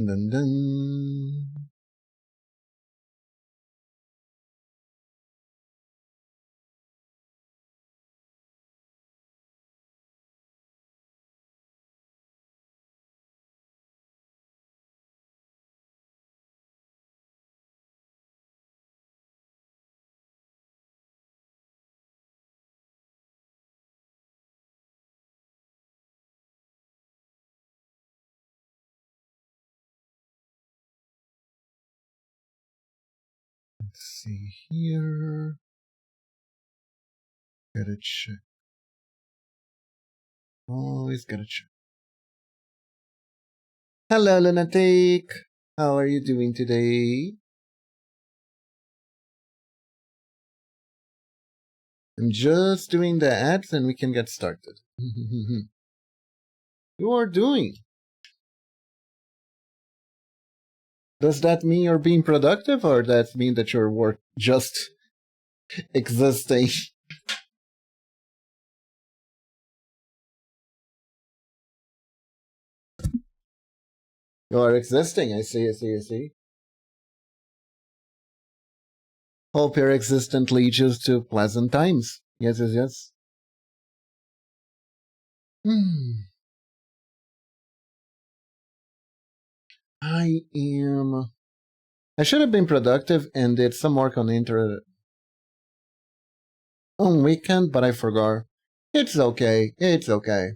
Dun dun. Let's see here. Gotta check. Always gotta check. Hello, Lunatic. How are you doing today? I'm just doing the ads and we can get started. You are doing. Does that mean you're being productive, or does that mean that you're just existing? You are existing, I see, I see, I see. Hope your existence leads you to pleasant times. Yes, yes, yes. I should have been productive and did some work on the internet on weekend, but I forgot. It's okay, it's okay.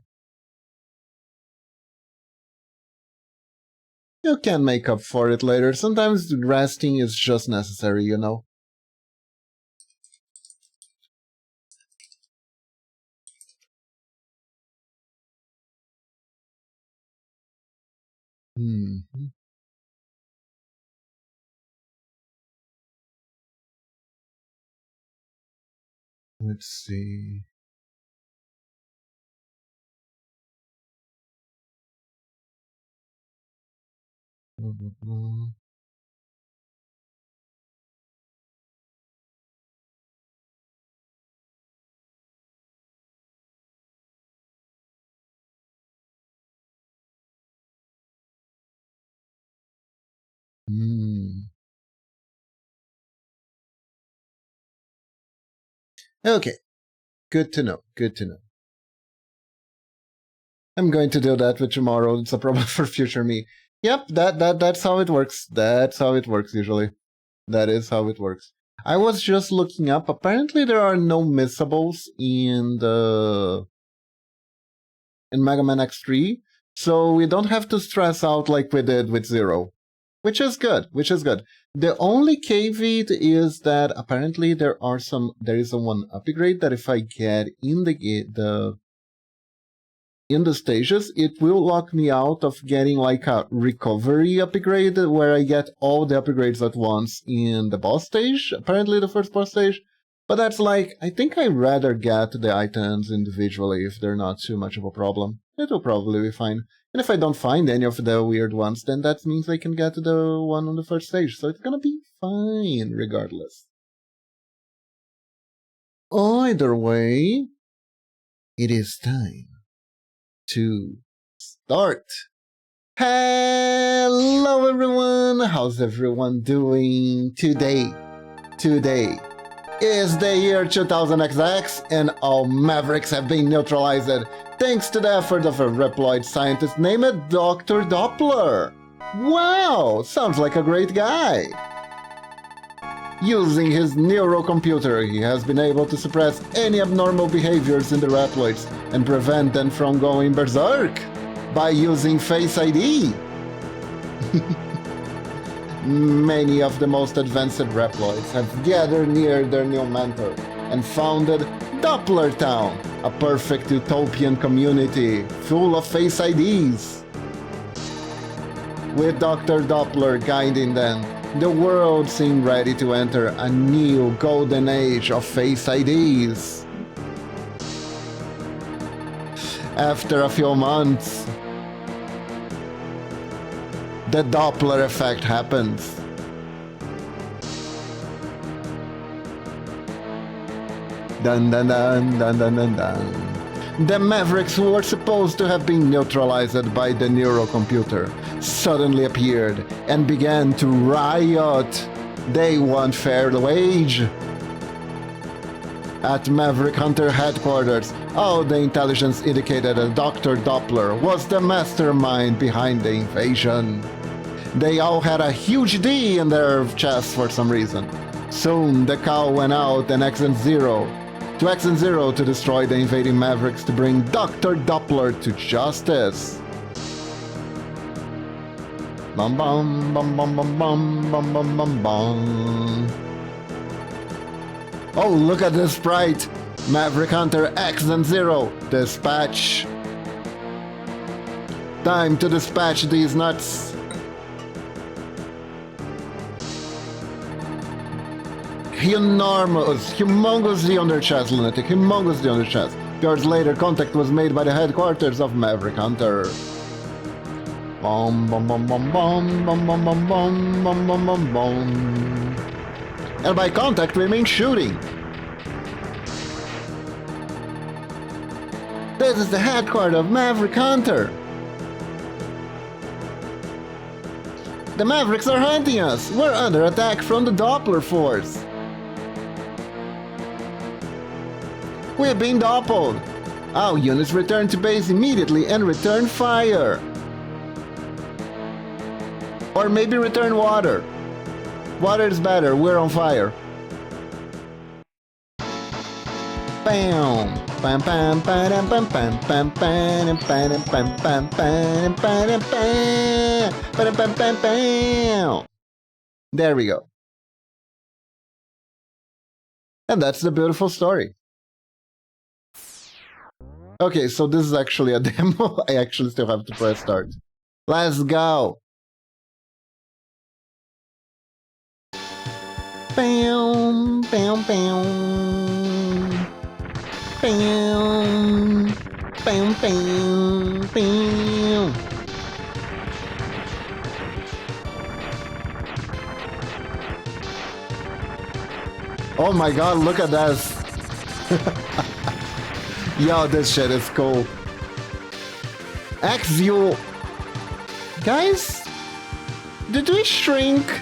You can make up for it later. Sometimes resting is just necessary, you know? Let's see. Blah, blah, blah. Okay. Good to know. Good to know. I'm going to do that with tomorrow. It's a problem for future me. Yep, that's how it works. That's how it works usually. That is how it works. I was just looking up. Apparently there are no missables in Megaman X3, so we don't have to stress out like we did with Zero. Which is good, which is good. The only caveat is that apparently there is a one upgrade that if I get in the stages, it will lock me out of getting like a recovery upgrade where I get all the upgrades at once in the boss stage, apparently the first boss stage. But that's like, I think I'd rather get the items individually if they're not too much of a problem. It will probably be fine. And if I don't find any of the weird ones, then that means I can get the one on the first stage. So it's gonna be fine regardless. Either way, it is time to start. Hello everyone, how's everyone doing today? Today is the year 2000XX and all Mavericks have been neutralized thanks to the effort of a Reploid scientist named Dr. Doppler. Wow, sounds like a great guy. Using his neurocomputer, he has been able to suppress any abnormal behaviors in the Reploids and prevent them from going berserk by using Face ID. Many of the most advanced Reploids have gathered near their new mentor and founded Doppler Town, a perfect utopian community full of Face IDs. With Dr. Doppler guiding them, the world seemed ready to enter a new golden age of Face IDs. After a few months, the Doppler effect happens. Dun dun dun dun dun dun dun. The Mavericks who were supposed to have been neutralized by the neurocomputer suddenly appeared and began to riot. They want fair wage. At Maverick Hunter headquarters, all the intelligence indicated that Dr. Doppler was the mastermind behind the invasion. They all had a huge D in their chests for some reason. Soon, the call went out and X-Zero to destroy the invading Mavericks to bring Dr. Doppler to justice. Bum bum bum bum bum bum bum bum bum bum. Oh, look at this sprite! Maverick Hunter X-Zero, dispatch. Time to dispatch these nuts. Humongously on their chest, lunatic, humongously on their chest. Hours later, contact was made by the headquarters of Maverick Hunter. Bum bum bum bum bum bum bum bum bum bum bum bum bum. And by contact we mean shooting. This is the headquarters of Maverick Hunter. The Mavericks are hunting us. We're under attack from the Doppler force. We have been doppled. Our units return to base immediately and return fire. Or maybe return water. Water is better, we're on fire. Bam! Bam bam bam bam bam bam bam bam bam bam bam bam bam bam bam. There we go. And that's the beautiful story. Okay, so this is actually a demo. I actually still have to press start. Let's go! Bam, bam, bam. Bam, bam, bam, bam. Oh my god, look at this. Yo, this shit is cool. Axio. Guys, did we shrink?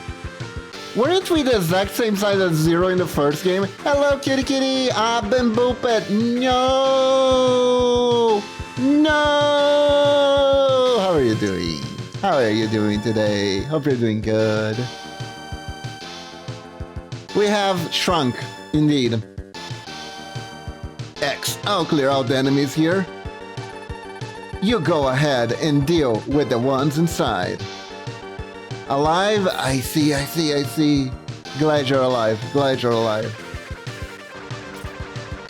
Weren't we the exact same size as Zero in the first game? Hello, kitty kitty! I've been booped! No! No! How are you doing? How are you doing today? Hope you're doing good. We have shrunk, indeed. X, I'll clear out the enemies here. You go ahead and deal with the ones inside. Alive? I see. Glad you're alive.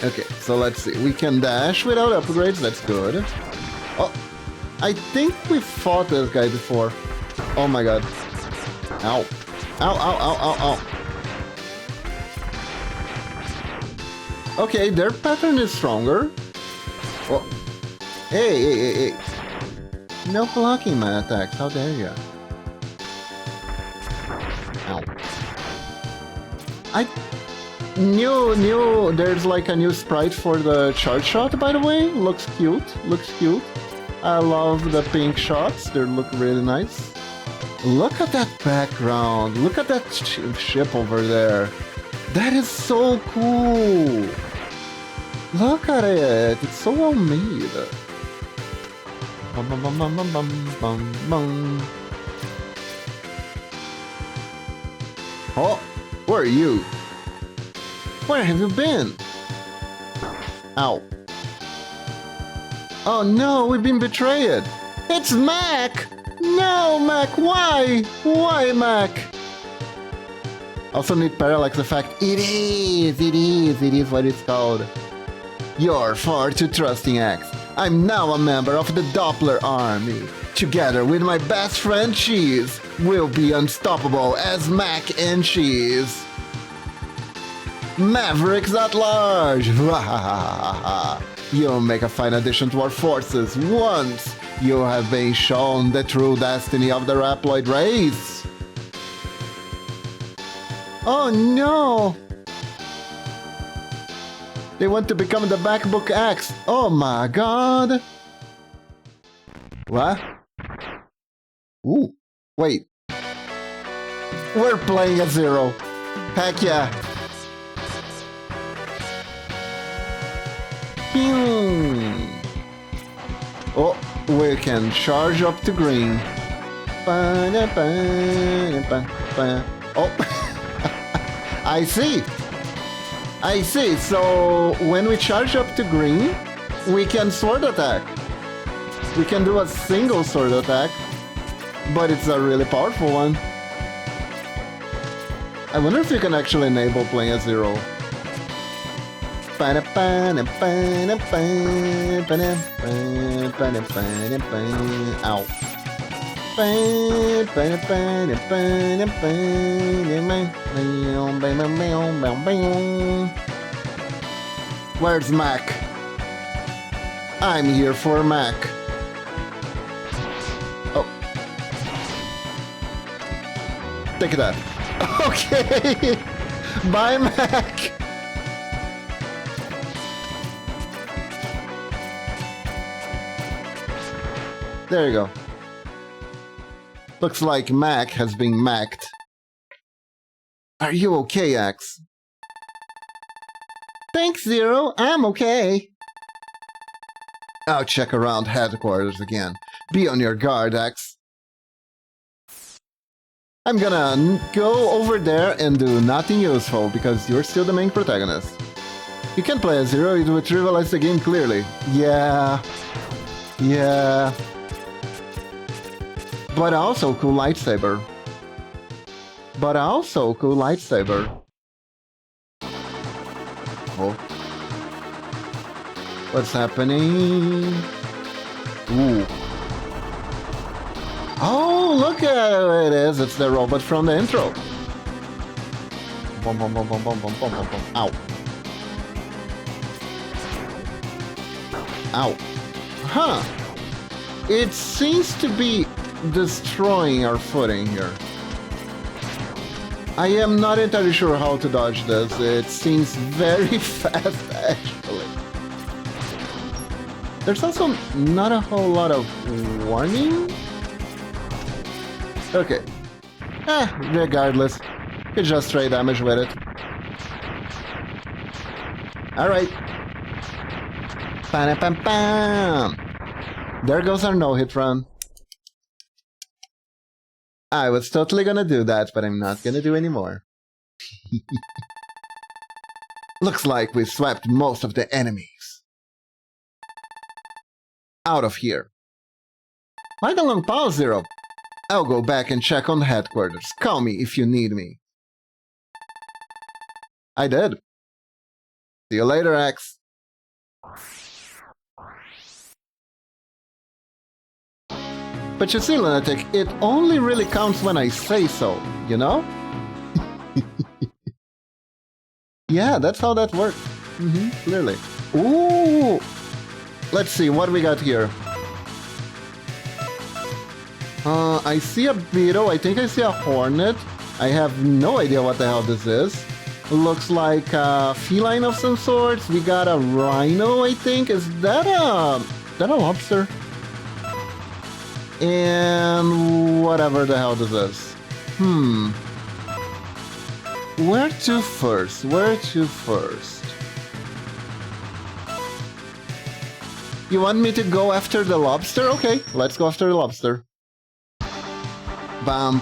Okay, so let's see. We can dash without upgrades, that's good. Oh, I think we fought this guy before. Oh my god. Ow. Ow. Okay, their pattern is stronger. Oh. Hey. No blocking my attacks, how dare you. Ow. I knew there's like a new sprite for the charge shot, by the way. Looks cute. I love the pink shots. They look really nice. Look at that background. Look at that ship over there. That is so cool. Look at it. It's so well made. Oh, where are you? Where have you been? Ow. Oh no, we've been betrayed. It's Mac! No, Mac, why? Why, Mac? Also need parallax effect. It is what it's called. You're far too trusting, X. I'm now a member of the Doppler army. Together with my best friend Cheese, we'll be unstoppable as Mac and Cheese. Mavericks at large! You'll make a fine addition to our forces once you have been shown the true destiny of the Raploid race. Oh no! They want to become the Backbook X. Oh my god! What? Ooh, wait. We're playing at 0. Heck yeah. Oh, we can charge up to green. Oh, I see. I see. So when we charge up to green, we can sword attack. We can do a single sword attack, but it's a really powerful one. I wonder if you can actually enable playing at 0. Ow. Where's Mac? I'm here for Mac. Oh. Take that. Okay. Bye, Mac. There you go. Looks like Mac has been macked. Are you okay, Axe? Thanks, Zero. I'm okay. I'll check around headquarters again. Be on your guard, Axe. I'm gonna go over there and do nothing useful because you're still the main protagonist. You can play as 0, it would trivialize the game clearly. Yeah. But also cool lightsaber. Oh. What's happening? Ooh. Oh, look at it is. It's the robot from the intro. Boom, boom, boom, boom, boom, boom, boom, boom, boom. Ow. Ow. Huh. It seems to be destroying our footing here. I am not entirely sure how to dodge this. It seems very fast, actually. There's also not a whole lot of warning. Okay. Regardless. You just trade damage with it. Alright. Pam. There goes our no-hit run. I was totally gonna do that, but I'm not gonna do anymore. Looks like we've swept most of the enemies. Out of here. Why the long pause, Zero? I'll go back and check on headquarters. Call me if you need me. I did. See you later, Axe. But you see, Lunatic, it only really counts when I say so, you know? Yeah, that's how that works. Clearly. Ooh! Let's see, what do we got here? I see a beetle, I think I see a hornet. I have no idea what the hell this is. Looks like a feline of some sorts. We got a rhino, I think. Is that a lobster? And whatever the hell this is. Where to first? You want me to go after the lobster? Okay, let's go after the lobster. Oh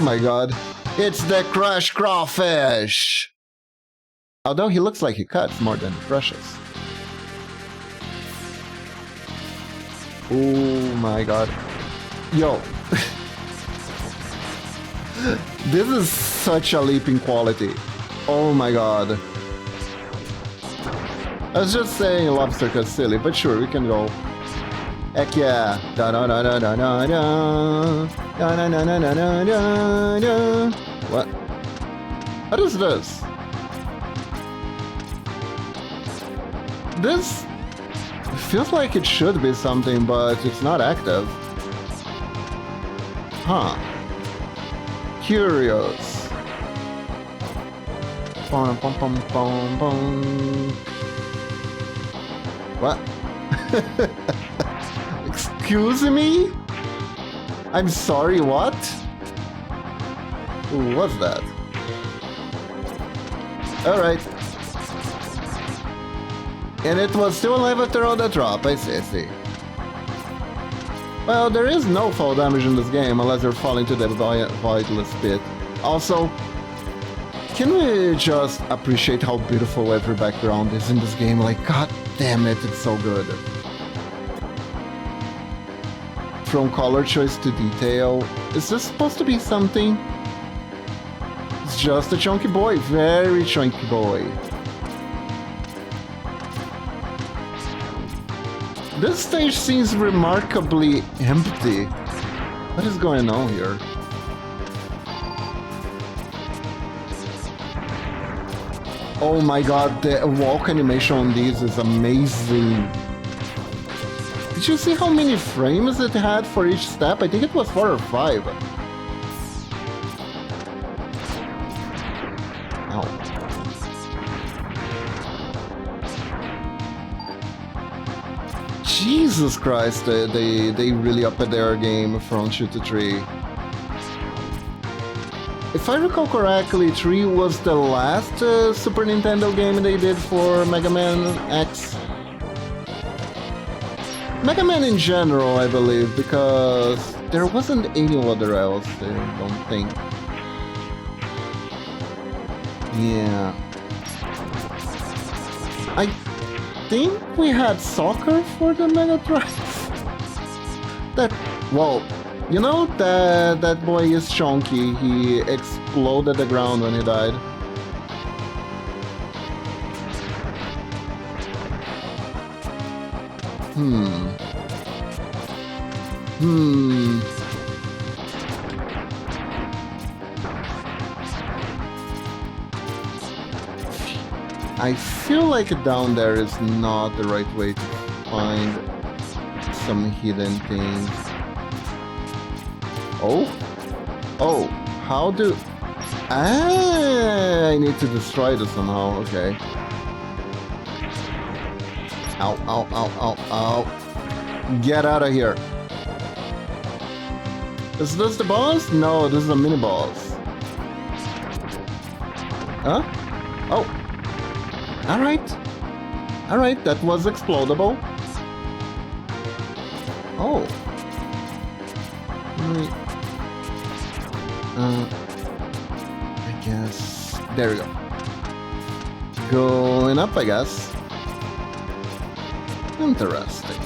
my god. It's the Crush Crawfish! Although he looks like he cuts more than he crushes. Oh my god. Yo. This is such a leap in quality. Oh my god. I was just saying lobster cause silly, but sure, we can go. Heck yeah. Da da da da da da da. Da da da da da da da da. What? What is this? This feels like it should be something, but it's not active. Huh. Curious. What? Excuse me? I'm sorry, what? Ooh, what's that? Alright. And it was still alive after all that drop, I see, I see. Well, there is no fall damage in this game unless you're falling to the voidless pit. Also, can we just appreciate how beautiful every background is in this game? Like, god damn it, it's so good. From color choice to detail. Is this supposed to be something? It's just a chunky boy, very chunky boy. This stage seems remarkably empty. What is going on here? Oh my god, the walk animation on these is amazing. Did you see how many frames it had for each step? I think it was 4 or 5. Ow. Jesus Christ, they really upped their game from 2 to 3. If I recall correctly, 3 was the last Super Nintendo game they did for Megaman X. Megaman in general, I believe, because there wasn't any other else, I don't think. Yeah. I think we had soccer for the Mega Drive. That, well, you know that boy is chunky. He exploded the ground when he died. I feel like down there is not the right way to find some hidden things. Oh, how do... I need to destroy this somehow, okay. Ow, ow, ow, ow, ow. Get out of here. Is this the boss? No, this is a mini boss. Huh? Oh. Alright. Alright, that was explodable. Oh. I guess... There we go. Going up, I guess. Interesting.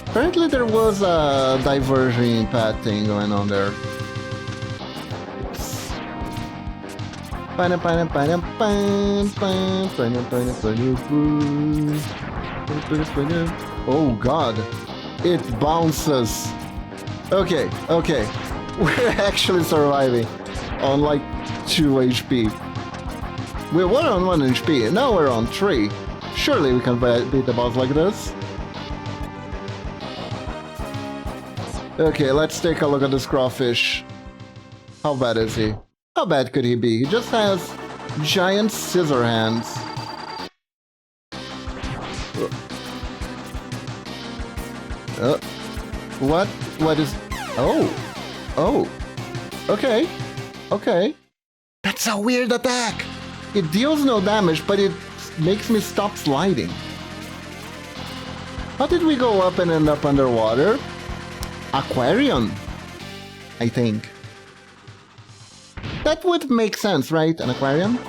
Apparently there was a diverging path thing going on there. Oh god. It bounces. Okay, okay. We're actually surviving on like 2 HP. We were on 1 HP, now we're on 3. Surely we can beat the boss like this. Okay, let's take a look at this crawfish. How bad is he? How bad could he be? He just has giant scissor hands. What? What is... Oh. Oh. Okay. Okay. That's a weird attack! It deals no damage, but it makes me stop sliding. How did we go up and end up underwater? Aquarium, I think. That would make sense, right? An aquarium?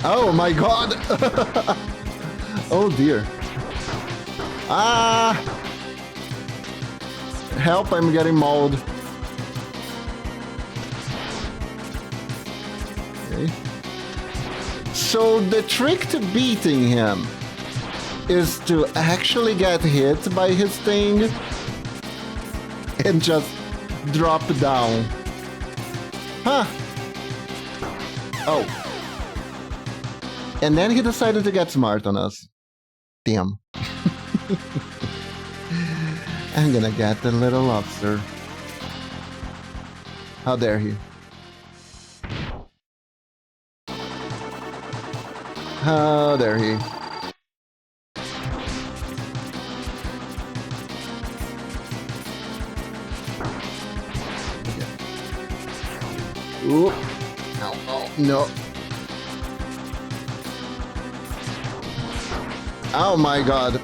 Oh my god! Oh dear. Ah! Help, I'm getting mauled. Okay. So the trick to beating him is to actually get hit by his thing and just drop down. Huh. Oh. And then he decided to get smart on us. Damn. I'm gonna get the little lobster. How dare he? How dare he? Ooh. No, oh, no. Oh my god.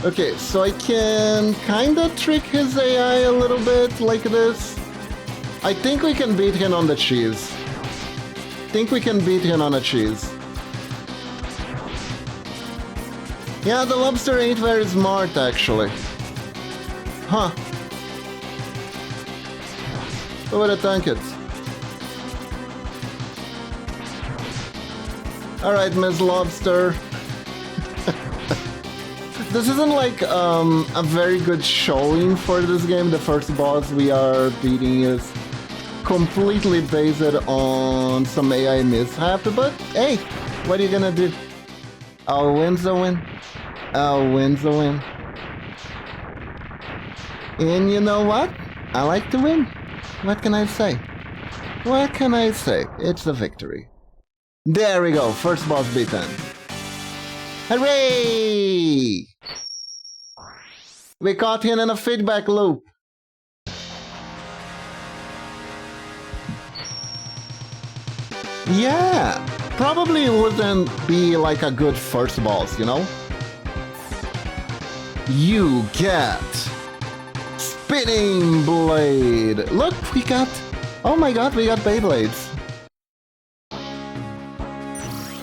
Okay, so I can kinda trick his AI a little bit like this. I think we can beat him on the cheese. Yeah, the lobster ain't very smart actually. Huh. Who would have thunk it? Alright, Ms. Lobster. This isn't like a very good showing for this game. The first boss we are beating is completely based on some AI mishap, but hey, what are you gonna do? A win's a win. A win's a win. And you know what? I like to win. What can I say? What can I say? It's a victory. There we go, first boss beaten. Hooray! We caught him in a feedback loop. Yeah, probably wouldn't be like a good first boss, you know? You get Spinning Blade. Look, we got... Oh my god, we got Beyblades.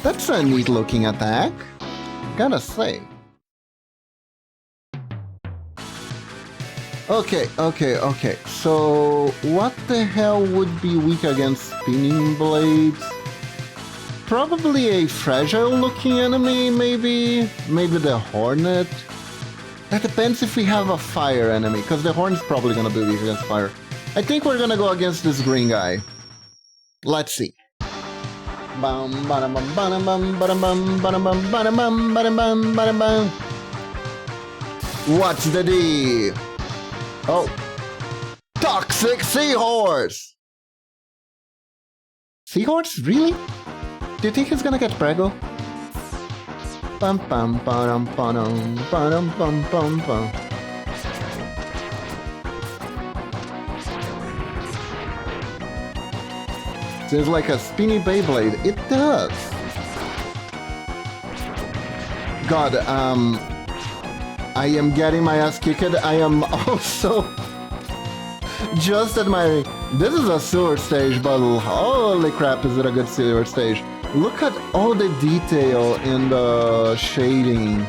That's a neat looking attack, gotta say. Okay. So, what the hell would be weak against Spinning Blades? Probably a fragile looking enemy, maybe? Maybe the Hornet? That depends if we have a fire enemy, because the Hornet's probably gonna be weak against fire. I think we're gonna go against this green guy. Let's see. Bum bum bum bum bum bum bum bum bum bum bum bum bum. What's the deal? Oh, toxic seahorse. Seahorse, really? Do you think he's gonna get prego? Bum bum bum bum bum bum bum bum. Seems like a spinny Beyblade. It does. God, I am getting my ass kicked. I am also just admiring. This is a sewer stage, but holy crap, is it a good sewer stage. Look at all the detail in the shading.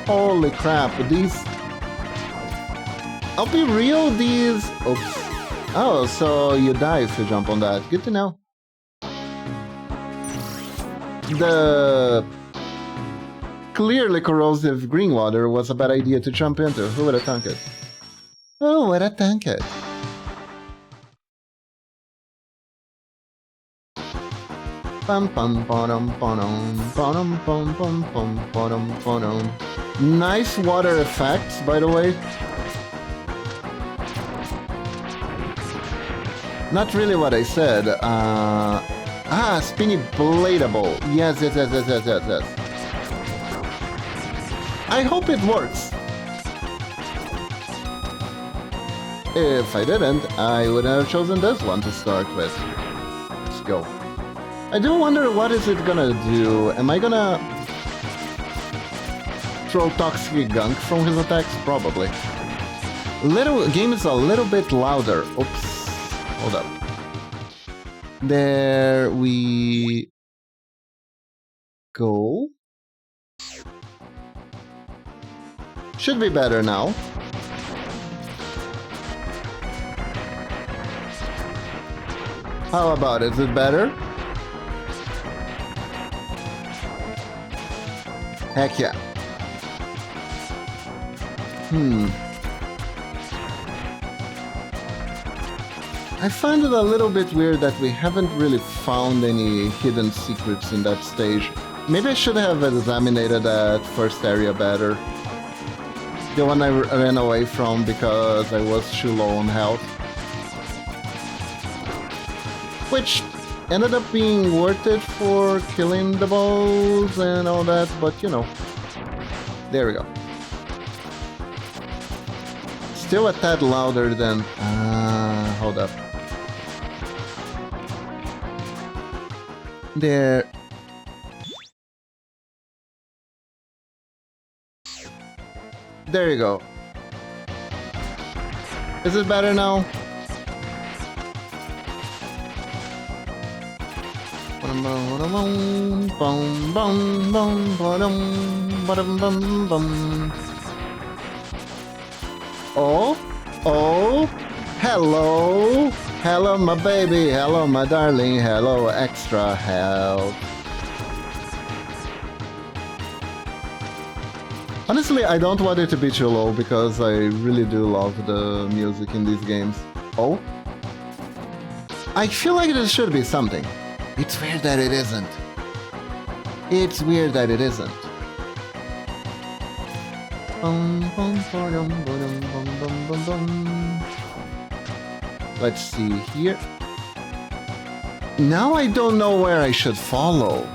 Holy crap, these... I'll be real, these... Oops. Oh, so you die if you jump on that. Good to know. The clearly corrosive green water was a bad idea to jump into. Who would have thunk it? Who would have thunk it? Bum bum bum bum bum bum bum bum bum bum. Nice water effects, by the way. Not really what I said. Spinny Bladeable. Yes. I hope it works. If I didn't, I would have chosen this one to start with. Let's go. I do wonder what is it gonna do. Am I gonna throw toxic gunk from his attacks? Probably. Game is a little bit louder. Oops. Hold up. There we go. Should be better now. How about it? Is it better? Heck yeah. I find it a little bit weird that we haven't really found any hidden secrets in that stage. Maybe I should have examined that first area better. The one I ran away from because I was too low on health. Which ended up being worth it for killing the balls and all that, but you know. There we go. Still a tad louder than... hold up. There. There you go. Is it better now? Oh, oh, hello, hello my baby, hello my darling, hello extra health. Honestly, I don't want it to be too low because I really do love the music in these games. Oh? I feel like there should be something. It's weird that it isn't. It's weird that it isn't. Let's see here. Now I don't know where I should follow.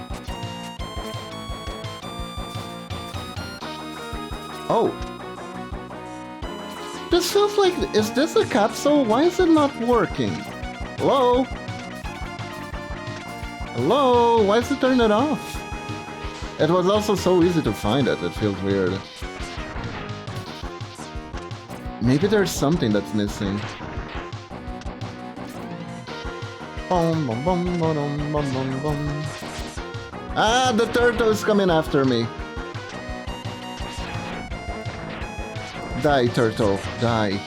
Oh. This feels like... Is this a capsule? Why is it not working? Hello? Hello? Why is it turned off? It was also so easy to find it. It feels weird. Maybe there's something that's missing. Ah, the turtle is coming after me. Die, turtle, die.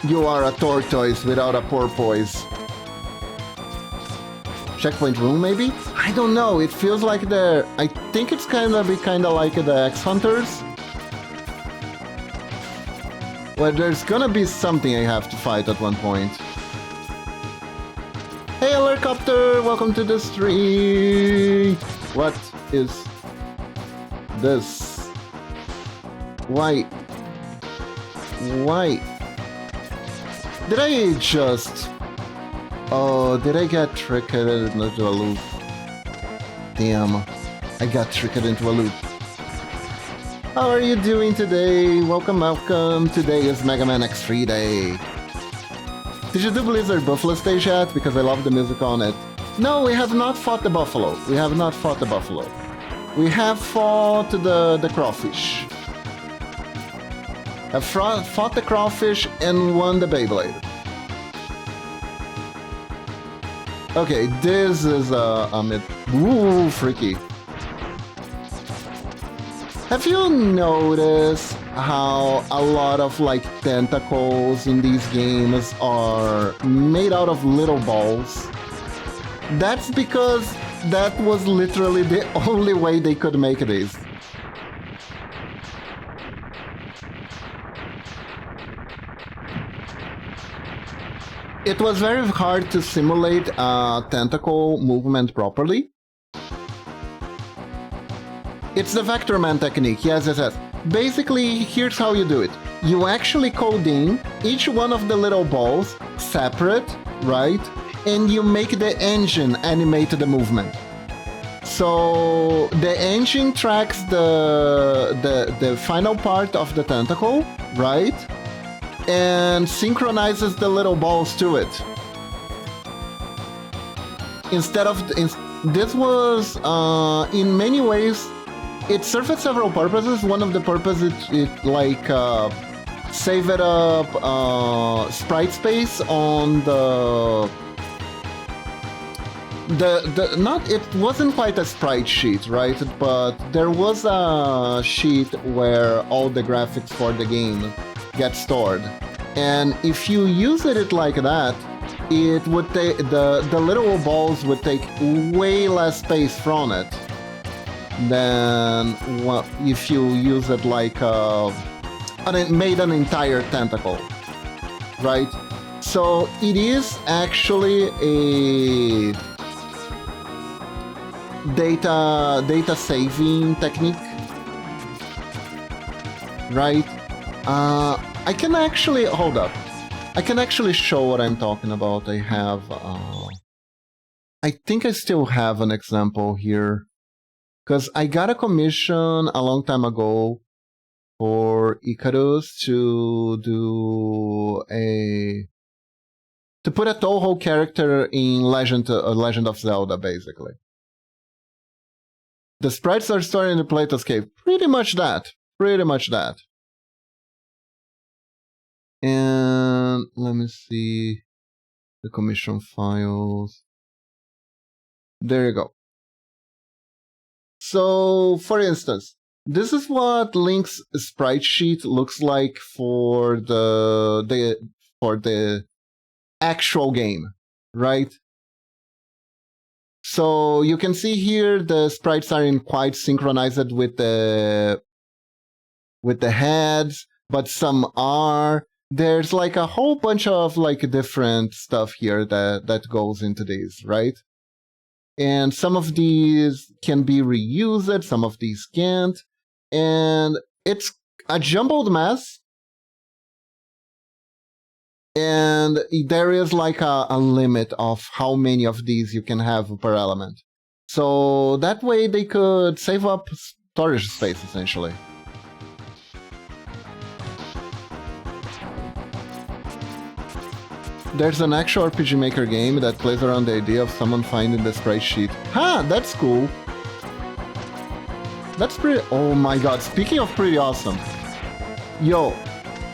You are a tortoise without a porpoise. Checkpoint room, maybe? I don't know, it feels like the... I think it's kinda like the X-Hunters. Well, there's gonna be something I have to fight at one point. Hey, helicopter! Welcome to the stream! What is this? Why? Why? Did I just... Oh, did I get tricked into a loop? Damn, I got tricked into a loop. How are you doing today? Welcome, welcome. Today is Megaman X3 day. Did you do Blizzard Buffalo stage yet? Because I love the music on it. No, we have not fought the buffalo. We have not fought the buffalo. We have fought the crawfish. Have fought the crawfish and won the Beyblade. Okay, this is ooh, freaky. Have you noticed how a lot of like tentacles in these games are made out of little balls? That's because that was literally the only way they could make these. It was very hard to simulate a tentacle movement properly. It's the Vectorman technique, yes, yes, yes. Basically, here's how you do it. You actually code in each one of the little balls separate, right? And you make the engine animate the movement. So the engine tracks the final part of the tentacle, right? And synchronizes the little balls to it. Instead of... this was, in many ways, it served several purposes. One of the purposes, it like, save it up sprite space on not, it wasn't quite a sprite sheet, right? But there was a sheet where all the graphics for the game get stored. And if you use it like that, it would take the little balls would take way less space from it. than if you use it like made an entire tentacle, right? So it is actually a data saving technique, right? I can actually hold up. I can actually show what I'm talking about. I have I think I still have an example here, because I got a commission a long time ago for Icarus to put a Toho character in Legend of Zelda, basically. The sprites are stored in the Platoscape. Pretty much that. And let me see the commission files. There you go. So, for instance, this is what Link's sprite sheet looks like for the actual game, right? So you can see here the sprites aren't quite synchronized with the heads, but some are. There's like a whole bunch of like different stuff here that goes into these, right? And some of these can be reused, some of these can't. And it's a jumbled mess. And there is like a limit of how many of these you can have per element. So that way they could save up storage space, essentially. There's an actual RPG Maker game that plays around the idea of someone finding the sprite sheet. Ha! That's cool! That's pretty... Oh my god, speaking of pretty awesome. Yo,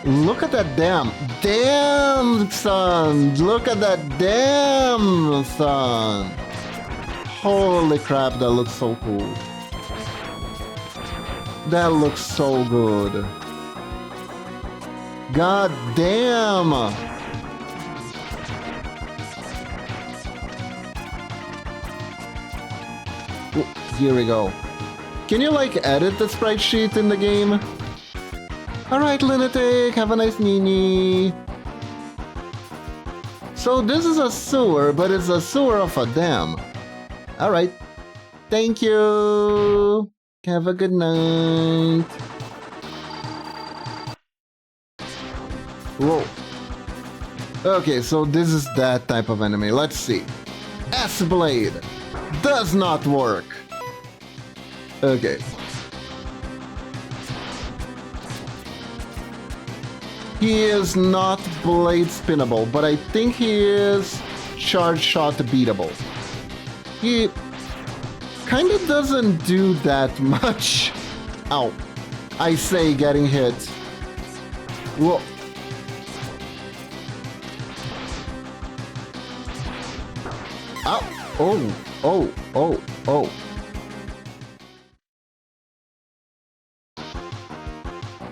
look at that dam! Damn, son! Look at that dam, son! Holy crap, that looks so cool. That looks so good. God damn! Here we go. Can you like edit the sprite sheet in the game? Alright, Lunatic, have a nice Nini. So this is a sewer, but it's a sewer of a dam. Alright. Thank you. Have a good night. Whoa. Okay, so this is that type of enemy. Let's see. S-Blade. Does not work. Okay. He is not blade spinnable, but I think he is charge shot beatable. He kinda doesn't do that much. Ow. I say getting hit. Whoa. Ow. Oh.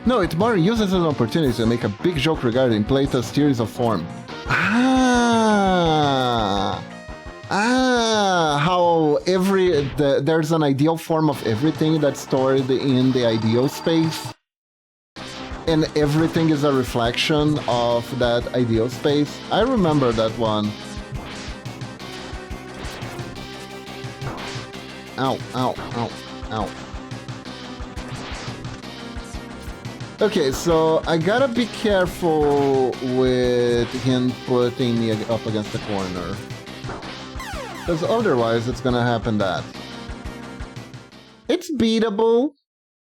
No, it more uses an opportunity to make a big joke regarding Plato's theories of form. How there's an ideal form of everything that's stored in the ideal space, and everything is a reflection of that ideal space. I remember that one. Ow. Okay, so I gotta be careful with him putting me up against the corner. Because otherwise it's gonna happen that. It's beatable,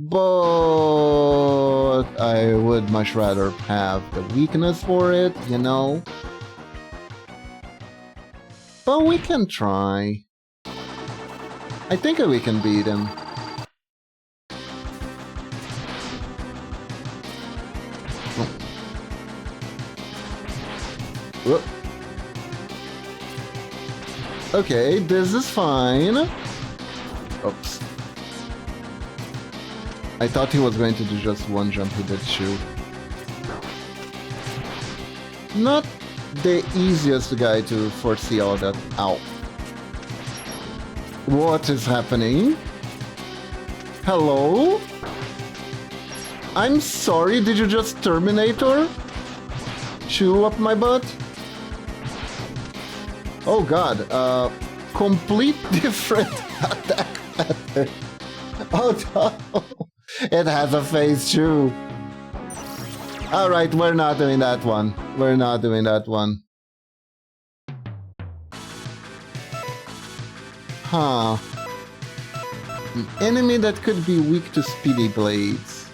but I would much rather have the weakness for it, you know? But we can try. I think we can beat him. Whoop. Okay, this is fine. Oops. I thought he was going to do just one jump, he did two. Not the easiest guy to foresee all that. Ow. What is happening? Hello? I'm sorry, did you just Terminator? Chew up my butt? Oh god, complete different attack pattern. Oh no! It has a face too. Alright, we're not doing that one. We're not doing that one. Huh. An enemy that could be weak to speedy blades.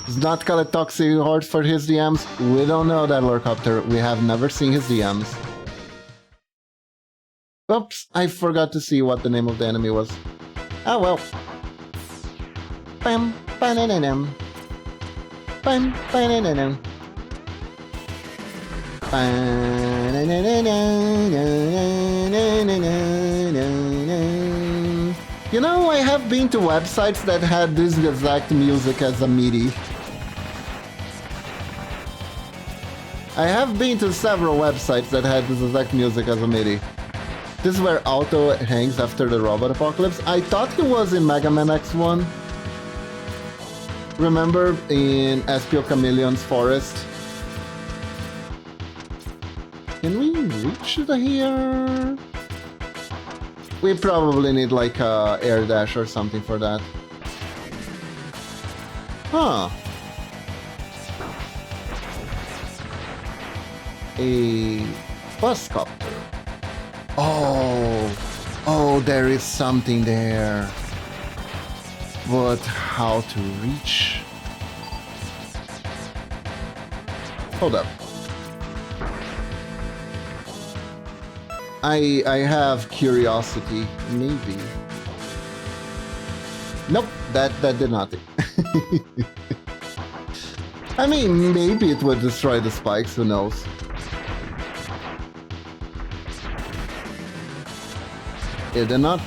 It's not called a toxic horde for his DMs. We don't know that Lorcopter. We have never seen his DMs. Oops, I forgot to see what the name of the enemy was. Oh well. Bam, ba-na-na-nam. Bam, ba-na-na-nam. You know, I have been to websites that had this exact music as a MIDI. I have been to several websites that had this exact music as a MIDI. This is where Auto hangs after the robot apocalypse. I thought he was in Megaman X1. Remember in Espio Chameleon's forest? Can we reach here? We probably need like a air dash or something for that. Huh. A bus copter. Oh, there is something there. But how to reach? Hold up. I have curiosity, maybe. Nope, that did nothing. I mean, maybe it would destroy the spikes, who knows? It did not.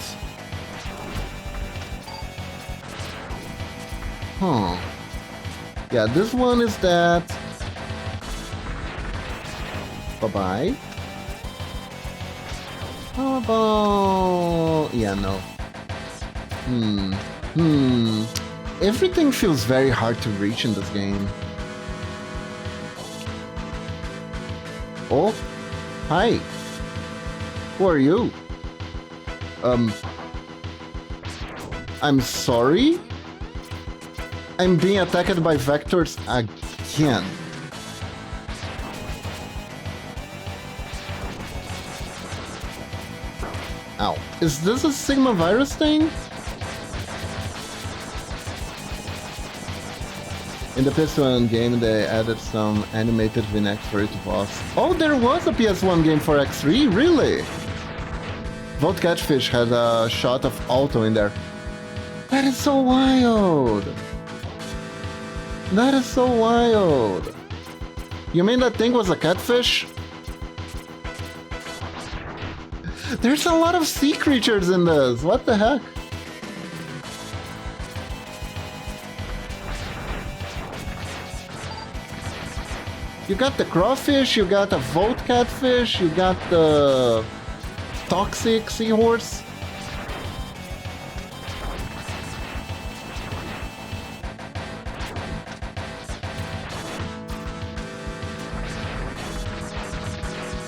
Huh. Yeah, this one is that. Bye-bye. How about... Yeah, no. Everything feels very hard to reach in this game. Oh, hi. Who are you? I'm sorry? I'm being attacked by vectors again. Ow. Is this a Sigma virus thing? In the PS1 game, they added some animated vignettes for each boss. Oh, there was a PS1 game for X3? Really? Volt Catfish had a shot of Auto in there. That is so wild! That is so wild! You mean that thing was a catfish? There's a lot of sea creatures in this. What the heck? You got the crawfish, you got a Volt Catfish, you got the toxic seahorse.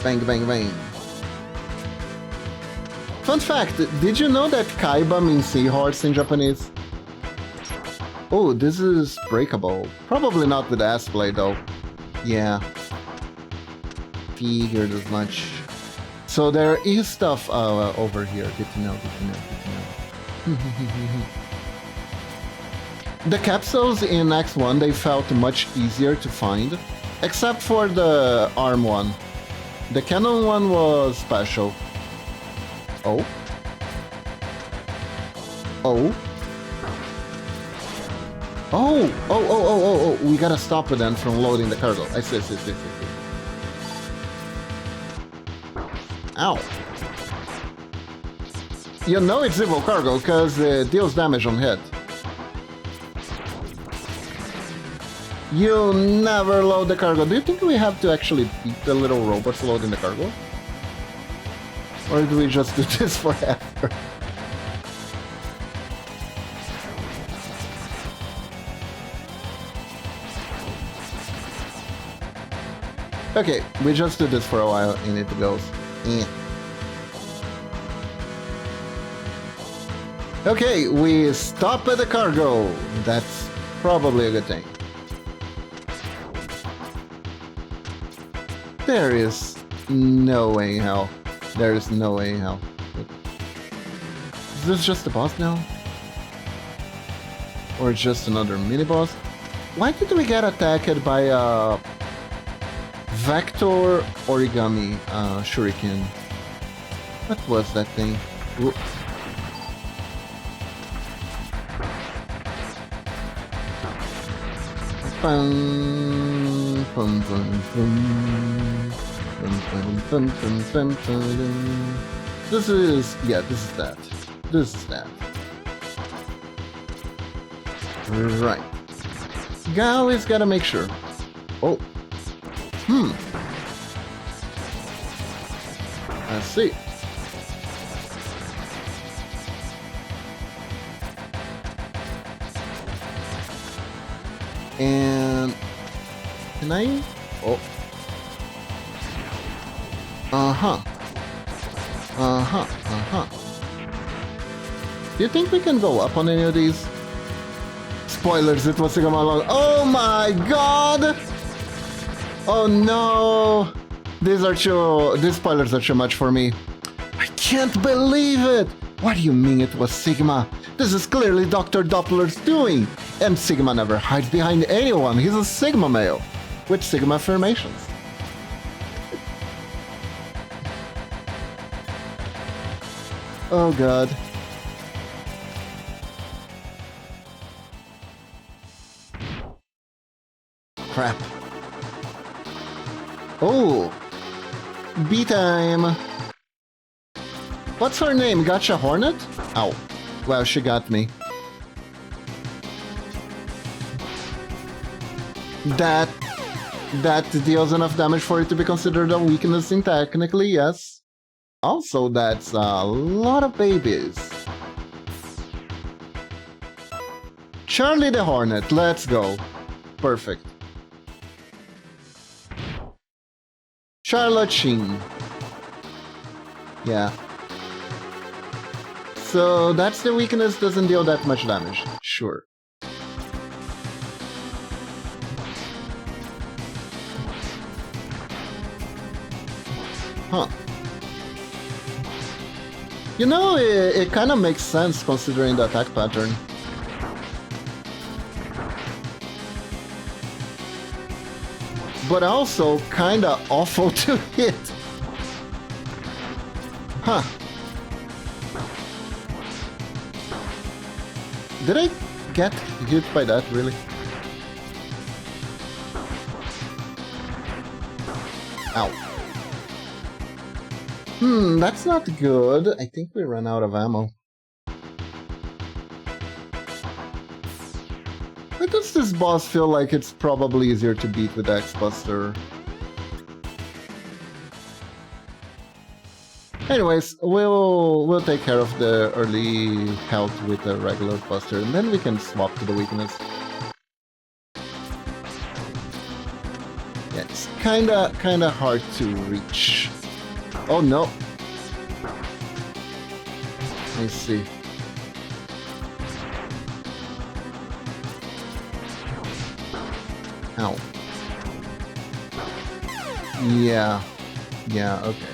Bang, bang, bang. Fun fact, did you know that Kaiba means seahorse in Japanese? Oh, this is breakable. Probably not with ass play though. Yeah. Figured as much. So there is stuff over here. Good to know, good to know, good to know. The capsules in X1, they felt much easier to find. Except for the arm one. The cannon one was special. Oh. Oh. Oh, we gotta stop it then from loading the cargo. I see. Ow. You know it's evil cargo because it deals damage on hit. You never load the cargo. Do you think we have to actually beat the little robots loading the cargo? Or do we just do this forever? Okay, we just do this for a while and it goes. Okay, we stop at the cargo. That's probably a good thing. There is no way in hell. There is no way in hell. Is this just the boss now? Or just another mini-boss? Why did we get attacked by a vector origami shuriken? What was that thing? Ooh. Bum, bum, bum, bum. Bum, bum, bum, bum, bum, bum. This is... yeah, this is that. This is that. Right. Always gotta make sure. Oh. I see. And... can I... oh. Do you think we can go up on any of these? Spoilers, it was Megaman long. Oh my god! Oh no! These spoilers are too much for me. I can't believe it! What do you mean it was Sigma? This is clearly Dr. Doppler's doing! And Sigma never hides behind anyone, he's a Sigma male. With Sigma affirmations. Oh god. Crap. Oh! B-time! What's her name? Gotcha Hornet? Ow. Well, she got me. That deals enough damage for it to be considered a weakness in technically, yes. Also, that's a lot of babies. Charlie the Hornet, let's go. Perfect. Charlotte Sheen. Yeah. So that's the weakness, doesn't deal that much damage. Sure. Huh. You know, it kind of makes sense considering the attack pattern. But also kinda awful to hit. Huh. Did I get hit by that, really? Ow. That's not good. I think we ran out of ammo. Why does this boss feel like it's probably easier to beat with X-Buster? Anyways, we'll take care of the early health with the regular Buster, and then we can swap to the weakness. Yeah, it's kinda hard to reach. Oh no! I see. Ow. Yeah. Yeah, okay.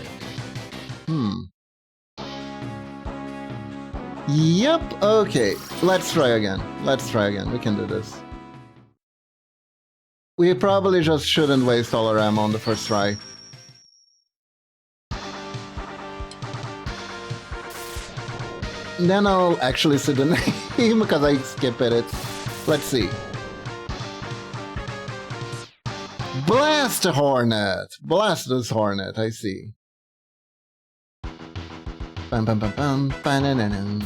Yep, okay. Let's try again. Let's try again. We can do this. We probably just shouldn't waste all our ammo on the first try. Then I'll actually see the name because I skipped it. Let's see. Blast Hornet! Blastus Hornet, I see. Bam bam bam bam bananam.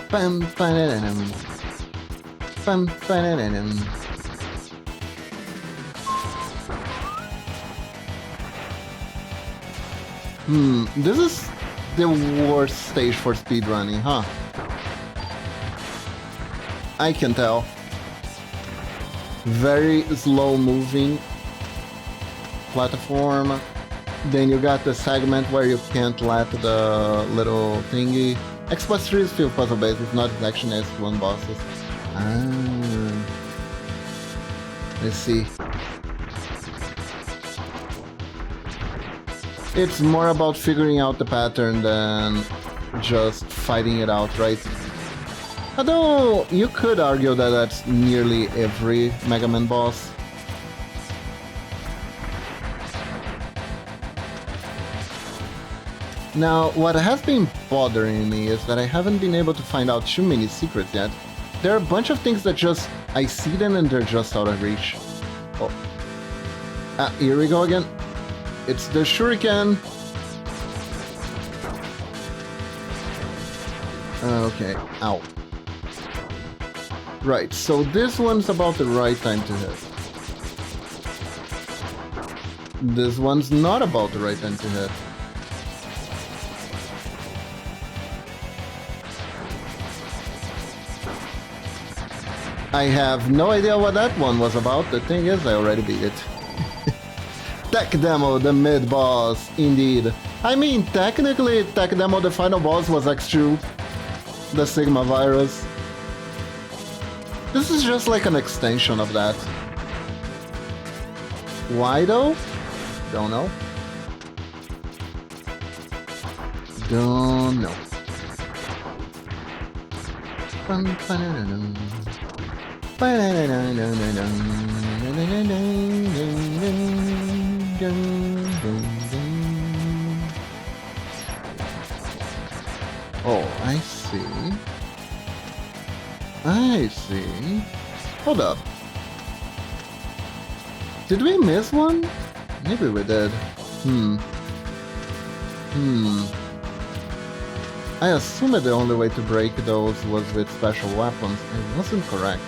Bam bananam. Bam bananam. This is the worst stage for speedrunning, huh? I can tell. Very slow moving. platform. Then you got the segment where you can't let the little thingy. X+3 is still puzzle-based, it's not action as one bosses. Ah. Let's see. It's more about figuring out the pattern than just fighting it out, right? Although, you could argue that that's nearly every Mega Man boss. Now, what has been bothering me is that I haven't been able to find out too many secrets yet. There are a bunch of things that just... I see them and they're just out of reach. Oh. Here we go again. It's the shuriken. Okay, ow. Right, so this one's about the right time to hit. This one's not about the right time to hit. I have no idea what that one was about. The thing is, I already beat it. Tech Demo, the mid-boss, indeed. I mean, technically, Tech Demo, the final boss was X2, the Sigma virus. This is just like an extension of that. Why though? Don't know. Don't know. Oh, I see. I see. Hold up. Did we miss one? Maybe we did. I assumed the only way to break those was with special weapons. I wasn't correct.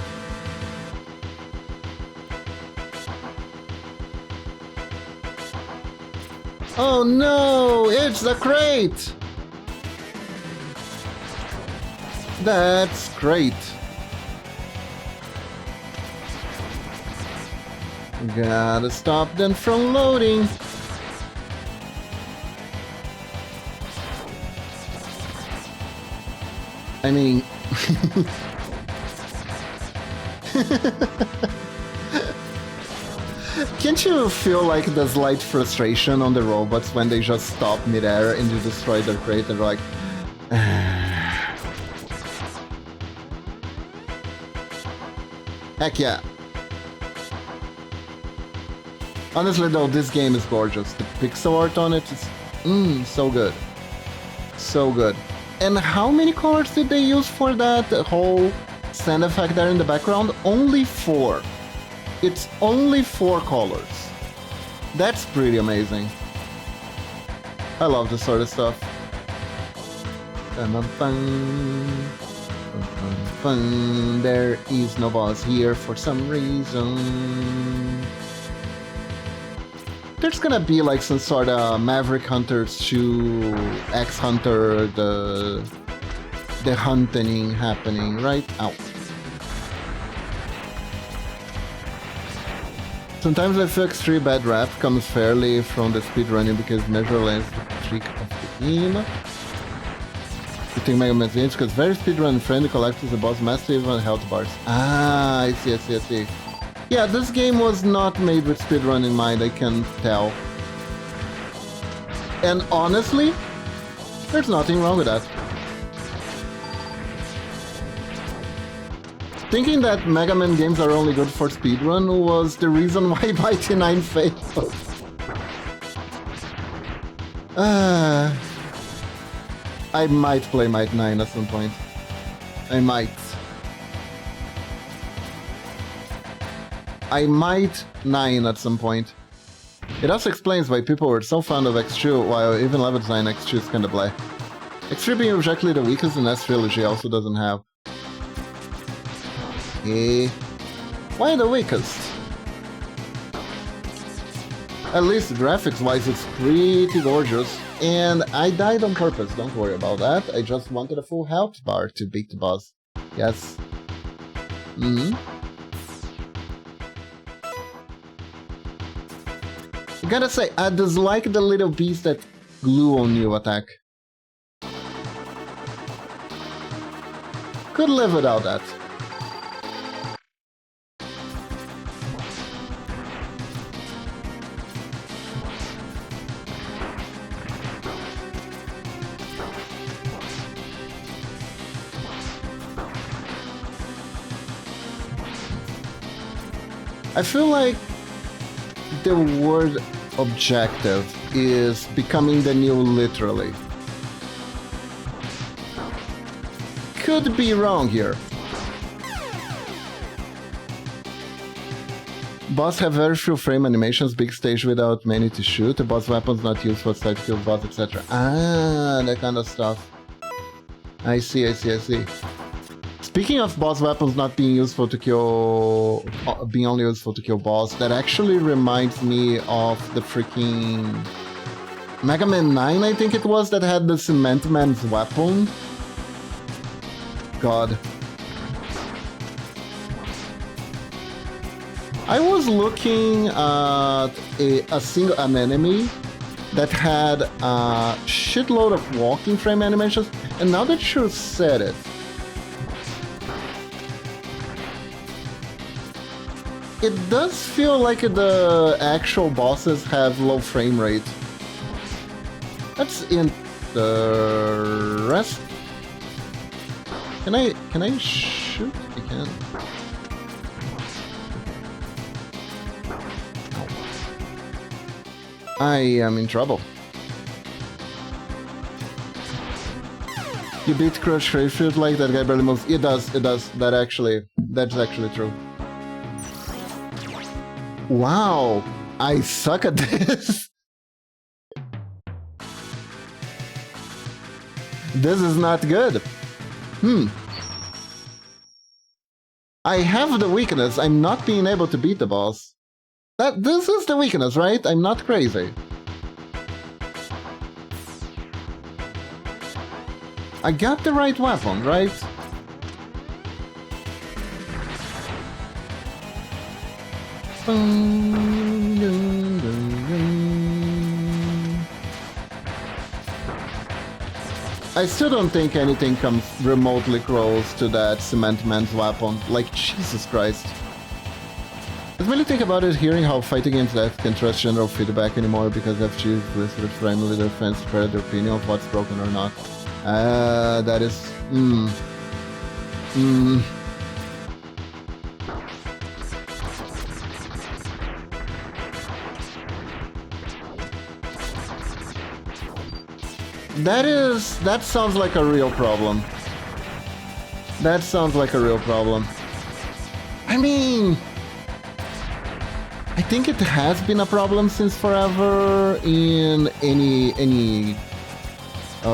Oh no! It's the crate! That's great. Gotta stop them from loading. I mean... Can't you feel like the slight frustration on the robots when they just stop midair and you destroy their crate and they're like... Heck yeah. Honestly though, this game is gorgeous. The pixel art on it is so good. So good. And how many colors did they use for that whole sand effect there in the background? Only 4. It's only 4 colors. That's pretty amazing. I love this sort of stuff. There is no boss here for some reason. There's gonna be like some sort of Maverick Hunters 2 X Hunter, the hunting happening, right? Ow. Sometimes I feel X3 bad rap comes fairly from the speedrunning because measureless is the trick of the game. You think Mega Man X3 because very speedrun friendly collects the boss massive and health bars. Ah, I see. Yeah, this game was not made with speedrun in mind, I can tell. And honestly, there's nothing wrong with that. Thinking that Mega Man games are only good for speedrun was the reason why Mighty 9 failed. I might play Mighty 9 at some point. I might 9 at some point. It also explains why people were so fond of X2, while even level design X2 is kinda bleh. X3 being objectively the weakest in S trilogy also doesn't have. Why the weakest? At least graphics-wise it's pretty gorgeous. And I died on purpose, don't worry about that. I just wanted a full health bar to beat the boss. Yes. Gotta say, I dislike the little bees that glue on you attack. Could live without that. I feel like the word objective is becoming the new literally. Could be wrong here. Boss have very few frame animations, big stage without many to shoot, the boss weapons not used for side kill boss, etc. Ah, that kind of stuff. I see. Speaking of boss weapons not being useful to kill, being only useful to kill boss, that actually reminds me of the freaking Megaman 9, I think it was, that had the Cement Man's weapon. God. I was looking at an enemy that had a shitload of walking frame animations, and now that you said it, it does feel like the actual bosses have low frame rate. That's interesting. Can I shoot? I can. I am in trouble. You beat Crush Crayfield like that guy barely moves. It does. That's actually true. Wow, I suck at this. This is not good. I have the weakness. I'm not being able to beat the boss. This is the weakness, right? I'm not crazy. I got the right weapon, right? I still don't think anything comes remotely close to that Cement Man's weapon. Like, Jesus Christ. Let's really think about it, hearing how fighting games that can trust general feedback anymore because FG is listed primarily their fans to share their opinion of what's broken or not. That is... That sounds like a real problem. That sounds like a real problem. I mean, I think it has been a problem since forever in any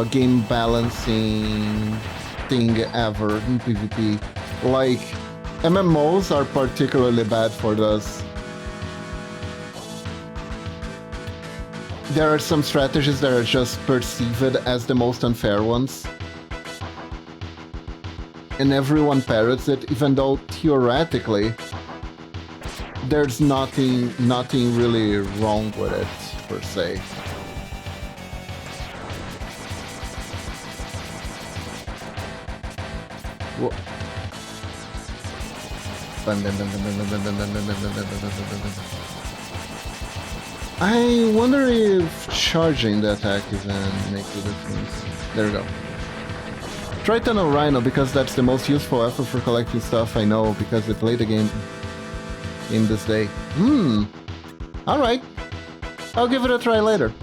game balancing thing ever in PvP. Like, MMOs are particularly bad for this. There are some strategies that are just perceived as the most unfair ones. And everyone parrots it, even though theoretically there's nothing really wrong with it, per se. I wonder if charging the attack even makes a difference. There we go. Triton or Rhino, because that's the most useful effort for collecting stuff I know, because I played the game in this day. Alright. I'll give it a try later.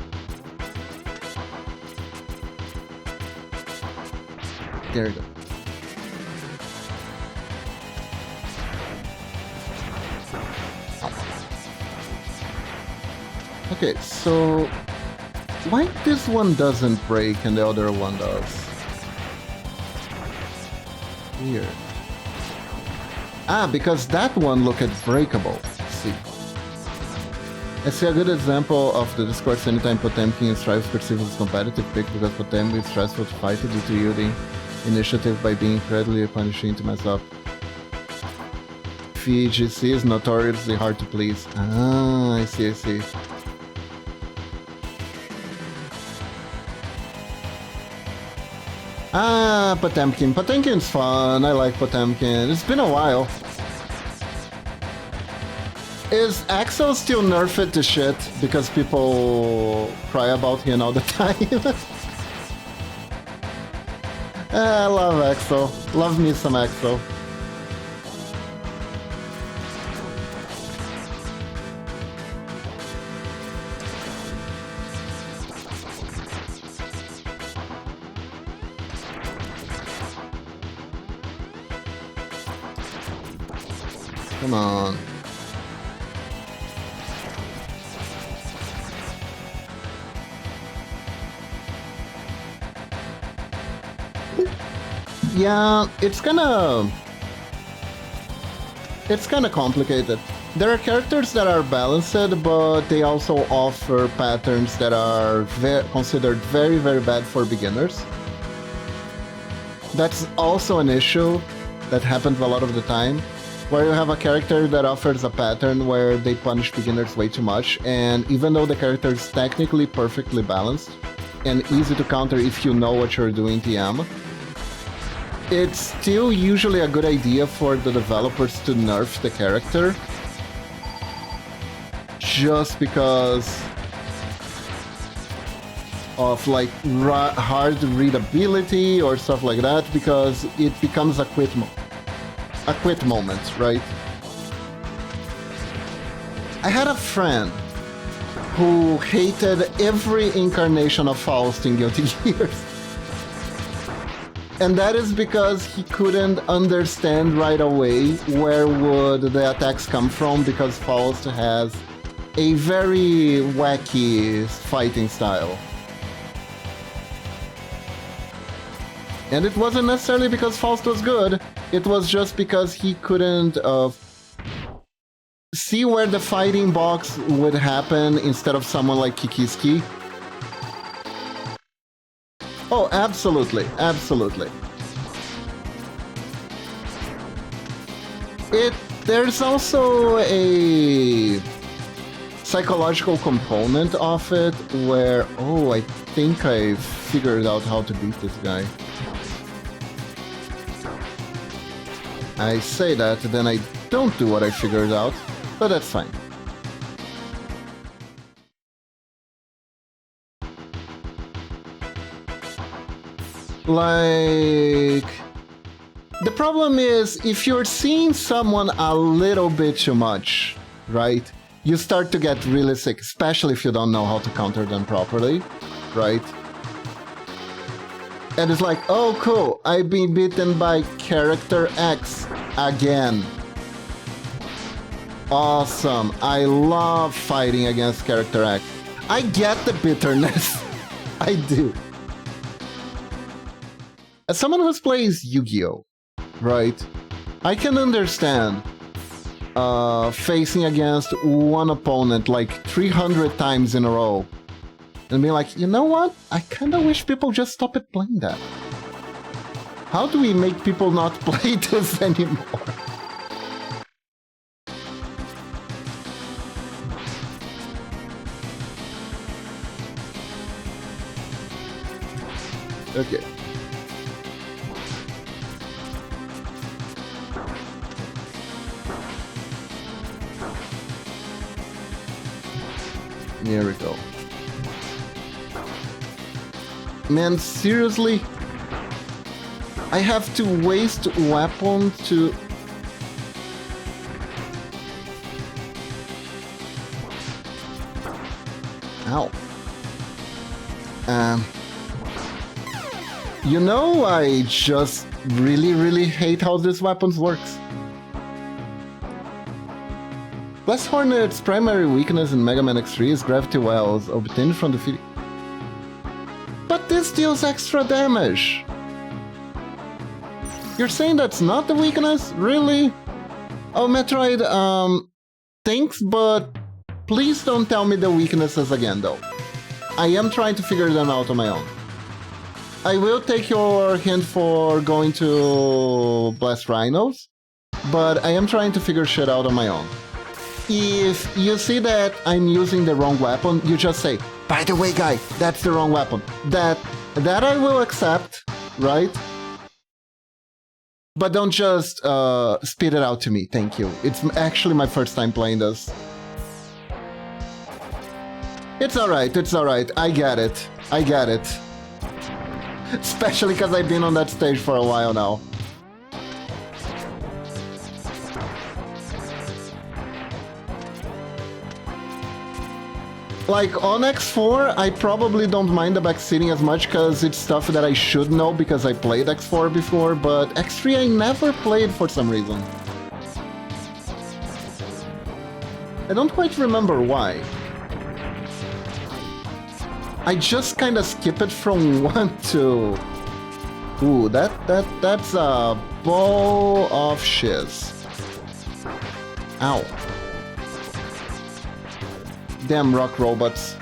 There we go. Okay, so why this one doesn't break and the other one does? Weird. Ah, because that one looked breakable. Let's see. I see a good example of the discourse anytime Potemkin and Strive perceived as competitive pick because Potemkin is stressful to fight due to yielding initiative by being incredibly punishing to mess up. VGC is notoriously hard to please. Ah, I see. Ah, Potemkin. Potemkin's fun. I like Potemkin. It's been a while. Is Axel still nerfed to shit because people cry about him all the time? I love Axel. Love me some Axel. Come on. Yeah, it's kinda complicated. There are characters that are balanced, but they also offer patterns that are considered very, very bad for beginners. That's also an issue that happens a lot of the time, where you have a character that offers a pattern where they punish beginners way too much, and even though the character is technically perfectly balanced and easy to counter if you know what you're doing TM, it's still usually a good idea for the developers to nerf the character just because of like hard readability or stuff like that, because it becomes a quit moment, right? I had a friend who hated every incarnation of Faust in Guilty Gears. And that is because he couldn't understand right away where would the attacks come from, because Faust has a very wacky fighting style. And it wasn't necessarily because Faust was good, it was just because he couldn't see where the fighting box would happen instead of someone like Kikiski. Oh, absolutely, absolutely. There's also a psychological component of it where, oh, I think I figured out how to beat this guy. I say that, then I don't do what I figured out, but that's fine. Like, the problem is, if you're seeing someone a little bit too much, right, you start to get really sick, especially if you don't know how to counter them properly, right? And it's like, oh cool, I've been beaten by character X again. Awesome, I love fighting against character X. I get the bitterness, I do. As someone who plays Yu-Gi-Oh!, right, I can understand facing against one opponent like 300 times in a row and be like, you know what? I kind of wish people just stopped playing that. How do we make people not play this anymore? Okay. Here we go. Man, seriously? I have to waste weapon to... Ow. You know, I just really hate how this weapon works. Blast Hornet's primary weakness in Megaman X3 is gravity wells obtained from defeating... But this deals extra damage! You're saying that's not the weakness? Really? Oh, Metroid, thanks, but please don't tell me the weaknesses again, though. I am trying to figure them out on my own. I will take your hint for going to Blast Rhinos, but I am trying to figure shit out on my own. If you see that I'm using the wrong weapon, you just say, by the way, guy, that's the wrong weapon. That I will accept, right? But don't just spit it out to me, thank you. It's actually my first time playing this. It's alright, I get it. I get it. Especially because I've been on that stage for a while now. Like, on X4, I probably don't mind the backseating as much because it's stuff that I should know because I played X4 before, but X3 I never played for some reason. I don't quite remember why. I just kinda skip it from 1 to... Ooh, that's a ball of shiz. Ow. Damn rock robots.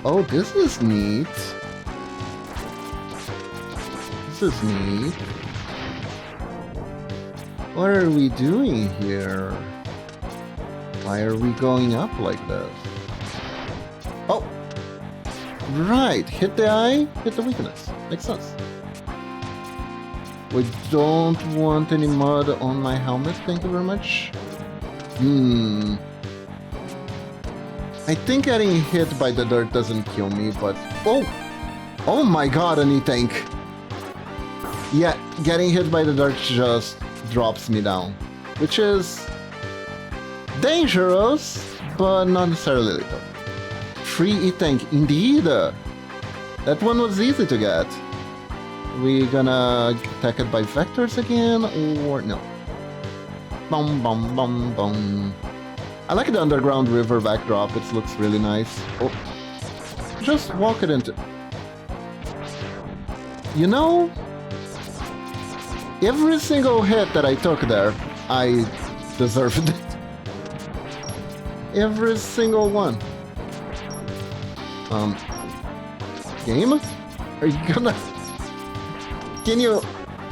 Oh, this is neat. This is neat. What are we doing here? Why are we going up like this? Oh! Right! Hit the eye, hit the weakness. Makes sense. We don't want any mud on my helmet, thank you very much. I think getting hit by the dirt doesn't kill me, but... Oh! Oh my god, an E-tank! Yeah, getting hit by the dirt just drops me down. Which is... dangerous, but not necessarily lethal. Free E-tank, indeed! That one was easy to get. We gonna attack it by vectors again, or no? Bum bum bum bum. I like the underground river backdrop, it looks really nice. Oh. Just walk it into... You know... Every single hit that I took there, I deserved it. Every single one. Game? Are you gonna... Can you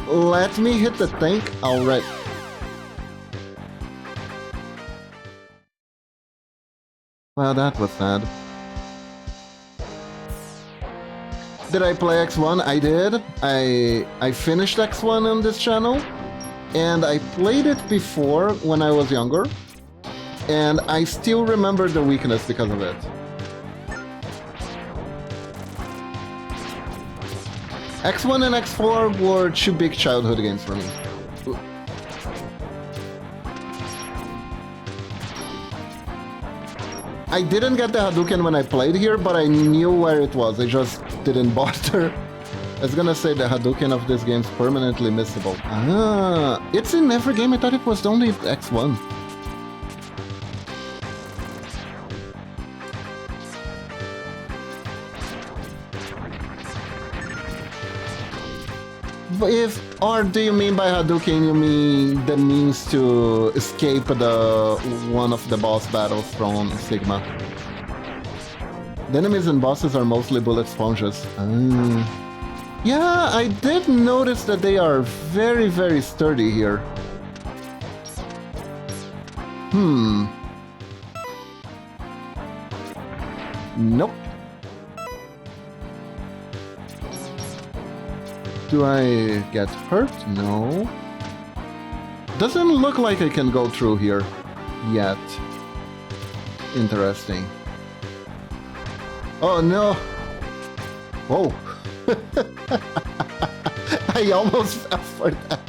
let me hit the tank? Alright. Well, that was sad. Did I play X1? I did. I finished X1 on this channel, and I played it before when I was younger, and I still remember the weakness because of it. X1 and X4 were two big childhood games for me. I didn't get the Hadouken when I played here, but I knew where it was. I just didn't bother. I was gonna say the Hadouken of this game is permanently missable. Ah, it's in every game. I thought it was only X1. Or do you mean by Hadouken, you mean the means to escape one of the boss battles from Sigma? The enemies and bosses are mostly bullet sponges. Yeah, I did notice that they are very, very sturdy here. Nope. Do I get hurt? No. Doesn't look like I can go through here yet. Interesting. Oh no! Whoa! I almost fell for that.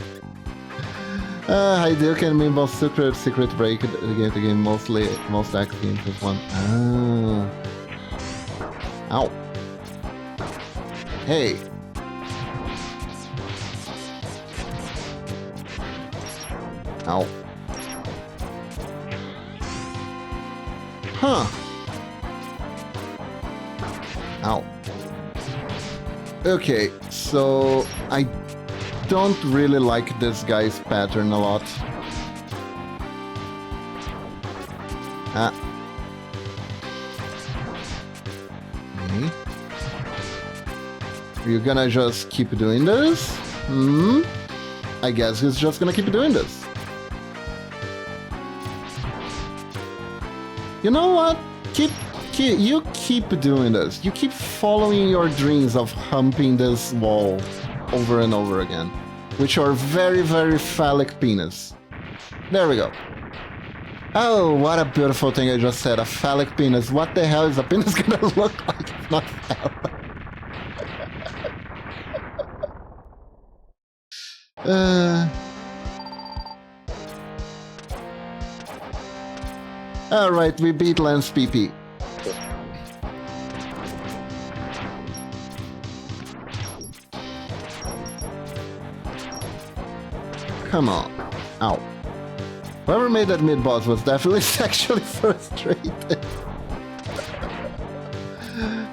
Hadouken mean both secret break the game most active in this one. Ow. Hey. Ow. Huh. Ow. Okay, so I don't really like this guy's pattern a lot. Ah. Okay. Are you gonna just keep doing this? I guess he's just gonna keep doing this. You know what? You keep doing this. You keep following your dreams of humping this wall over and over again. With your very, very phallic penis. There we go. Oh, what a beautiful thing I just said. A phallic penis. What the hell is a penis gonna look like if not phallic? Alright, we beat Lance PP. Come on. Ow. Whoever made that mid-boss was definitely sexually frustrated.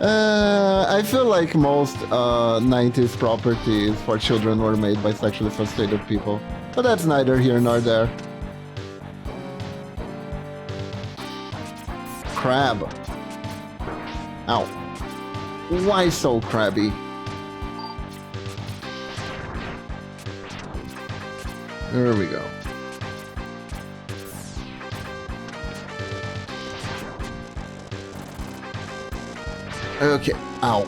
I feel like most 90s properties for children were made by sexually frustrated people. But that's neither here nor there. Crab. Ow. Why so crabby? There we go. Okay. Ow.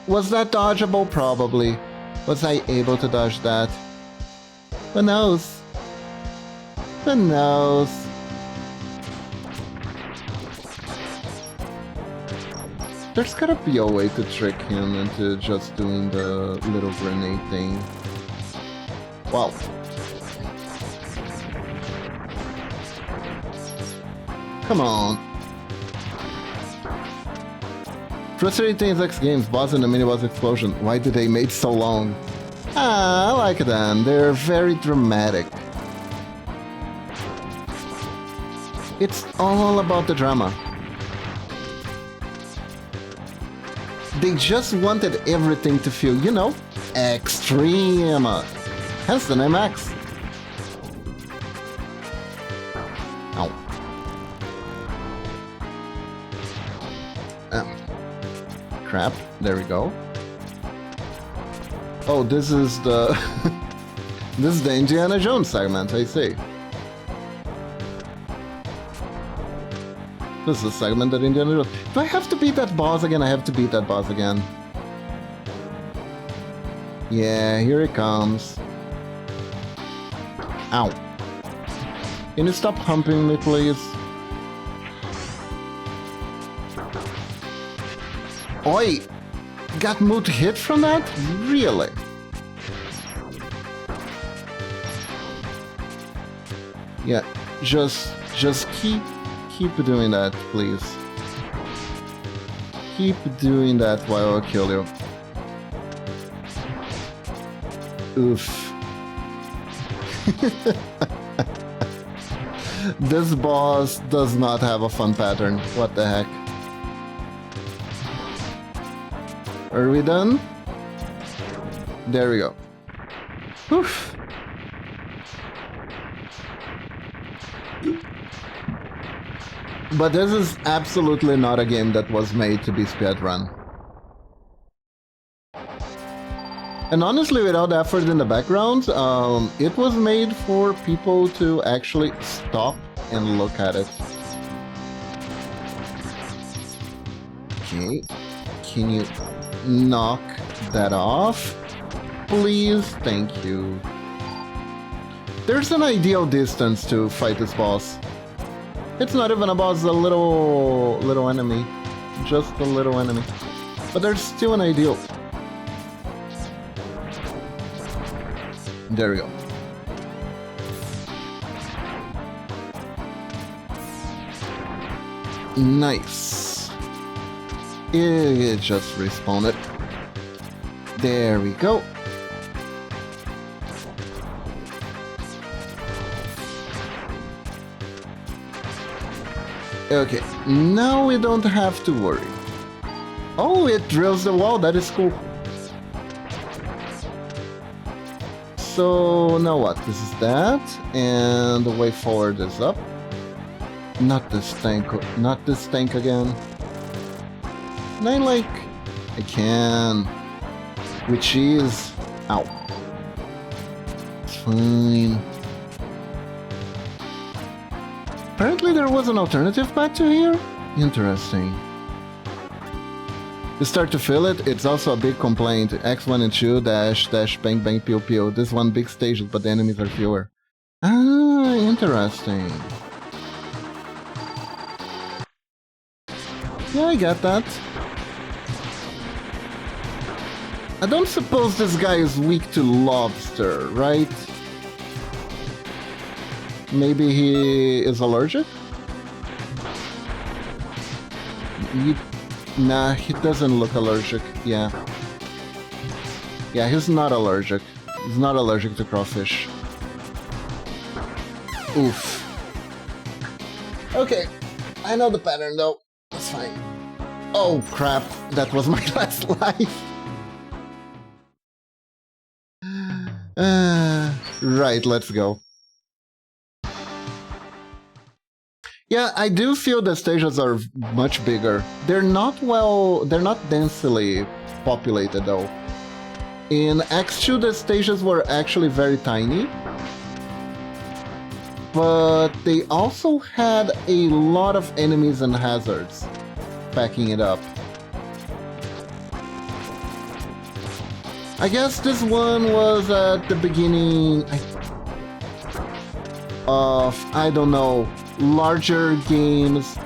Was that dodgeable? Probably. Was I able to dodge that? Who knows? Who knows? There's gotta be a way to trick him into just doing the little grenade thing. Wow. Come on. Frustrating things X games, boss and a mini boss explosion. Why did they make so long? Ah, I like them. They're very dramatic. It's all about the drama. They just wanted everything to feel, you know, extreme. Hence the name X. Ow. Crap. There we go. Oh, this is the... this is the Indiana Jones segment, I see. This is a segment that Indiana Jones... Do I have to beat that boss again? I have to beat that boss again. Yeah, here it comes. Ow. Can you stop humping me, please? Oi! Got mood hit from that? Really? Yeah, just keep doing that, please. Keep doing that while I kill you. Oof. This boss does not have a fun pattern. What the heck? Are we done? There we go. Oof. But this is absolutely not a game that was made to be speedrun. And honestly, without effort in the background, it was made for people to actually stop and look at it. Okay, can you knock that off? Please, thank you. There's an ideal distance to fight this boss. It's not even a boss, a little enemy. Just a little enemy. But there's still an ideal. There we go. Nice. It just respawned it. There we go. Okay, now we don't have to worry. Oh, it drills the wall, that is cool. So now what? This is that, and the way forward is up. Not this tank again. And I can. Which is... Ow. It's fine. Apparently there was an alternative path to here? Interesting. You start to feel it, it's also a big complaint. X1 and 2, dash, dash, bang, bang, pew, pew. This one big stage, but the enemies are fewer. Ah, interesting. Yeah, I get that. I don't suppose this guy is weak to lobster, right? Maybe he is allergic? Nah, he doesn't look allergic, yeah. Yeah, he's not allergic. He's not allergic to crawfish. Oof. Okay, I know the pattern though. That's fine. Oh crap, that was my last life. Right, let's go. Yeah, I do feel the stages are much bigger. They're not densely populated though. In X2 the stages were actually very tiny. But they also had a lot of enemies and hazards backing it up. I guess this one was at the beginning of, I don't know, larger games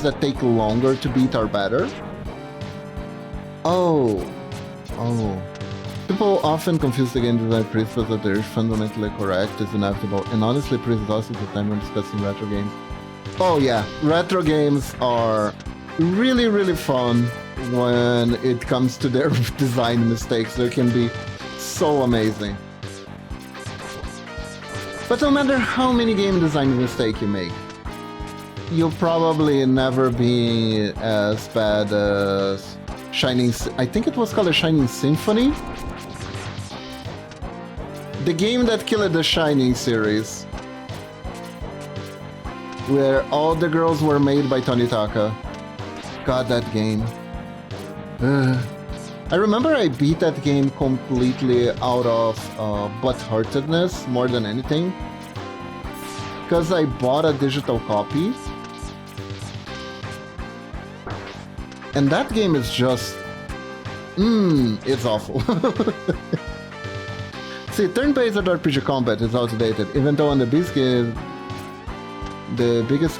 that take longer to beat are better. Oh. People often confuse the game design principles that they're fundamentally correct is inevitable, and honestly Priest is also the time when discussing retro games. Oh yeah, retro games are really, really fun when it comes to their design mistakes. They can be so amazing. But no matter how many game design mistakes you make, you'll probably never be as bad as Shining... I think it was called a Shining Symphony? The game that killed the Shining series. Where all the girls were made by Tonitaka. God, that game. I remember I beat that game completely out of butt-heartedness more than anything. Because I bought a digital copy. And that game is just... it's awful. See, turn-based RPG combat is outdated, even though on the biggest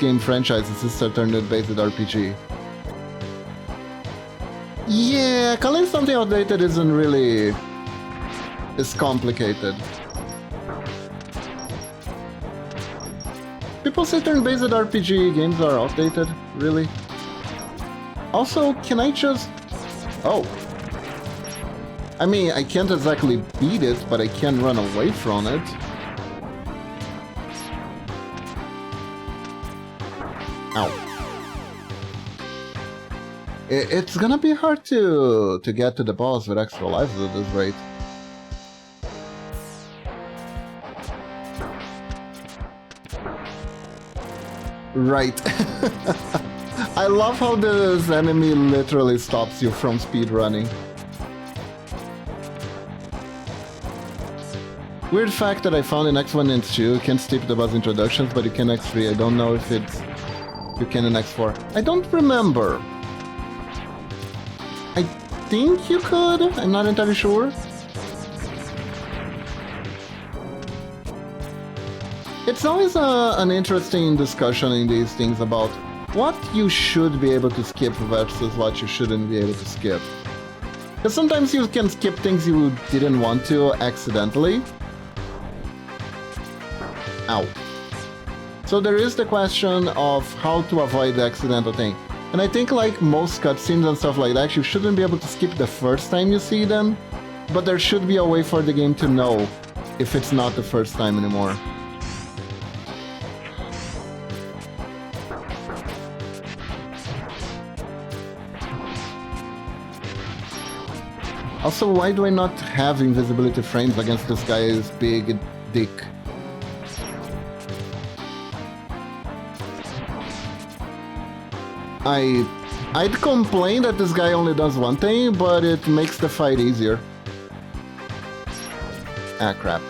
game franchise is a turn-based RPG. Yeah, calling something outdated isn't really... It's complicated. People say turn-based RPG games are outdated? Really? Also, can I just... Oh. I mean, I can't exactly beat it, but I can run away from it. Ow. It's gonna be hard to get to the boss with extra lives at this rate. Right. I love how this enemy literally stops you from speedrunning. Weird fact that I found in X1 and 2, you can't skip the boss introductions, but you can X3. I don't know if it's... you can in X4. I don't remember. I think you could, I'm not entirely sure. It's always an interesting discussion in these things about what you should be able to skip versus what you shouldn't be able to skip. Because sometimes you can skip things you didn't want to accidentally. Ow. So there is the question of how to avoid the accidental thing. And I think like most cutscenes and stuff like that, you shouldn't be able to skip the first time you see them, but there should be a way for the game to know if it's not the first time anymore. Also, why do I not have invisibility frames against this guy's big dick? I'd complain that this guy only does one thing, but it makes the fight easier. Ah, crap.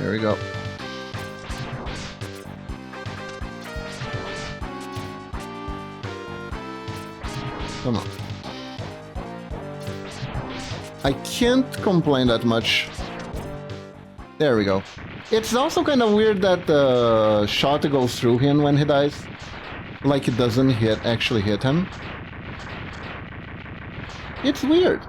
Here we go. Come on. I can't complain that much. There we go. It's also kind of weird that the shot goes through him when he dies. Like it doesn't actually hit him. It's weird.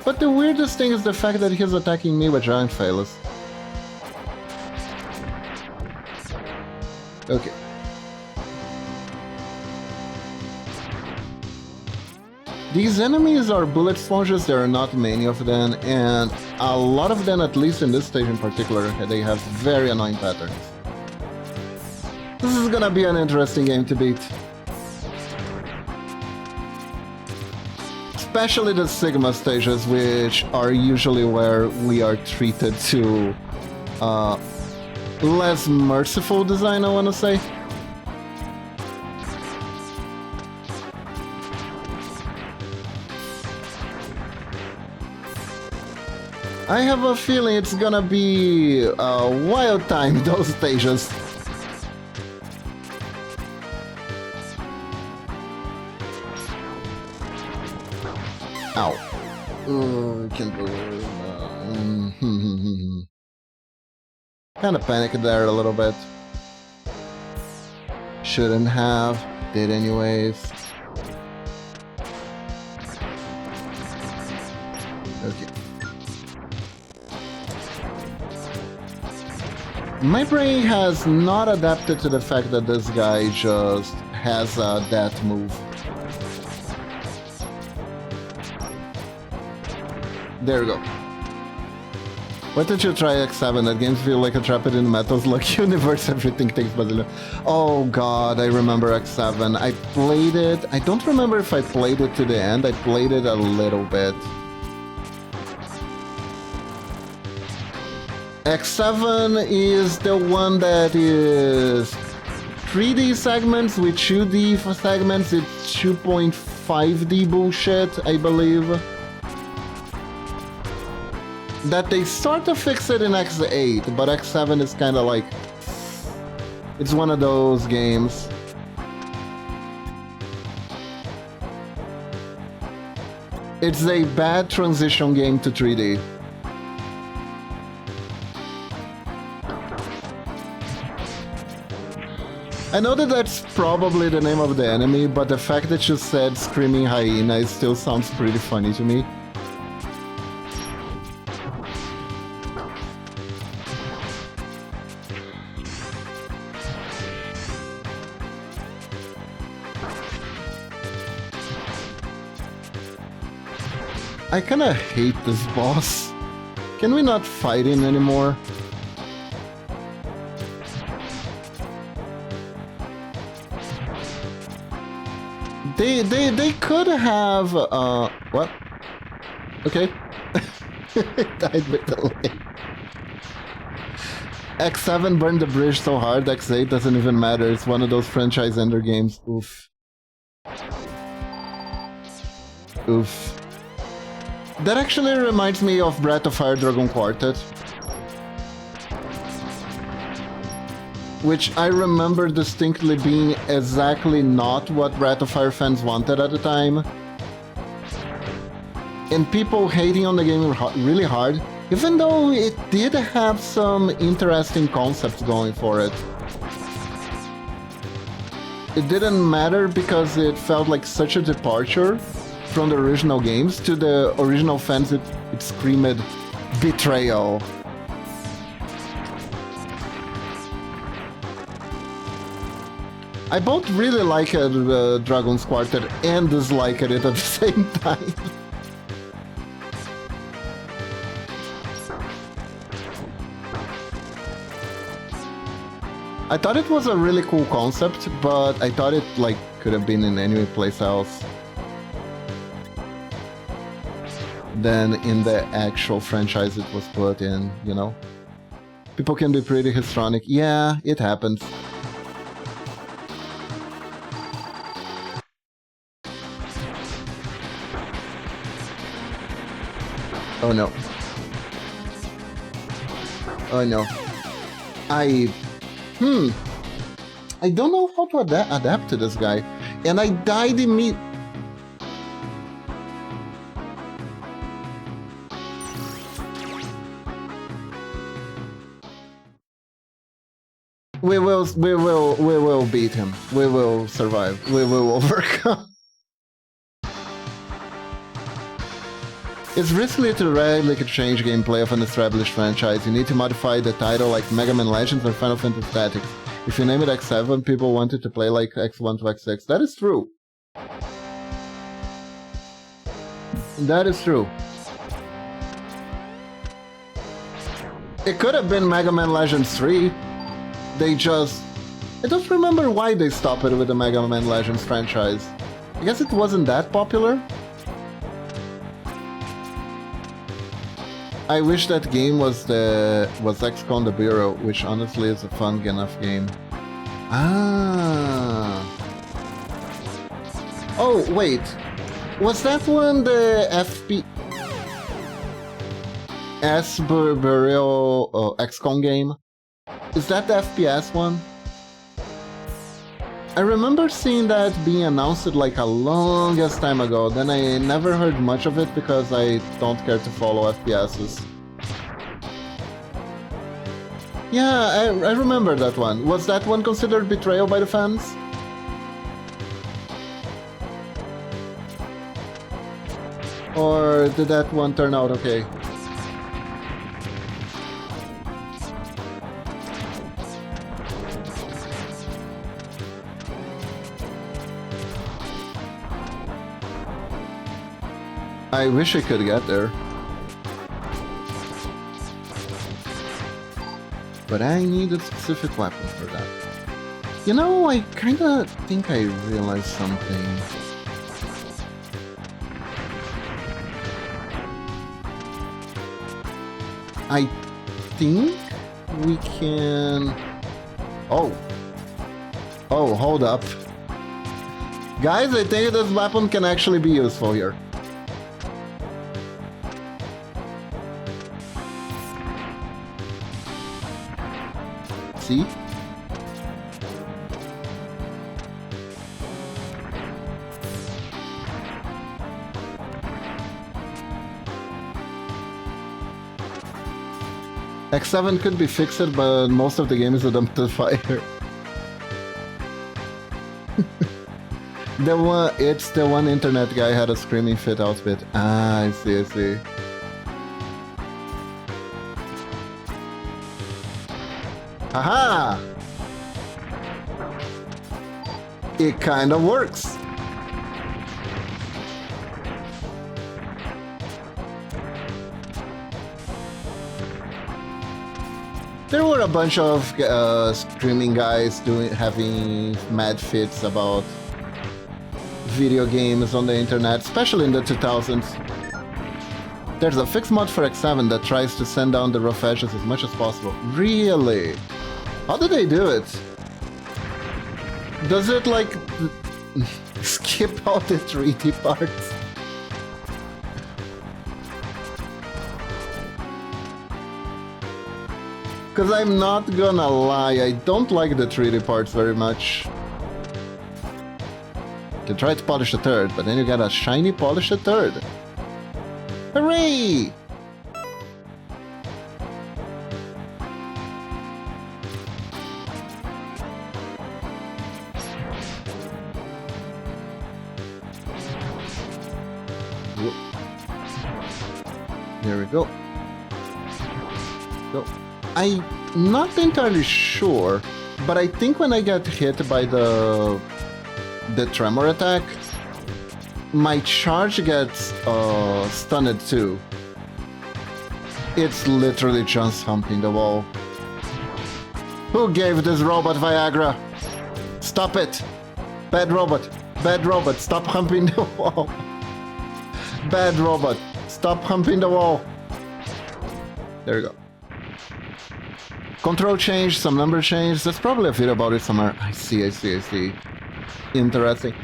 But the weirdest thing is the fact that he's attacking me with giant phalos. Okay. These enemies are bullet sponges, there are not many of them, and a lot of them, at least in this stage in particular, they have very annoying patterns. This is gonna be an interesting game to beat. Especially the Sigma stages, which are usually where we are treated to less merciful design, I wanna say. I have a feeling it's gonna be a wild time, those stages. Ow. I can't believe Kinda panicked there a little bit. Shouldn't have. Did anyways. Okay. My brain has not adapted to the fact that this guy just has a death move. There we go. Why don't you try X7? That game feels like a Trapped in Metal's Lucky Universe. Everything takes Basilio. Oh god, I remember X7. I played it. I don't remember if I played it to the end. I played it a little bit. X7 is the one that is 3D segments with 2D segments. It's 2.5D bullshit, I believe. That they start to fix it in X8, but X7 is kind of like... It's one of those games. It's a bad transition game to 3D. I know that that's probably the name of the enemy, but the fact that you said Screaming Hyena still sounds pretty funny to me. I kinda hate this boss. Can we not fight him anymore? They could have, what? Okay. It died with delay. X7 burned the bridge so hard, X8 doesn't even matter. It's one of those franchise ender games. Oof. Oof. That actually reminds me of Breath of Fire Dragon Quartet. Which I remember distinctly being exactly not what Breath of Fire fans wanted at the time. And people hating on the game really hard, even though it did have some interesting concepts going for it. It didn't matter because it felt like such a departure from the original games. To the original fans, it screamed betrayal. I both really liked Dragon's Quartet and disliked it at the same time. I thought it was a really cool concept, but I thought it could have been in any place else than in the actual franchise it was put in, you know? People can be pretty histrionic. Yeah, it happens. Oh no. Oh no. I don't know how to adapt to this guy. And I died immediately. We will beat him. We will survive. We will overcome. It's risky to radically change gameplay of an established franchise. You need to modify the title like Mega Man Legends or Final Fantasy Tactics. If you name it X7, people wanted to play like X1 to X6. That is true. That is true. It could have been Mega Man Legends 3. I don't remember why they stopped it with the Mega Man Legends franchise. I guess it wasn't that popular. I wish that game was XCOM the Bureau, which honestly is a fun enough game. Ah. Oh, wait. Was that one the FPS Bureau XCOM game? Is that the FPS one? I remember seeing that being announced like a longest time ago, then I never heard much of it because I don't care to follow FPSs. Yeah, I remember that one. Was that one considered betrayal by the fans? Or did that one turn out okay? I wish I could get there. But I need a specific weapon for that. You know, I kinda think I realized something. I think we can... Oh, hold up. Guys, I think this weapon can actually be useful here. See? X7 could be fixed, but most of the game is a dumped fire. It's the one internet guy had a screaming fit outfit. Ah, I see, I see. Aha! It kind of works. There were a bunch of streaming guys having mad fits about video games on the internet, especially in the 2000s. There's a fixed mod for X7 that tries to send down the rough edges as much as possible. Really? How do they do it? Does it like skip out the 3D parts? Because I'm not gonna lie, I don't like the 3D parts very much. You can try to polish a third, but then you get a shiny polished third. Hooray! There we go. Go. I'm not entirely sure, but I think when I get hit by the tremor attack, my charge gets stunned too. It's literally just humping the wall. Who gave this robot Viagra? Stop it! Bad robot! Bad robot! Stop humping the wall! Bad robot! Stop humping the wall! There we go. Control change, some number change. There's probably a video about it somewhere. I see. Interesting.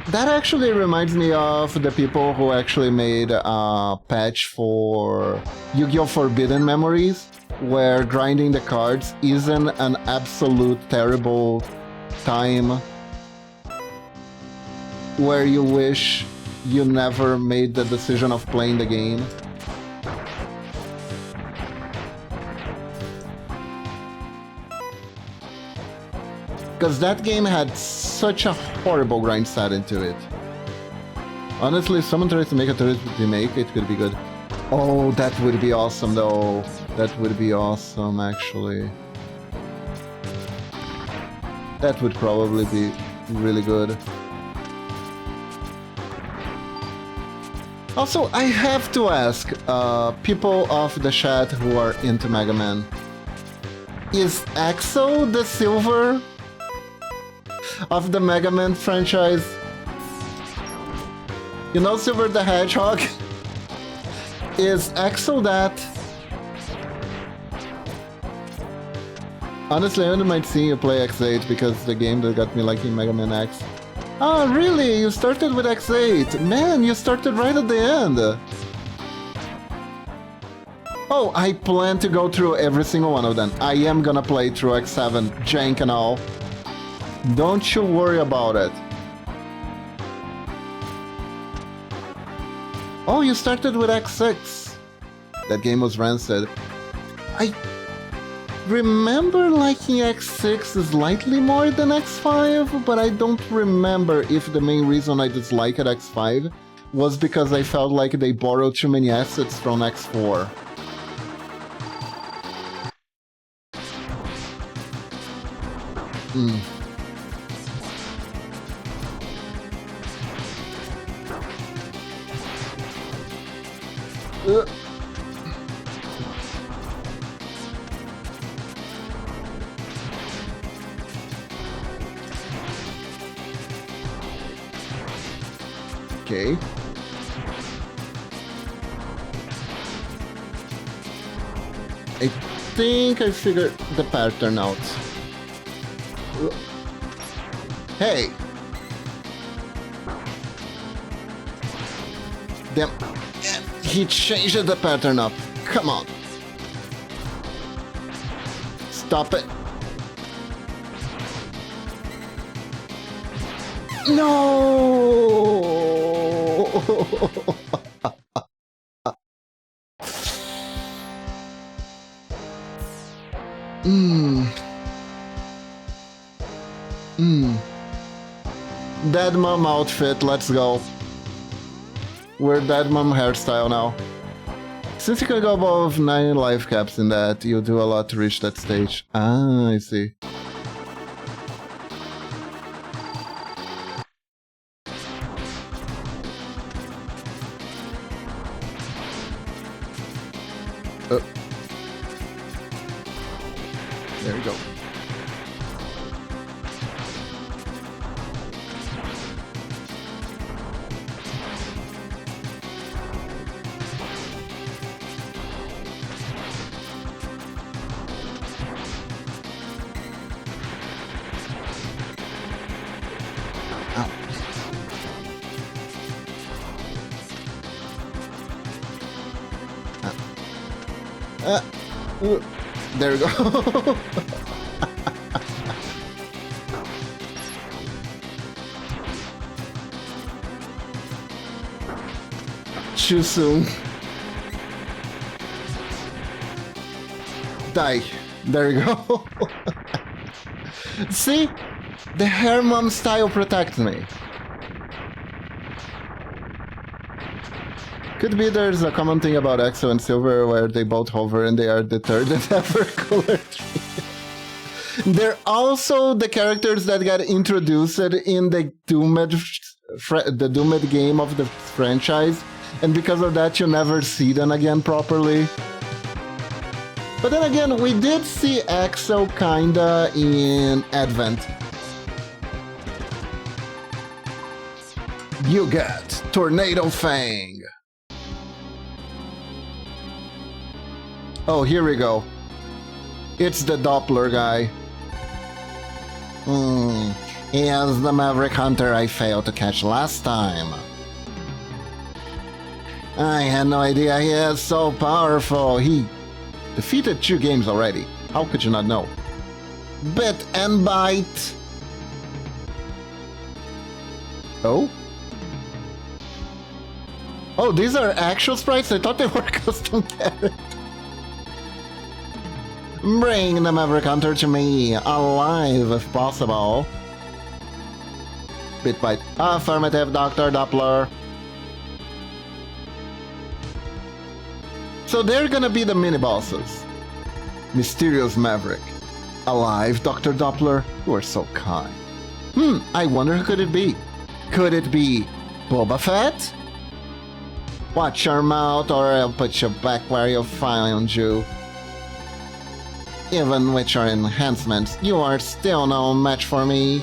That actually reminds me of the people who actually made a patch for Yu-Gi-Oh! Forbidden Memories, where grinding the cards isn't an absolute terrible time where you wish you never made the decision of playing the game. Because that game had such a horrible grind set into it. Honestly, if someone tries to make a turret remake, it could be good. Oh, that would be awesome though. That would be awesome, actually. That would probably be really good. Also, I have to ask people of the chat who are into Mega Man. Is Exo the silver of the Mega Man franchise? You know Silver the Hedgehog? Is Exo that? Honestly, I wouldn't mind seeing you play X8 because the game that got me liking Mega Man X. Oh, really? You started with X8? Man, you started right at the end! Oh, I plan to go through every single one of them. I am gonna play through X7, jank and all. Don't you worry about it. Oh, you started with X6. That game was rancid. I remember liking X6 slightly more than X5, but I don't remember if the main reason I disliked X5 was because I felt like they borrowed too many assets from X4. Okay. I think I figured the pattern out. Hey! Damn. He changed the pattern up. Come on. Stop it. No! Dead Mom outfit, let's go. We're Dead Mom hairstyle now. Since you can go above 9 life caps in that, you do a lot to reach that stage. Ah, I see. There we go. There we go. Too soon. Die. There we go. See? The hair mom style protects me. Could be there's a common thing about Exo and Silver where they both hover and they are the third and ever color tree. They're also the characters that got introduced in the Doomed game of the franchise, and because of that you never see them again properly. But then again, we did see Exo kinda in Advent. You get Tornado Fang. Oh, here we go. It's the Doppler guy. He is the Maverick Hunter I failed to catch last time. I had no idea he is so powerful. He Defeated 2 games already. How could you not know? Bit and bite. Oh? Oh, these are actual sprites? I thought they were custom characters. Bring the Maverick Hunter to me, alive if possible. Bit bite. Affirmative, Dr. Doppler. So they're gonna be the mini-bosses. Mysterious Maverick. Alive, Dr. Doppler? You are so kind. I wonder who could it be? Could it be Boba Fett? Watch your mouth or I'll put you back where you found you. Even with your enhancements, you are still no match for me.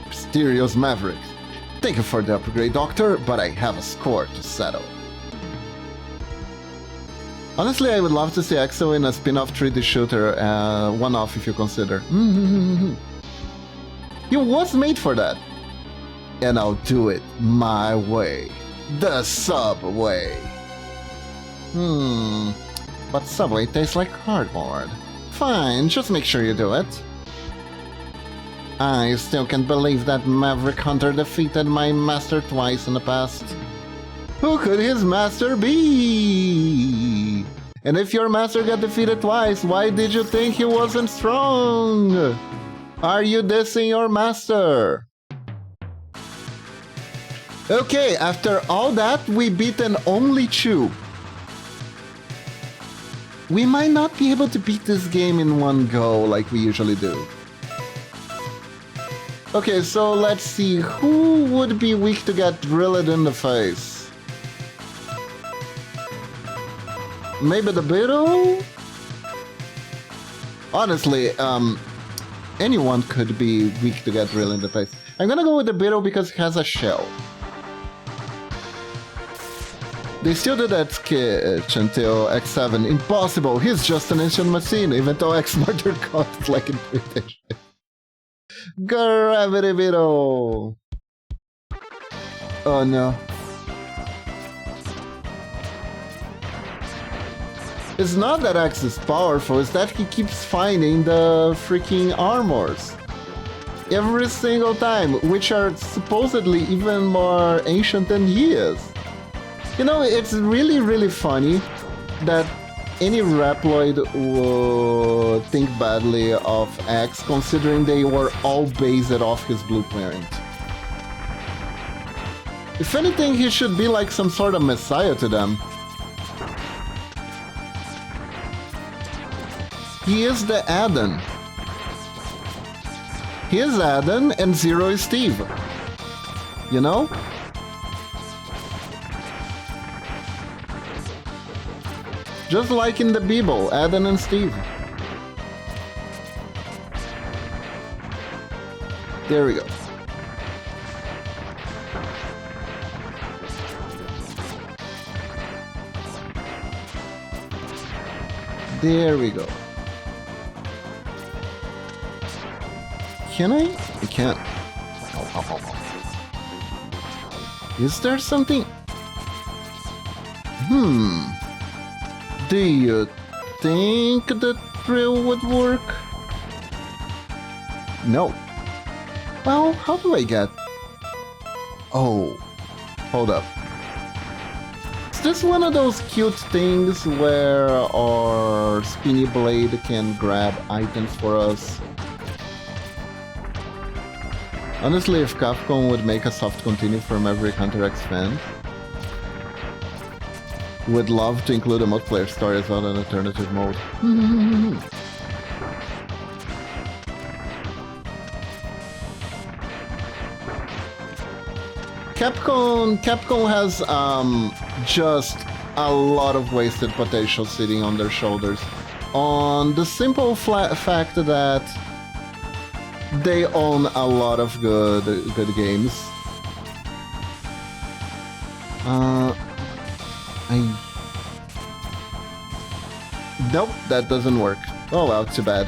Mysterious Maverick. Thank you for the upgrade, Doctor, but I have a score to settle. Honestly, I would love to see Exo in a spin-off 3D shooter, one-off if you consider. He was made for that. And I'll do it my way. The Subway. But Subway tastes like cardboard. Fine, just make sure you do it. I still can't believe that Maverick Hunter defeated my master twice in the past. Who could his master be? And if your master got defeated twice, why did you think he wasn't strong? Are you dissing your master? Okay, after all that, we beaten only 2. We might not be able to beat this game in one go like we usually do. Okay, so let's see, who would be weak to get drilled in the face? Maybe the Beetle? Honestly, anyone could be weak to get drilled in the face. I'm gonna go with the Beetle because it has a shell. They still do that sketch until X7. Impossible! He's just an ancient machine, even though X-Murder costs like interpretation. Gravity Beetle! Oh no. It's not that X is powerful, it's that he keeps finding the freaking armors. Every single time, which are supposedly even more ancient than he is. You know, it's really funny that any Reploid would think badly of X, considering they were all based off his blueprint. If anything, he should be like some sort of messiah to them. He is the Aden. He is Aden and Zero is Steve. You know? Just like in the Beeble, Aden and Steve. There we go. There we go. Can I? I can't. Is there something? Do you think the drill would work? No. Well, how do I get... Oh. Hold up. Is this one of those cute things where our spinny blade can grab items for us? Honestly, if Capcom would make a soft continue for Maverick Hunter X fan, would love to include a multiplayer story as well as an alternative mode. Capcom has just a lot of wasted potential sitting on their shoulders, on the simple fact that they own a lot of good games. Nope, that doesn't work. Oh well, too bad.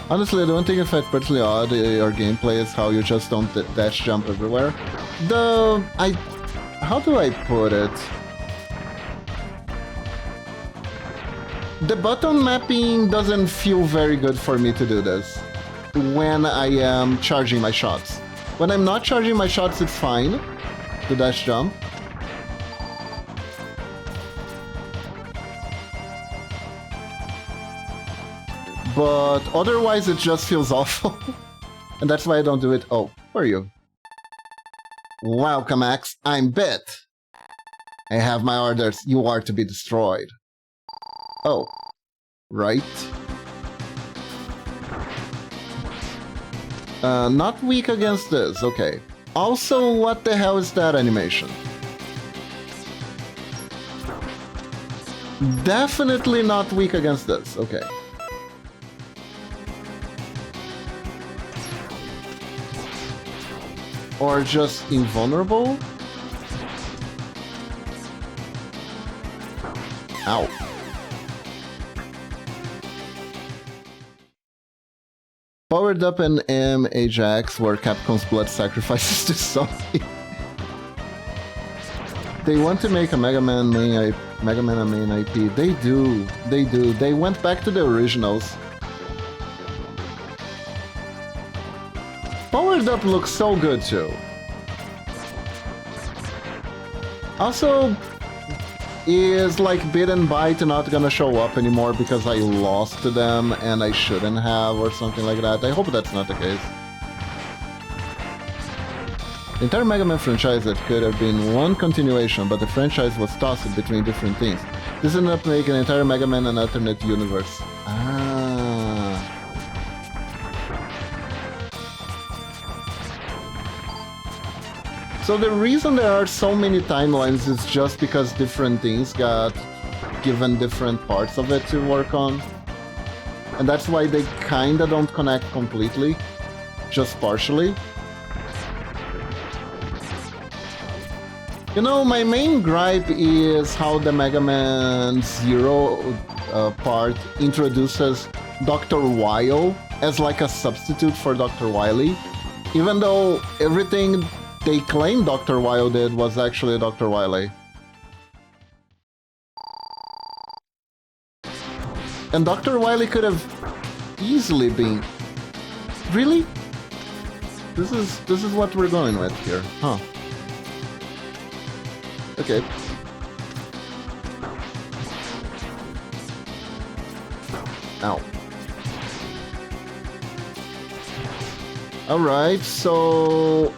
Honestly, the one thing I find particularly odd in your gameplay is how you just don't dash jump everywhere. How do I put it? The button mapping doesn't feel very good for me to do this when I am charging my shots. When I'm not charging my shots, it's fine. The dash jump. But otherwise it just feels awful. And that's why I don't do it. Oh, where are you? Welcome, Max. I'm Bit. I have my orders. You are to be destroyed. Oh. Right. Not weak against this. Okay. Also, what the hell is that animation? Definitely not weak against this. Okay. Or just invulnerable? Ow. Powered Up and M Ajax were Capcom's blood sacrifices to Sony. They want to make a Megaman a main IP. They do. They do. They went back to the originals. Powered Up looks so good too. Also, is like Bit and Bite not gonna show up anymore because I lost to them and I shouldn't have or something like that? I hope that's not the case. The entire Mega Man franchise that could have been one continuation, but the franchise was tossed between different things. This ended up making the entire Mega Man an alternate universe. So the reason there are so many timelines is just because different things got given different parts of it to work on. And that's why they kinda don't connect completely, just partially. You know, my main gripe is how the Mega Man Zero part introduces Dr. Wile as like a substitute for Dr. Wily, even though everything they claim Dr. Wile did was actually Dr. Wily. And Dr. Wily could have easily been... Really? This is what we're going with here, huh? Okay. Ow. Alright, so...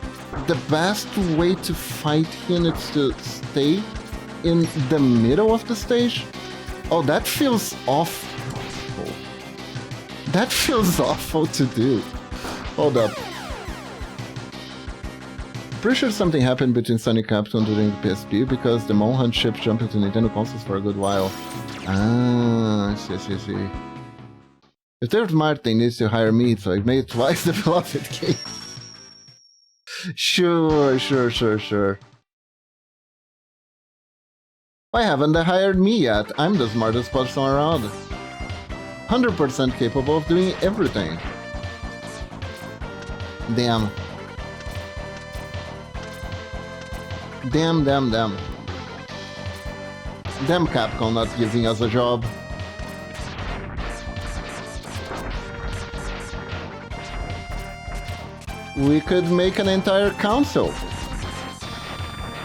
the best way to fight him is to stay in the middle of the stage? Oh, that feels awful. That feels awful to do. Hold up. Pretty sure something happened between Sony and Capcom during the PSP because the Monhunt chip jumped into Nintendo consoles for a good while. Ah, I see. If David Martin needs to hire me, so I made twice the beloved game. Sure. Why haven't they hired me yet? I'm the smartest person around. 100% capable of doing everything. Damn. Damn Capcom not giving us a job. We could make an entire council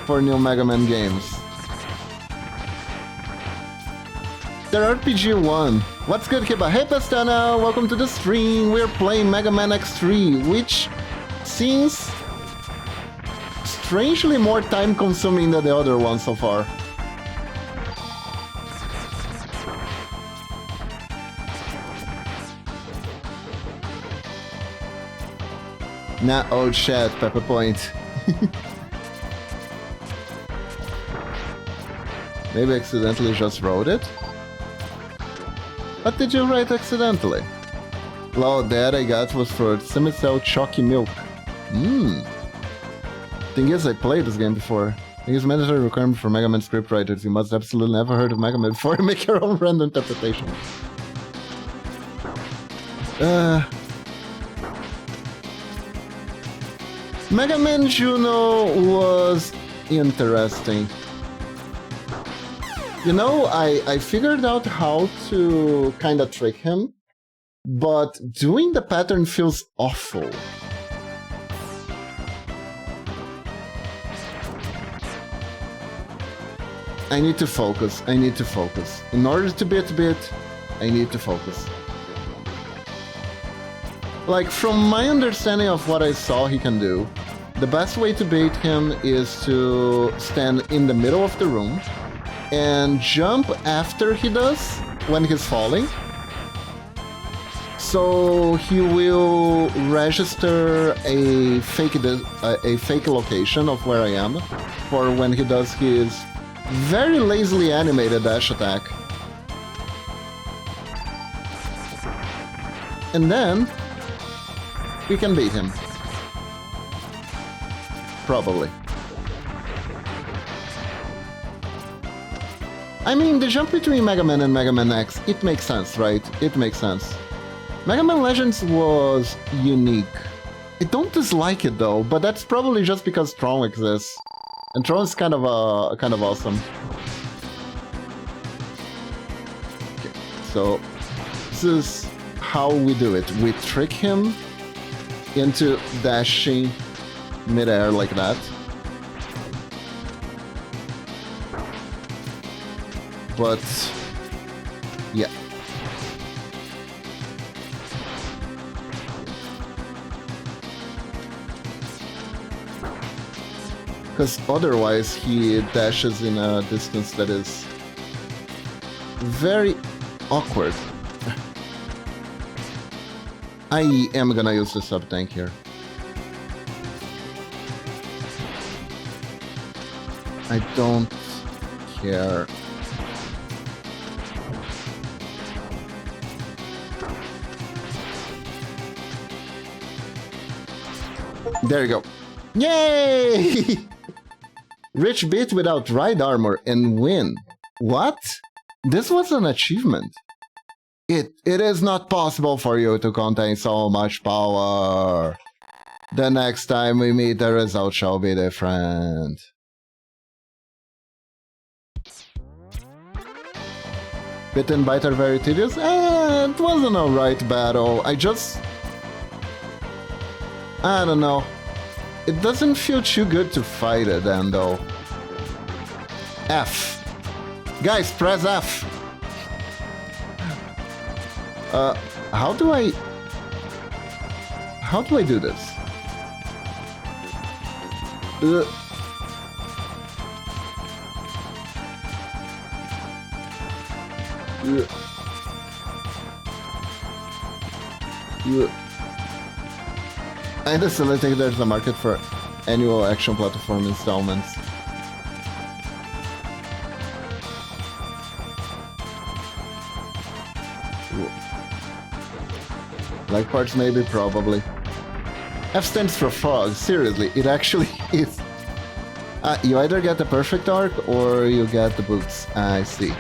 for new Mega Man games. They're RPG1. What's good, Kiba? Hey, Pastana! Welcome to the stream. We're playing Megaman X3, which seems strangely more time-consuming than the other one so far. Nah, oh shit, Pepper Point. Maybe accidentally just wrote it? What did you write accidentally? Well, that I got was for Semicell Chalky Milk. Thing is, I played this game before. I think it's a mandatory requirement for Mega Man script writers. You must absolutely never heard of Mega Man before and make your own random interpretation. Mega Man Juno was interesting. You know, I figured out how to kind of trick him, but doing the pattern feels awful. I need to focus. I need to focus. In order to beat Bit, I need to focus. Like, from my understanding of what I saw he can do, the best way to bait him is to stand in the middle of the room and jump after he does when he's falling. So he will register a fake location of where I am for when he does his very lazily animated dash attack. And then we can beat him. Probably. I mean, the jump between Mega Man and Mega Man X, it makes sense, right? It makes sense. Mega Man Legends was unique. I don't dislike it though, but that's probably just because Tron exists. And Tron's kind of awesome. Okay, so this is how we do it. We trick him into dashing mid-air like that. But yeah. Because otherwise he dashes in a distance that is very awkward. I am gonna use the sub-tank here. I don't care. There you go. Yay! Rich Bit without ride armor and win. What? This was an achievement. It is not possible for you to contain so much power. The next time we meet, the result shall be different. Bit and Bite are very tedious? It was an alright battle. I don't know. It doesn't feel too good to fight it then, though. F. Guys, press F. How do I do this? I understand. I think there's a market for annual action platform installments. Like parts maybe, probably. F stands for frog, seriously, it actually is. You either get the perfect arc or you get the boots. I see.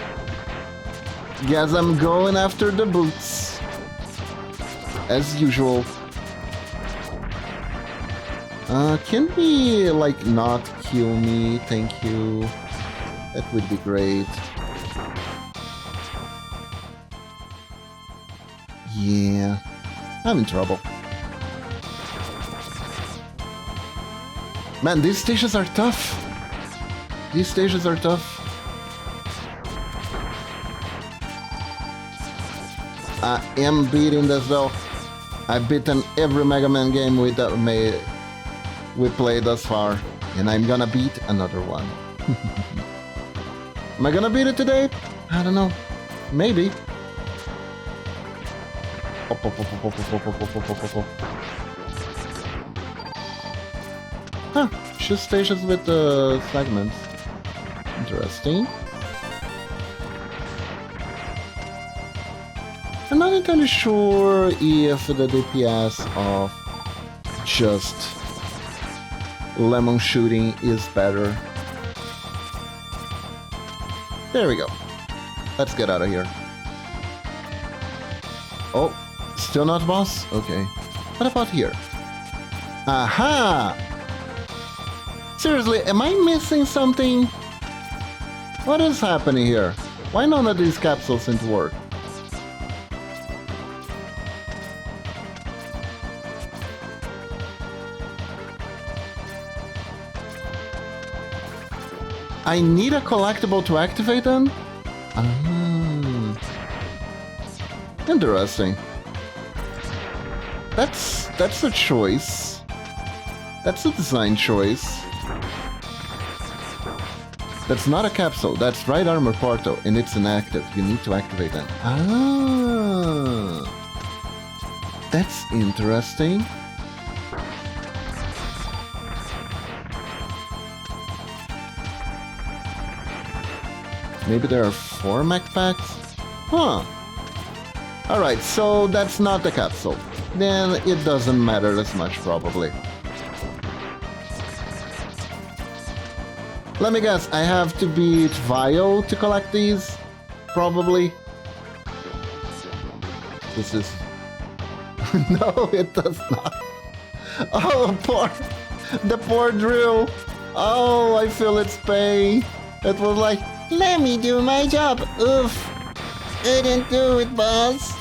Guess I'm going after the boots. As usual. Can we, like, not kill me? Thank you. That would be great. Yeah. I'm in trouble. Man, these stages are tough. These stages are tough. I am beating this though. I've beaten every Mega Man game we played thus far, and I'm gonna beat another one. Am I gonna beat it today? I don't know. Maybe. Huh, just stages with the segments. Interesting. I'm not entirely sure if the DPS of just lemon shooting is better. There we go. Let's get out of here. Oh, still not boss? Okay. What about here? Aha! Seriously, am I missing something? What is happening here? Why none of these capsules seem to work? I need a collectible to activate them? Ah. Interesting. That's a choice. That's a design choice. That's not a capsule, that's right armor portal, and it's inactive. You need to activate them. Ah. That's interesting. Maybe there are 4 mech packs? Huh. Alright, so that's not the capsule. Then it doesn't matter as much, probably. Let me guess, I have to beat Vio to collect these? Probably. This is... No, it does not. Oh, the poor drill. Oh, I feel its pain. It was like, let me do my job. Oof. Couldn't do it, boss.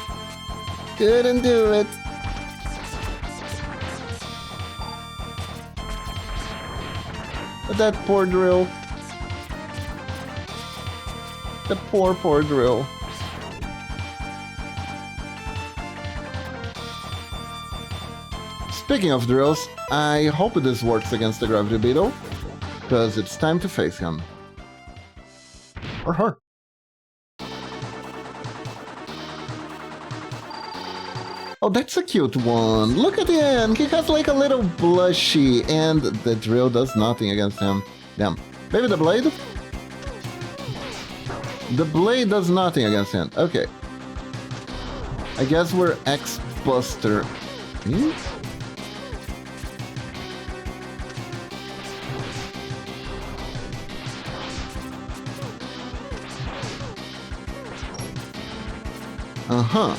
Couldn't do it. That poor drill. The poor drill. Speaking of drills, I hope this works against the Gravity Beetle, because it's time to face him. Or her. Oh, that's a cute one. Look at him. He has like a little blushy, and the drill does nothing against him. Damn. Maybe the blade? The blade does nothing against him. Okay. I guess we're X-Buster. Hmm? Uh-huh.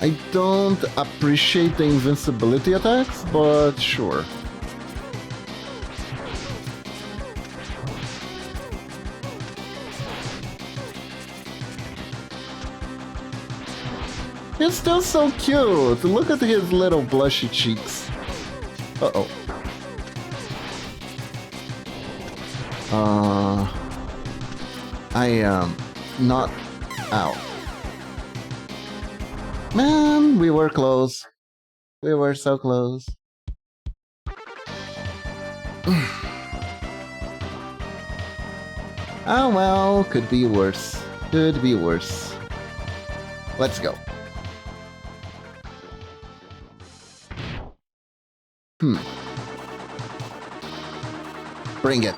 I don't appreciate the invincibility attacks, but sure. He's still so cute! Look at his little blushy cheeks. Uh-oh. I am not out. Man, we were close. We were so close. Oh well, could be worse. Could be worse. Let's go. Bring it.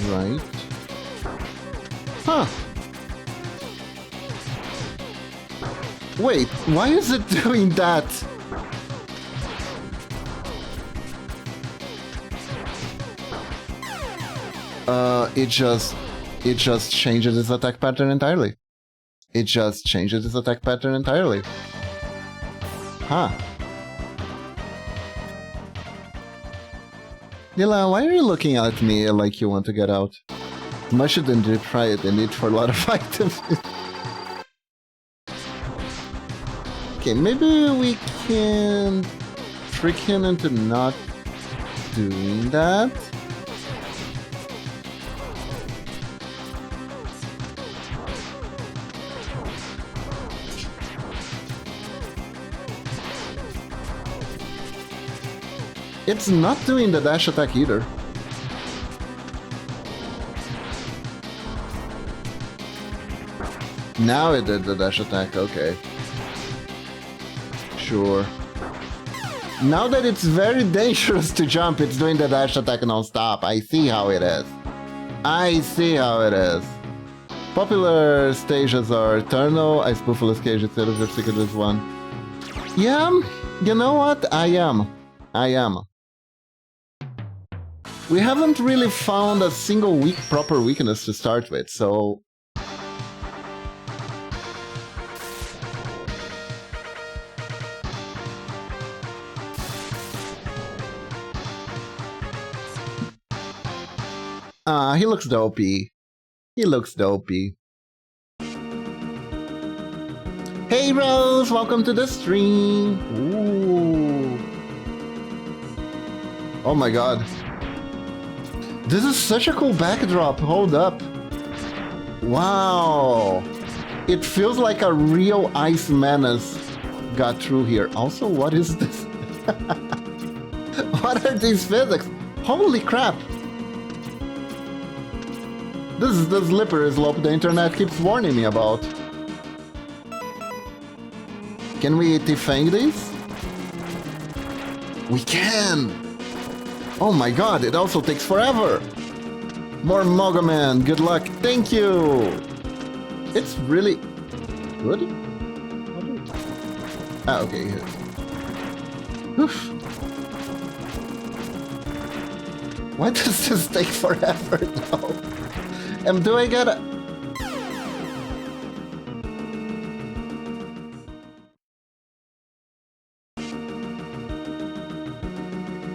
Right. Huh. Wait, why is it doing that? It just changes its attack pattern entirely. It just changes its attack pattern entirely. Huh. Nila, why are you looking at me like you want to get out? Much than to try it and need for a lot of items. Okay, maybe we can trick him into not doing that. It's not doing the dash attack either. Now it did the dash attack, okay. Sure. Now that it's very dangerous to jump, it's doing the dash attack non-stop. I see how it is. I see how it is. Popular stages are Eternal, Ice Buffalo's Cage, instead of your secret is one. Yeah, you know what? I am. We haven't really found a single proper weakness to start with, so... He looks dopey. He looks dopey. Hey Rose, welcome to the stream. Ooh. Oh my god. This is such a cool backdrop. Hold up. Wow. It feels like a real ice menace got through here. Also, what is this? What are these physics? Holy crap. This is the slippery slope the internet keeps warning me about. Can we defang these? We can! Oh my god, it also takes forever! More Megaman, good luck, thank you! It's really... good? Ah, okay, here. Oof. Why does this take forever now? Do I get a...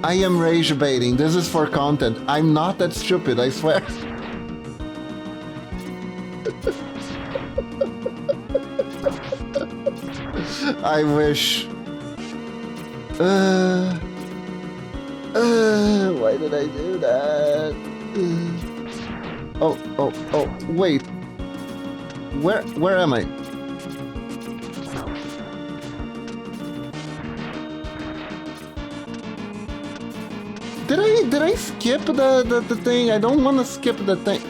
I am rage baiting. This is for content. I'm not that stupid, I swear. I wish. Why did I do that? Oh, wait. Where am I? Did I skip the thing? I don't want to skip the thing.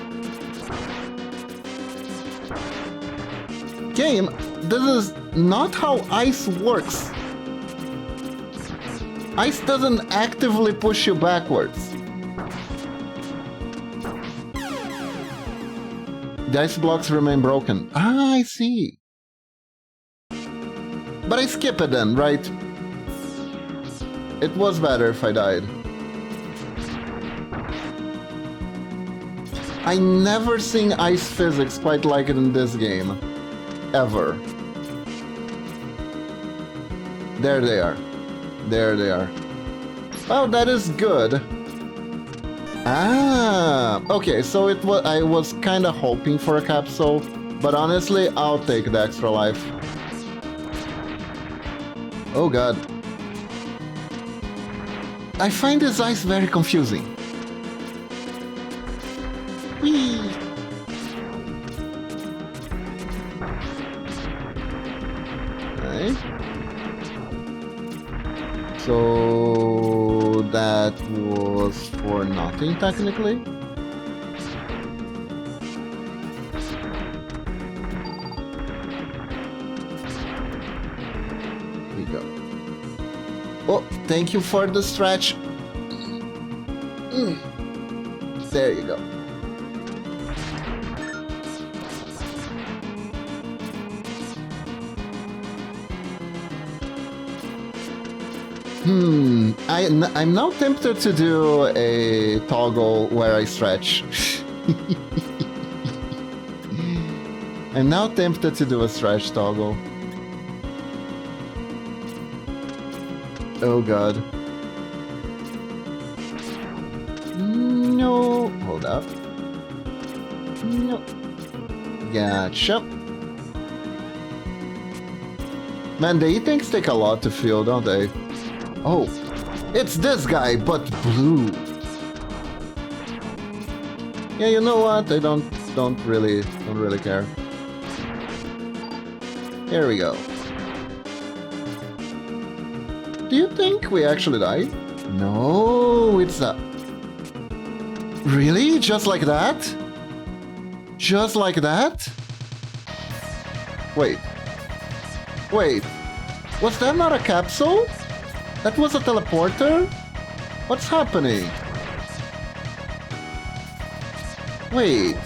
Game, this is not how ice works. Ice doesn't actively push you backwards. The ice blocks remain broken. Ah, I see. But I skip it then, right? It was better if I died. I never seen ice physics quite like it in this game. Ever. There they are. There they are. Oh, that is good. Ah, okay, so it was. I was kind of hoping for a capsule, but honestly, I'll take the extra life. Oh god. I find this ice very confusing. Whee! Okay. So that was for nothing, technically. Here we go. Oh, thank you for the stretch. There you go. I'm now tempted to do a toggle where I stretch. I'm now tempted to do a stretch toggle. Oh god. No. Hold up. No. Gotcha. Man, the E-tanks take a lot to fill, don't they? Oh, it's this guy, but blue. Yeah, you know what? I don't really care. Here we go. Do you think we actually died? No, it's a... Really? Just like that? Just like that? Wait. Wait. Was that not a capsule? That was a teleporter? What's happening? Wait.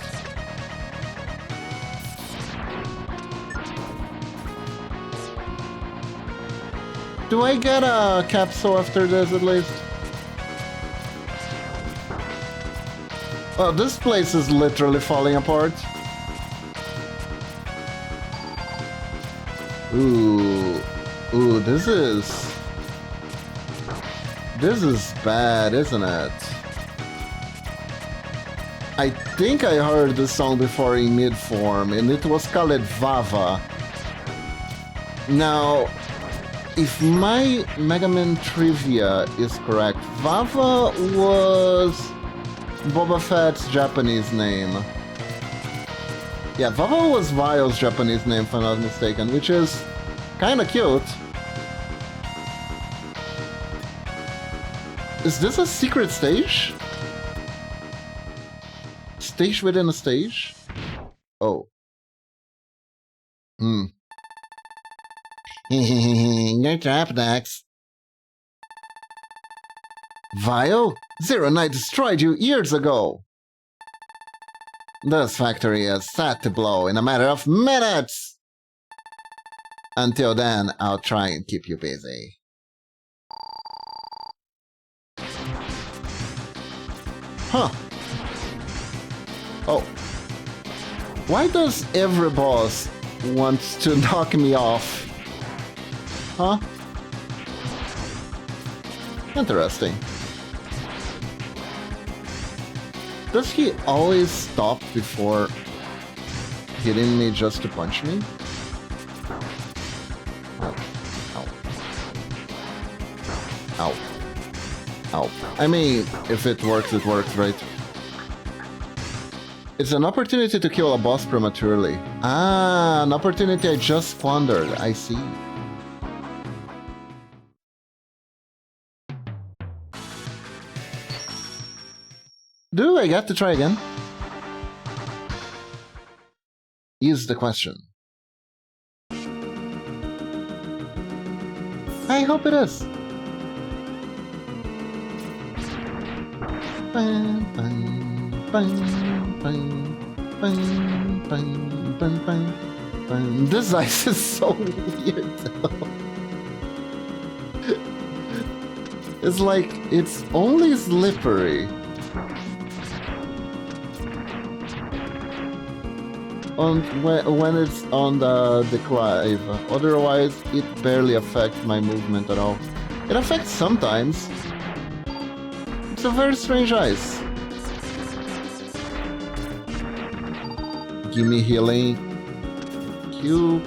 Do I get a capsule after this at least? Oh, this place is literally falling apart. Ooh. Ooh, this is bad, isn't it? I think I heard this song before in mid-form, and it was called Vava. Now, if my Megaman trivia is correct, Vava was Boba Fett's Japanese name. Yeah, Vava was Vio's Japanese name, if I'm not mistaken, which is kinda cute. Is this a secret stage? Stage within a stage? Oh. You're trapped, Dax. Vile? Zero Knight destroyed you years ago. This factory is set to blow in a matter of minutes. Until then, I'll try and keep you busy. Huh. Oh. Why does every boss want to knock me off? Huh? Interesting. Does he always stop before hitting me just to punch me? Ow. Ow. Ow. Ow. I mean, if it works, right? It's an opportunity to kill a boss prematurely. Ah, an opportunity I just squandered. I see. Do I get to try again? Is the question. I hope it is. This ice is so weird though. It's like, it's only slippery. When it's on the declive, otherwise it barely affects my movement at all. It affects sometimes. It's a very strange ice. Gimme healing. Q.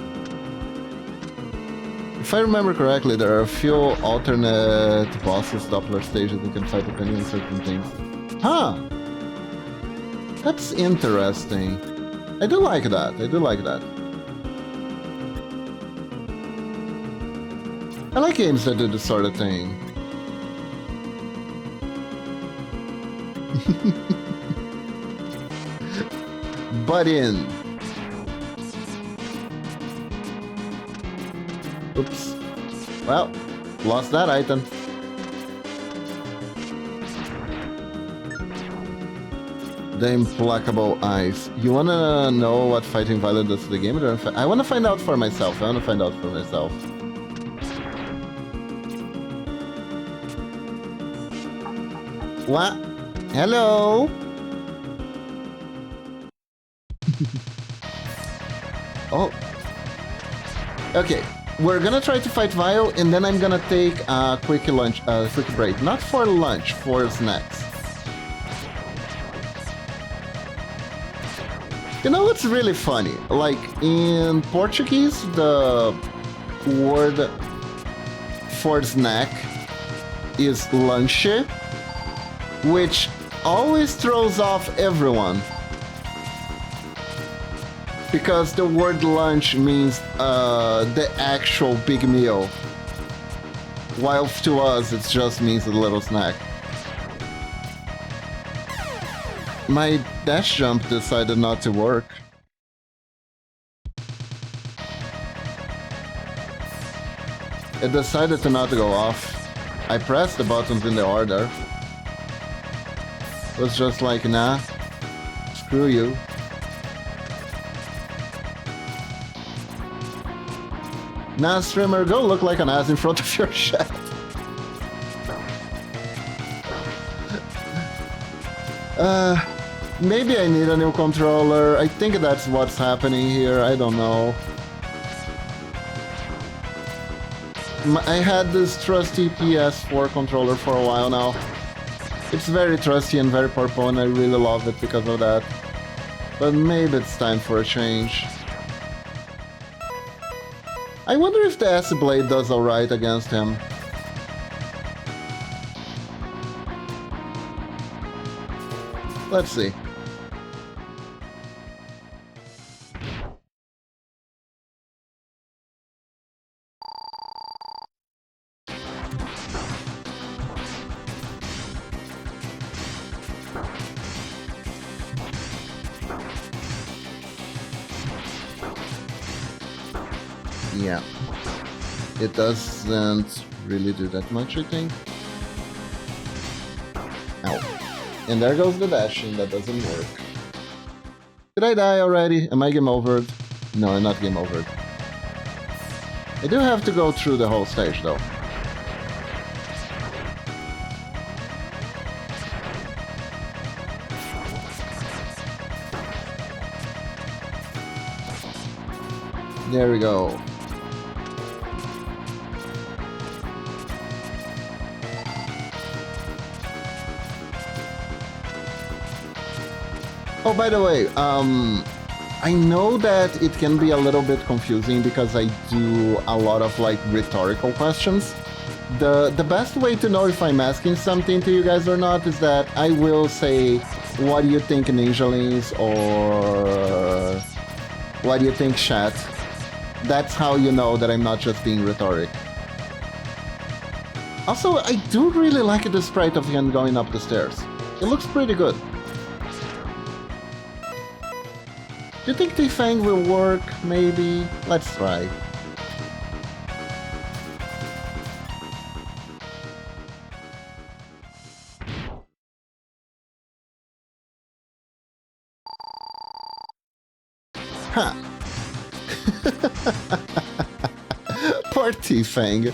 If I remember correctly, there are a few alternate bosses, Doppler stages you can fight depending on certain things. Huh! That's interesting. I do like that. I do like that. I like games that do this sort of thing. Butt in. Oops. Well, lost that item. The implacable ice. You wanna know what fighting Violet does to the game? I wanna find out for myself. What? Hello? Oh. Okay. We're gonna try to fight Vile, and then I'm gonna take a quick lunch, quick break. Not for lunch, for snacks. You know what's really funny? Like, in Portuguese, the word for snack is lanche, which always throws off everyone. Because the word lunch means the actual big meal. While to us, it just means a little snack. My dash jump decided not to work. It decided to not go off. I pressed the buttons in the order. It was just like, nah, screw you. Nah, streamer, go look like an ass in front of your chat. Maybe I need a new controller. I think that's what's happening here. I don't know. I had this trusty PS4 controller for a while now. It's very trusty and very purple, and I really love it because of that. But maybe it's time for a change. I wonder if the Acid Blade does alright against him. Let's see. Yeah. It doesn't really do that much, I think. Ow. And there goes the dashing, that doesn't work. Did I die already? Am I game overed? No, I'm not game overed. I do have to go through the whole stage, though. There we go. Oh, by the way, I know that it can be a little bit confusing because I do a lot of like rhetorical questions. The best way to know if I'm asking something to you guys or not is that I will say, what do you think, Ninjalings, or what do you think, chat? That's how you know that I'm not just being rhetoric. Also, I do really like the sprite of him going up the stairs. It looks pretty good. Do you think T-Fang will work? Maybe? Let's try. Huh. Poor T-Fang.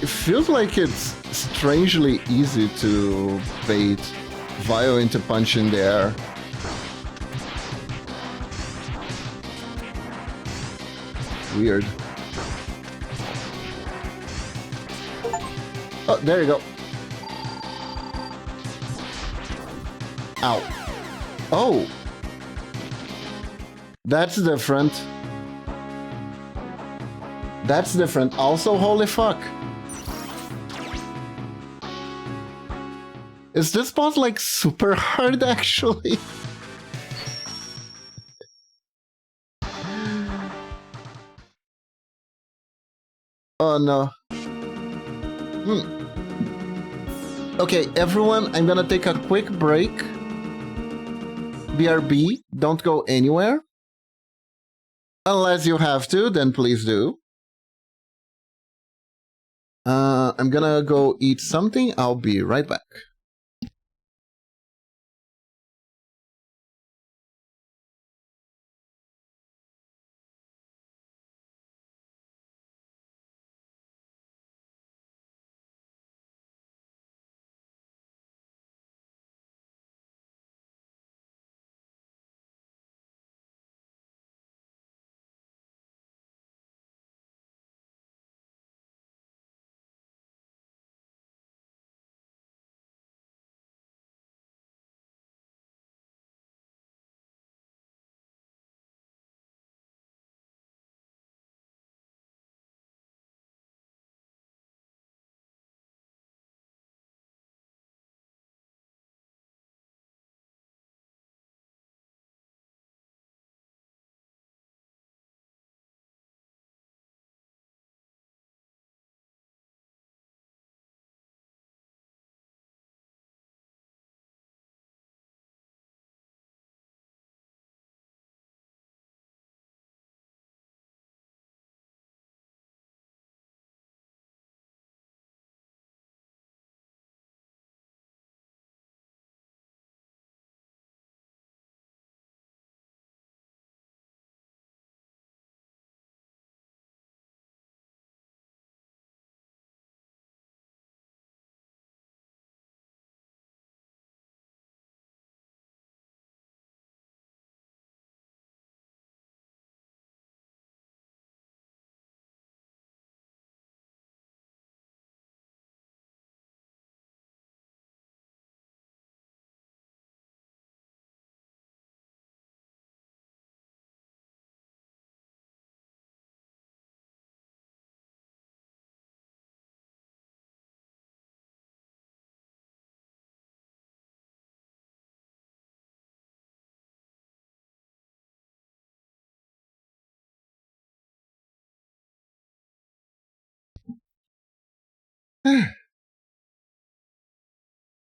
It feels like it's strangely easy to bait Vio into punch in the air. Weird. Oh, there you go. Ow. Oh! That's different. That's different. Also, holy fuck. Is this boss like super hard actually? Oh no. Okay, everyone, I'm gonna take a quick break. BRB, don't go anywhere. Unless you have to, then please do. I'm gonna go eat something. I'll be right back.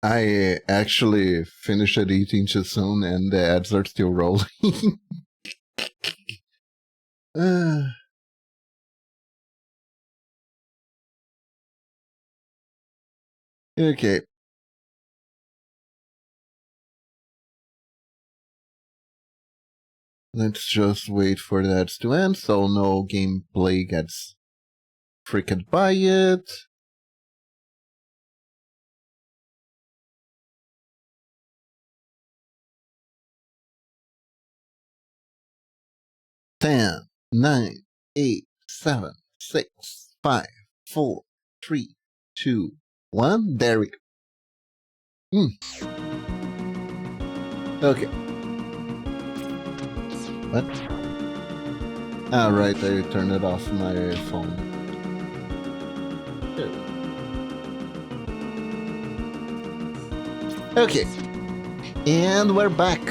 I actually finished eating too soon and the ads are still rolling. Okay. Let's just wait for the ads to end so no gameplay gets freaked by it. Ten, 9, 8, 7, 6, 5, 4, 3, 2, 1. There we go. Okay. What? Ah, right, I turned it off my phone. Okay. And we're back.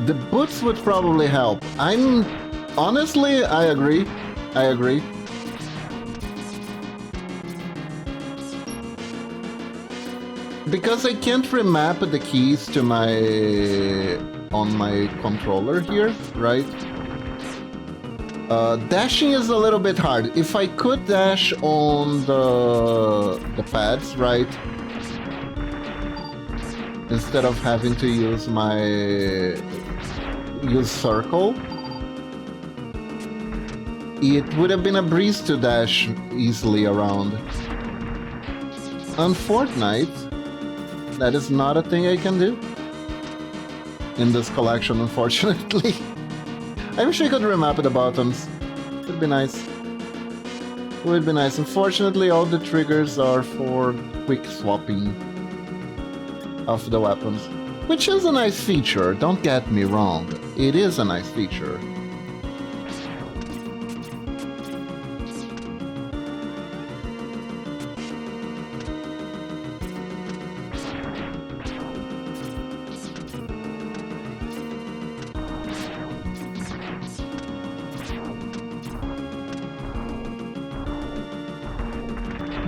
The boots would probably help. Honestly, I agree. Because I can't remap the keys to on my controller here, right? Dashing is a little bit hard. If I could dash on the pads, right? Instead of having to use circle, it would have been a breeze to dash easily around. On Fortnite, that is not a thing I can do in this collection, unfortunately. I wish I could remap the buttons. Would be nice. Would be nice. Unfortunately, all the triggers are for quick swapping of the weapons, which is a nice feature, don't get me wrong. It is a nice feature.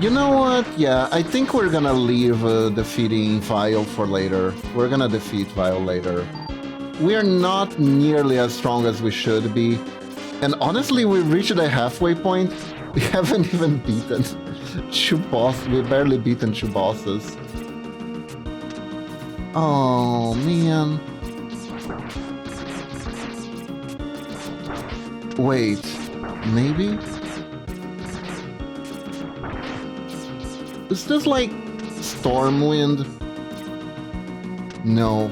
You know what? Yeah, I think we're gonna leave defeating Vile for later. We're gonna defeat Vile later. We're not nearly as strong as we should be. And honestly, we've reached a halfway point. We haven't even beaten two bosses. We've barely beaten two bosses. Oh, man. Wait, maybe? Is this like Stormwind? No.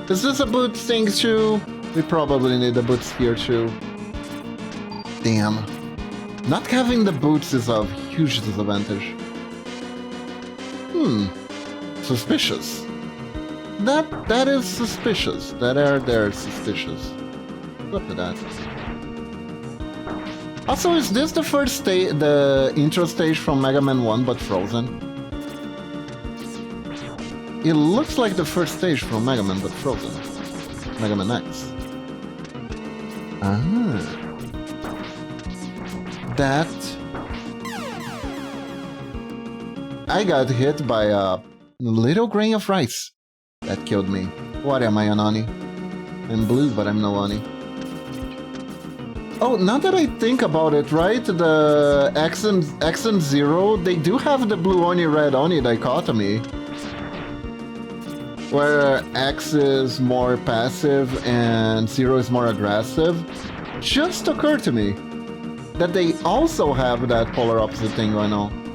Is this a boots thing too? We probably need the boots here too. Damn. Not having the boots is a huge disadvantage. Suspicious. That is suspicious. They're suspicious. Look at that. Also, is this the first stage, the intro stage from Megaman 1 but frozen? It looks like the first stage from Megaman but frozen. Megaman X. Ah. That... I got hit by a little grain of rice. That killed me. What am I, an Oni? I'm blue, but I'm no Oni. Oh, now that I think about it, right? The X and Zero, they do have the blue Oni, red Oni dichotomy. Where X is more passive and Zero is more aggressive. Just occurred to me that they also have that polar opposite thing going on.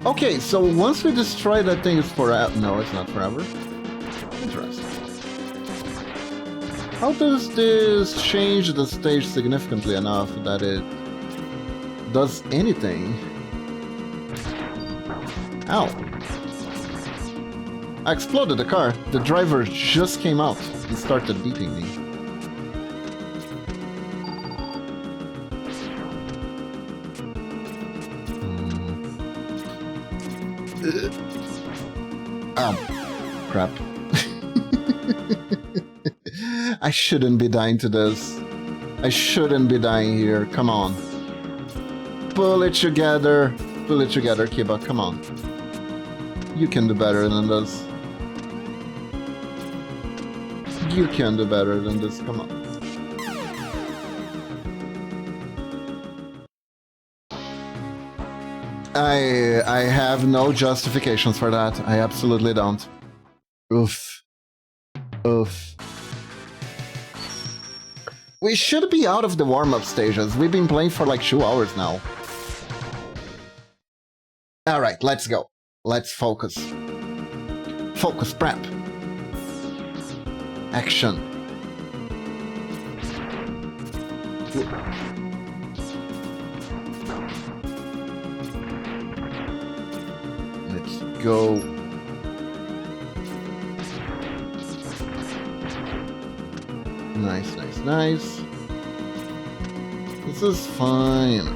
Okay, so once we destroy that thing, it's forever. No, it's not forever. Interesting. How does this change the stage significantly enough that it does anything? Ow. I exploded the car. The driver just came out and started beating me. I shouldn't be dying to this. I shouldn't be dying here. Come on. Pull it together. Pull it together, Kiba. Come on. You can do better than this. You can do better than this. Come on. I have no justifications for that. I absolutely don't. Oof. Oof. We should be out of the warm-up stages. We've been playing for like 2 hours now. Alright, let's go. Let's focus. Focus, prep. Action. Let's go. Nice, nice, nice. This is fine.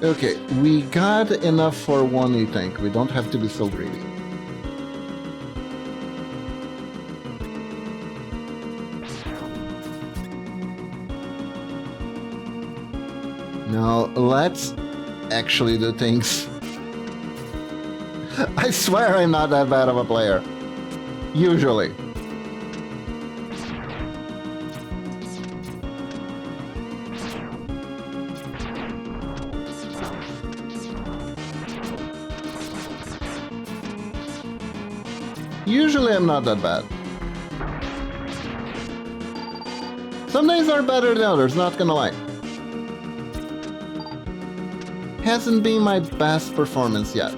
Okay, we got enough for one E-Tank. We don't have to be so greedy. Now, let's actually do things. I swear I'm not that bad of a player. Usually. Usually I'm not that bad. Some days are better than others, not gonna lie. Hasn't been my best performance yet.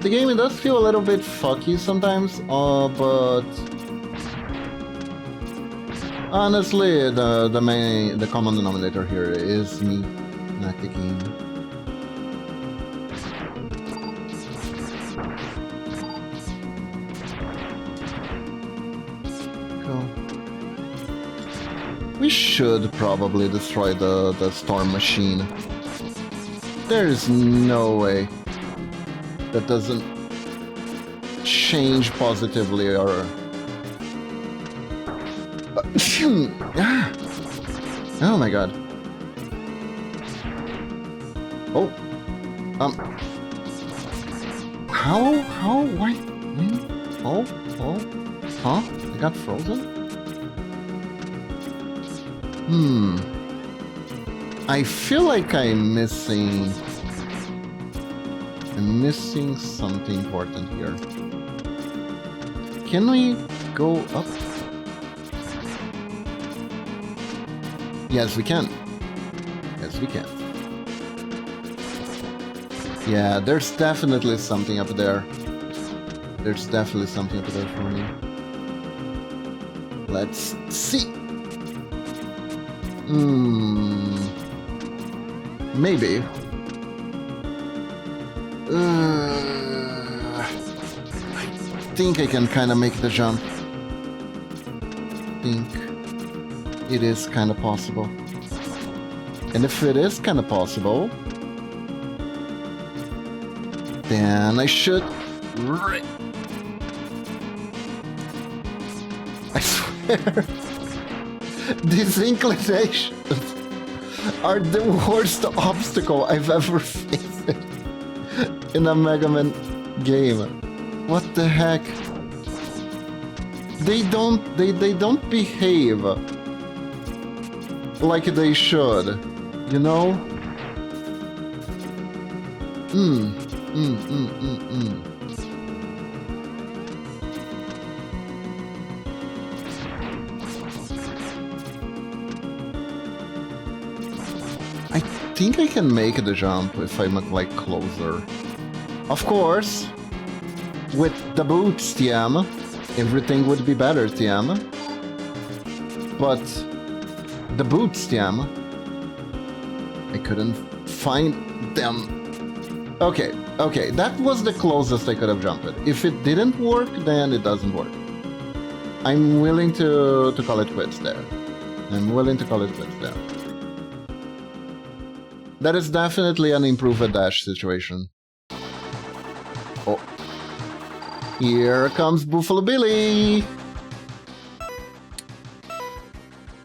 The game does feel a little bit fucky sometimes, but honestly, the common denominator here is me, not the game. Go. We should probably destroy the storm machine. There's no way that doesn't change positively or... Oh my god. Oh. How, why? Oh, huh? I got frozen? I feel like I'm missing something important here. Can we go up? Yes, we can. Yes, we can. Yeah, there's definitely something up there. There's definitely something up there for me. Let's see. Maybe. I think I can kind of make the jump. I think it is kind of possible. And if it is kind of possible, then I should... I swear, these inclinations are the worst obstacle I've ever faced in a Megaman game. What the heck? They don't behave like they should, you know? I think I can make the jump if I'm like closer. Of course, with the boots, TM, everything would be better, TM. But the boots, TM, I couldn't find them. Okay, that was the closest I could have jumped. If it didn't work, then it doesn't work. I'm willing to call it quits there. I'm willing to call it quits there. That is definitely an improved dash situation. Oh. Here comes Buffalo Billy!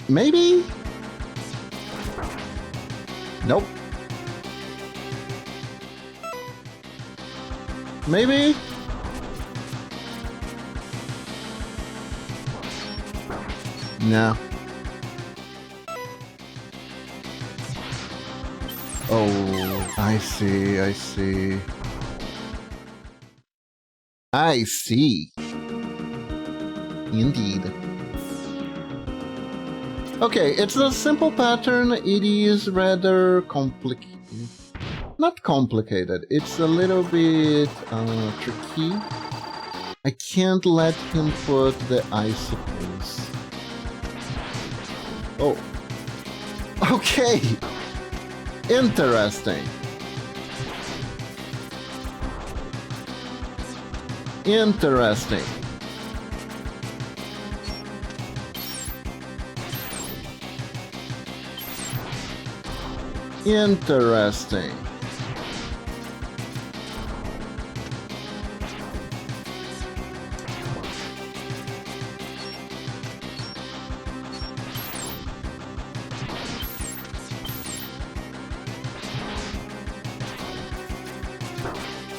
Maybe? Nope. Maybe? No. Oh, I see, I see. I see. Indeed. Okay, it's a simple pattern. It is rather complicated. Not complicated, it's a little bit tricky. I can't let him put the icicles. Oh. Okay! Interesting. Interesting. Interesting.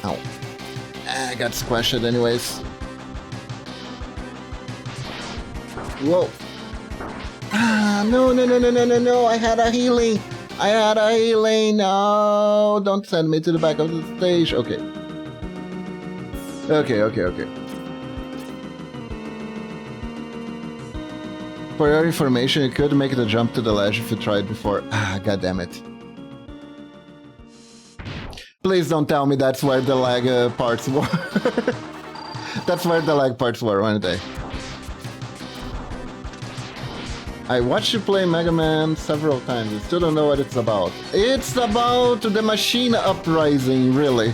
Ow. I got squashed anyways. Whoa. Ah, no, no, no, no, no, no, no. I had a healing. I had a healing. No, don't send me to the back of the stage. Okay. Okay, okay, okay. For your information, you could make the jump to the ledge if you tried before. Ah, goddammit. Please don't tell me that's where the lag parts were. That's where the lag parts were, weren't they? I watched you play Mega Man several times. I still don't know what it's about. It's about the machine uprising, really.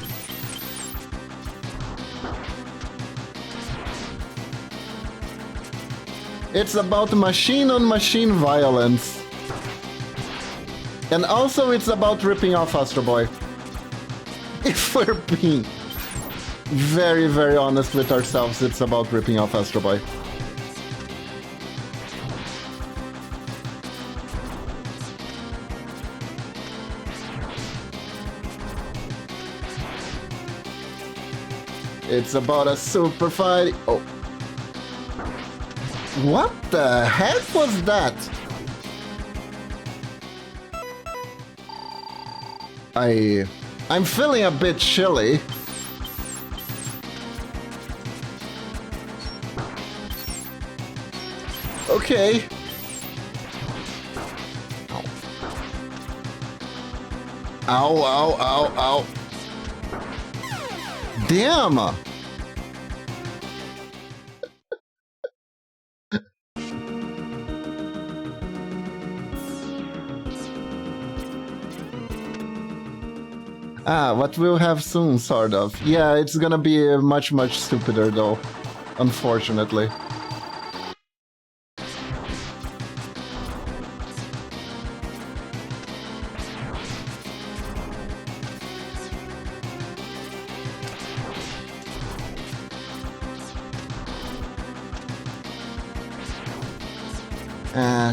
It's about machine-on-machine violence. And also it's about ripping off Astro Boy. If we're being very, very honest with ourselves, it's about ripping off Astro Boy. It's about a super fight. Oh. What the heck was that? I'm feeling a bit chilly. Okay. Ow, ow, ow, ow. Damn! What we'll have soon, sort of. Yeah, it's gonna be much, much stupider though. Unfortunately.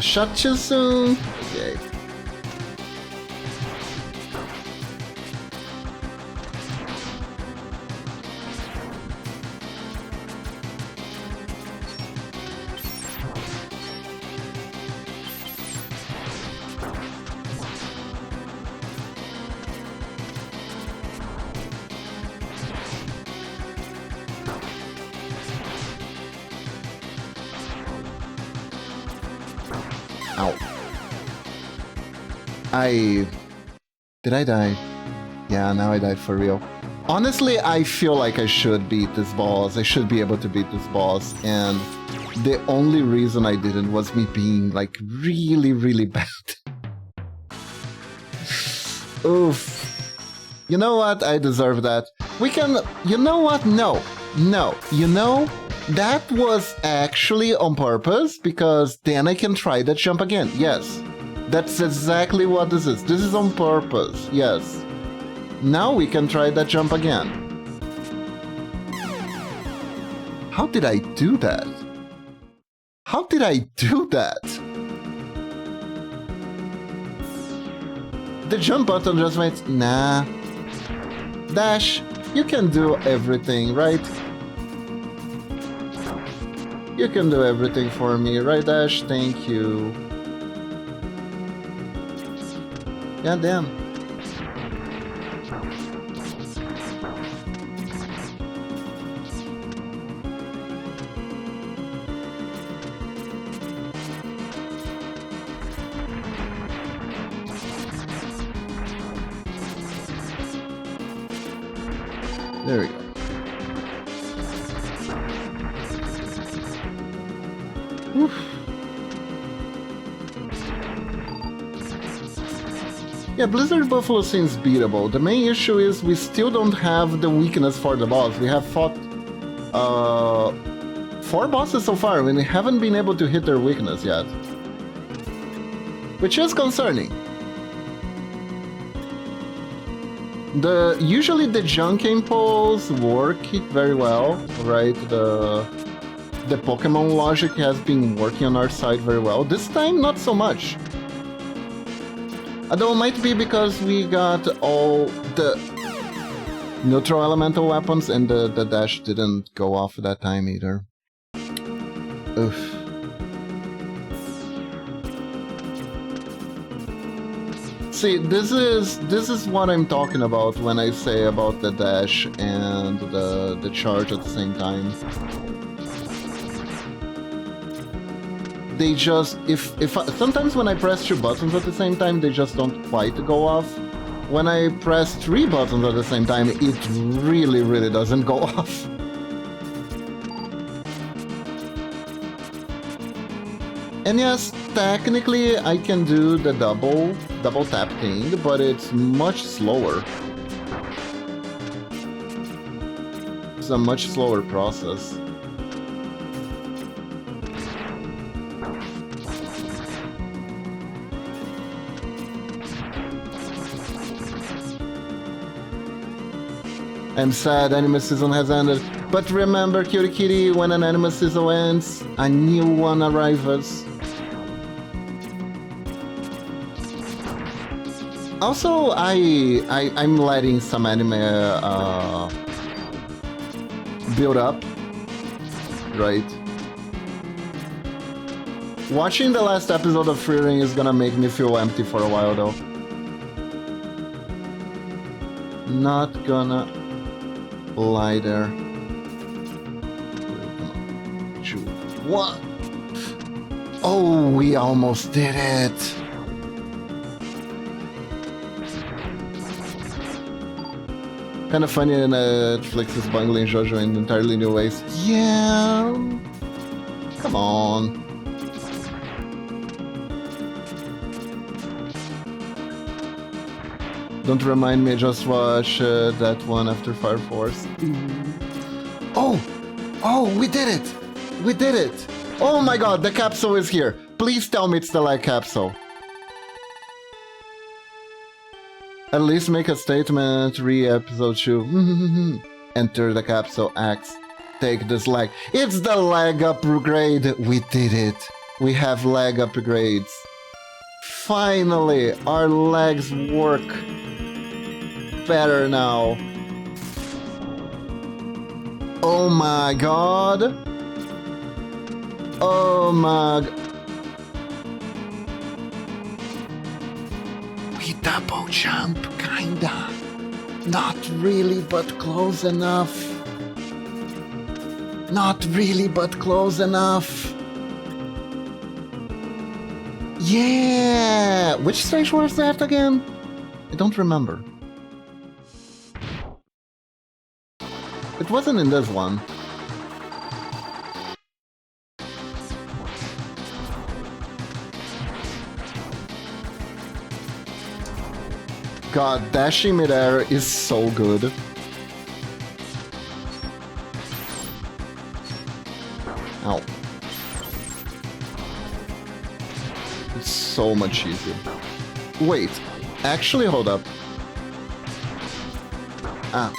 Shot too soon. Okay. Did I die? Yeah, now I died for real. Honestly, I feel like I should beat this boss. I should be able to beat this boss, and the only reason I didn't was me being, like, really, really bad. Oof. You know what? I deserve that. We can... You know what? No. No. You know? That was actually on purpose, because then I can try that jump again. Yes, that's exactly what this is. This is on purpose, yes. Now we can try that jump again. How did I do that? How did I do that? The jump button just went, nah. Dash, you can do everything, right? You can do everything for me, right, Dash? Thank you. God damn. There we go. Oof. Yeah, Blizzard Buffalo seems beatable. The main issue is we still don't have the weakness for the boss. We have fought 4 bosses so far, and we haven't been able to hit their weakness yet. Which is concerning. Usually the junking poles work very well, right? The Pokemon logic has been working on our side very well. This time, not so much. Although it might be because we got all the neutral elemental weapons and the dash didn't go off that time either. Oof. See, this is what I'm talking about when I say about the dash and the charge at the same time. They just, sometimes when I press 2 buttons at the same time, they just don't quite go off. When I press 3 buttons at the same time, it really doesn't go off. And yes, technically I can do the double tap thing, but it's much slower. It's a much slower process. I'm sad anime season has ended, but remember, Cutie Kitty, when an anime season ends, a new one arrives. Also, I'm letting some anime build up, right? Watching the last episode of Free Ring is gonna make me feel empty for a while, though. Not gonna lie there. Shoot. What? Oh, we almost did it. Kind of funny, Netflix is bungling JoJo in entirely new ways. Yeah. Come on. Don't remind me, just watch that one after Fire Force. Oh! Oh, we did it! We did it! Oh my god, the capsule is here! Please tell me it's the lag capsule. At least make a statement, episode 2. Enter the capsule, Axe. Take this lag. It's the lag upgrade! We did it! We have lag upgrades. Finally, our legs work better now. Oh my god. Oh my god. We double jump, kinda. Not really, but close enough. Not really, but close enough. Yeah! Which stage was that again? I don't remember. It wasn't in this one. God, dashing midair is so good. It's so much easier. Wait, actually, hold up. Ah.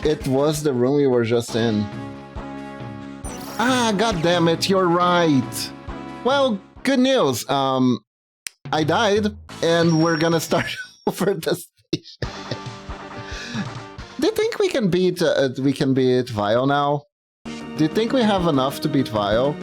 It was the room we were just in. Ah, god damn it, you're right. Well, good news. I died, and we're gonna start over the station. Do you think we can beat Vio now? Do you think we have enough to beat Vio?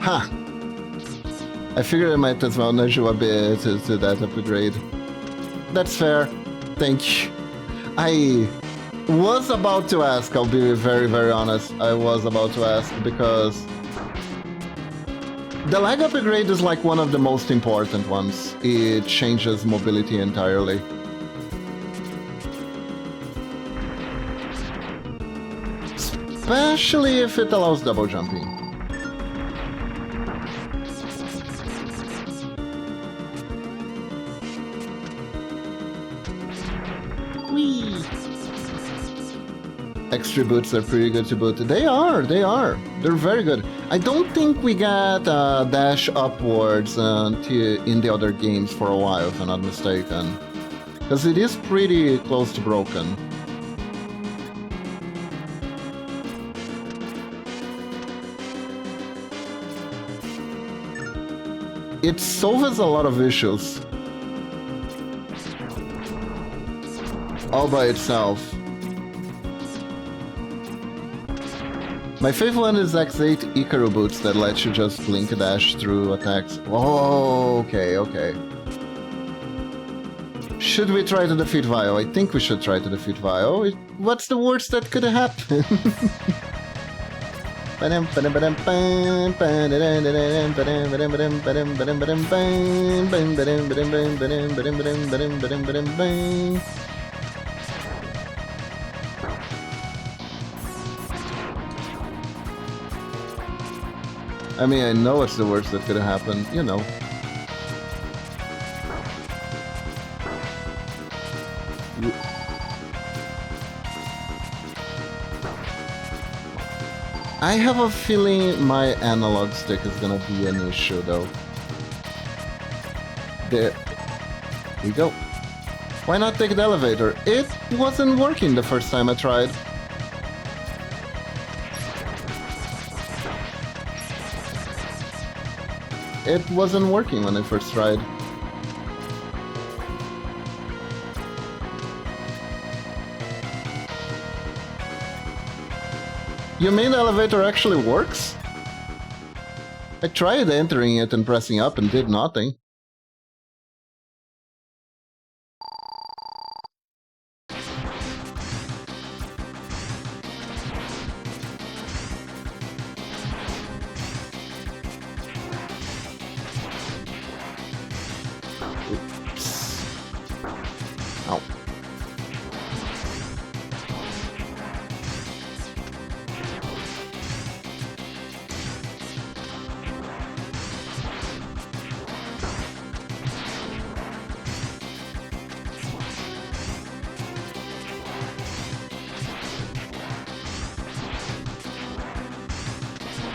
Huh. I figured I might as well nudge you a bit to that upgrade. That's fair. Thank you. I was about to ask, I'll be very, very honest. I was about to ask because the lag upgrade is like one of the most important ones. It changes mobility entirely. Especially if it allows double jumping. Extra boots are pretty good to boot. They are. They're very good. I don't think we got dash upwards in the other games for a while, if I'm not mistaken. Because it is pretty close to broken. It solves a lot of issues. All by itself. My favorite one is X8 Ikaru boots that lets you just blink dash through attacks. Oh, okay. Should we try to defeat Vio? I think we should try to defeat Vio. What's the worst that could happen? I mean, I know it's the worst that could have happened, you know. I have a feeling my analog stick is gonna be an issue, though. There we go. Why not take the elevator? It wasn't working the first time I tried. It wasn't working when I first tried. You mean the elevator actually works? I tried entering it and pressing up and did nothing.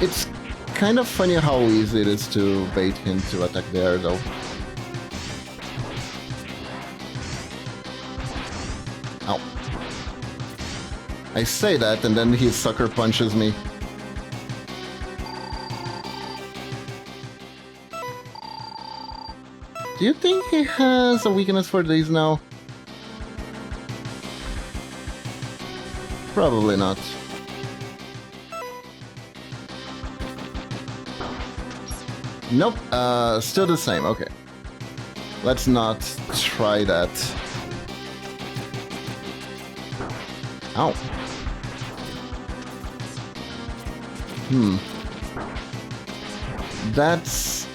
It's kind of funny how easy it is to bait him to attack there, though. Ow. I say that, and then he sucker punches me. Do you think he has a weakness for these now? Probably not. Nope, still the same, okay. Let's not try that. Ow. That's...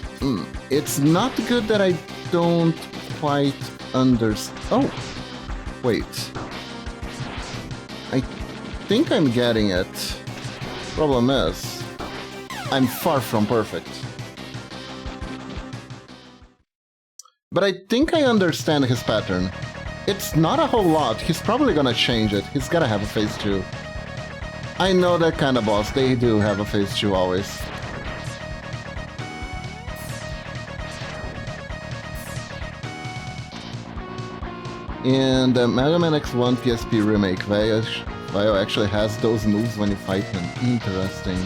It's not good that I don't quite understand... Oh! Wait. I think I'm getting it. Problem is, I'm far from perfect. But I think I understand his pattern. It's not a whole lot. He's probably gonna change it. He's gotta have a phase 2. I know that kind of boss. They do have a phase 2 always. And Megaman X1 PSP remake, Vio actually has those moves when you fight him. Interesting.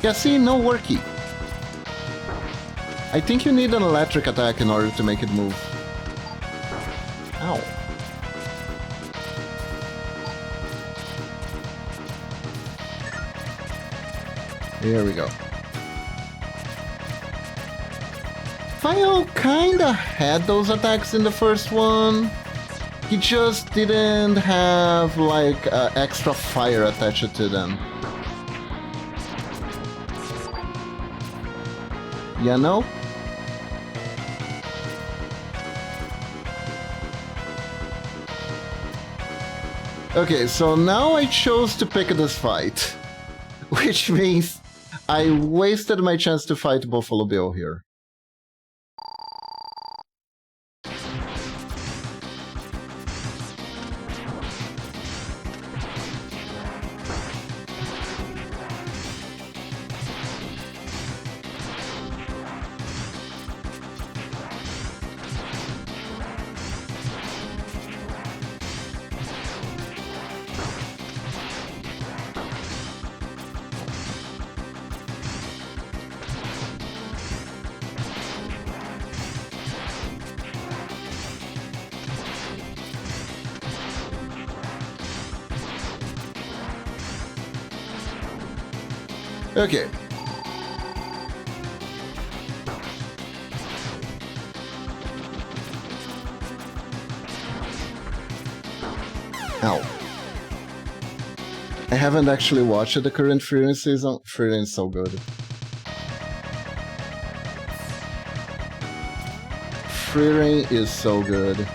Yeah, see, no worky. I think you need an electric attack in order to make it move. Ow. Here we go. Vio kinda had those attacks in the first one. He just didn't have, like, extra fire attached to them. You know? Okay, so now I chose to pick this fight. Which means I wasted my chance to fight Buffalo Bill here. Okay. Ow. I haven't actually watched the current Freedom season. Freedom is so good. Freedom is so good.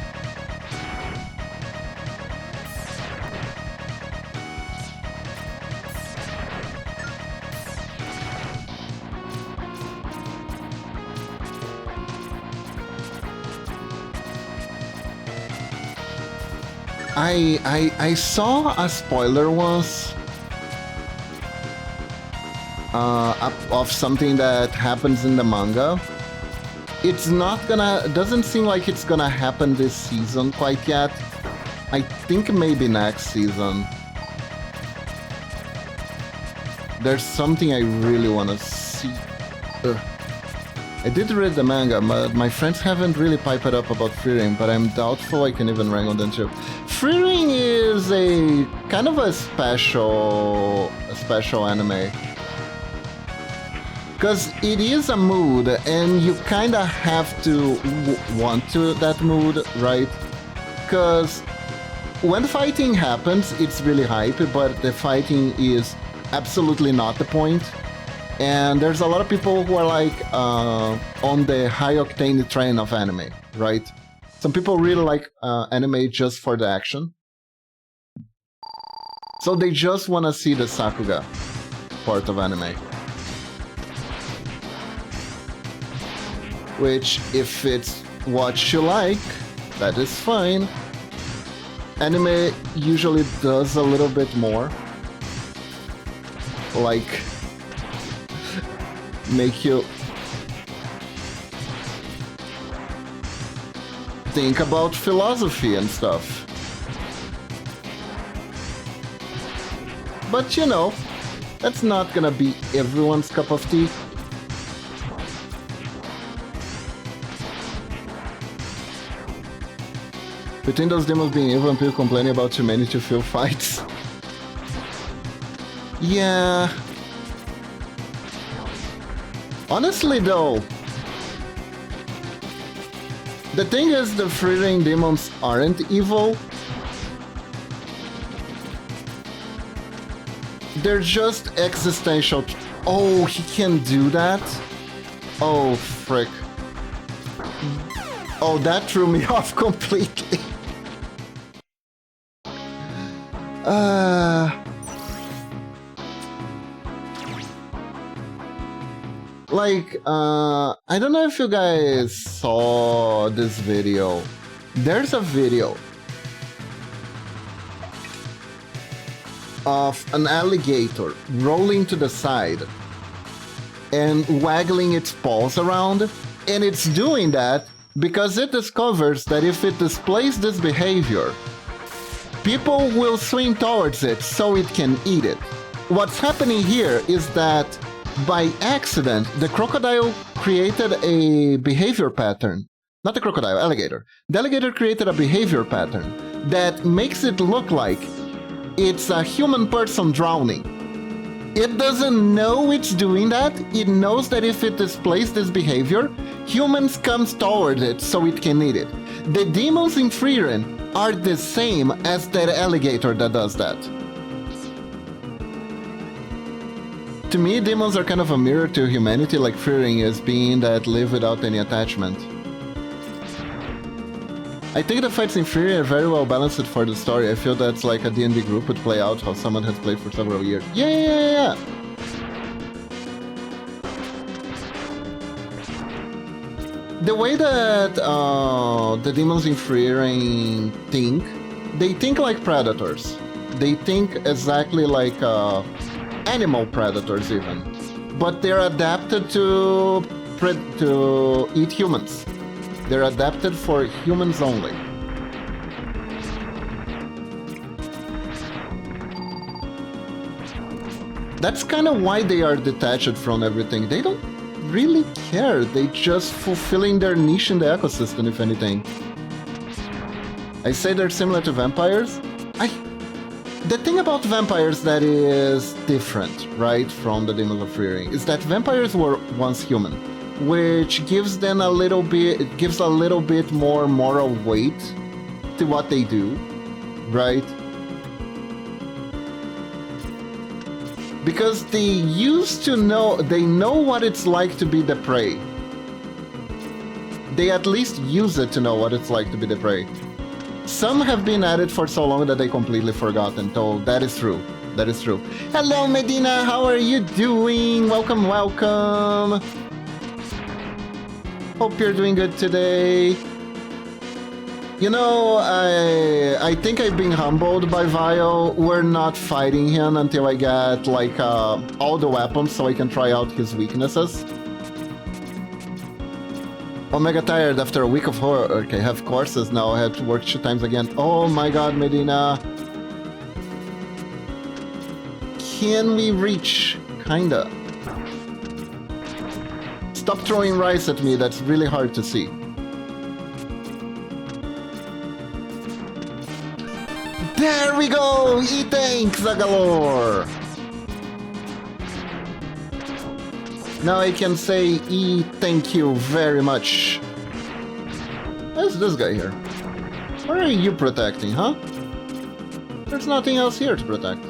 I saw a spoiler once of something that happens in the manga. It's not gonna... doesn't seem like it's gonna happen this season quite yet. I think maybe next season. There's something I really want to see. Ugh. I did read the manga, but my friends haven't really piped up about Freedom, but I'm doubtful I can even wrangle them too. Freedom is a kind of a special anime. Because it is a mood, and you kind of have to want to that mood, right? Because when fighting happens, it's really hype, but the fighting is absolutely not the point. And there's a lot of people who are like on the high-octane train of anime, right? Some people really like anime just for the action. So they just want to see the Sakuga part of anime. Which, if it's what you like, that is fine. Anime usually does a little bit more. Like... make you think about philosophy and stuff. But you know, that's not gonna be everyone's cup of tea. Between those demos being evil and people complaining about too many to fill fights. Yeah. Honestly though, the thing is the Freedom demons aren't evil. They're just existential. Oh, he can do that? Oh, frick. Oh, that threw me off completely. like, I don't know if you guys saw this video. There's a video of an alligator rolling to the side and waggling its paws around, and it's doing that because it discovers that if it displays this behavior, people will swim towards it so it can eat it. What's happening here is that by accident, the crocodile created a behavior pattern. Not the crocodile, alligator. The alligator created a behavior pattern that makes it look like it's a human person drowning. It doesn't know it's doing that. It knows that if it displays this behavior, humans come towards it so it can eat it. The demons in Frieren are the same as that alligator that does that. To me, demons are kind of a mirror to humanity, like Frieren is, being that live without any attachment. I think the fights in Frieren are very well balanced for the story. I feel that's like a D&D group would play out how someone has played for several years. Yeah. The way that the demons in Frieren think, they think like predators. They think exactly like animal predators even. But they're adapted to eat humans. They're adapted for humans only. That's kind of why they are detached from everything. They don't really care. They just fulfilling their niche in the ecosystem, if anything. I say they're similar to vampires. The thing about vampires that is different, right, from the Demons of Frieren, is that vampires were once human, which gives them a little bit more moral weight to what they do, right? Because they know what it's like to be the prey. They at least use it to know what it's like to be the prey. Some have been at it for so long that they completely forgotten, so that is true. That is true. Hello Medina, how are you doing? Welcome. Hope you're doing good today. You know, I think I've been humbled by Vio. We're not fighting him until I get, like, all the weapons so I can try out his weaknesses. Omega tired after a week of horror. Okay, have courses now. I had to work 2 times again. Oh my god, Medina. Can we reach? Kinda. Stop throwing rice at me, that's really hard to see. There we go! E-tanks galore! Now I can say thank you very much. Where's this guy here? What are you protecting, huh? There's nothing else here to protect.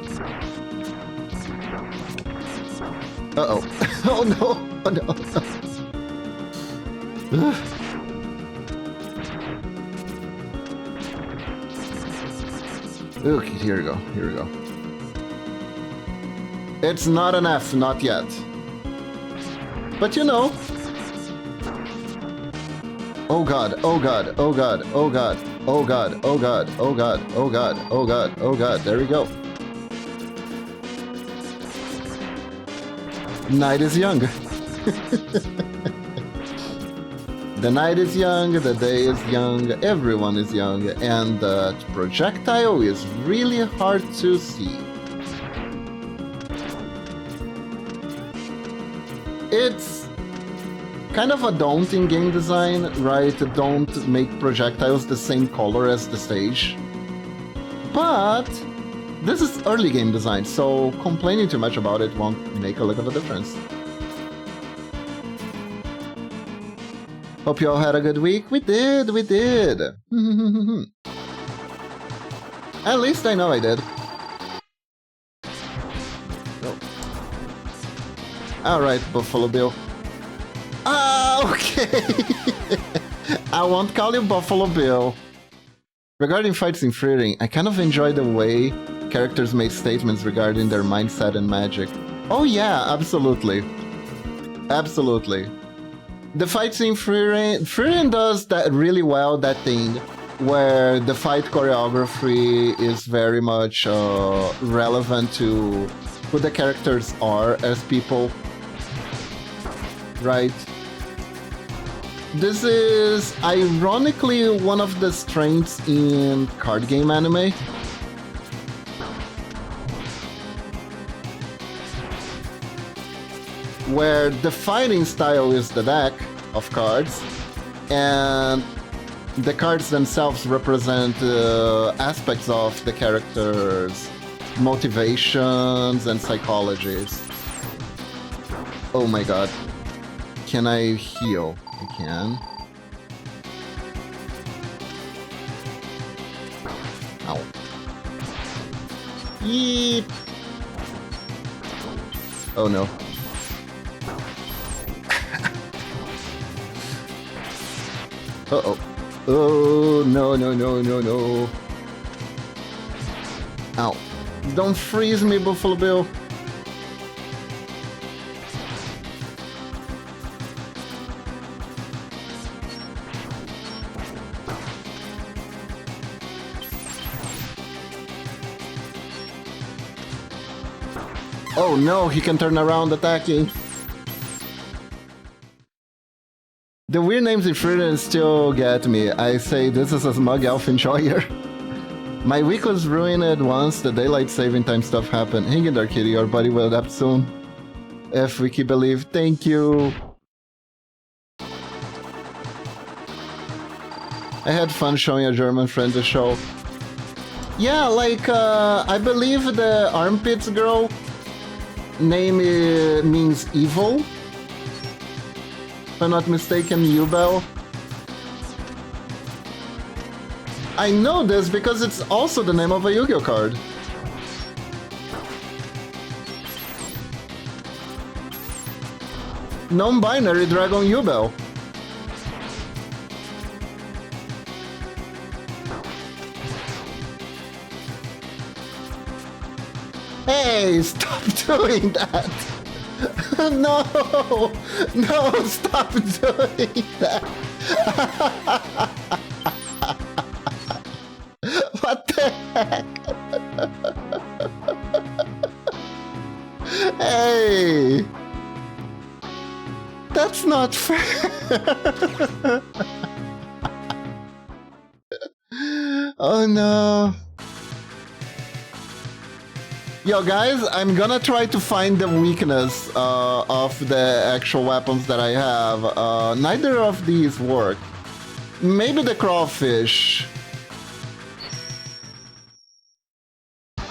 Uh-oh. Oh no! Oh no! Okay, here we go. It's not an F, not yet. But you know. Oh god, oh god, oh god, oh god, oh god, oh god, oh god, oh god, oh god, oh god, there we go. Night is young. The night is young, the day is young, everyone is young, and the projectile is really hard to see. It's kind of a daunting game design, right? Don't make projectiles the same color as the stage. But this is early game design, so complaining too much about it won't make a lick of a difference. Hope you all had a good week. We did. At least I know I did. Oh. Alright, Buffalo Bill. Ah, okay! I won't call you Buffalo Bill. Regarding fights in Frieren, I kind of enjoy the way characters make statements regarding their mindset and magic. Oh yeah, absolutely. Absolutely. The fights in Free does that really well, that thing where the fight choreography is very much relevant to who the characters are as people. Right? This is ironically one of the strengths in card game anime. Where the fighting style is the deck of cards, and the cards themselves represent aspects of the character's motivations and psychologies. Oh my god. Can I heal? I can. Ow. Yeep! Oh no. Uh-oh. Oh, no, no, no, no, no. Ow. Don't freeze me, Buffalo Bill. Oh no, he can turn around attacking. The weird names in Freedom still get me. I say this is a smug elf enjoyer. My week was ruined once the daylight saving time stuff happened. Hang in there, kitty, your body will adapt soon. If we keep believe, thank you. I had fun showing a German friend the show. Yeah, like, I believe the armpits girl name means evil. If I'm not mistaken, Yubel. I know this because it's also the name of a Yu-Gi-Oh card. Non-binary Dragon Yubel. Hey, stop doing that! No! No, stop doing that! What the heck? Hey! That's not fair! Oh no! Yo guys, I'm gonna try to find the weakness of the actual weapons that I have. Neither of these work. Maybe the crawfish.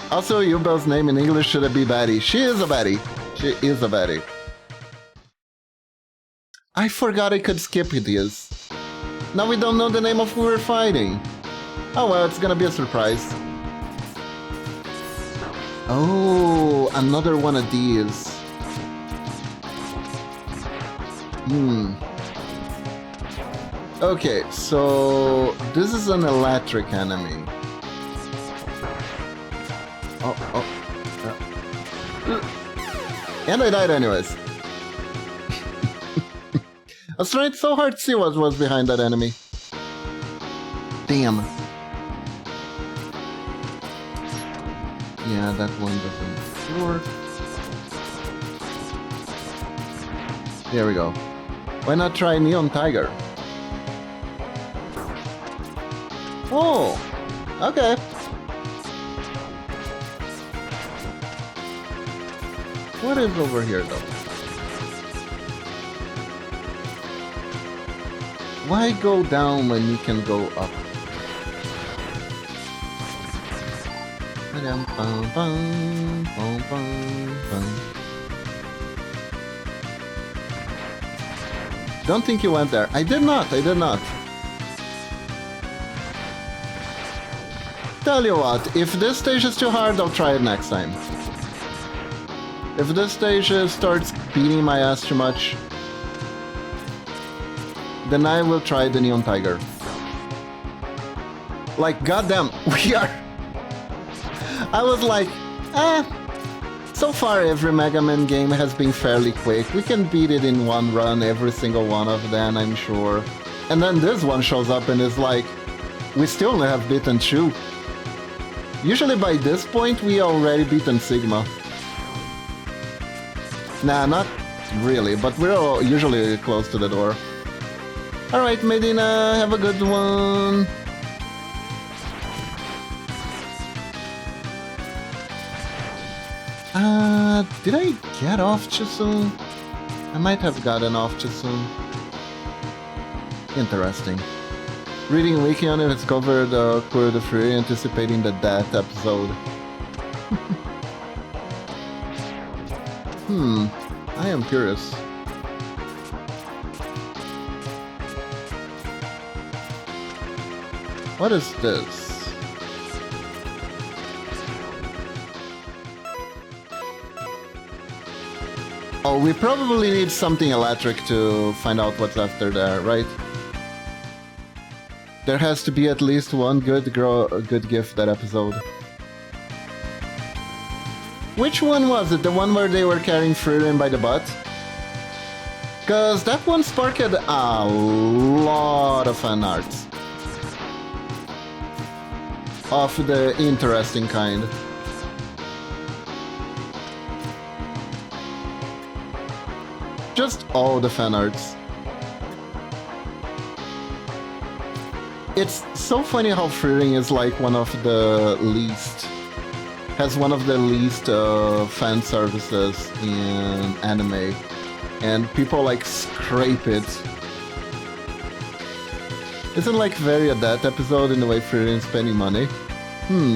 Also, Yubel's name in English should be Betty. She is a Betty. She is a Betty. I forgot I could skip this. Now we don't know the name of who we're fighting. Oh well, it's gonna be a surprise. Oh, another one of these. Okay, so this is an electric enemy. And I died anyways. I was trying so hard to see what was behind that enemy. Damn. Yeah, that one doesn't work. There we go. Why not try Neon Tiger? Oh, okay. What is over here though? Why go down when you can go up? Don't think you went there. I did not, I did not. Tell you what, if this stage is too hard, I'll try it next time. If this stage starts beating my ass too much, then I will try the Neon Tiger. Like, goddamn, we are... I was like, So far, every Mega Man game has been fairly quick. We can beat it in one run, every single one of them, I'm sure. And then this one shows up and is like, we still only have beaten 2. Usually by this point, we already beaten Sigma. Nah, not really, but we're all usually close to the door. Alright, Medina, have a good one. Did I get off too soon? I might have gotten off too soon. Interesting. Reading Wiki on it, it's covered Cure the Fury, anticipating the Death episode. I am curious. What is this? Oh, we probably need something electric to find out what's after there, right? There has to be at least one good gift that episode. Which one was it? The one where they were carrying Frieren by the butt? Cause that one sparked a lot of fan arts. Of the interesting kind. Just all the fan arts. It's so funny how Frieren is like one of the least... has one of the least fan services in anime. And people like scrape it. Isn't like very a that episode in the way Frieren is spending money?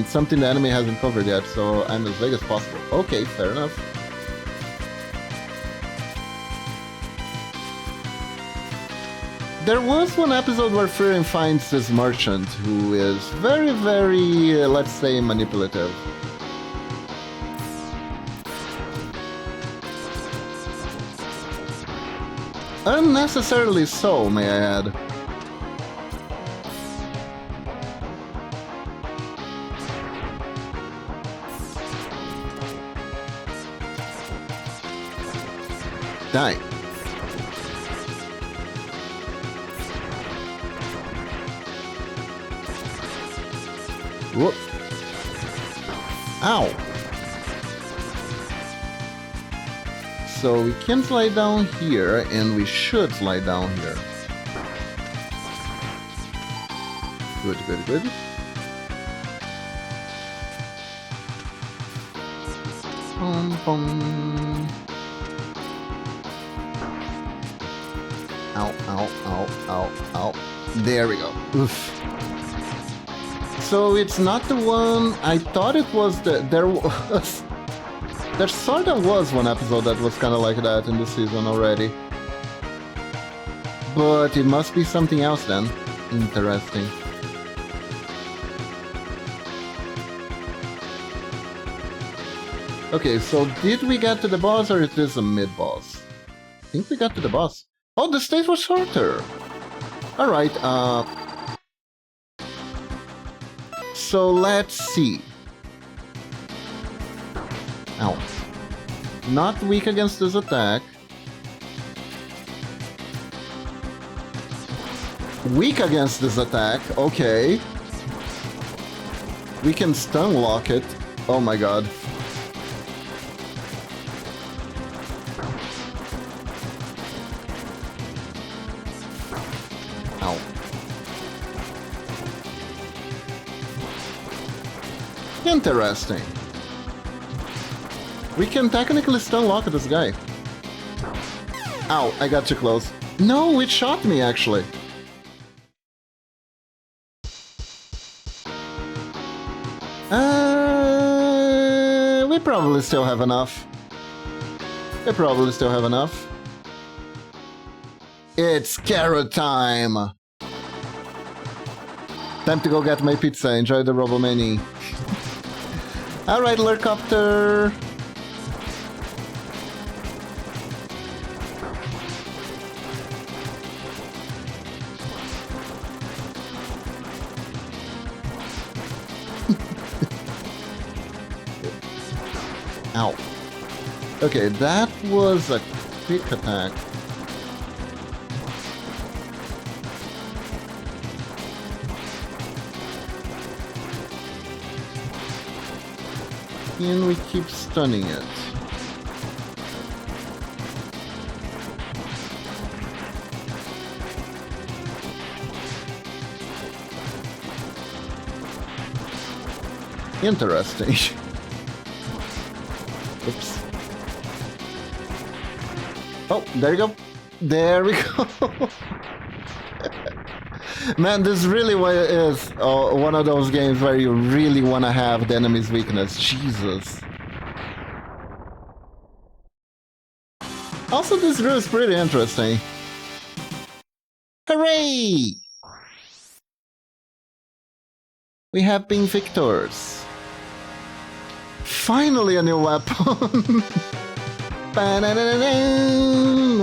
Something the anime hasn't covered yet, so I'm as vague as possible. Okay, fair enough. There was one episode where Frieren finds this merchant who is very, let's say, manipulative. Unnecessarily so, may I add. Die. Whoop. Ow. So we can slide down here, and we should slide down here. Good, good, good. Boom, boom. Ow, ow, ow, ow, ow. There we go. Oof. So it's not the one... I thought it was the... There was... There sort of was one episode that was kind of like that in the season already. But it must be something else then. Interesting. Okay, so did we get to the boss or is this a mid-boss? I think we got to the boss. Oh, the stage was shorter! Alright, so let's see. Ow. Not weak against this attack. Weak against this attack, okay. We can stun lock it. Oh my god. Ow. Interesting. We can technically stun lock this guy. Ow, I got too close. No, it shot me actually. We probably still have enough. We probably still have enough. It's carrot time! Time to go get my pizza. Enjoy the Robomani. Alright, Lurkopter! Ow. Okay, that was a quick attack. And we keep stunning it. Interesting. Oops. Oh, there you go. There we go. Man, this really is one of those games where you really want to have the enemy's weakness. Jesus. Also, this room is pretty interesting. Hooray! We have been victors. Finally a new weapon!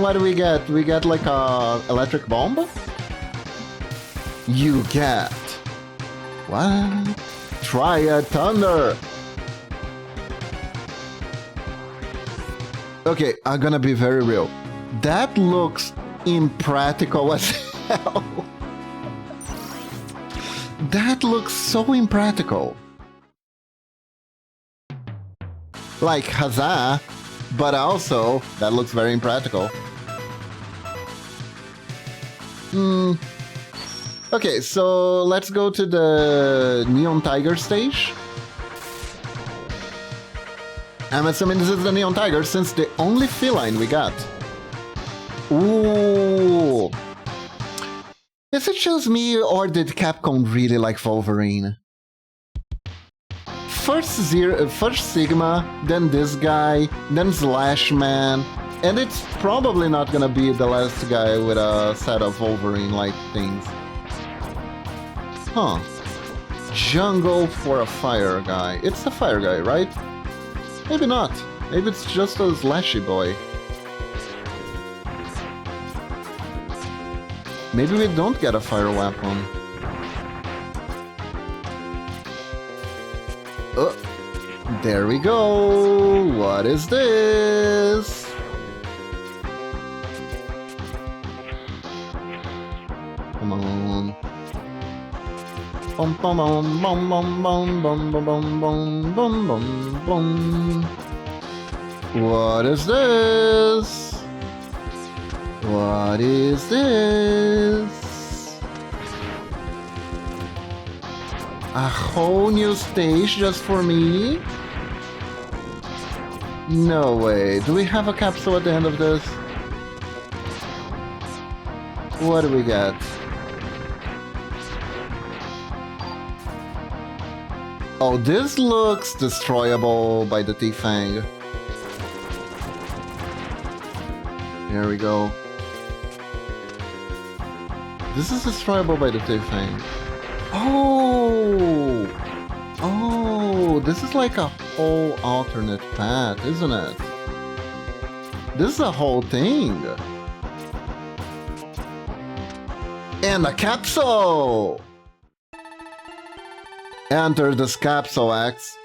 What do we get? We get like a electric bomb? You get... What? Try a thunder! Okay, I'm gonna be very real. That looks impractical as hell. That looks so impractical. Like, huzzah! But also, that looks very impractical. Okay, so let's go to the Neon Tiger stage. I'm assuming this is the Neon Tiger since the only feline we got. Ooh. Is it just me or did Capcom really like Wolverine? First Sigma, then this guy, then Slash Man, and it's probably not gonna be the last guy with a set of Wolverine-like things. Huh. Jungle for a fire guy. It's a fire guy, right? Maybe not. Maybe it's just a Slashy boy. Maybe we don't get a fire weapon. Oh, there we go. What is this? Come on. Bum bum bum bum bum bum bum bum bum bum bum bum. What is this? What is this? A whole new stage just for me? No way. Do we have a capsule at the end of this? What do we get? Oh, this looks destroyable by the T-Fang. There we go. This is destroyable by the T-Fang. Oh! Oh, this is like a whole alternate path, isn't it? This is a whole thing. And a capsule! Enter this capsule, Axe.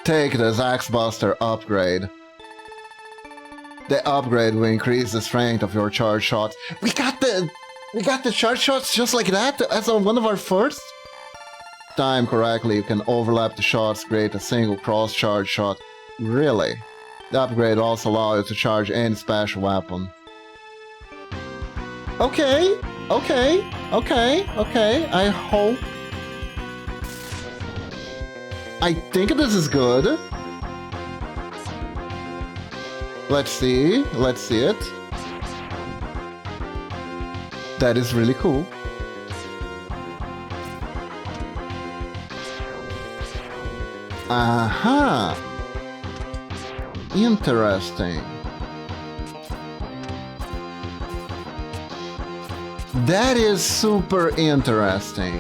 Take this Axe Buster upgrade. The upgrade will increase the strength of your charge shots. We got the charge shots just like that as on one of our first? Timed correctly, you can overlap the shots, create a single cross charge shot. Really? The upgrade also allows you to charge any special weapon. Okay, okay, okay, okay, I hope. I think this is good. Let's see it. That is really cool. Aha! Interesting. That is super interesting.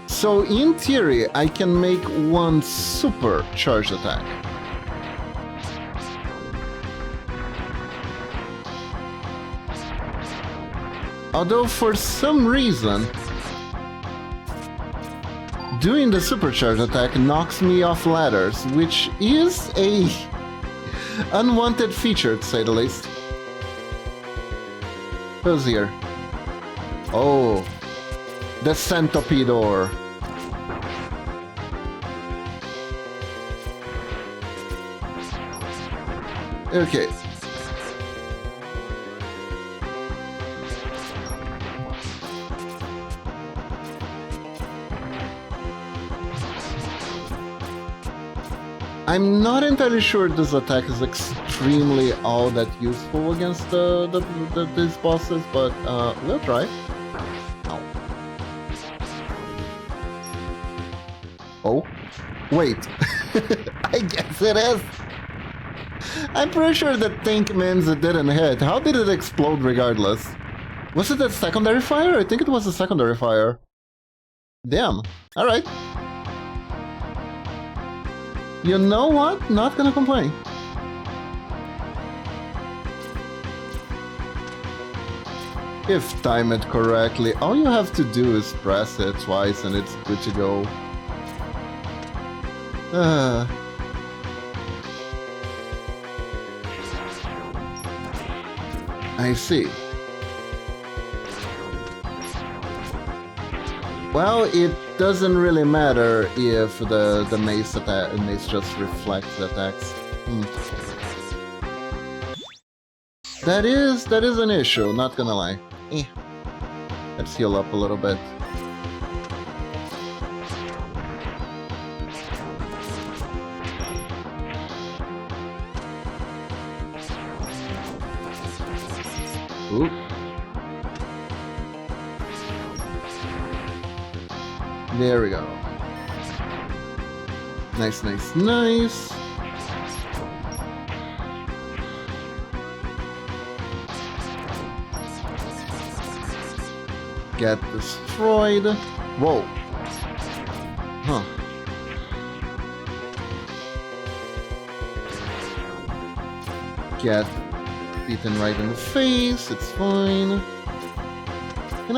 So in theory, I can make one super charged attack. Although for some reason... doing the supercharge attack knocks me off ladders, which is a unwanted feature, to say the least. Who's here? Oh, the Centipedor. Okay. I'm not entirely sure this attack is extremely all that useful against these bosses, but we'll try. Ow. Oh, wait. I guess it is. I'm pretty sure that tank means it didn't hit. How did it explode regardless? Was it a secondary fire? I think it was a secondary fire. Damn. Alright. You know what? Not gonna complain. If time it correctly, all you have to do is press it twice and it's good to go. I see. Well, it doesn't really matter if the mace just reflects the attacks. That is an issue, not gonna lie. Let's heal up a little bit. Oop. There we go. Nice, nice, nice. Get destroyed. Whoa. Huh. Get beaten right in the face. It's fine. Can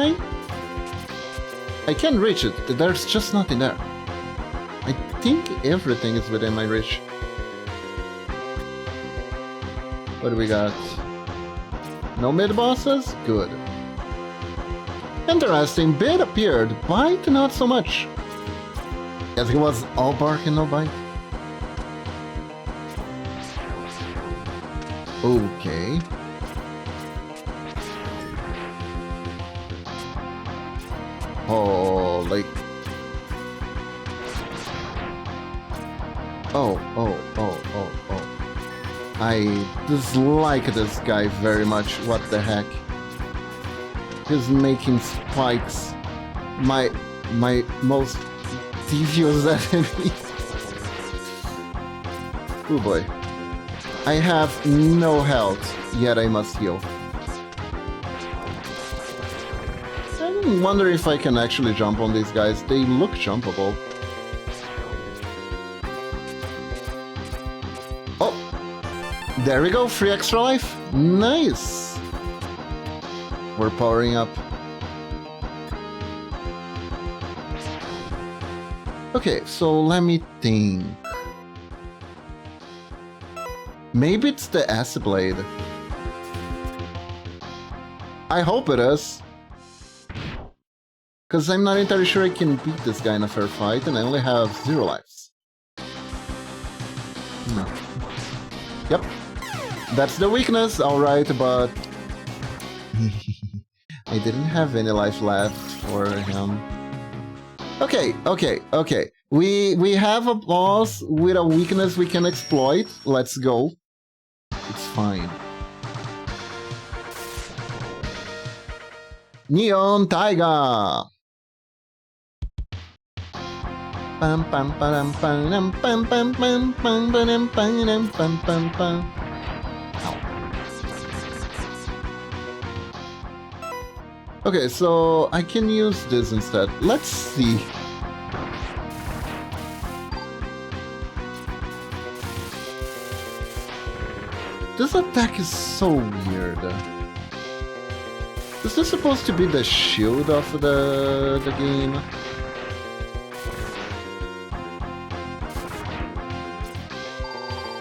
I can reach it. There's just nothing there. I think everything is within my reach. What do we got? No mid-bosses? Good. Interesting, Bit appeared. Bite, not so much. Guess it was all bark and no bite. Okay. Holy. Oh. I dislike this guy very much. What the heck? He's making spikes my most devious enemy. Oh boy. I have no health, yet I must heal. I wonder if I can actually jump on these guys. They look jumpable. Oh! There we go, free extra life. Nice! We're powering up. Okay, so let me think. Maybe it's the Acid Blade. I hope it is. Because I'm not entirely sure I can beat this guy in a fair fight, and I only have 0 lives. No. Yep. That's the weakness, alright, but... I didn't have any life left for him. Okay. We have a boss with a weakness we can exploit. Let's go. It's fine. Neon Tiger! Pam pam pam pam pam pam pam pam pam pam pam pam pam. Okay, so I can use this instead. Let's see. This attack is so weird. Is this supposed to be the shield of the game?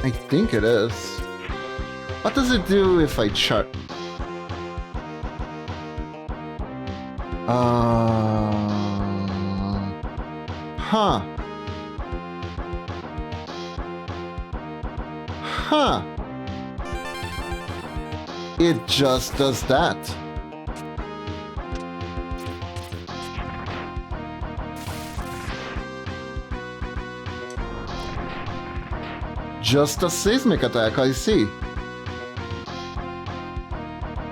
I think it is. What does it do if I chart? Huh. Huh. It just does that. Just a seismic attack, I see.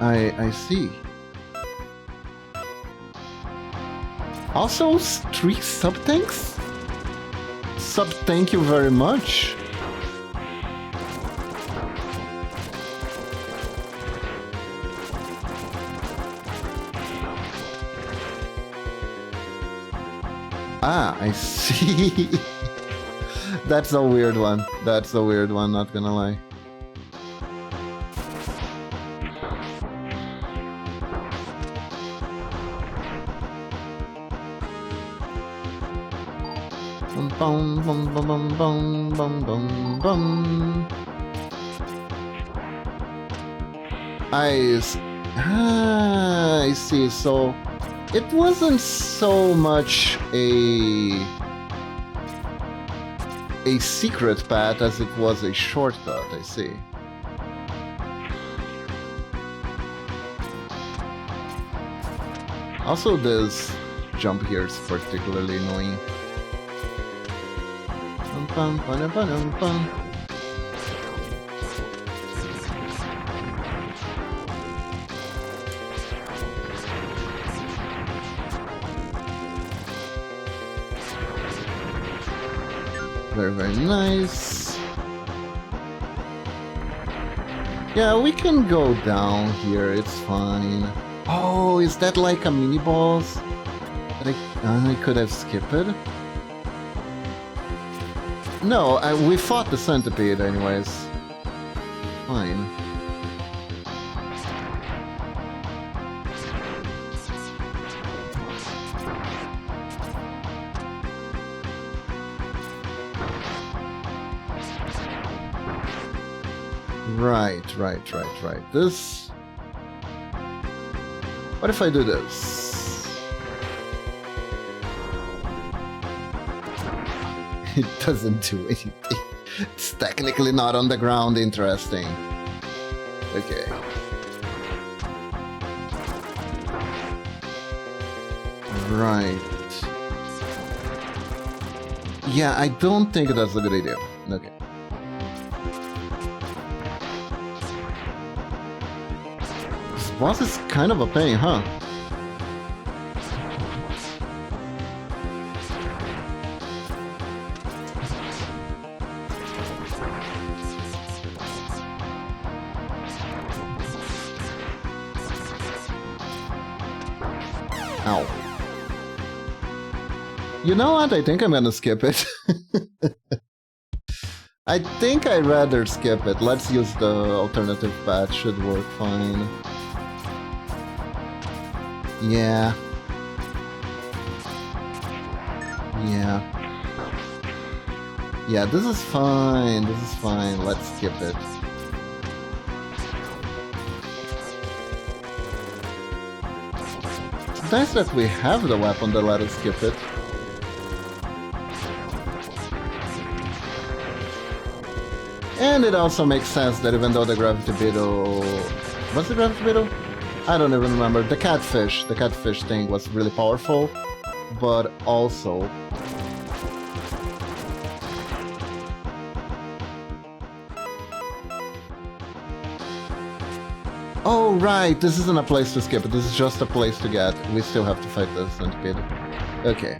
I see. Also, 3 sub-tanks? Thank you very much. Ah, I see. That's a weird one. That's a weird one, not gonna lie. Bum bum bum bum bum bum bum bum. I see. So it wasn't so much a secret path as it was a shortcut. I see. Also, this jump here is particularly annoying. Bum, bum, bum, bum. Very, very nice. Yeah, we can go down here, it's fine. Oh, is that like a mini boss? That I could have skipped it? No, we fought the centipede anyways. Fine. Right. This... What if I do this? It doesn't do anything. It's technically not on the ground. Interesting. Okay. Right. Yeah, I don't think that's a good idea. Okay. This boss is kind of a pain, huh? Ow. You know what? I think I'm gonna skip it. I think I'd rather skip it. Let's use the alternative path. Should work fine. Yeah. Yeah, this is fine. Let's skip it. It's nice that we have the weapon that let us skip it. And it also makes sense that even though the gravity beetle... What's the gravity beetle? I don't even remember. The catfish thing was really powerful, but also... Oh, right, this isn't a place to skip it, this is just a place to get. We still have to fight the centipede. Okay.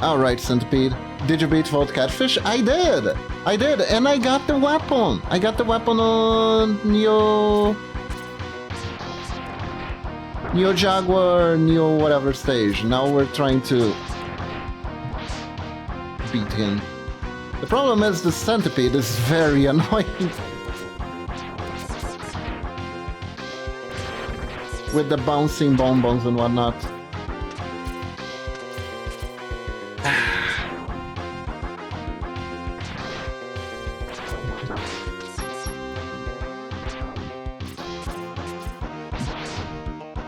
Alright, centipede. Did you beat Vault Catfish? I did, and I got the weapon! I got the weapon on Neo Jaguar, Neo whatever stage. Now we're trying to beat him. The problem is the centipede is very annoying. With the bouncing bonbons and whatnot.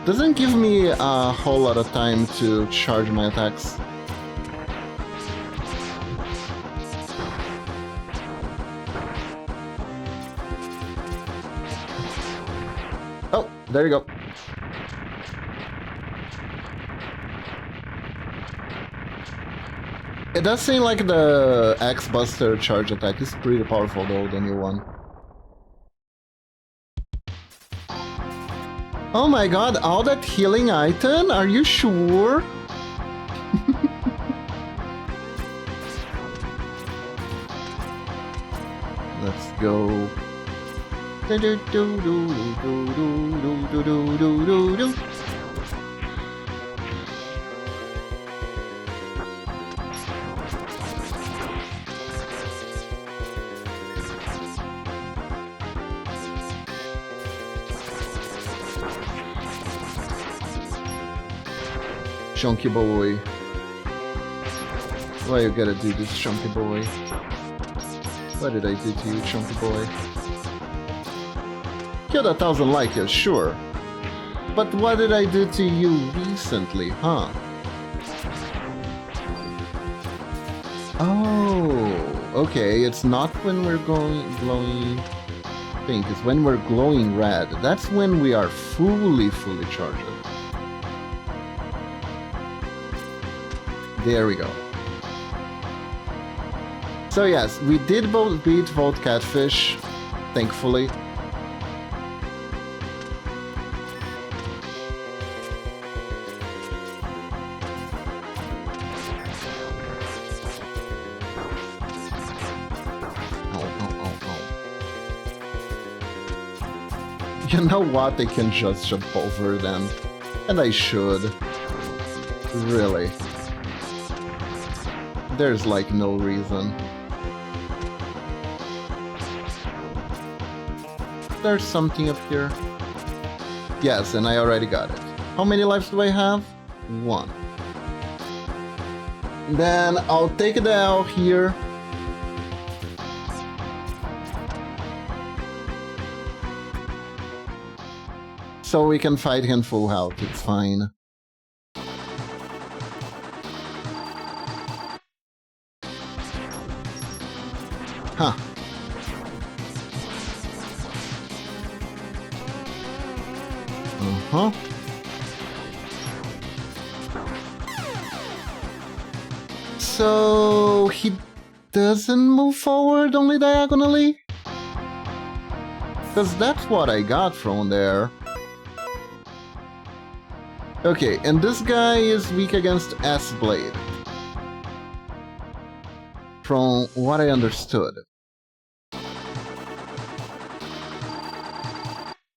doesn't give me a whole lot of time to charge my attacks. Oh, there you go. It does seem like the X-Buster charge attack is pretty powerful though, the new one. Oh my god, all that healing item? Are you sure? Let's go. Chunky boy. Why you gotta do this, chunky boy? What did I do to you, chunky boy? Killed 1,000 Lycas, sure. But what did I do to you recently, huh? Oh, okay, it's not when we're glowing pink, it's when we're glowing red. That's when we are fully charged. There we go. So yes, we did both beat Volt Catfish, thankfully. You know what? I can just jump over them. And I should. Really. There's like no reason. There's something up here. Yes, and I already got it. How many lives do I have? 1. Then I'll take the L here. So we can fight him full health, it's fine. Huh. Uh-huh. So he doesn't move forward, only diagonally? Because that's what I got from there. Okay, and this guy is weak against S-Blade. From what I understood.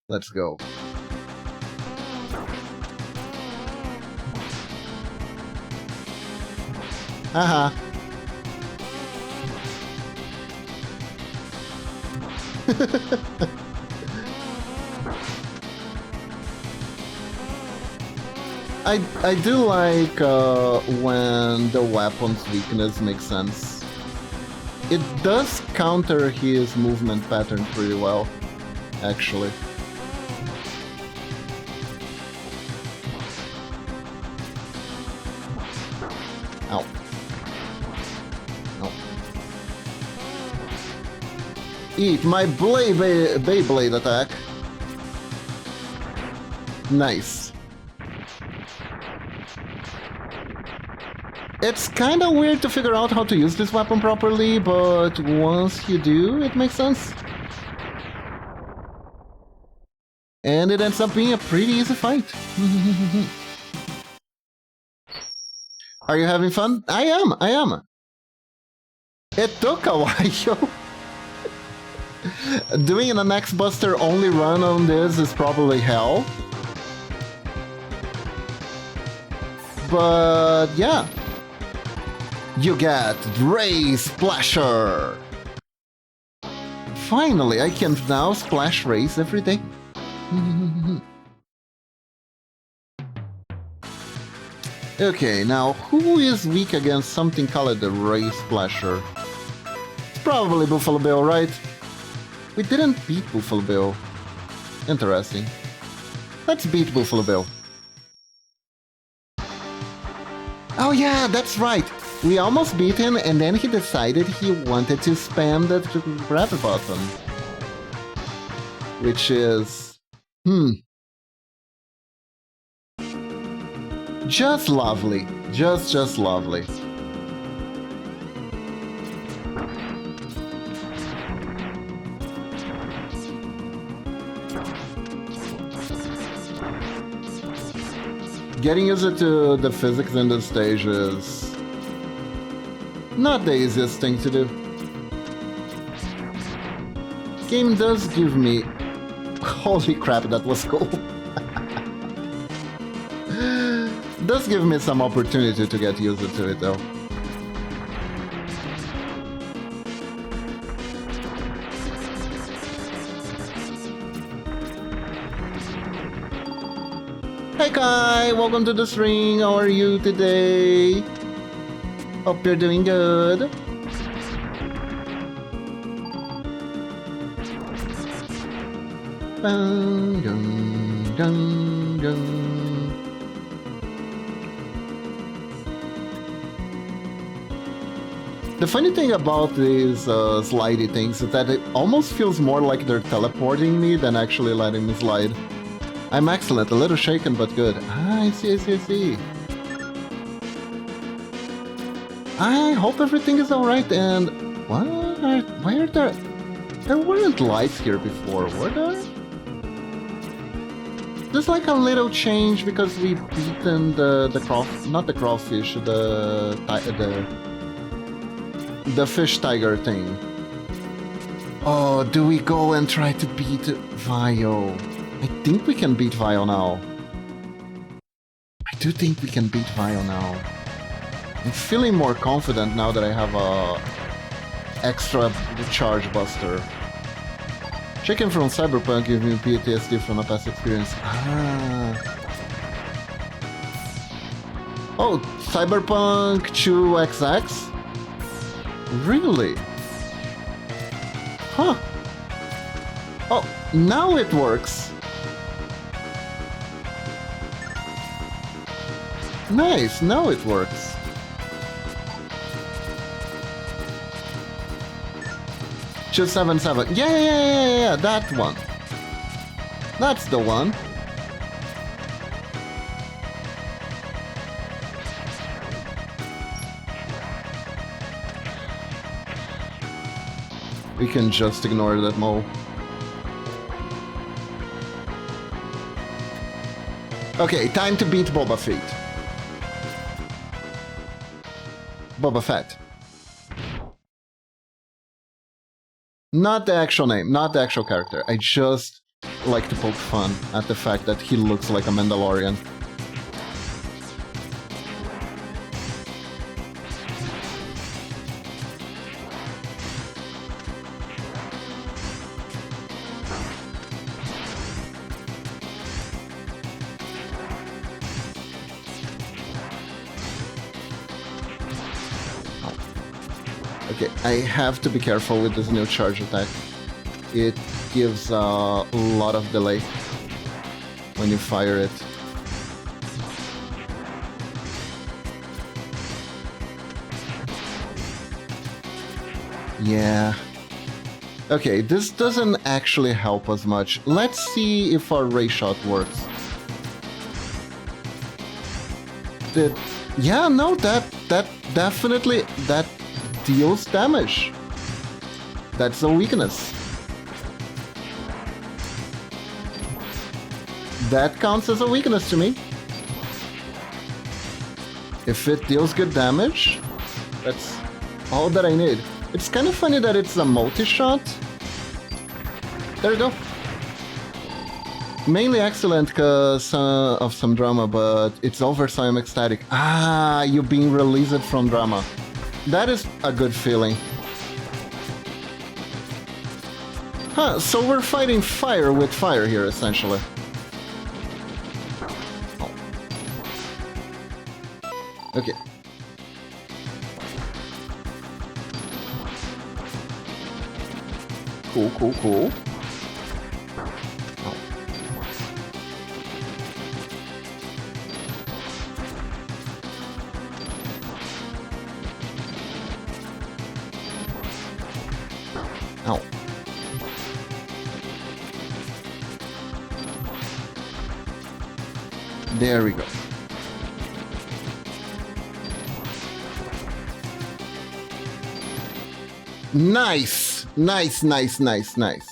Let's go. Haha. I do like when the weapon's weakness makes sense. It does counter his movement pattern pretty well, actually. Ow. Ow. Eat my Beyblade attack. Nice. It's kinda weird to figure out how to use this weapon properly, but once you do, it makes sense. And it ends up being a pretty easy fight. Are you having fun? I am. It took a while. Doing an X-Buster only run on this is probably hell. But yeah. You get Ray Splasher! Finally, I can now splash rays every day. Okay, now who is weak against something called the Ray Splasher? It's probably Buffalo Bill, right? We didn't beat Buffalo Bill. Interesting. Let's beat Buffalo Bill. Oh yeah, that's right. We almost beat him, and then he decided he wanted to spam the grab button. Which is... just lovely. Just lovely. Getting used to the physics in the stage is not the easiest thing to do. Game does give me... holy crap, that was cool. Does give me some opportunity to get used to it though. Hey Kai, welcome to the stream. How are you today? Hope you're doing good. Dun, dun, dun, dun. The funny thing about these slidey things is that it almost feels more like they're teleporting me than actually letting me slide. I'm excellent, a little shaken but good. Ah, I see. I hope everything is alright and... where there weren't lights here before, were there? There's like a little change because we've beaten not the crawfish, the fish tiger thing. Oh, do we go and try to beat Vio? I think we can beat Vio now. I do think we can beat Vio now. I'm feeling more confident now that I have a extra charge buster. Chicken from Cyberpunk gives me PTSD from a past experience. Ah. Oh, Cyberpunk 2XX? Really? Huh. Oh, now it works. Nice, now it works. Just 7-7. Yeah, that one. That's the one. We can just ignore that mole. Okay, time to beat Boba Fett. Boba Fett. Not the actual name, not the actual character. I just like to poke fun at the fact that he looks like a Mandalorian. Okay, I have to be careful with this new charge attack. It gives a lot of delay when you fire it. Yeah. Okay, this doesn't actually help us much. Let's see if our ray shot works. Yeah, no, that definitely deals damage. That's a weakness. That counts as a weakness to me. If it deals good damage, that's all that I need. It's kind of funny that it's a multi-shot. There we go. Mainly excellent because of some drama, but it's over, so I'm ecstatic. Ah, you being released from drama. That is a good feeling. Huh, so we're fighting fire with fire here, essentially. Oh. Okay. Cool. Ow. There we go. Nice! Nice, nice, nice, nice.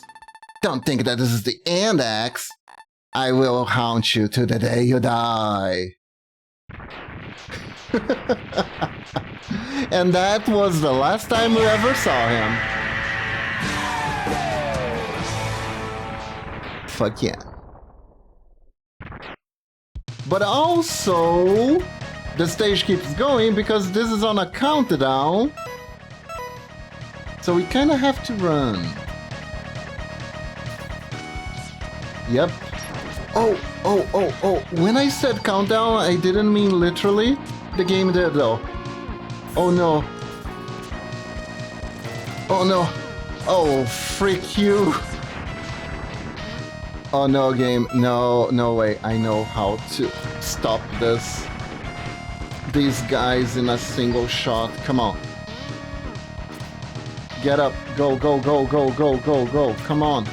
Don't think that this is the end, Axe. I will haunt you to the day you die. And that was the last time we ever saw him. Fuck yeah. But also, the stage keeps going because this is on a countdown. So we kind of have to run. Yep. Oh, oh, oh, oh. When I said countdown, I didn't mean literally. The game did, though. Oh, no. Oh, no. Oh, freak you. Oh, no, game. No, no way. I know how to stop this. These guys in a single shot. Come on. Get up. Go, go, go, go, go, go, go. Come on.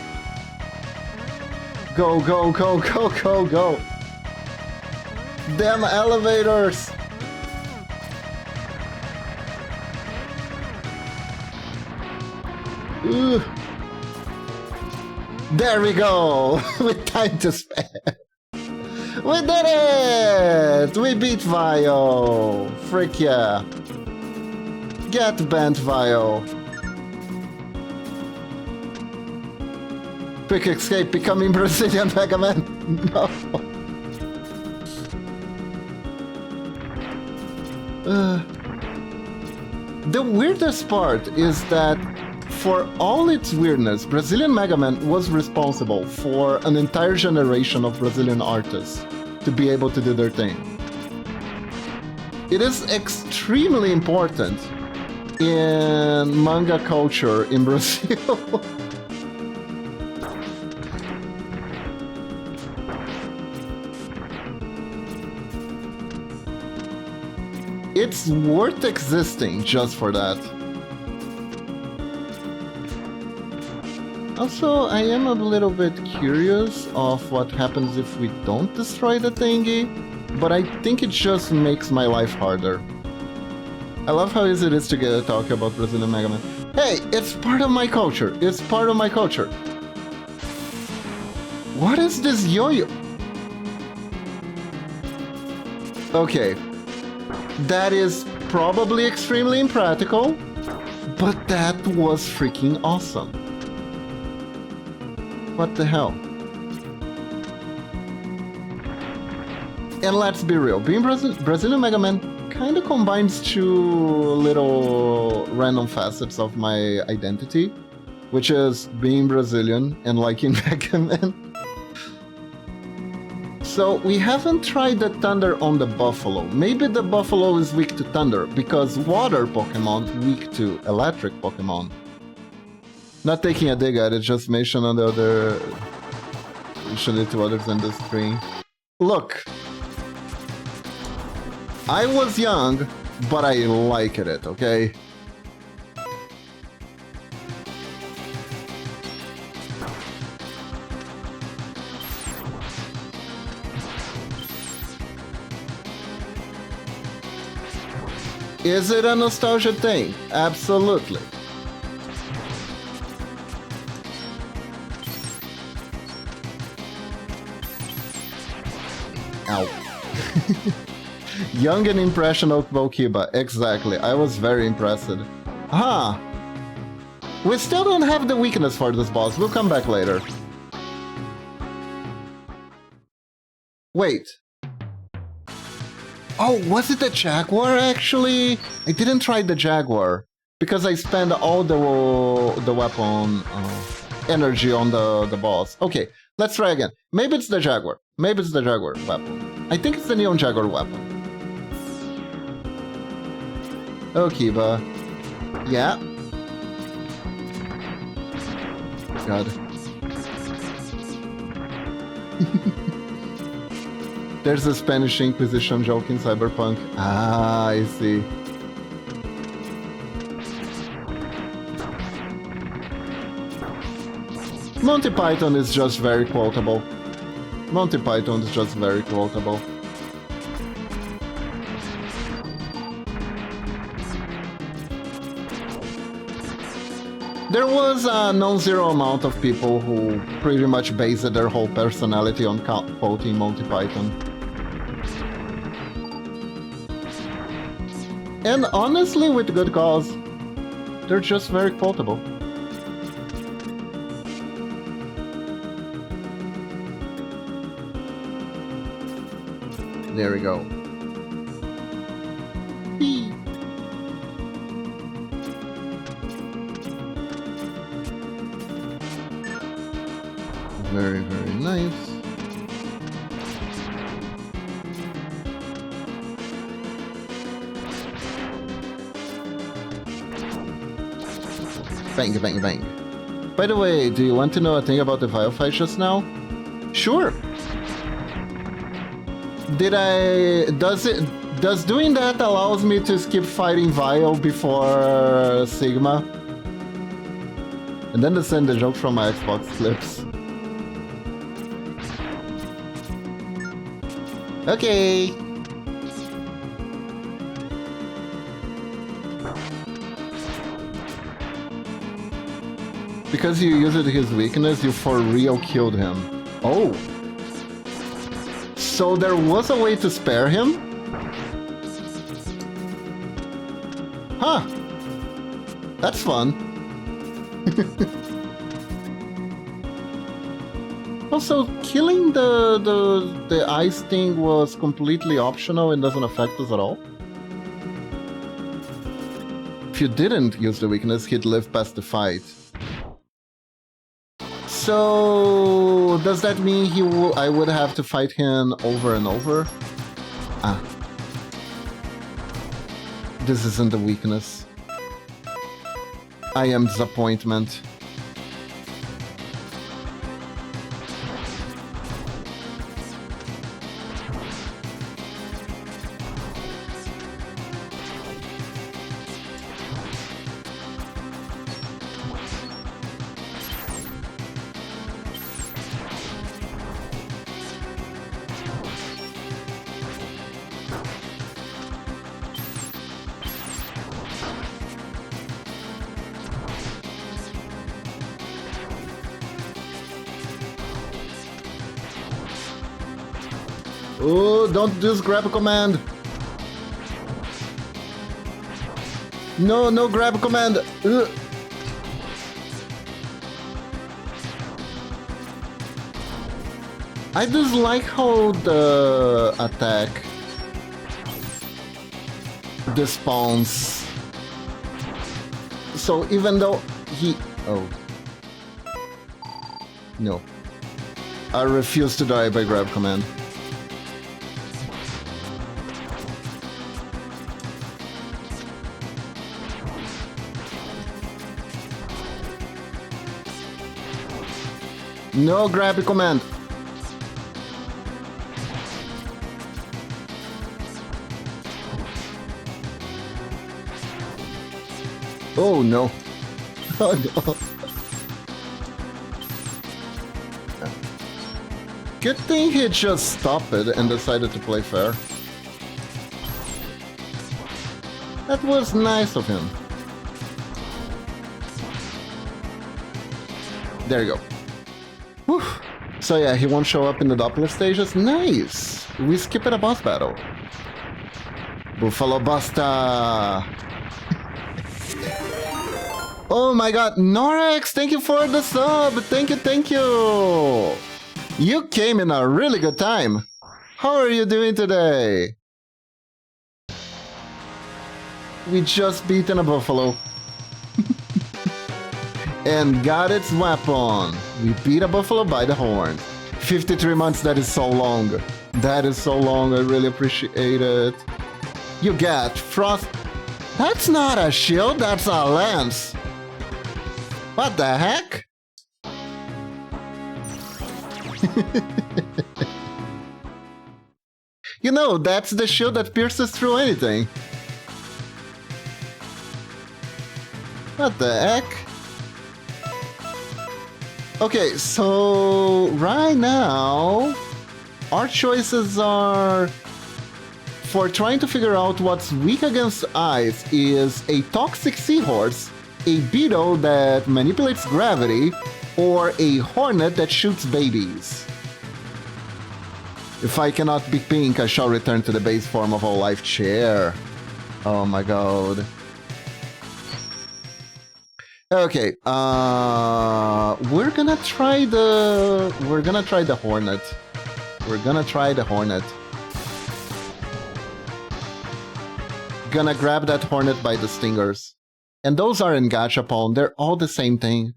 Go, go, go, go, go, go. Damn elevators. Ooh. There we go. With time to spare. We did it! We beat Vio. Frick yeah. Get bent, Vio. Quick escape, becoming Brazilian Megaman. No. The weirdest part is that, for all its weirdness, Brazilian Megaman was responsible for an entire generation of Brazilian artists to be able to do their thing. It is extremely important in manga culture in Brazil. It's worth existing just for that. Also, I am a little bit curious of what happens if we don't destroy the thingy, but I think it just makes my life harder. I love how easy it is to get a talk about Brazilian Megaman. Hey, it's part of my culture. It's part of my culture. What is this yo-yo? Okay. That is probably extremely impractical, but that was freaking awesome. What the hell? And let's be real, being Brazilian Megaman kind of combines two little random facets of my identity, which is being Brazilian and liking Megaman. So we haven't tried the thunder on the buffalo. Maybe the buffalo is weak to thunder because water Pokemon weak to electric Pokemon. Not taking a dig at it, just mention on the other... mention it to others in the screen. Look! I was young, but I liked it, okay? Is it a nostalgia thing? Absolutely. Ow. Young and impressionable Kiba. Exactly. I was very impressed. Huh. We still don't have the weakness for this boss. We'll come back later. Wait. Oh, was it the Jaguar actually? I didn't try the Jaguar because I spent all the weapon energy on the boss. Okay, let's try again. Maybe it's the Jaguar. Maybe it's the Jaguar weapon. I think it's the Neon Jaguar weapon. Okay, but yeah. God. There's a Spanish Inquisition joke in Cyberpunk. Ah, I see. Monty Python is just very quotable. Monty Python is just very quotable. There was a non-zero amount of people who pretty much based their whole personality on quoting Monty Python. And honestly, with good cause, they're just very quotable. There we go. Very, very nice. Bang, bang, bang. By the way, do you want to know a thing about the Vile fight just now? Sure. Does doing that allows me to skip fighting Vile before Sigma? And then to send the joke from my Xbox clips. Okay. Because you used his weakness, you for real killed him. Oh. So there was a way to spare him? Huh. That's fun. Also, killing the ice thing was completely optional and doesn't affect us at all. If you didn't use the weakness, he'd live past the fight. So does that mean I would have to fight him over and over? Ah. This isn't the weakness. I am disappointment. Oh, don't just grab a command. No, no grab a command. Ugh. I just like how the attack despawns. So even though he... Oh. No. I refuse to die by grab command. No grab command. Oh no. Oh no. Good thing he just stopped it and decided to play fair. That was nice of him. There you go. Whew. So yeah, he won't show up in the Doppler stages. Nice! We skipped a boss battle. Buffalo Buster! Oh my god, Norex, thank you for the sub! Thank you, thank you! You came in a really good time. How are you doing today? We just beaten a buffalo. And got its weapon. We beat a buffalo by the horn. 53 months, that is so long. That is so long, I really appreciate it. You get frost... That's not a shield, that's a lance. What the heck? You know, that's the shield that pierces through anything. What the heck? Okay, so right now, our choices are... For trying to figure out what's weak against ice is a toxic seahorse, a beetle that manipulates gravity, or a hornet that shoots babies. If I cannot be pink, I shall return to the base form of a life chair. Oh my god. Okay, we're gonna try the hornet. We're gonna try the hornet. Gonna grab that hornet by the stingers. And those are in Gachapon, they're all the same thing.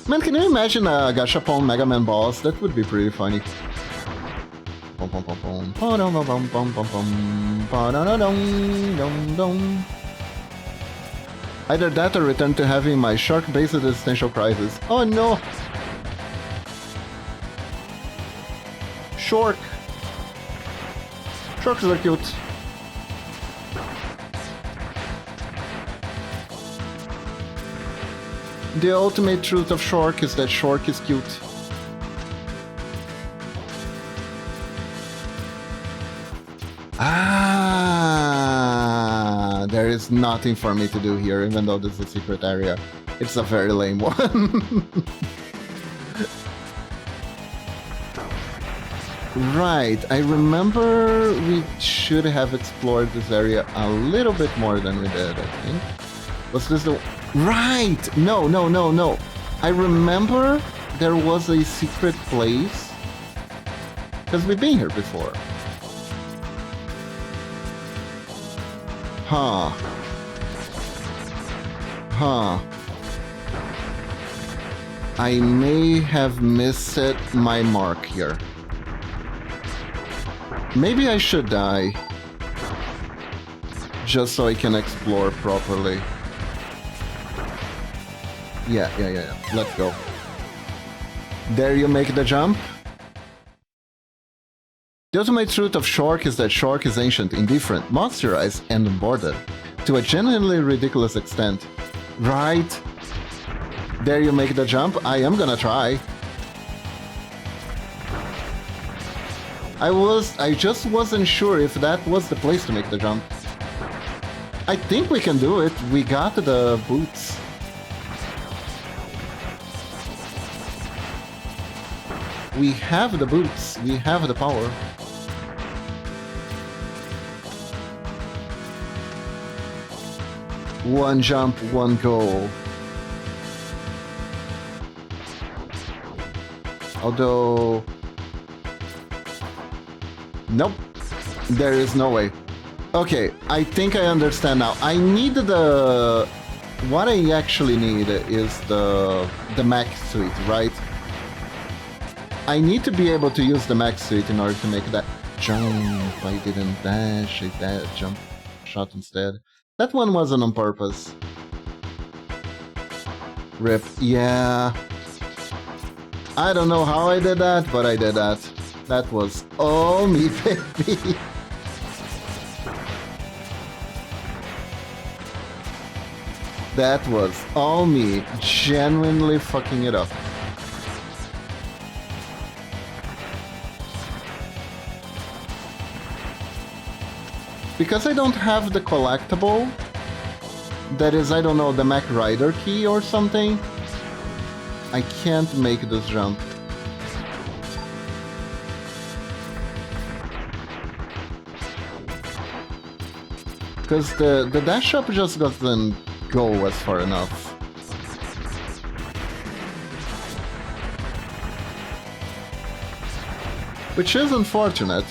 Man, can you imagine a Gachapon Megaman boss? That would be pretty funny. Either that or return to having my shark-based existential crisis. Oh no! Shark! Sharks are cute. The ultimate truth of Shark is that Shark is cute. Ah, there is nothing for me to do here, even though this is a secret area. It's a very lame one. Right, I remember we should have explored this area a little bit more than we did, I think. Was this the... Right! No. I remember there was a secret place. Because we've been here before. Huh. I may have missed my mark here. Maybe I should die. Just so I can explore properly. Yeah. Let's go. There you make the jump. The ultimate truth of Shark is that Shark is ancient, indifferent, monsterized, and unboarded. To a genuinely ridiculous extent. Right? There you make the jump. I am gonna try. I just wasn't sure if that was the place to make the jump. I think we can do it. We got the boots. We have the boots. We have the power. One jump, one goal. Although... Nope. There is no way. Okay, I think I understand now. I need the... What I actually need is the mech suit, right? I need to be able to use the mech suit in order to make that jump. I didn't dash, I jump shot instead. That one wasn't on purpose. RIP. Yeah. I don't know how I did that, but I did that. That was all me, baby. That was all me, genuinely fucking it up. Because I don't have the collectible, that is, I don't know, the Mac Rider key or something, I can't make this jump. Because the dash up just doesn't go as far enough. Which is unfortunate.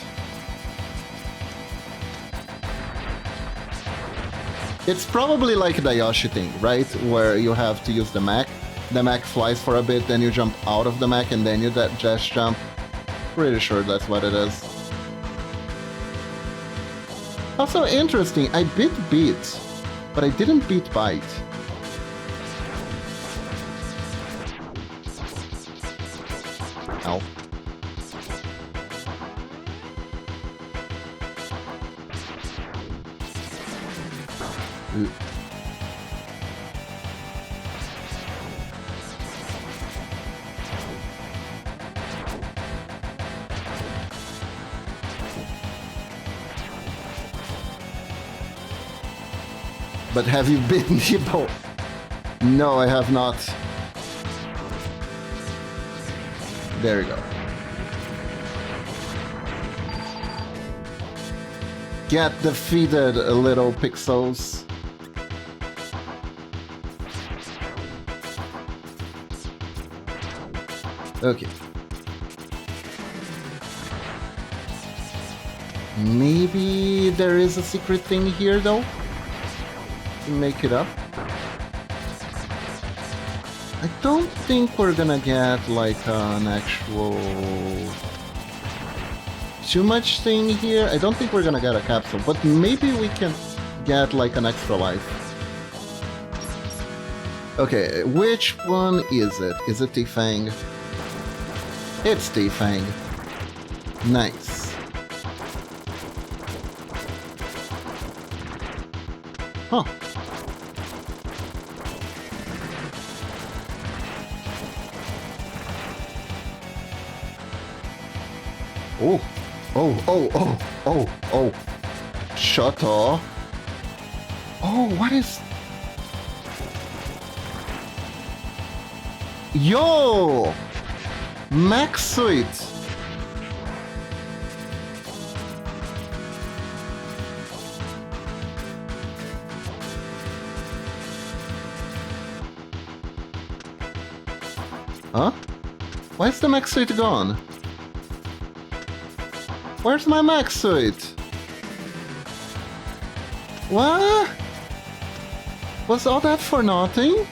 It's probably like the Yoshi thing, right? Where you have to use the mech flies for a bit, then you jump out of the mech, and then you dash jump. Pretty sure that's what it is. Also interesting, I beat Beat, but I didn't beat Bite. Ow. But have you been Nebo? No, I have not. There you go. Get defeated, little pixels. Okay. Maybe there is a secret thing here, though? Make it up. I don't think we're gonna get like an actual too much thing here. I don't think we're gonna get a capsule, but maybe we can get like an extra life. Okay, which one is it? Is it T-Fang? It's T-Fang. Nice. Huh. Oh, oh, oh, oh, oh, oh. Shut up. Oh, what is... Yo! Max Suite! Huh? Why is the Max Suite gone? Where's my Max Suite? What? Was all that for nothing?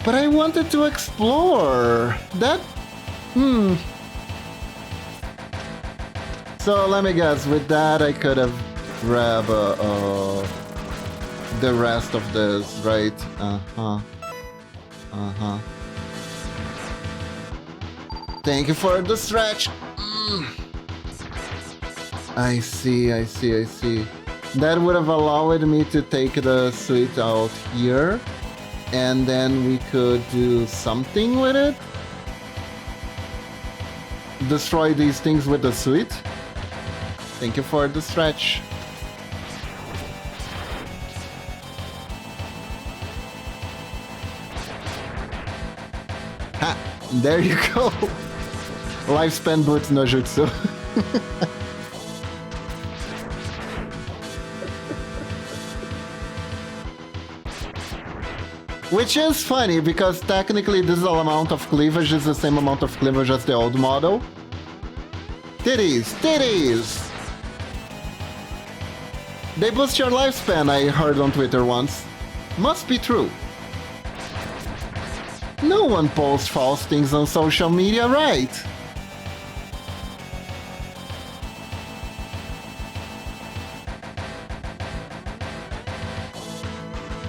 But I wanted to explore. That... So let me guess, with that I could have grabbed the rest of this, right? Thank you for the stretch. I see. That would have allowed me to take the suite out here, and then we could do something with it. Destroy these things with the suite. Thank you for the stretch. Ha! There you go! Lifespan boots no jutsu. Which is funny, because technically this amount of cleavage is the same amount of cleavage as the old model. Titties! Titties! They boost your lifespan, I heard on Twitter once. Must be true. No one posts false things on social media, right?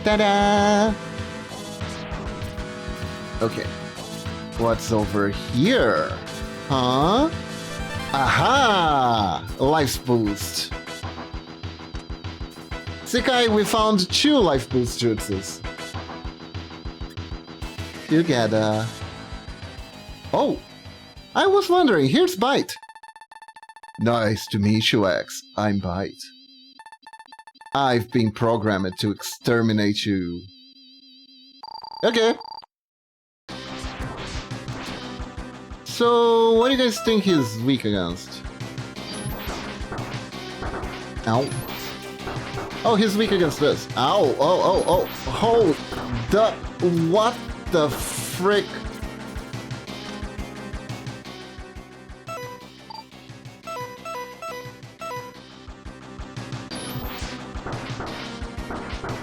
Ta-da! Okay. What's over here? Huh? Aha! Life boost. Sekai, we found 2 life boost jutsus. Together. Oh! I was wondering, here's Bite. Nice to meet you, X. I'm Bite. I've been programmed to exterminate you. Okay. So, what do you guys think he's weak against? Ow. Oh, he's weak against this. Ow. Oh. What the frick?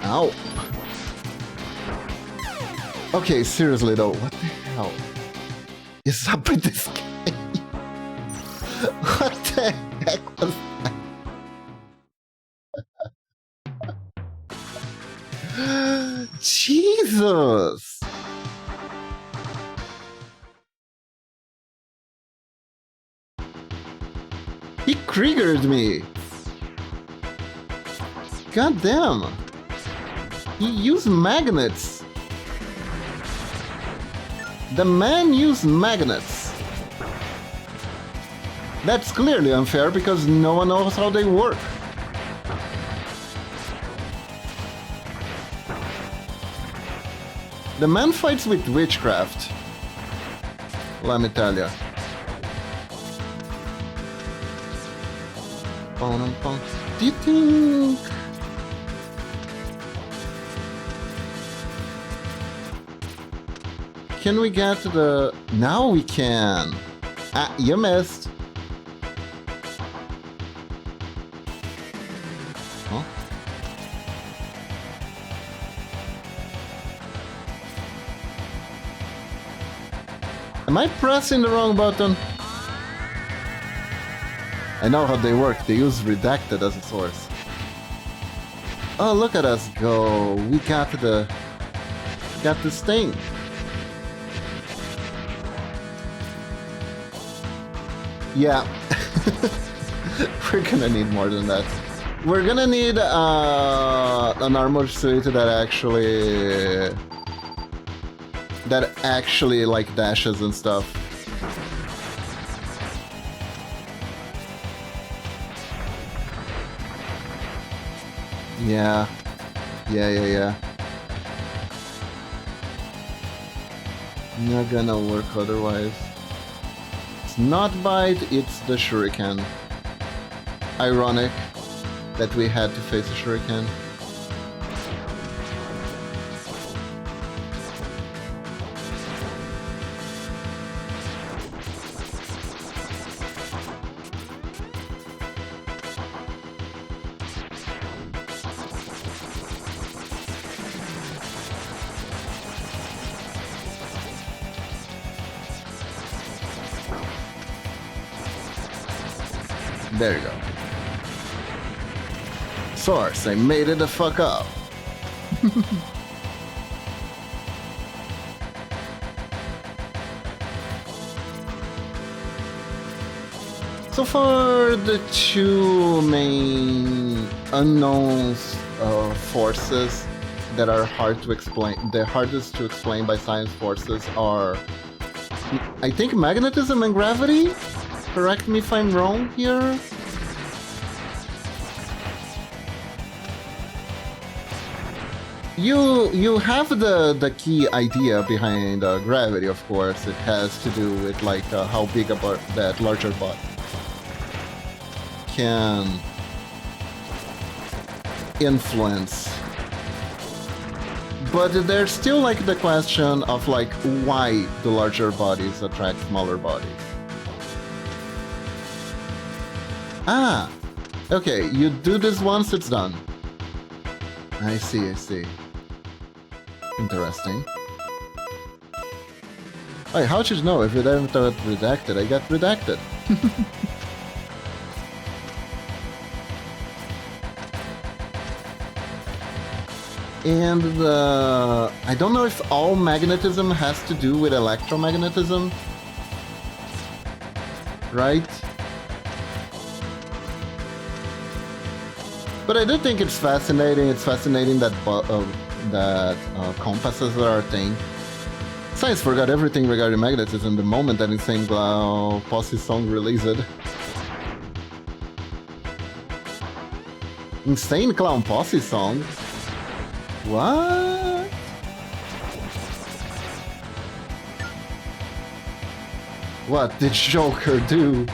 Ow. Okay, seriously though, what the hell is up with this game? What the heck was that? Jesus! He triggered me! God damn! He used magnets! The man used magnets! That's clearly unfair because no one knows how they work. The man fights with witchcraft. Let me tell ya. Do you think... Can we get to the... Now we can! Ah, you missed! Huh? Am I pressing the wrong button? I know how they work. They use redacted as a source. Oh, look at us go! We got this thing. Yeah, we're gonna need more than that. We're gonna need an armor suit that actually like dashes and stuff. Yeah. Not gonna work otherwise. It's not bite, it's the shuriken. Ironic that we had to face a shuriken. There you go. Source, I made it the fuck up. So for the two main unknowns forces that are hard to explain, the hardest to explain by science forces are, I think, magnetism and gravity? Correct me if I'm wrong here. You have the key idea behind gravity, of course. It has to do with like how big that larger body can influence. But there's still like the question of like why the larger bodies attract smaller bodies. Ah, okay, you do this once, it's done. I see. Interesting. Wait, how should you know if you didn't get redacted? I got redacted. And I don't know if all magnetism has to do with electromagnetism, right? But I do think it's fascinating. It's fascinating that compasses are a thing. Science forgot everything regarding magnetism the moment that Insane Clown Posse song released. Insane Clown Posse song? What? What did Joker do?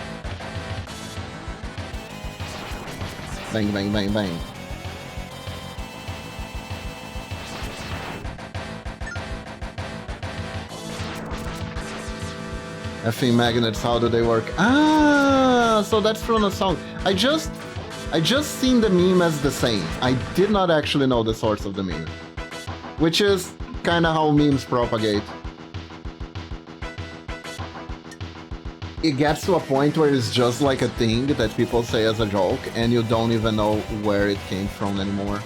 Bang, bang, bang, bang. Effing magnets, how do they work? Ah, so that's from a song. I just seen the meme as the same. I did not actually know the source of the meme. Which is kinda how memes propagate. It gets to a point where it's just like a thing that people say as a joke, and you don't even know where it came from anymore.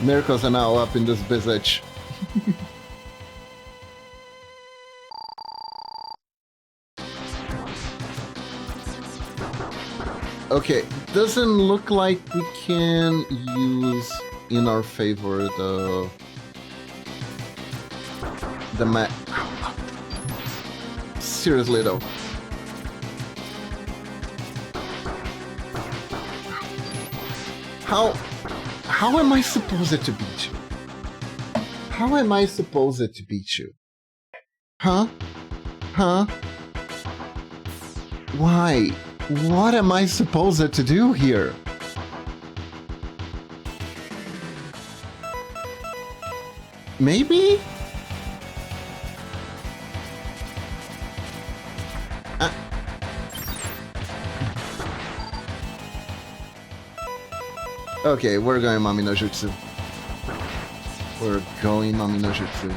Miracles are now up in this bitch. Okay, doesn't look like we can use in our favor the map. Seriously though. How am I supposed to beat you? How am I supposed to beat you? Huh? Huh? Why? What am I supposed to do here? Maybe? Okay, we're going Mami no Jutsu. We're going Mami no Jutsu.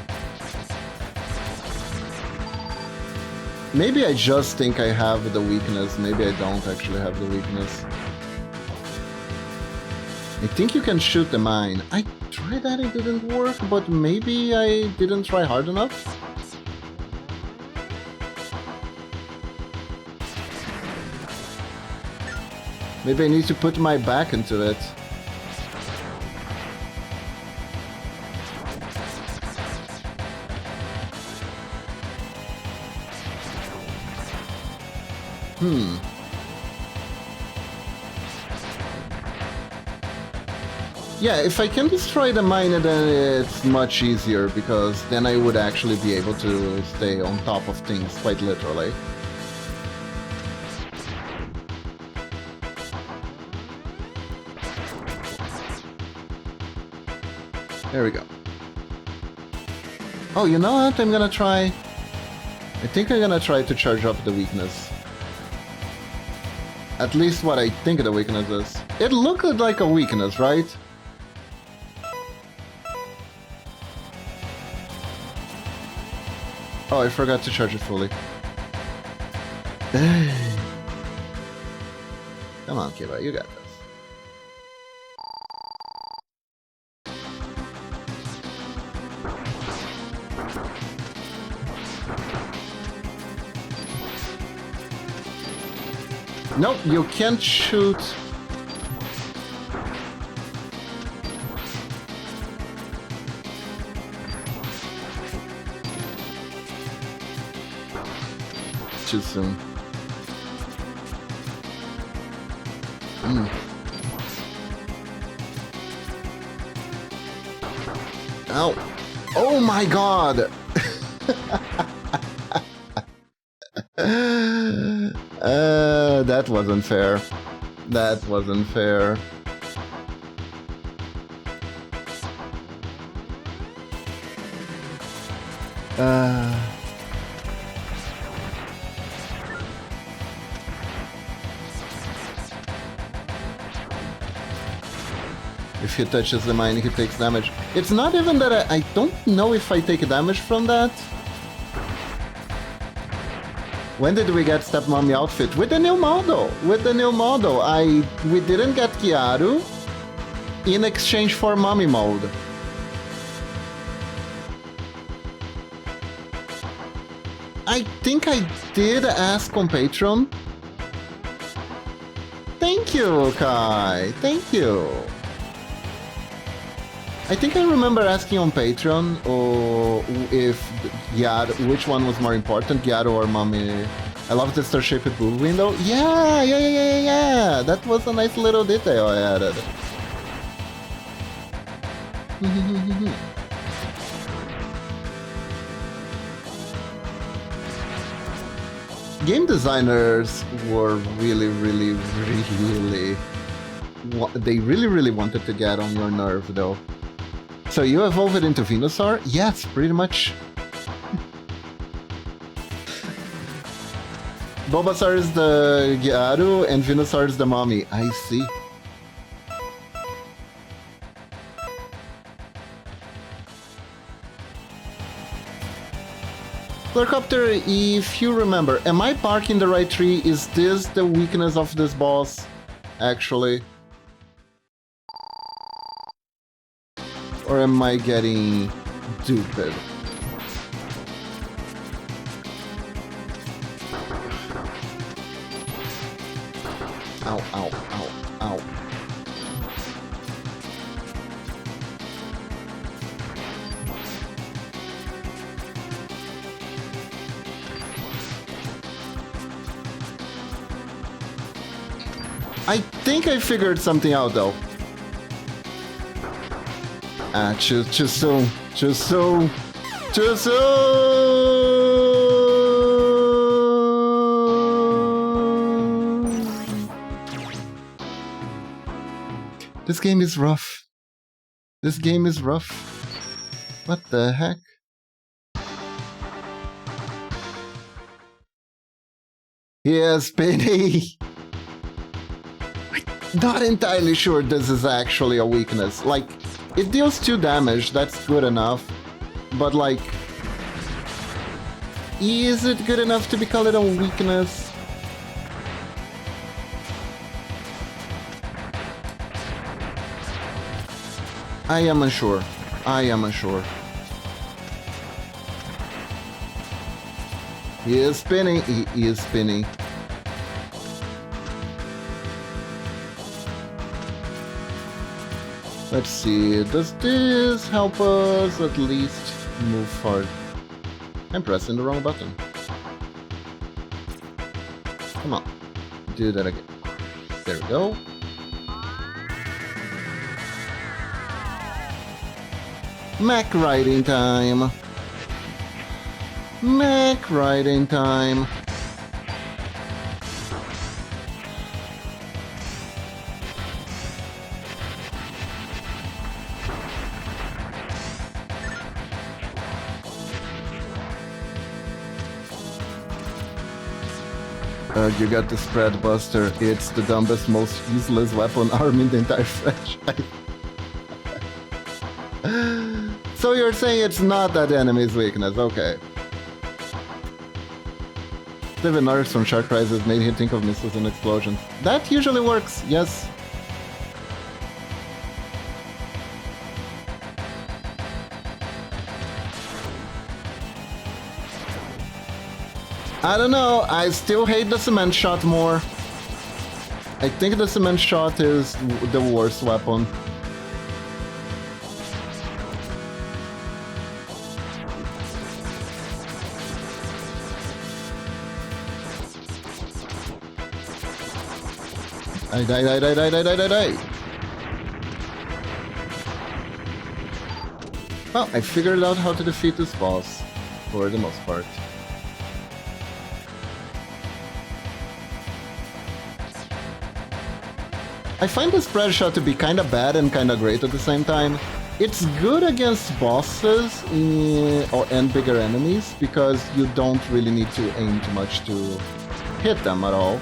Maybe I just think I have the weakness. Maybe I don't actually have the weakness. I think you can shoot the mine. I tried that, it didn't work, but maybe I didn't try hard enough? Maybe I need to put my back into it. Yeah, if I can destroy the mine, then it's much easier, because then I would actually be able to stay on top of things, quite literally. There we go. Oh, you know what? I'm gonna try... I think I'm gonna try to charge up the weakness. At least what I think the weakness is. It looked like a weakness, right? Oh, I forgot to charge it fully. Come on, Kiba, you got this. Nope, you can't shoot. Too soon. Ow. Oh my god! That wasn't fair. That wasn't fair. If he touches the mine, he takes damage. It's not even that I don't know if I take damage from that. When did we get Stepmommy outfit? With the new model! With the new model! We didn't get Kiaru in exchange for Mommy mode. I think I did ask on Patreon. Thank you, Kai! Thank you! I think I remember asking on Patreon if which one was more important, Gyaru or Mommy. I love the star-shaped blue window. Yeah! That was a nice little detail I added. Game designers were really they really wanted to get on your nerve though. So you evolve it into Venusaur? Yes, pretty much. Bulbasaur is the Gyaru and Venusaur is the Mommy. I see. Flurcopter, if you remember, am I barking the right tree? Is this the weakness of this boss, actually? Or am I getting stupid? Ow, ow, ow, ow. I think I figured something out though. Ah, too soon. Too soon. Too soon. This game is rough. This game is rough. What the heck? Yes, Penny. I'm not entirely sure this is actually a weakness. Like, it deals 2 damage, that's good enough. But like, is it good enough to be called a weakness? I am unsure. I am unsure. He is spinning. He is spinning. Let's see, does this help us at least move forward? I'm pressing the wrong button. Come on, do that again. There we go. Mech riding time. Mech riding time. You got the Spread Buster. It's the dumbest, most useless weapon arm in the entire franchise. So you're saying it's not that enemy's weakness, okay. Steven Norris from Shark Crisis made him think of missiles and explosions. That usually works, yes. I don't know, I still hate the cement shot more. I think the cement shot is the worst weapon. Die. Well, I figured out how to defeat this boss, for the most part. I find the spread shot to be kinda bad and kinda great at the same time. It's good against bosses and bigger enemies, because you don't really need to aim too much to hit them at all.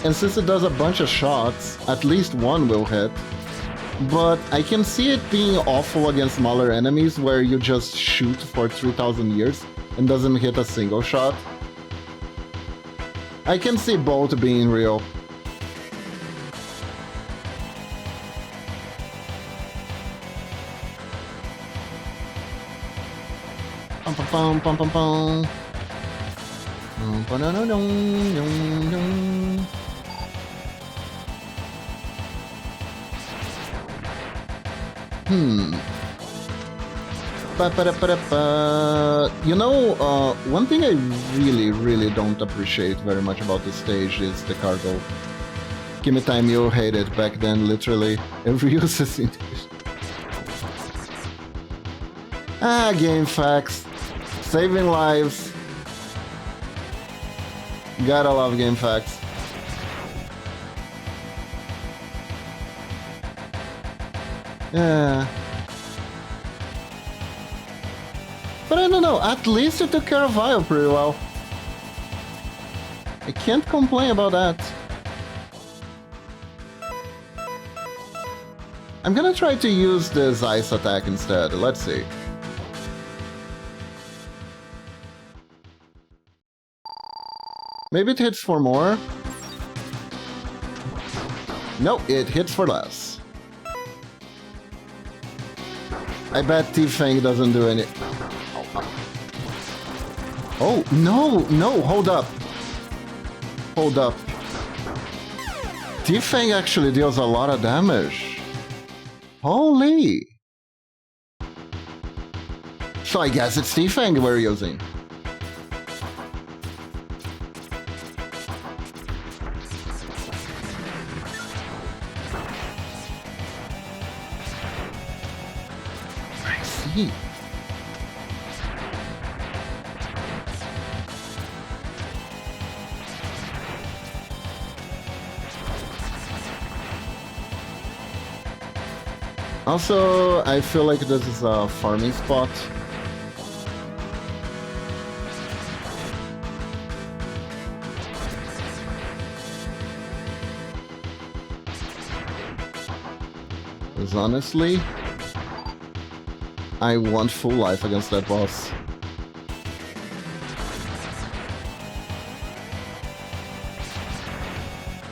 And since it does a bunch of shots, at least one will hit. But I can see it being awful against smaller enemies where you just shoot for 3,000 years and doesn't hit a single shot. I can see both being real. Pum pum pum pum. You know, one thing I really don't appreciate very much about this stage is the cargo. Give me time, you hate it back then, literally. Every use is in Ah, game facts. Saving lives. Gotta love game facts. Yeah. But I don't know, at least it took care of Vile pretty well. I can't complain about that. I'm gonna try to use this ice attack instead, let's see. Maybe it hits for more? No, it hits for less. I bet T-Fang doesn't do any... Oh, no, hold up. Hold up. T-Fang actually deals a lot of damage. Holy! So I guess it's T-Fang we're using. see. Also, I feel like this is a farming spot. Because honestly, I want full life against that boss.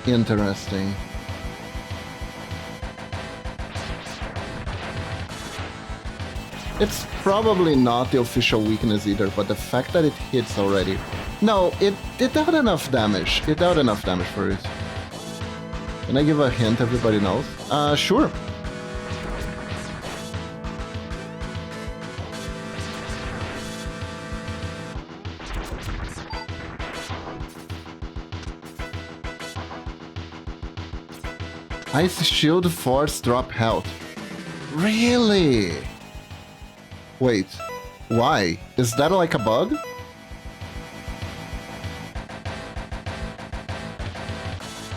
Interesting. It's probably not the official weakness either, but the fact that it hits already. No, it dealt enough damage. It dealt enough damage for it. Can I give a hint everybody knows? Sure. Ice Shield Force drop health. Really? Wait, why? Is that like a bug?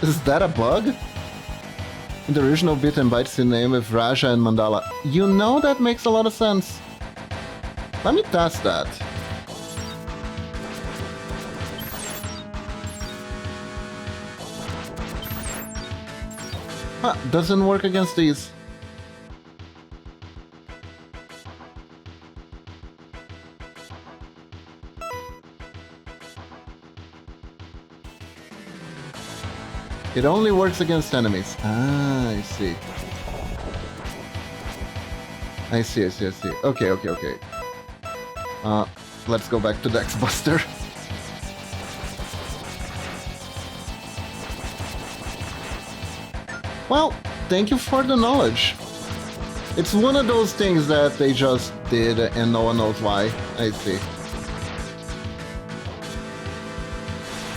Is that a bug? In the original Bit and Byte name with Raja and Mandala. You know that makes a lot of sense. Let me test that. Huh, doesn't work against these. It only works against enemies. Ah, I see. I see. Okay. Let's go back to Dex Buster. Well, thank you for the knowledge. It's one of those things that they just did and no one knows why. I see.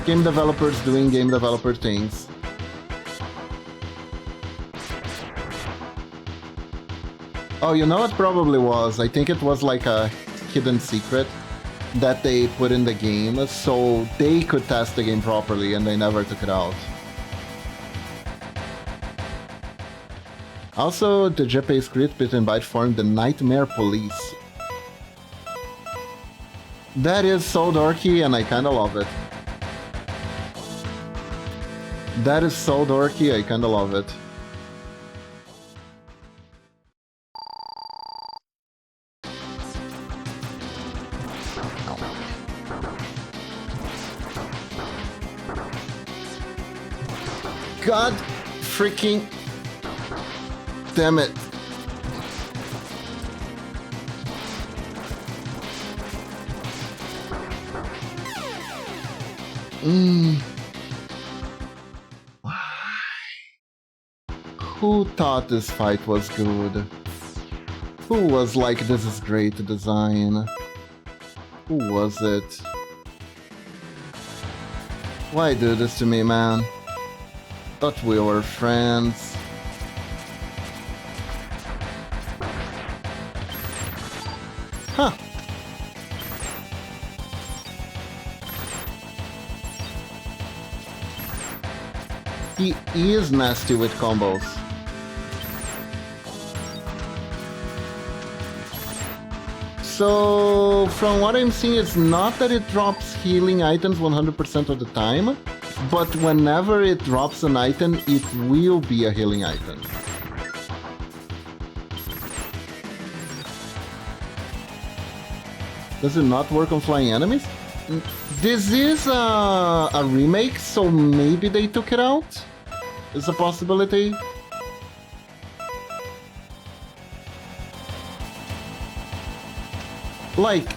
Game developers doing game developer things. Oh, you know what probably was? I think it was like a hidden secret that they put in the game so they could test the game properly and they never took it out. Also, the Japanese Crit Bit and Byte formed the Nightmare Police. That is so dorky and I kinda love it. That is so dorky, I kinda love it. God freaking damn it. Why? Who thought this fight was good? Who was like, this is great design? Who was it? Why do this to me, man? Thought we were friends. Huh. He is nasty with combos. So, from what I'm seeing, it's not that it drops healing items 100% of the time, but whenever it drops an item, it will be a healing item. Does it not work on flying enemies? This is a remake, so maybe they took it out? It's a possibility. Like,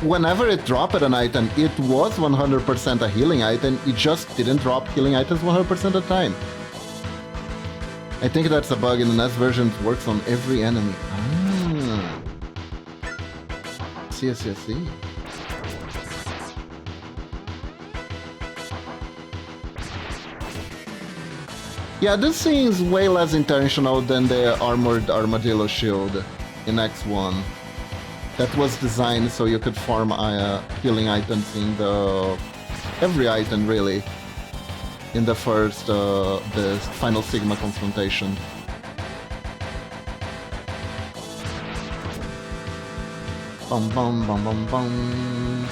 whenever it dropped an item, it was 100% a healing item, it just didn't drop healing items 100% of the time. I think that's a bug in the NES version, it works on every enemy. Ah. See. Yeah, this seems way less intentional than the armored armadillo shield in X1. that was designed so you could farm healing items in every item really in the final Sigma confrontation. Bum bum bum bum bum.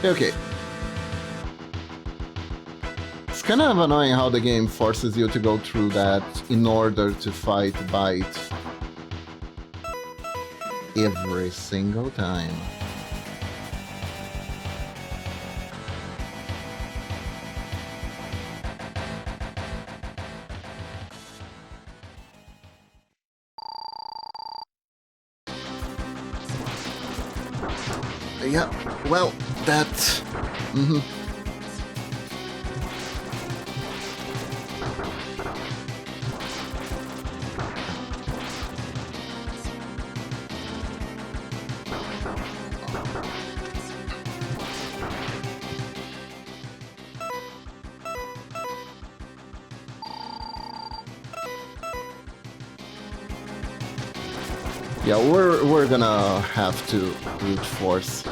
Okay. It's kind of annoying how the game forces you to go through that in order to fight Bite. Every single time. Yeah, well, that... Yeah, we're gonna have to brute force.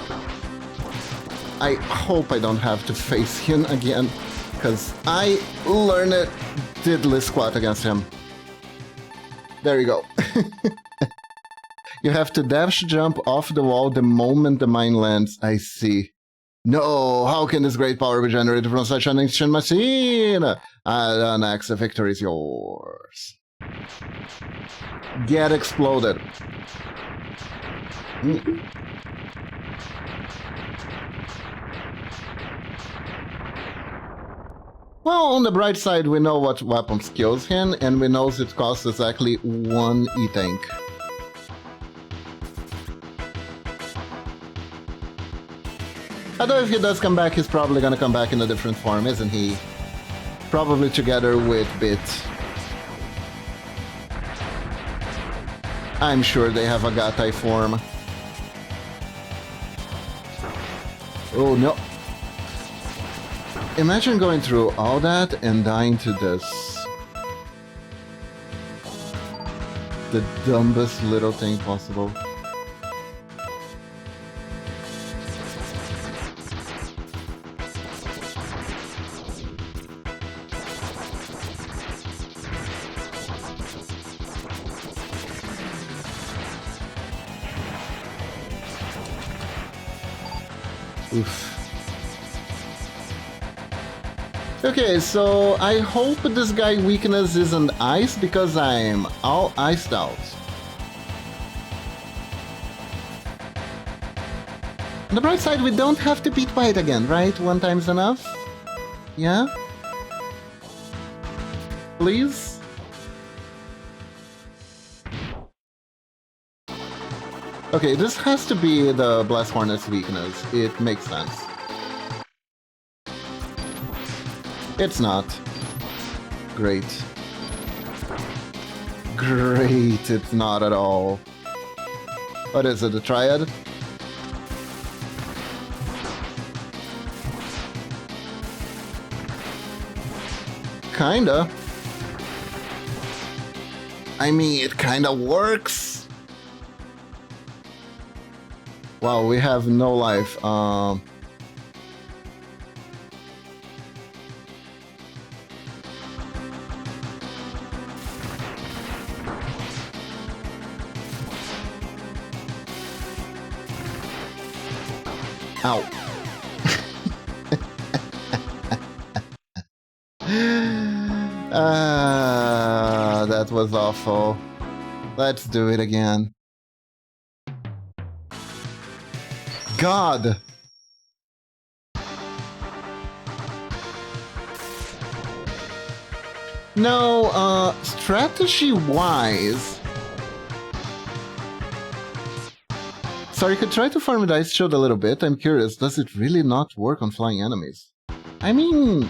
I hope I don't have to face him again, because I learned diddly squat against him. There you go. You have to dash jump off the wall the moment the mine lands. I see. No, how can this great power be generated from such an ancient machine? Anax, the victory is yours. Get exploded. Well, on the bright side, we know what weapon kills him, and we know it costs exactly 1 E-Tank. Although if he does come back, he's probably gonna come back in a different form, isn't he? Probably together with Bit. I'm sure they have a Gatai form. Oh no. Imagine going through all that and dying to this. The dumbest little thing possible. Oof. Okay, so I hope this guy weakness isn't ice because I'm all iced out. On the bright side, we don't have to beat White again, right? 1 time's enough? Yeah? Please? Okay, this has to be the Blast Hornet's weakness. It makes sense. It's not. Great. Great, it's not at all. What is it, a Triad? Kinda. I mean, it kinda works. Wow, we have no life. Ow. That was awful. Let's do it again. God! No, strategy-wise... Sorry, you could try to farm the ice shield a little bit. I'm curious, does it really not work on flying enemies? I mean...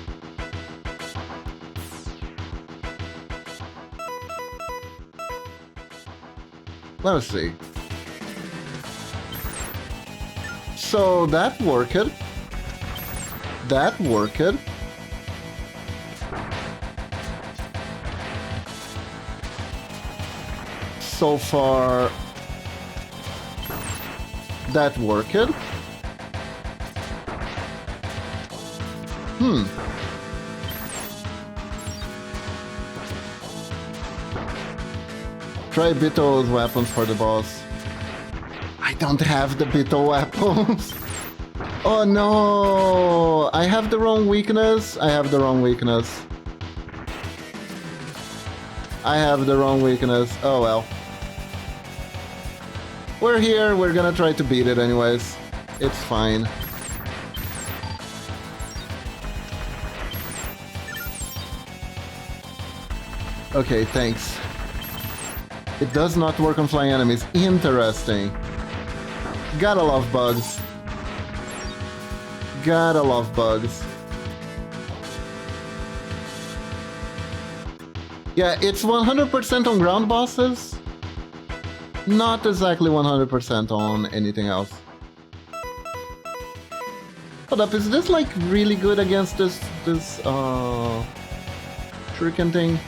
Let's see. So that worked. That worked. so far that worked. Try Bito's weapons for the boss. I don't have the Bito weapons. Oh no! I have the wrong weakness. I have the wrong weakness. I have the wrong weakness. Oh well. We're here. We're gonna try to beat it anyways. It's fine. Okay, thanks. It does not work on flying enemies. Interesting. Gotta love bugs. Gotta love bugs. Yeah, it's 100% on ground bosses. Not exactly 100% on anything else. Hold up, is this like really good against this shuriken thing?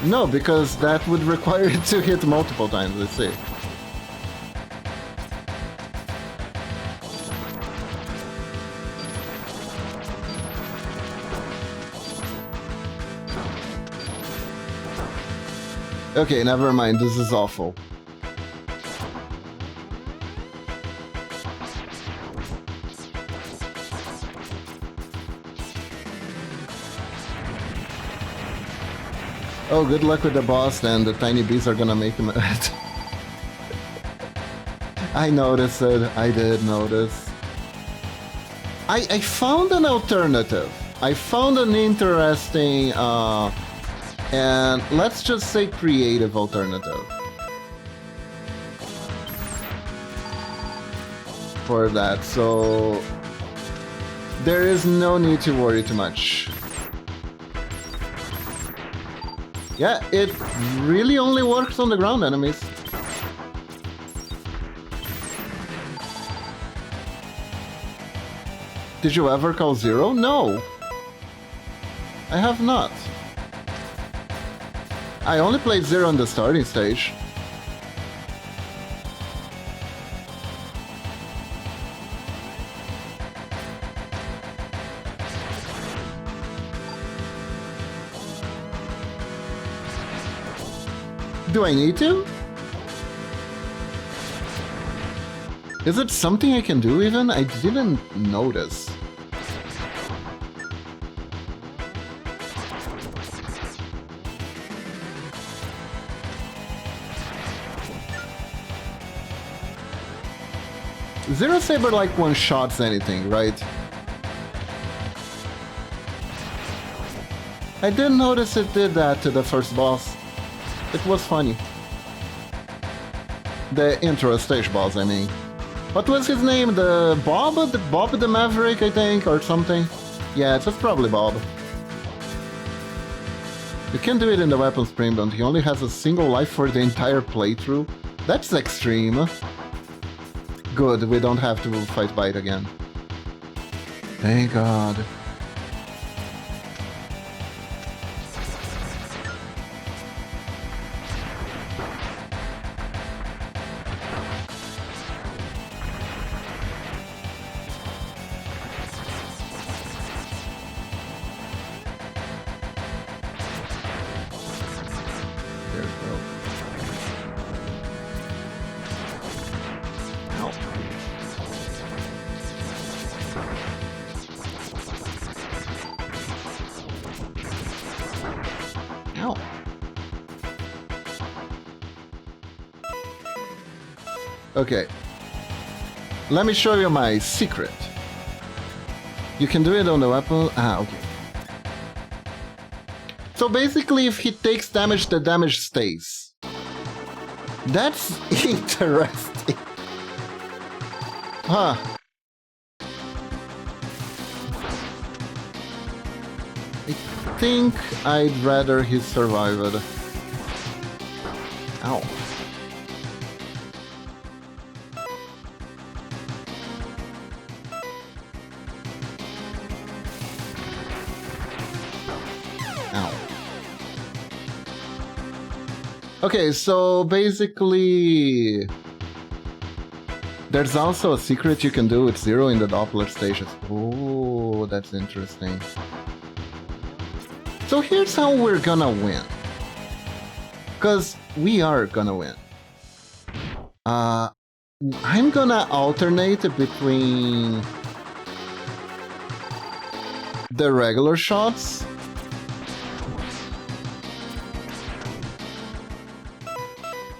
No, because that would require it to hit multiple times, let's see. Okay, never mind, this is awful. Oh, good luck with the boss, then the tiny bees are gonna make him mad. I noticed it, I did notice. I found an alternative. I found an interesting, and let's just say creative alternative. For that, so there is no need to worry too much. Yeah, it really only works on the ground enemies. Did you ever call Zero? No. I have not. I only played Zero on the starting stage. Do I need to? Is it something I can do even? I didn't notice. Zero Saber like one-shots anything, right? I didn't notice it did that to the first boss. It was funny. The intro stage boss, I mean. What was his name? The Bob the Maverick, I think, or something? Yeah, it was probably Bob. You can do it in the weapon sprint, but he only has a single life for the entire playthrough. That's extreme. Good, we don't have to fight Bite again. Thank God. Okay, let me show you my secret. You can do it on the weapon. Ah, okay. So basically, if he takes damage, the damage stays. That's interesting. Huh. I think I'd rather he survived. Ow. Ow. Okay, so basically... There's also a secret you can do with Zero in the Doppler stations. Oh, that's interesting. So here's how we're gonna win. Because we are gonna win. I'm gonna alternate between the regular shots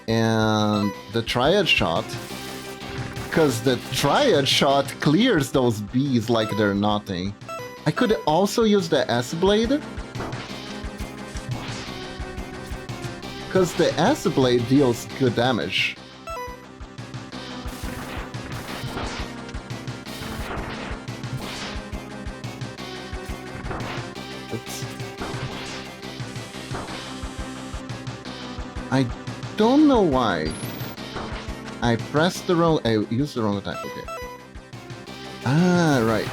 and the triad shot. Because the triad shot clears those bees like they're nothing. I could also use the S-blade. Because the S-blade deals good damage. Oops. I don't know why. I pressed the wrong... I used the wrong attack, okay. Ah, right.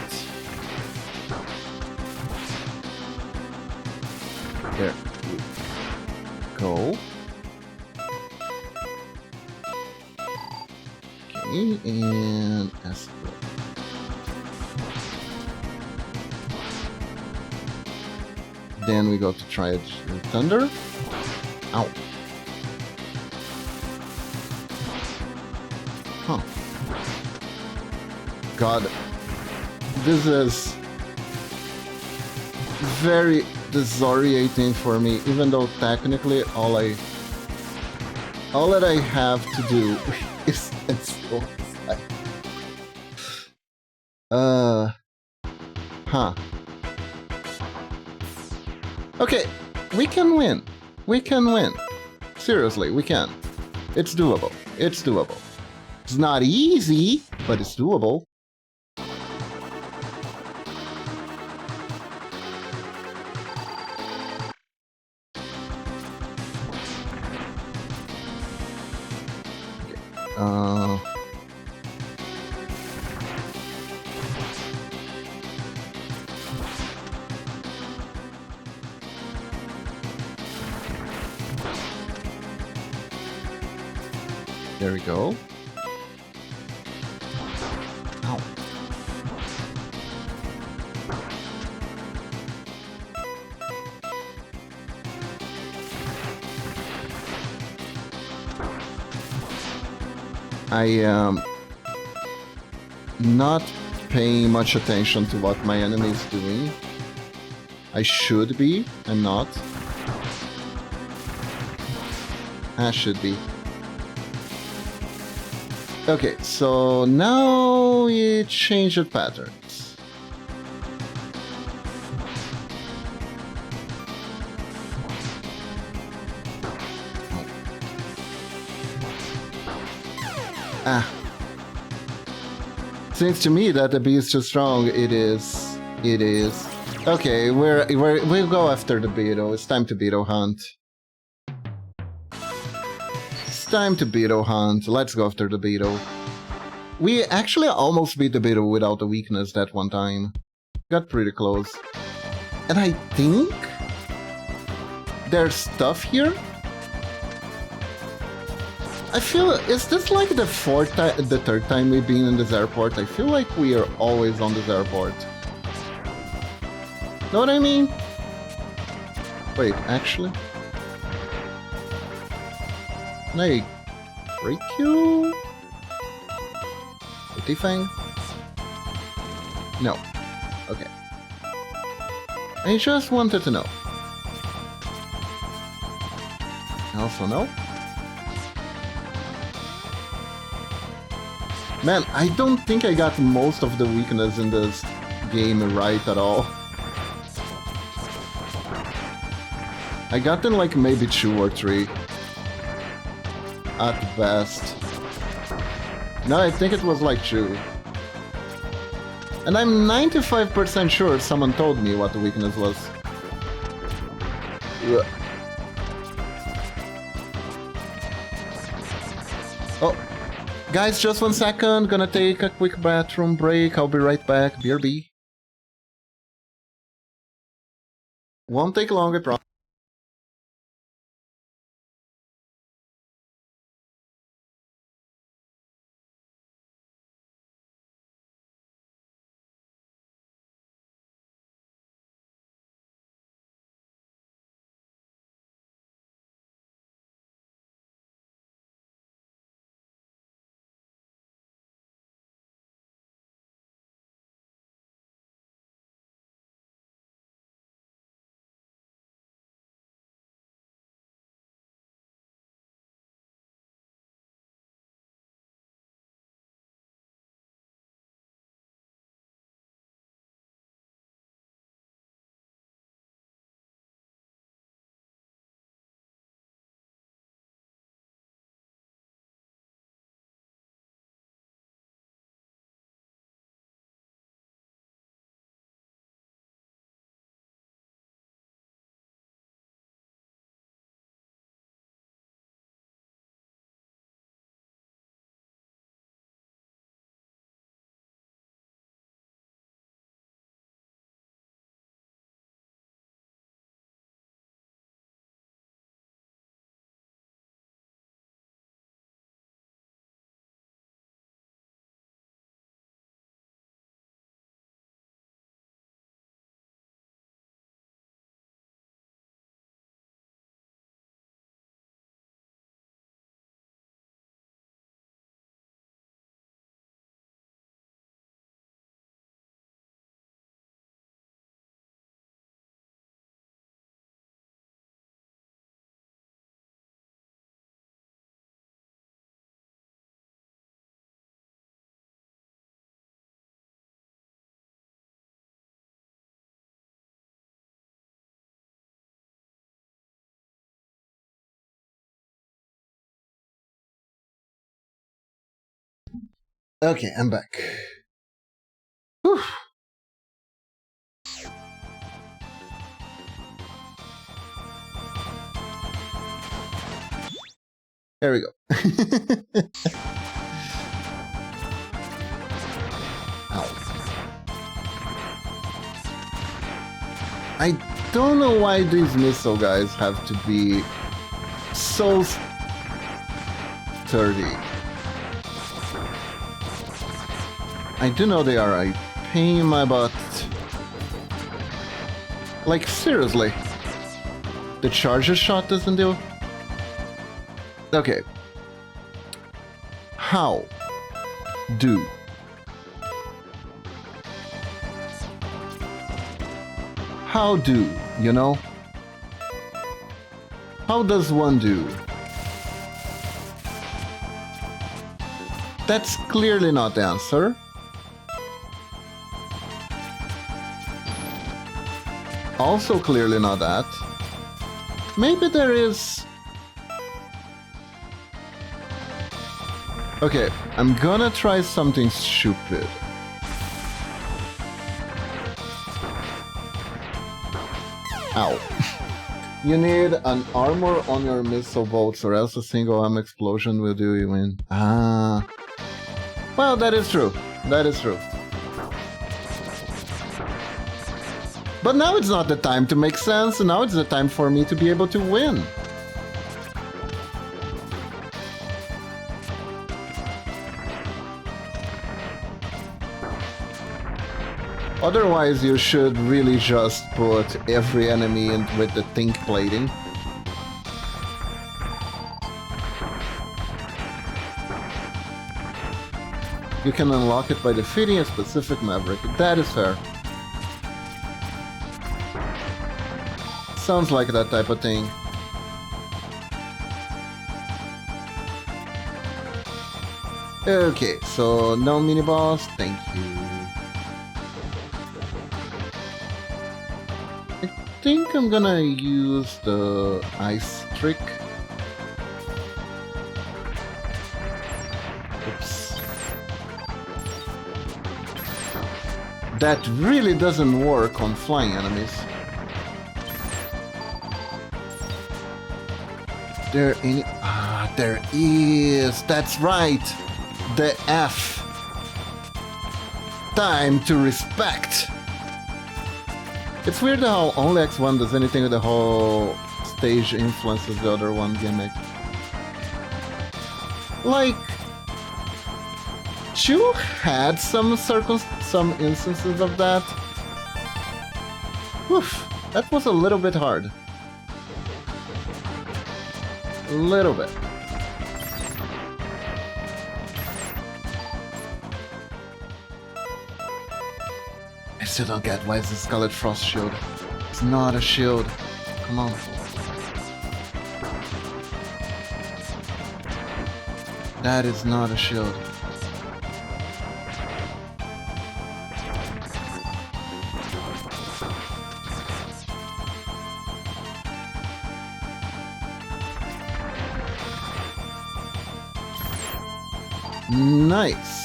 There we go. Okay, and S-blade. Then we go to Triad Thunder. Ow. Huh. God, this is very disorienting for me, even though technically all that I have to do is install. Huh. Okay, we can win. We can win. Seriously, we can. It's doable. It's doable. It's not easy, but it's doable. There we go. Ow. I am not paying much attention to what my enemy is doing. I should be. I'm not. I should be. Okay, so now it changed patterns. Ah. Seems to me that the bee is too strong. It is. It is. Okay, we'll go after the beetle. It's time to beetle hunt. Time to beetle hunt. Let's go after the beetle. We actually almost beat the beetle without the weakness that one time. Got pretty close. And I think there's stuff here. I feel, is this like the third time we've been in this airport? I feel like we are always on this airport. Know what I mean? Wait, actually? Can I break you? Pretty thing? No. Okay. I just wanted to know. Also no. Man, I don't think I got most of the weakness in this game right at all. I got in like maybe 2 or 3. At best. No, I think it was like 2. And I'm 95% sure someone told me what the weakness was. Ugh. Oh, guys, just 1 second. Gonna take a quick bathroom break. I'll be right back. BRB. Won't take long, I promise. Okay, I'm back. Whew. There we go. Ow. I don't know why these missile guys have to be so sturdy. I do know they are a pain in my butt. Like, seriously. The charger shot doesn't do? Okay. How do you know? How does one do? That's clearly not the answer. Also clearly not that. Maybe there is... Okay, I'm gonna try something stupid. Ow. You need an armor on your missile bolts or else a single arm explosion will do you in. Ah. Well, that is true. That is true. But now it's not the time to make sense, now it's the time for me to be able to win. Otherwise, you should really just put every enemy in with the think plating. You can unlock it by defeating a specific maverick. That is fair. Sounds like that type of thing. Okay, so no mini-boss, thank you. I think I'm gonna use the ice trick. Oops. That really doesn't work on flying enemies. There any... Ah, there is! That's right! The F. Time to respect! It's weird how only X1 does anything with the whole stage influences the other one gimmick. Like, 2 had some instances of that. Oof, that was a little bit hard. A little bit. I still don't get why is the Scarlet Frost shield. It's not a shield. Come on. That is not a shield. Nice.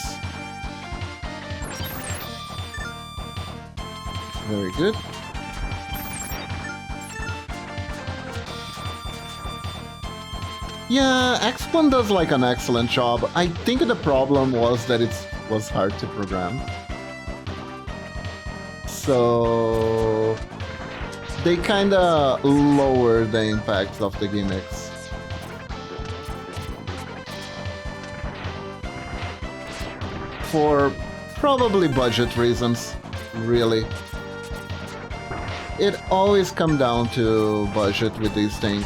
Very good. Yeah, X1 does like an excellent job. I think the problem was that it was hard to program. So they kinda lowered the impact of the gimmicks. For probably budget reasons, really. It always comes down to budget with these things.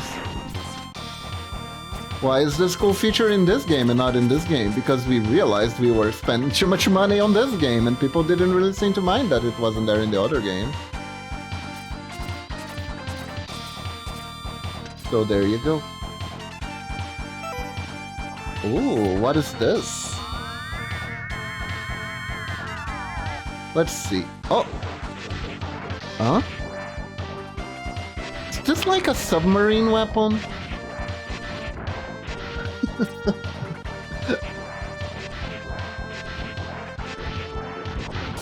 Why is this cool feature in this game and not in this game? Because we realized we were spending too much money on this game and people didn't really seem to mind that it wasn't there in the other game. So there you go. Ooh, what is this? Let's see. Oh! Huh? Is this like a submarine weapon?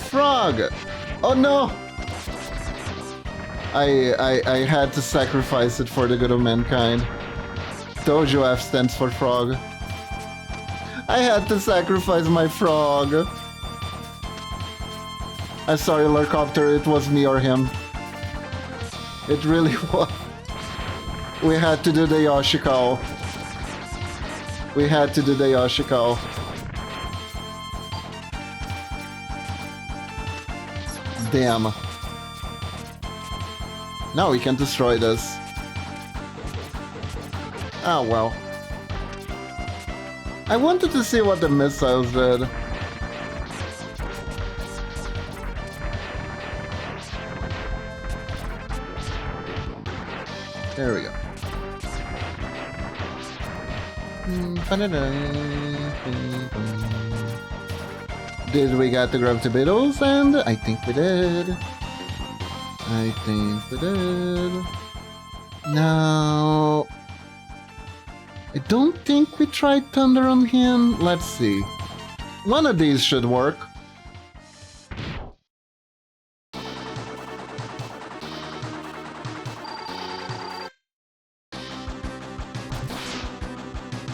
Frog! Oh no! I had to sacrifice it for the good of mankind. Dojo F stands for frog. I had to sacrifice my frog. I'm sorry, Larcopter, it was me or him. It really was. We had to do the Yoshikao. We had to do the Yoshikao. Damn. Now we can destroy this. Oh well. I wanted to see what the missiles did. There we go. Did we get the gravity beetles? And I think we did. I think we did. Now, I don't think we tried thunder on him. Let's see. One of these should work.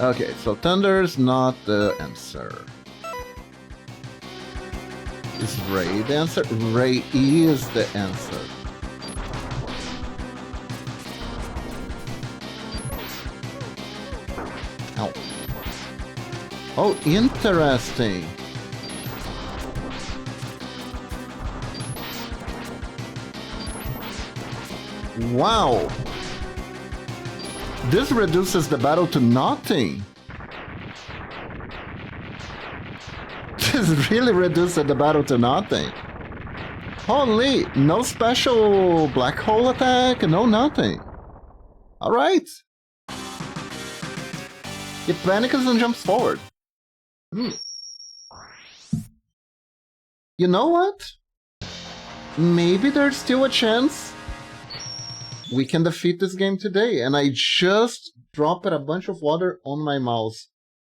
Okay, so Thunder's not the answer. Is Ray the answer? Ray is the answer. Ow. Oh, interesting. Wow. This reduces the battle to nothing. This really reduces the battle to nothing. Holy, no special black hole attack, no nothing. Alright. It panics and jumps forward. You know what? Maybe there's still a chance we can defeat this game today, and I just dropped a bunch of water on my mouse.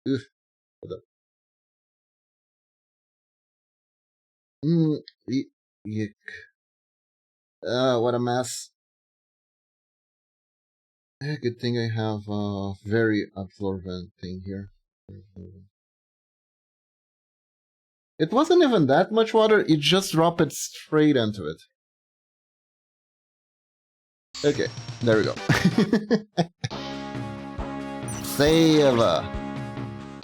Ugh. Yuck. What a mess. Good thing I have a very absorbent thing here. It wasn't even that much water, it just dropped it straight into it. Okay, there we go. Save.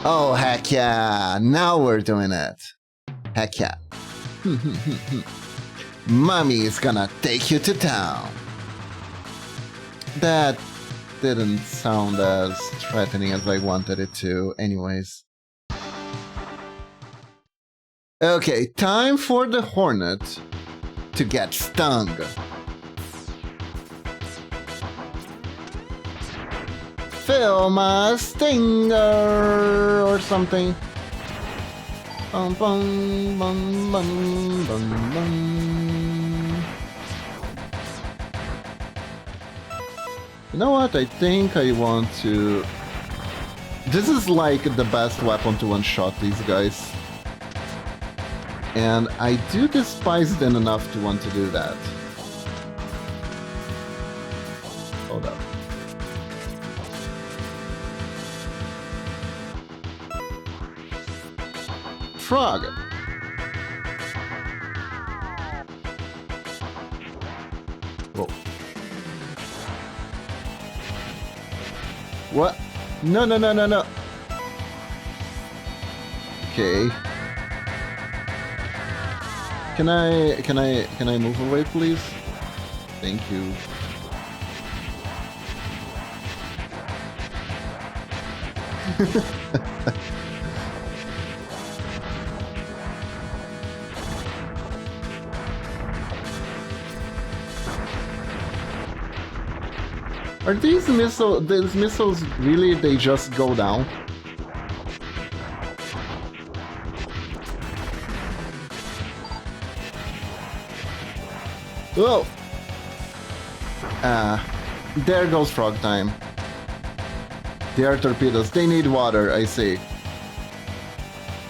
Oh, heck yeah. Now we're doing it. Heck yeah. Mommy's gonna take you to town. That didn't sound as threatening as I wanted it to. Anyways. Okay, time for the Hornet to get stung. Fill my stinger or something. Bum, bum, bum, bum, bum, bum. You know what? I think I want to... This is like the best weapon to one-shot these guys. And I do despise them enough to want to do that. Hold up. Frog! Whoa. What? No, no, no, no, no! Okay. Can I move away, please? Thank you. Are these missiles really, they just go down? Whoa! There goes frog time. They are torpedoes. They need water, I see.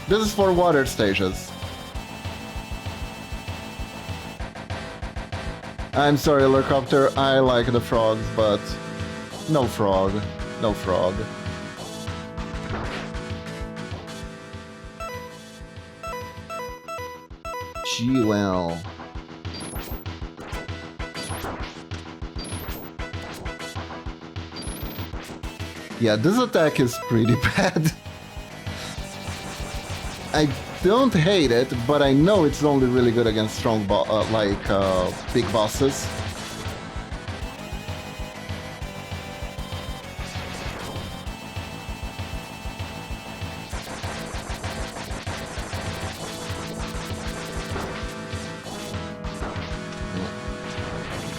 This is for water stages. I'm sorry, helicopter. I like the frogs, but no frog. No frog. Gee, well. Yeah, this attack is pretty bad. I don't hate it, but I know it's only really good against strong, big bosses.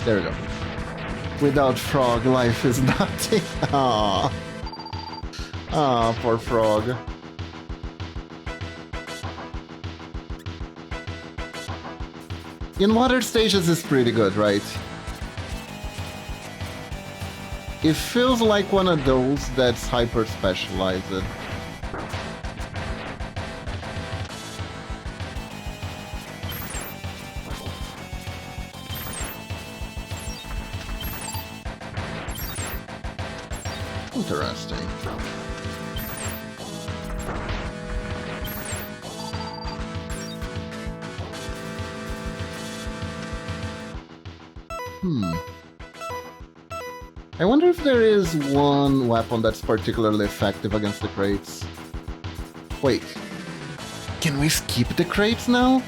There we go. Without frog, life is nothing. Aww. Ah, poor frog. In water stages is pretty good, right? It feels like one of those that's hyper specialized. Interesting. I wonder if there is one weapon that's particularly effective against the crates. Wait. Can we skip the crates now?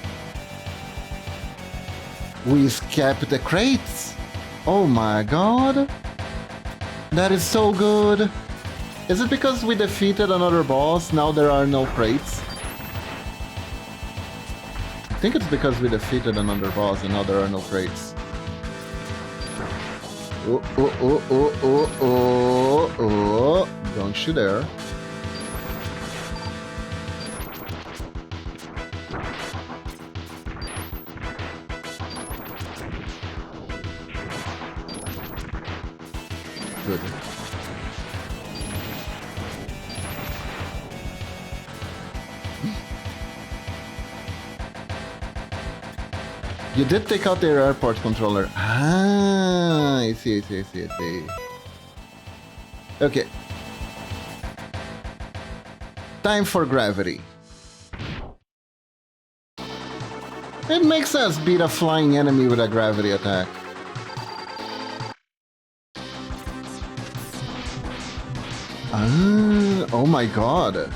We skipped the crates? Oh my god. That is so good. Is it because we defeated another boss, now there are no crates? I think it's because we defeated another boss and now there are no crates. Oh, oh, oh, oh, oh, oh, oh. Don't you dare. Good. You did take out their airport controller. Ah, I see, I see, I see, I see. Okay. Time for gravity. It makes sense, beat a flying enemy with a gravity attack. Ah, oh my god.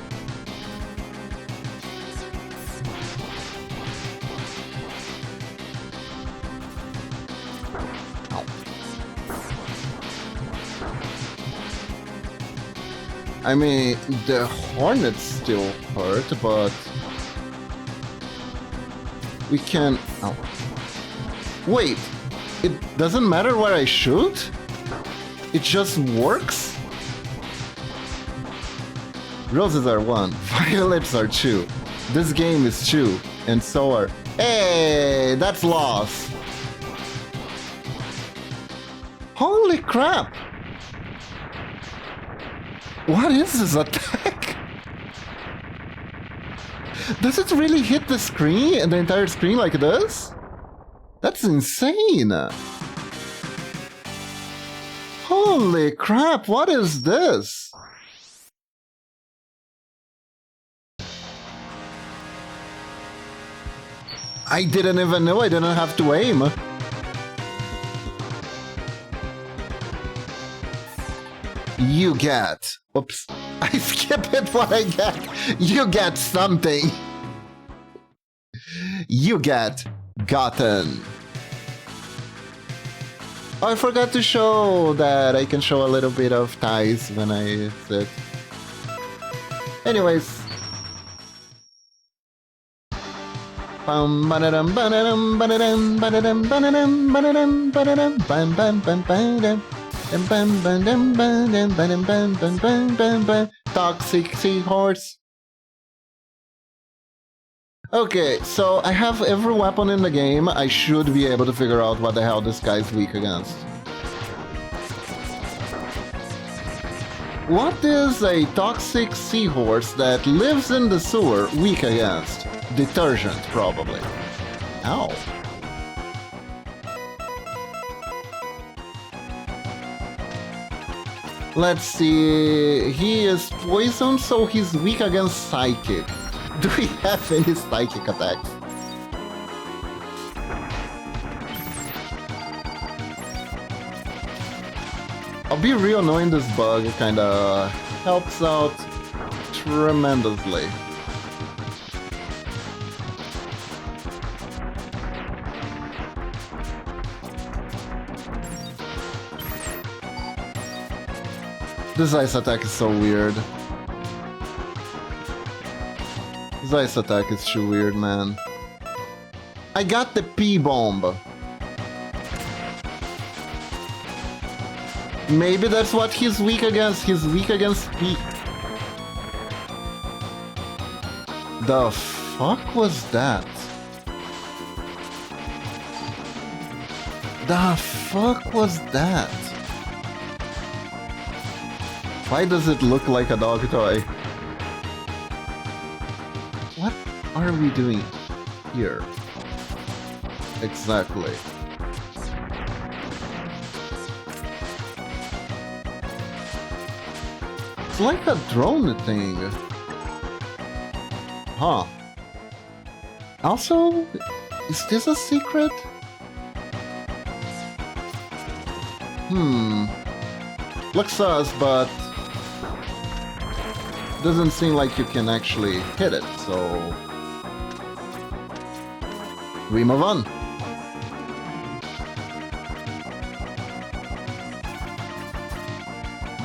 I mean, the hornets still hurt, but we can... Oh. Wait, it doesn't matter where I shoot? It just works? Roses are 1, violets are 2. This game is 2, and so are... Hey, that's loss! Holy crap! What is this attack? Does it really hit the screen, the entire screen like this? That's insane! Holy crap, what is this? I didn't even know I didn't have to aim. You get... Oops. I skip it what I get. You get something. You get gotten. Oh, I forgot to show that I can show a little bit of ties when I sit. Anyways. Bam banadam banadam banadam banadam banadam banadam banadam bam bam bam bam. Toxic seahorse. Okay, so I have every weapon in the game. I should be able to figure out what the hell this guy's weak against. What is a toxic seahorse that lives in the sewer weak against? Detergent, probably. Ow. Let's see, he is poison, so he's weak against psychic. Do we have any psychic attacks? I'll be real, knowing this bug kinda helps out tremendously. This ice attack is so weird. This ice attack is too weird, man. I got the P-bomb. Maybe that's what he's weak against. He's weak against P. The fuck was that? The fuck was that? Why does it look like a dog toy? What are we doing here? Exactly. It's like a drone thing. Huh. Also, is this a secret? Looks sus, but doesn't seem like you can actually hit it, so we move on.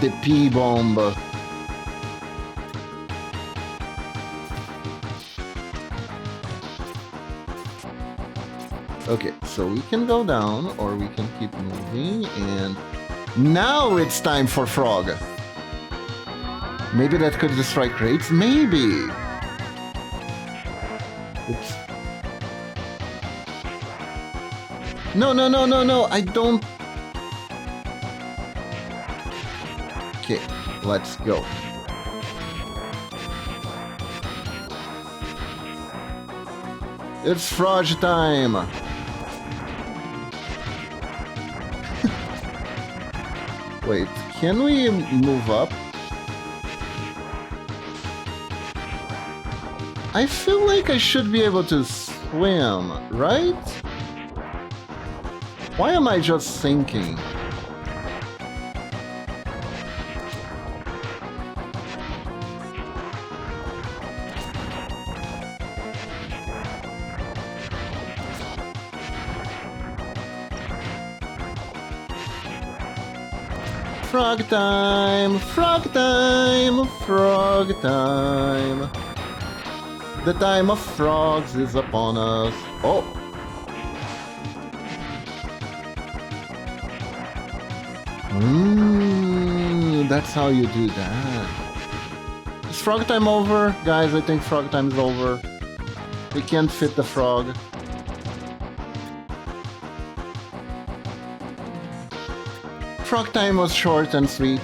The P-bomb. Okay, so we can go down, or we can keep moving, and now it's time for Frog. Maybe that could destroy crates? Maybe! Oops. No, no, no, no, no, I don't... Okay, let's go. It's Frog time! Wait, can we move up? I feel like I should be able to swim, right? Why am I just sinking? Frog time! Frog time! Frog time! The time of frogs is upon us. Oh! That's how you do that. Is frog time over? Guys, I think frog time is over. We can't fit the frog. Frog time was short and sweet.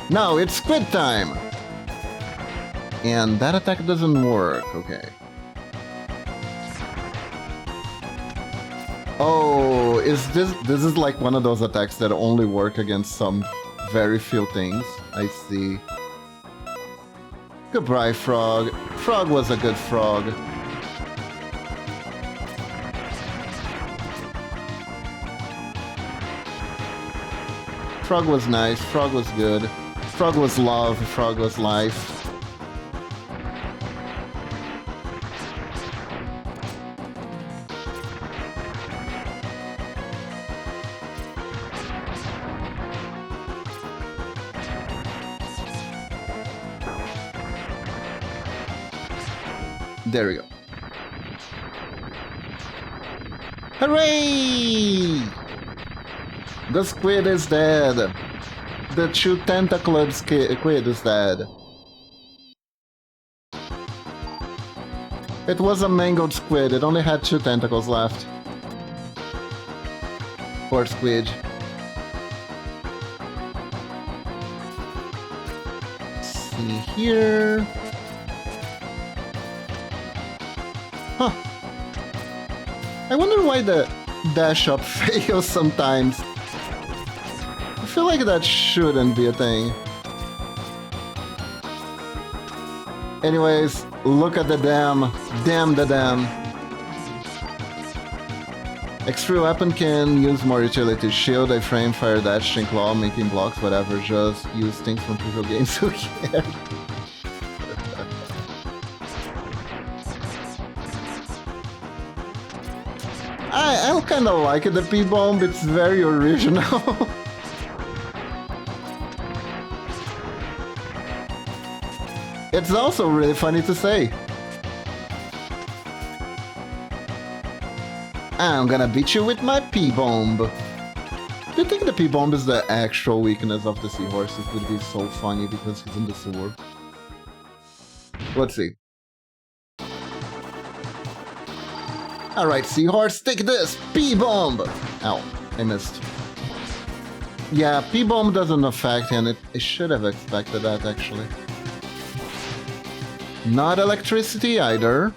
Now it's squid time! And that attack doesn't work, okay. Oh, is this is like one of those attacks that only work against some very few things. I see. Goodbye, frog. Frog was a good frog. Frog was nice, frog was good. Frog was love, frog was life. There we go. Hooray! The squid is dead. The two tentacled squid is dead. It was a mangled squid. It only had 2 tentacles left. Poor squid. Let's see here. Huh. I wonder why the dash up fails sometimes. I feel like that shouldn't be a thing. Anyways, look at the dam. Damn the dam. X3 weapon can use more utility. Shield, iframe, fire dash, shrink claw, making blocks, whatever. Just use things from previous games. Who cares? I kinda like it, the P-bomb, it's very original. It's also really funny to say. I'm gonna beat you with my P-bomb. Do you think the P-bomb is the actual weakness of the seahorse? It would be so funny because he's in the sewer. Let's see. Alright, seahorse, take this! P-bomb! Ow, I missed. Yeah, P-bomb doesn't affect him. It should have expected that, actually. Not electricity either.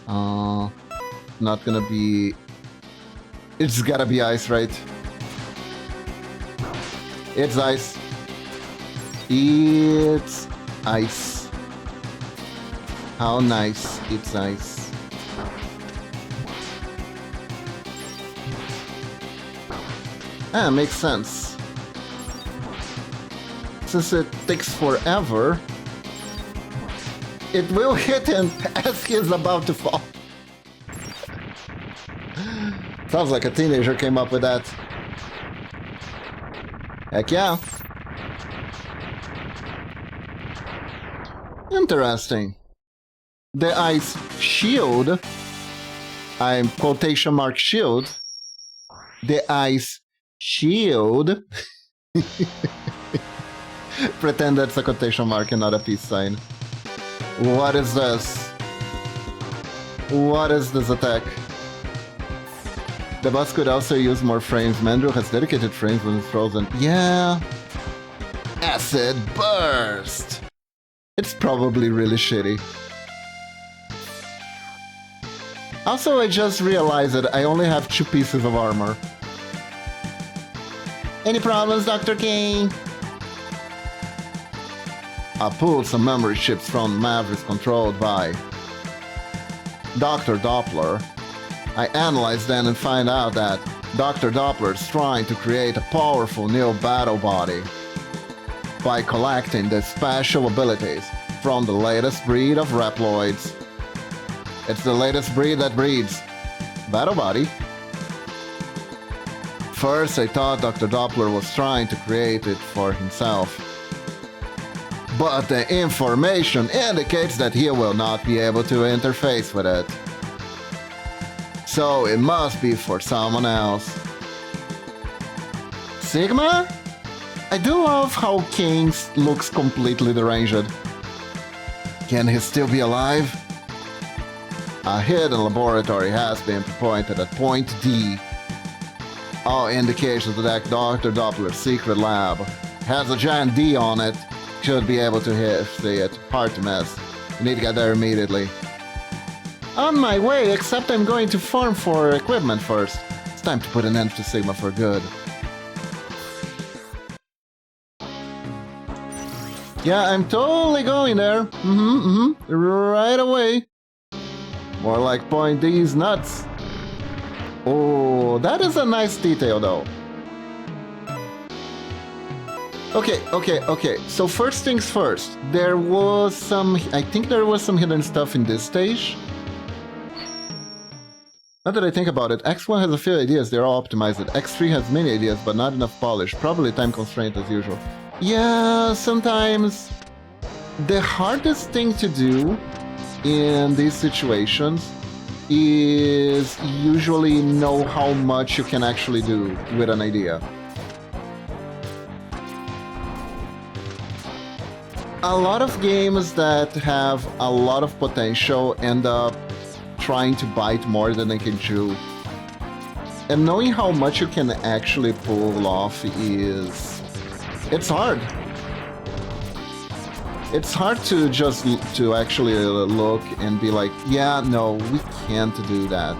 Not gonna be... It's gotta be ice, right? It's ice. It's ice. How nice, it's ice. Ah, makes sense. Since it takes forever, it will hit him as he is about to fall. Sounds like a teenager came up with that. Heck yeah. Interesting. The ice shield, I'm quotation mark shield, the ice shield. Pretend that's a quotation mark and not a peace sign. What is this? What is this attack? The boss could also use more frames. Mandrill has dedicated frames when it's frozen. Yeah. Acid burst. It's probably really shitty. Also, I just realized that I only have 2 pieces of armor. Any problems, Dr. King? I pulled some memory chips from Mavericks controlled by Dr. Doppler. I analyzed them and find out that Dr. Doppler is trying to create a powerful new battle body by collecting the special abilities from the latest breed of Reploids. It's the latest breed that breeds battle body. First, I thought Dr. Doppler was trying to create it for himself. But the information indicates that he will not be able to interface with it. So it must be for someone else. Sigma? I do love how King looks completely deranged. Can he still be alive? A hidden laboratory has been pinpointed at point D. All indications that Dr. Doppler's secret lab has a giant D on it. Should be able to see it. Hard to miss. You need to get there immediately. On my way, except I'm going to farm for equipment first. It's time to put an end to Sigma for good. Yeah, I'm totally going there. Right away. More like point D's nuts. Oh, that is a nice detail though. Okay. So first things first. There was some... I think there was some hidden stuff in this stage. Now that I think about it, X1 has a few ideas, they're all optimized. X3 has many ideas, but not enough polish. Probably time constraint as usual. Yeah, sometimes the hardest thing to do in these situations is usually know how much you can actually do with an idea. A lot of games that have a lot of potential end up trying to bite more than they can chew. And knowing how much you can actually pull off is... it's hard. It's hard to just to actually look and be like, yeah, no, we can't do that.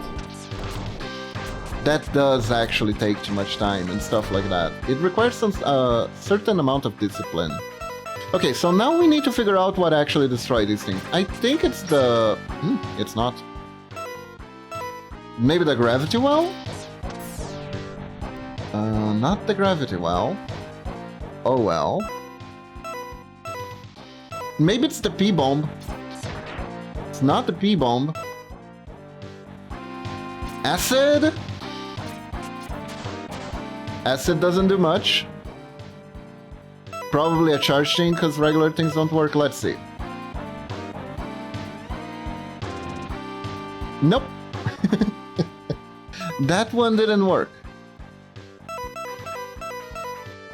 That does actually take too much time and stuff like that. It requires some certain amount of discipline. Okay, so now we need to figure out what actually destroyed these things. I think it's the... it's not. Maybe the gravity well? Not the gravity well. Oh well. Maybe it's the P-bomb. It's not the P-bomb. Acid? Acid doesn't do much. Probably a charge thing, because regular things don't work. Let's see. Nope. That one didn't work.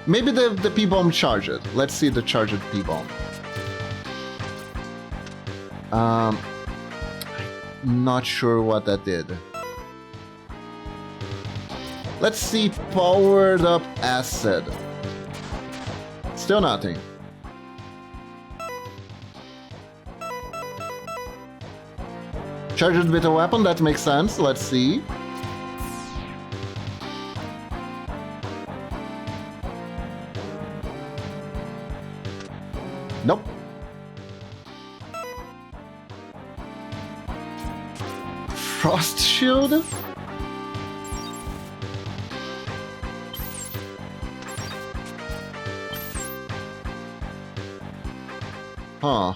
Maybe the P-bomb charged. Let's see the charged P-bomb. Not sure what that did. Let's see powered up acid. Still nothing. Charged with a weapon, that makes sense. Let's see. Nope. Frost shield? Huh.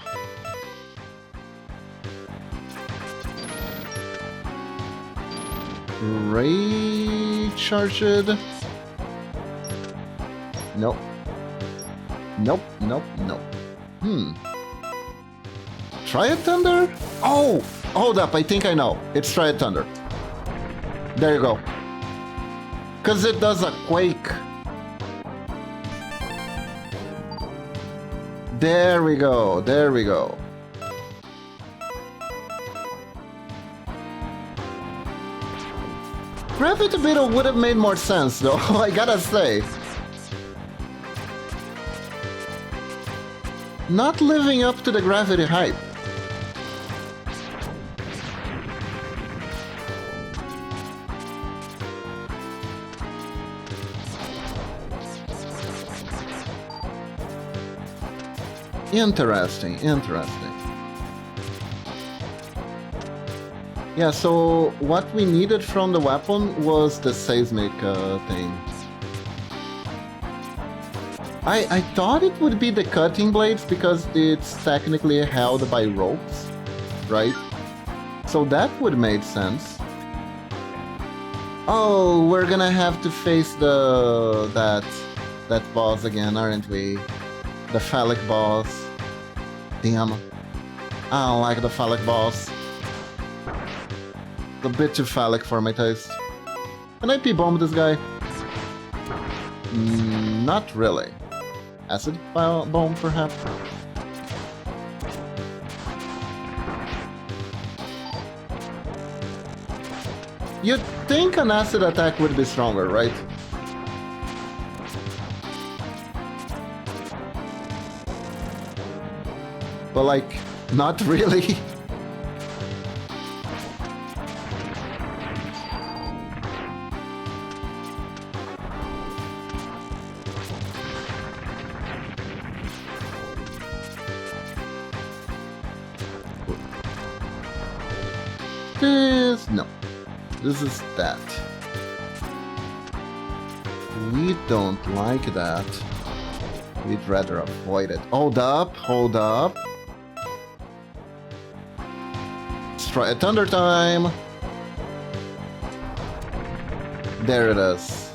Ray charged? Nope. Nope. Triad Thunder? Oh! Hold up, I think I know. It's Triad Thunder. There you go. Because it does a quake. There we go. Gravity Beetle would have made more sense though, I gotta say. Not living up to the gravity hype. Interesting. Yeah, so what we needed from the weapon was the seismic thing. I thought it would be the cutting blades because it's technically held by ropes, right? So that would make sense. Oh, we're gonna have to face that boss again, aren't we? The phallic boss. Damn. I don't like the phallic boss. It's a bit too phallic for my taste. Can I P-bomb this guy? Not really. Acid bomb, perhaps? You'd think an acid attack would be stronger, right? But like, not really. No. This is that. We don't like that. We'd rather avoid it. Hold up, hold up. Let's try a Thunder Time. There it is.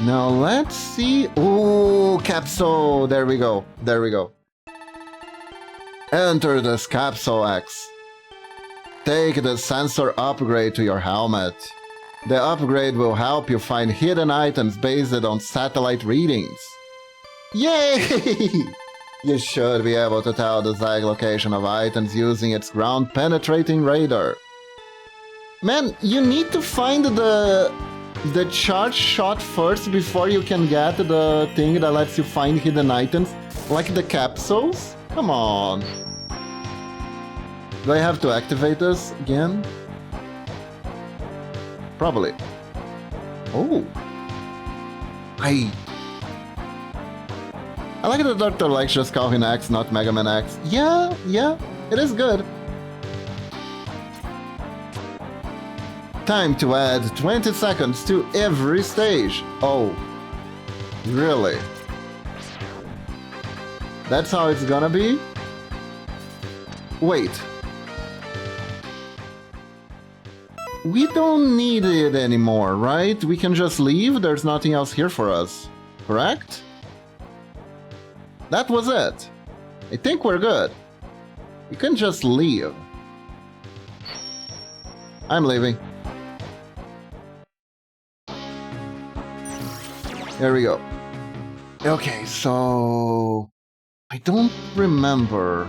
Now let's see. Ooh, Capsule. There we go. There we go. Enter this Capsule X. Take the sensor upgrade to your helmet. The upgrade will help you find hidden items based on satellite readings. Yay! You should be able to tell the exact location of items using its ground-penetrating radar. Man, you need to find the charge shot first before you can get the thing that lets you find hidden items, like the capsules? Come on. Do I have to activate this again? Probably. Oh. I like that Dr. likes just calling X, not Megaman X. Yeah, it is good. Time to add 20 seconds to every stage. Oh, really? That's how it's gonna be? Wait. We don't need it anymore, right? We can just leave? There's nothing else here for us. Correct? That was it. I think we're good. We can just leave. I'm leaving. There we go. Okay, so... I don't remember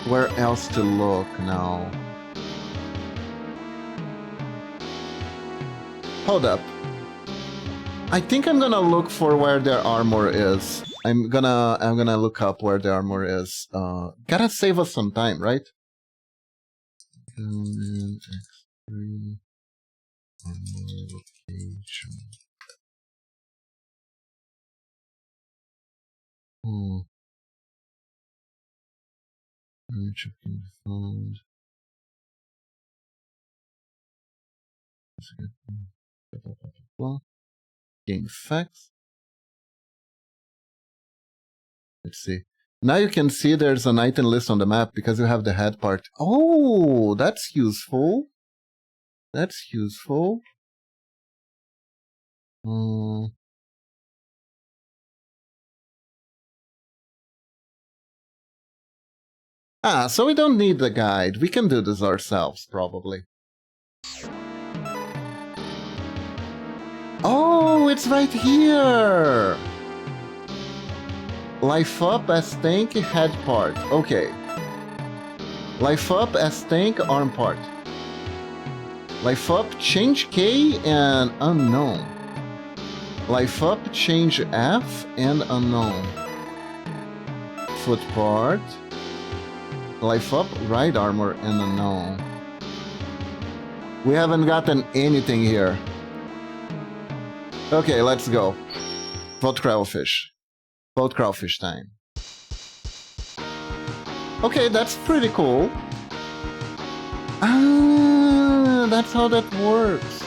where else to look now. Hold up. I think I'm gonna look for where their armor is. I'm gonna look up where the armor is. Gotta save us some time, right? Megaman X3 armor location. Which can be found. Game facts. Let's see. Now you can see there's an item list on the map because you have the head part. Oh, that's useful. That's useful. Ah, so we don't need the guide. We can do this ourselves, probably. Oh, it's right here! Life up as tank head part. Okay. Life up as tank arm part. Life up change K and unknown. Life up change F and unknown. Foot part. Life up ride armor and unknown. We haven't gotten anything here. Okay, let's go. Vote Crowfish. Vote Crowfish time. Okay, that's pretty cool. Ah, that's how that works.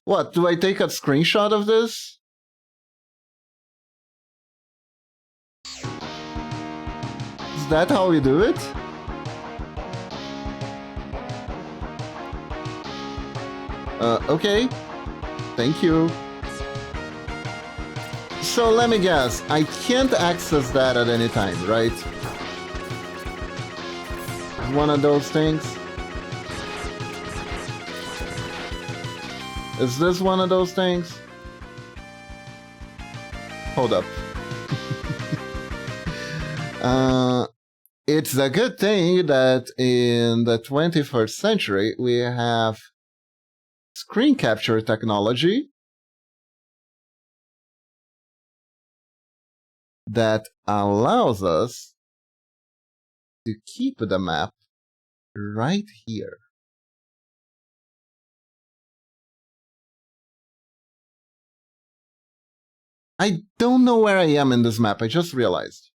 What, do I take a screenshot of this? Is that how we do it? Okay. Thank you. So let me guess, I can't access that at any time, right? One of those things? Is this one of those things? Hold up. It's a good thing that in the 21st century we have screen capture technology that allows us to keep the map right here. I don't know where I am in this map, I just realized.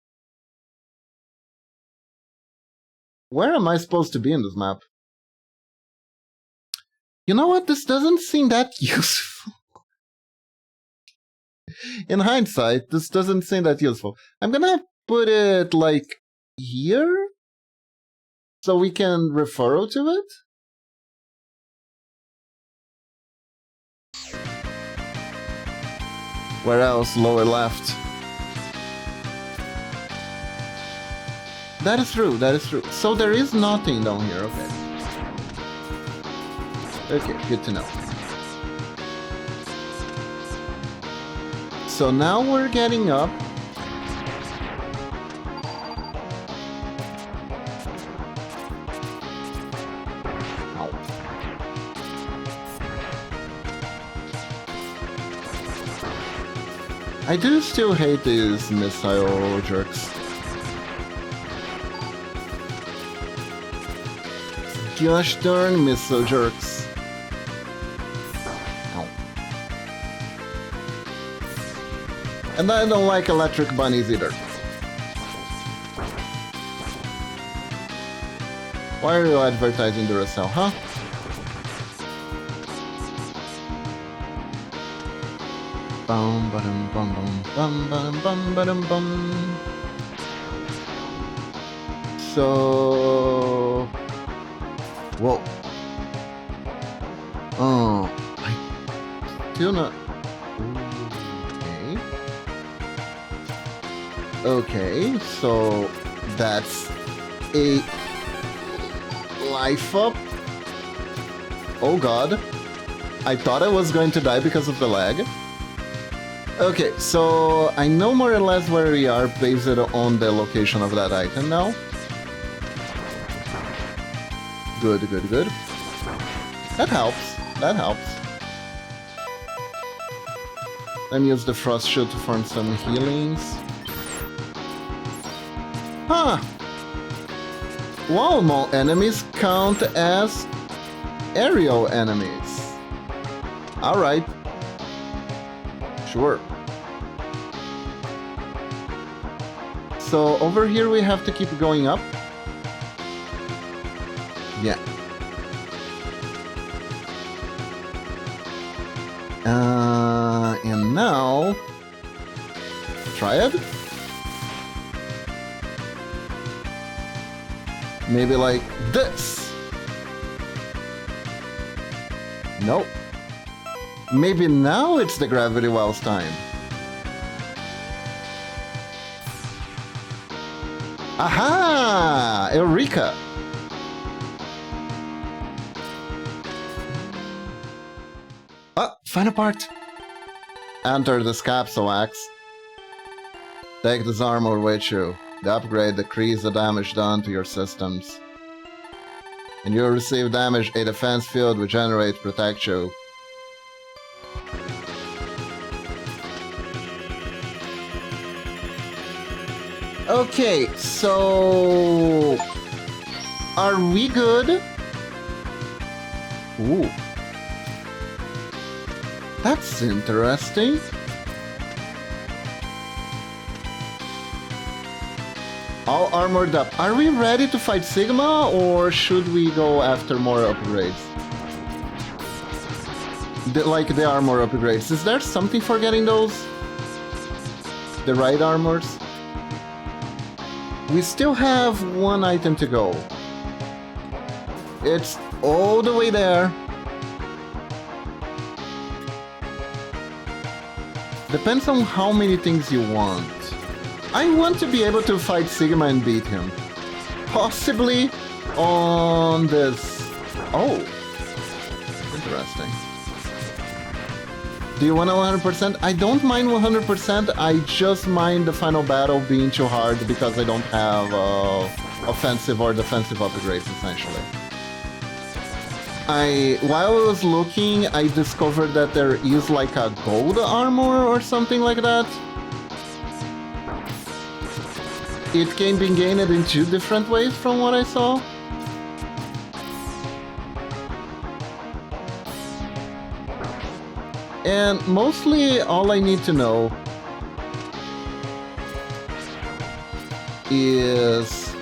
Where am I supposed to be in this map? You know what? This doesn't seem that useful. In hindsight, this doesn't seem that useful. I'm gonna put it like here so we can refer to it. Where else? Lower left. That is true, that is true. So there is nothing down here, okay. Okay, good to know. So now we're getting up. Ow. I do still hate these missile jerks. Gosh darn missile jerks. Ow. And I don't like electric bunnies either. Why are you advertising Duracell, huh? Bum bum bum bum bum bum bum bum. So, whoa. Oh, I do not. Okay. Okay, so that's a life up. Oh god. I thought I was going to die because of the lag. Okay, so I know more or less where we are based on the location of that item now. Good, good, good. That helps. That helps. Let me use the frost shield to form some healings. Huh! Wall mall enemies count as aerial enemies. Alright. Sure. So over here we have to keep going up. Yeah. And now... Triad? Maybe like this. Nope. Maybe now it's the Gravity Wells time. Aha! Eureka! Oh, final part! Enter this capsule axe. Take this armor with you. The upgrade decreases the damage done to your systems. And you'll receive damage a defense field will generate to protect you. Okay, so... Are we good? Ooh. That's interesting. All armored up. Are we ready to fight Sigma, or should we go after more upgrades? Like the armor upgrades. Is there something for getting those? The right armors? We still have one item to go. It's all the way there. Depends on how many things you want. I want to be able to fight Sigma and beat him. Possibly on this... Oh! Interesting. Do you want a 100%? I don't mind 100%, I just mind the final battle being too hard because I don't have offensive or defensive upgrades, essentially. While I was looking, I discovered that there is like a gold armor or something like that. It can be gained in 2 different ways from what I saw. And mostly all I need to know is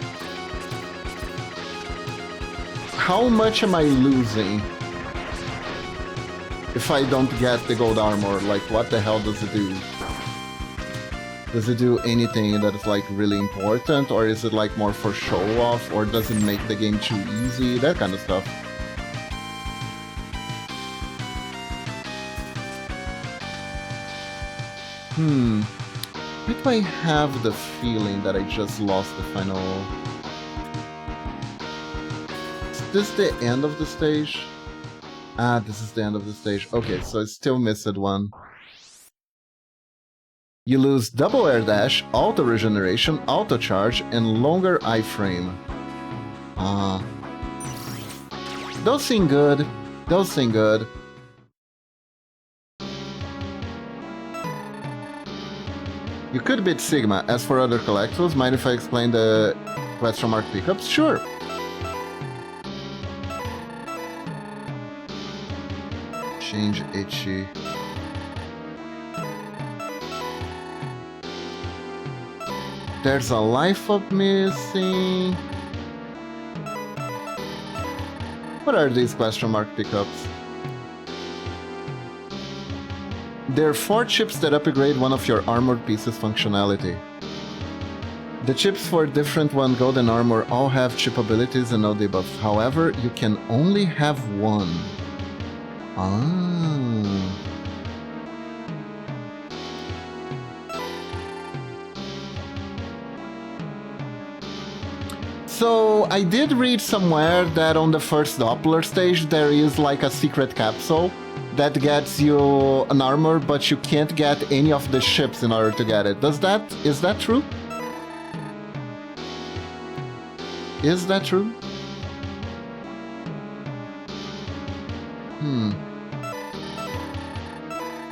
how much am I losing if I don't get the gold armor? Like, what the hell does it do? Does it do anything that is like really important, or is it like more for show off, or does it make the game too easy? That kind of stuff. Why do I have the feeling that I just lost the final... Is this the end of the stage? Ah, this is the end of the stage. Okay, so I still missed one. You lose double air dash, auto regeneration, auto charge, and longer iframe. Those seem good. Those seem good. You could beat Sigma. As for other collectibles, mind if I explain the question mark pickups? Sure. Change Ichi. There's a life up missing. What are these question mark pickups? They're 4 chips that upgrade one of your armored pieces' functionality. The chips for different 1 golden armor all have chip abilities and no debuffs. However, you can only have 1. So, I did read somewhere that on the first Doppler stage there is like a secret capsule that gets you an armor, but you can't get any of the ships in order to get it. Is that true? Is that true?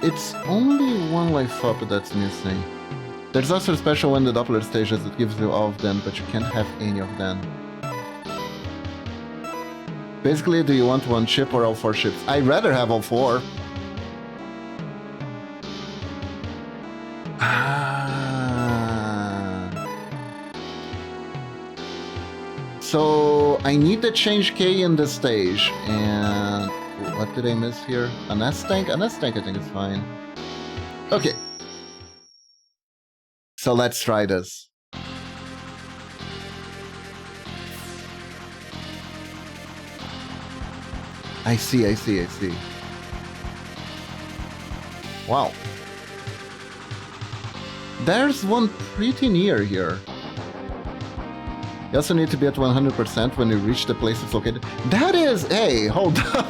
It's only 1 life up that's missing. There's also a special one in the Doppler stages that gives you all of them, but you can't have any of them. Basically, do you want 1 ship or all 4 ships? I'd rather have all 4. So, I need to change K in this stage, and... What did I miss here? An S-Tank? An S-Tank I think is fine. Okay. So let's try this. I see. Wow. There's one pretty near here. You also need to be at 100% when you reach the place it's located. That is... Hey, hold up.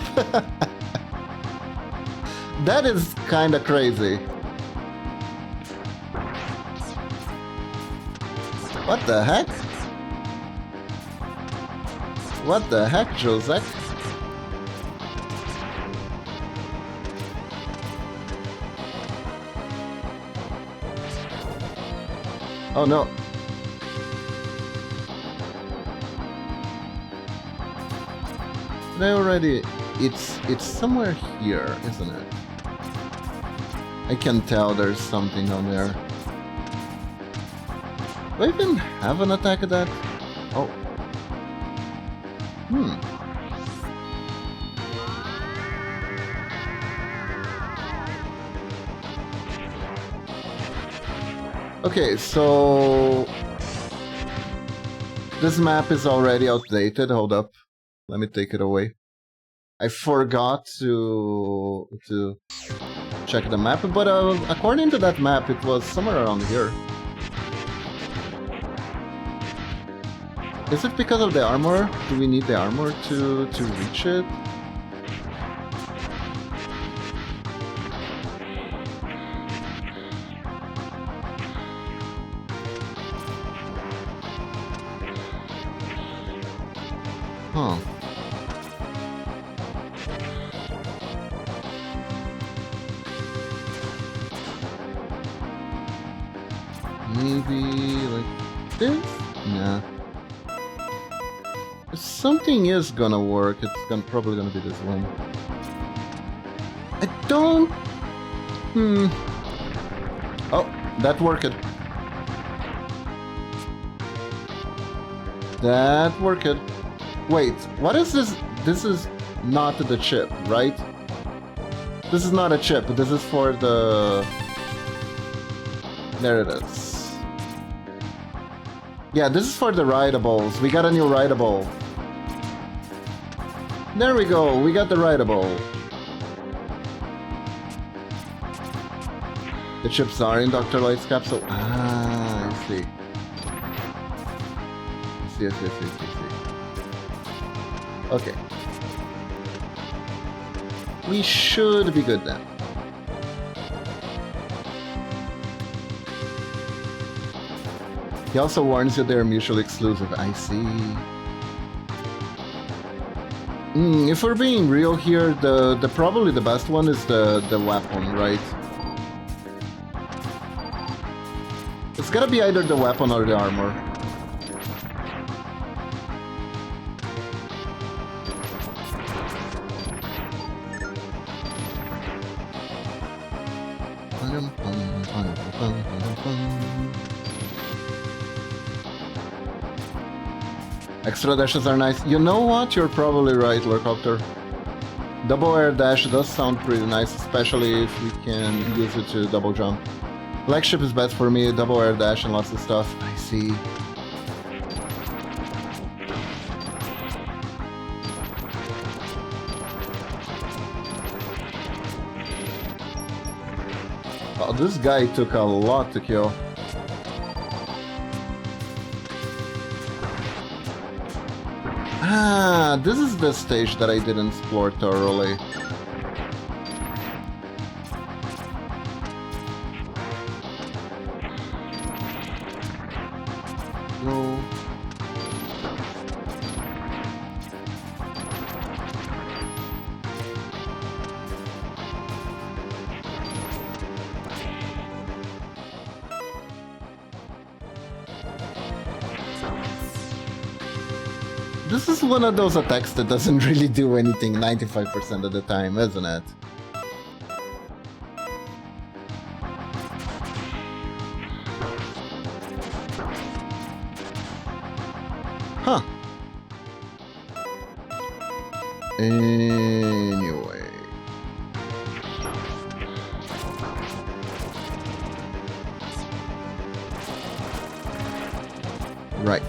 That is kinda crazy. What the heck? What the heck, Josek? Oh no. They already... It's somewhere here, isn't it? I can tell there's something down there. Do I even have an attack at that? Oh. Okay, so... This map is already outdated. Hold up. Let me take it away. I forgot to check the map, but according to that map, it was somewhere around here. Is it because of the armor? Do we need the armor to reach it? Huh. Maybe like this? Nah. If something is gonna work, it's probably gonna be this one. I don't... Oh, that worked. That worked. Wait, what is this? This is not the chip, right? This is not a chip, this is for the... There it is. Yeah, this is for the rideables. We got a new rideable. There we go, we got the rideable. The chips are in Dr. Light's capsule. Ah, I see. I see. Okay. We should be good then. He also warns you they're mutually exclusive. I see. If we're being real here, the probably the best one is the weapon, right? It's gotta be either the weapon or the armor. Extra dashes are nice. You know what? You're probably right, Lurkopter. Double air dash does sound pretty nice, especially if we can use it to double jump. Flagship is best for me, double air dash and lots of stuff. I see. Oh, this guy took a lot to kill. Ah, this is the stage that I didn't explore thoroughly. No. This is one of those attacks that doesn't really do anything 95% of the time, isn't it? Huh. Anyway. Right.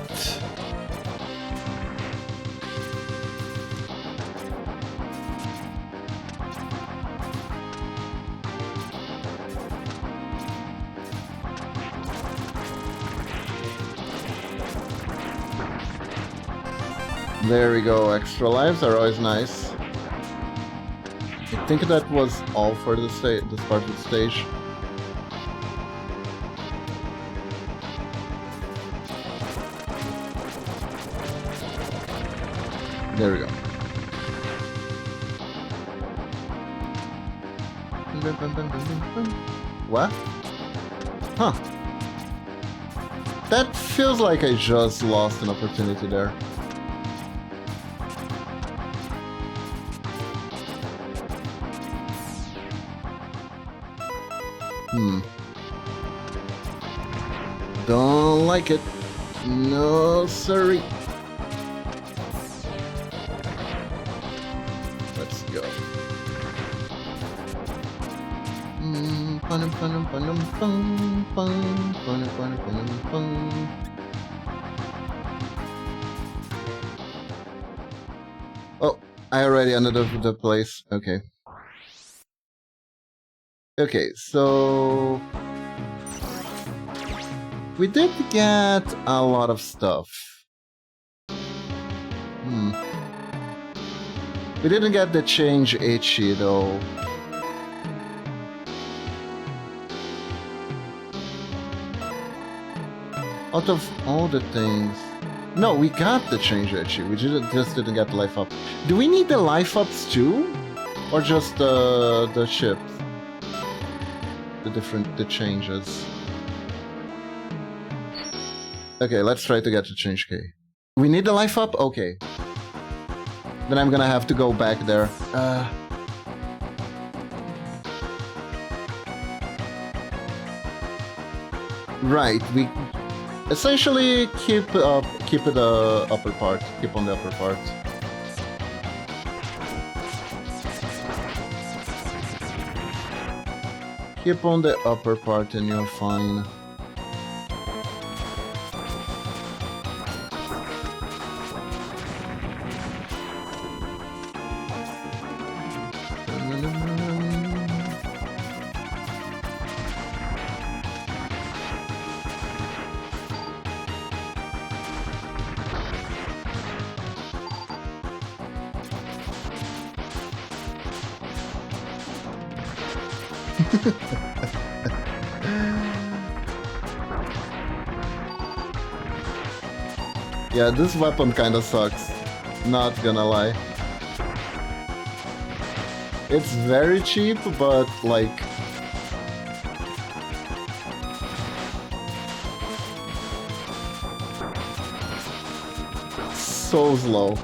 There we go, extra lives are always nice. I think that was all for this part of the stage. There we go. What? Huh. That feels like I just lost an opportunity there. Don't like it. No, sorry. Let's go. Oh, I already ended up with the place. Okay. Okay, so we did get a lot of stuff. We didn't get the change Ichi though. Out of all the things... No, we got the change Ichi. We just didn't get the life up. Do we need the life ups too? Or just the ships? The changes. Okay, let's try to get the change K. We need the life up? Okay. Then I'm gonna have to go back there. Right, we essentially keep the upper part. Keep on the upper part. Keep on the upper part and you're fine. Yeah, this weapon kinda sucks. Not gonna lie. It's very cheap, but like... so slow.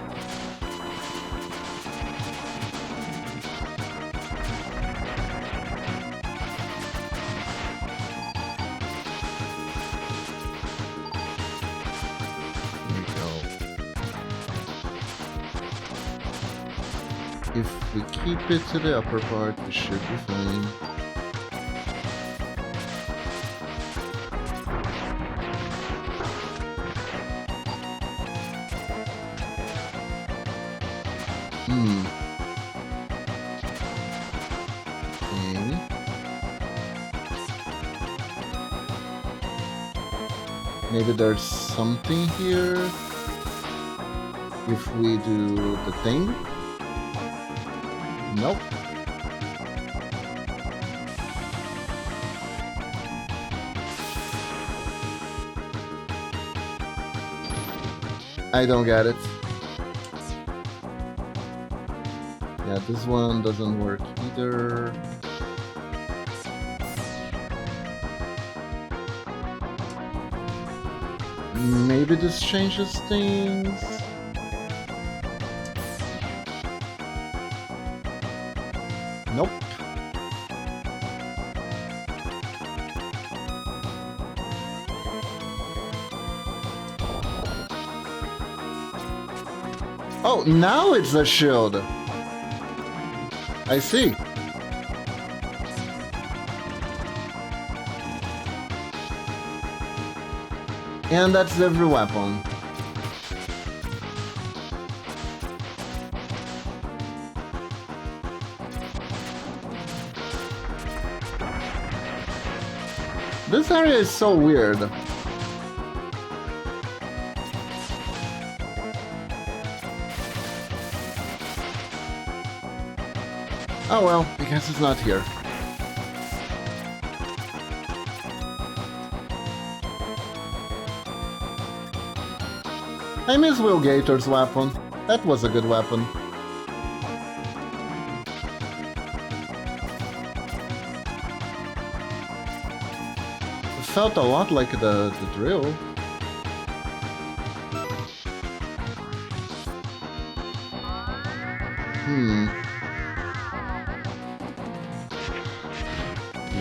If we keep it to the upper part, we should be fine. Okay. Maybe there's something here if we do the thing. Nope. I don't get it. Yeah, this one doesn't work either. Maybe this changes things. Nope. Oh, now it's a shield. I see. And that's every weapon. This area is so weird. Oh well, I guess it's not here. I miss Will Gator's weapon. That was a good weapon. It felt a lot like the drill.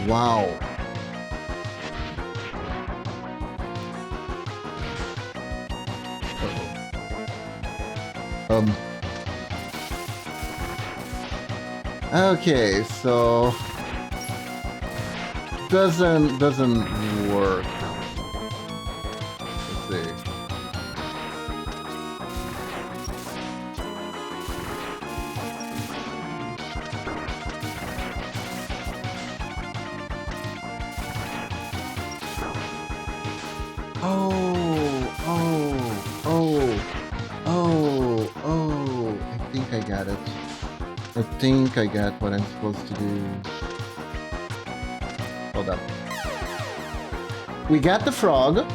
Wow. Okay, so doesn't work. Let's see. Oh, I think I got it. I think I got what I'm supposed to do. Hold up. We got the frog,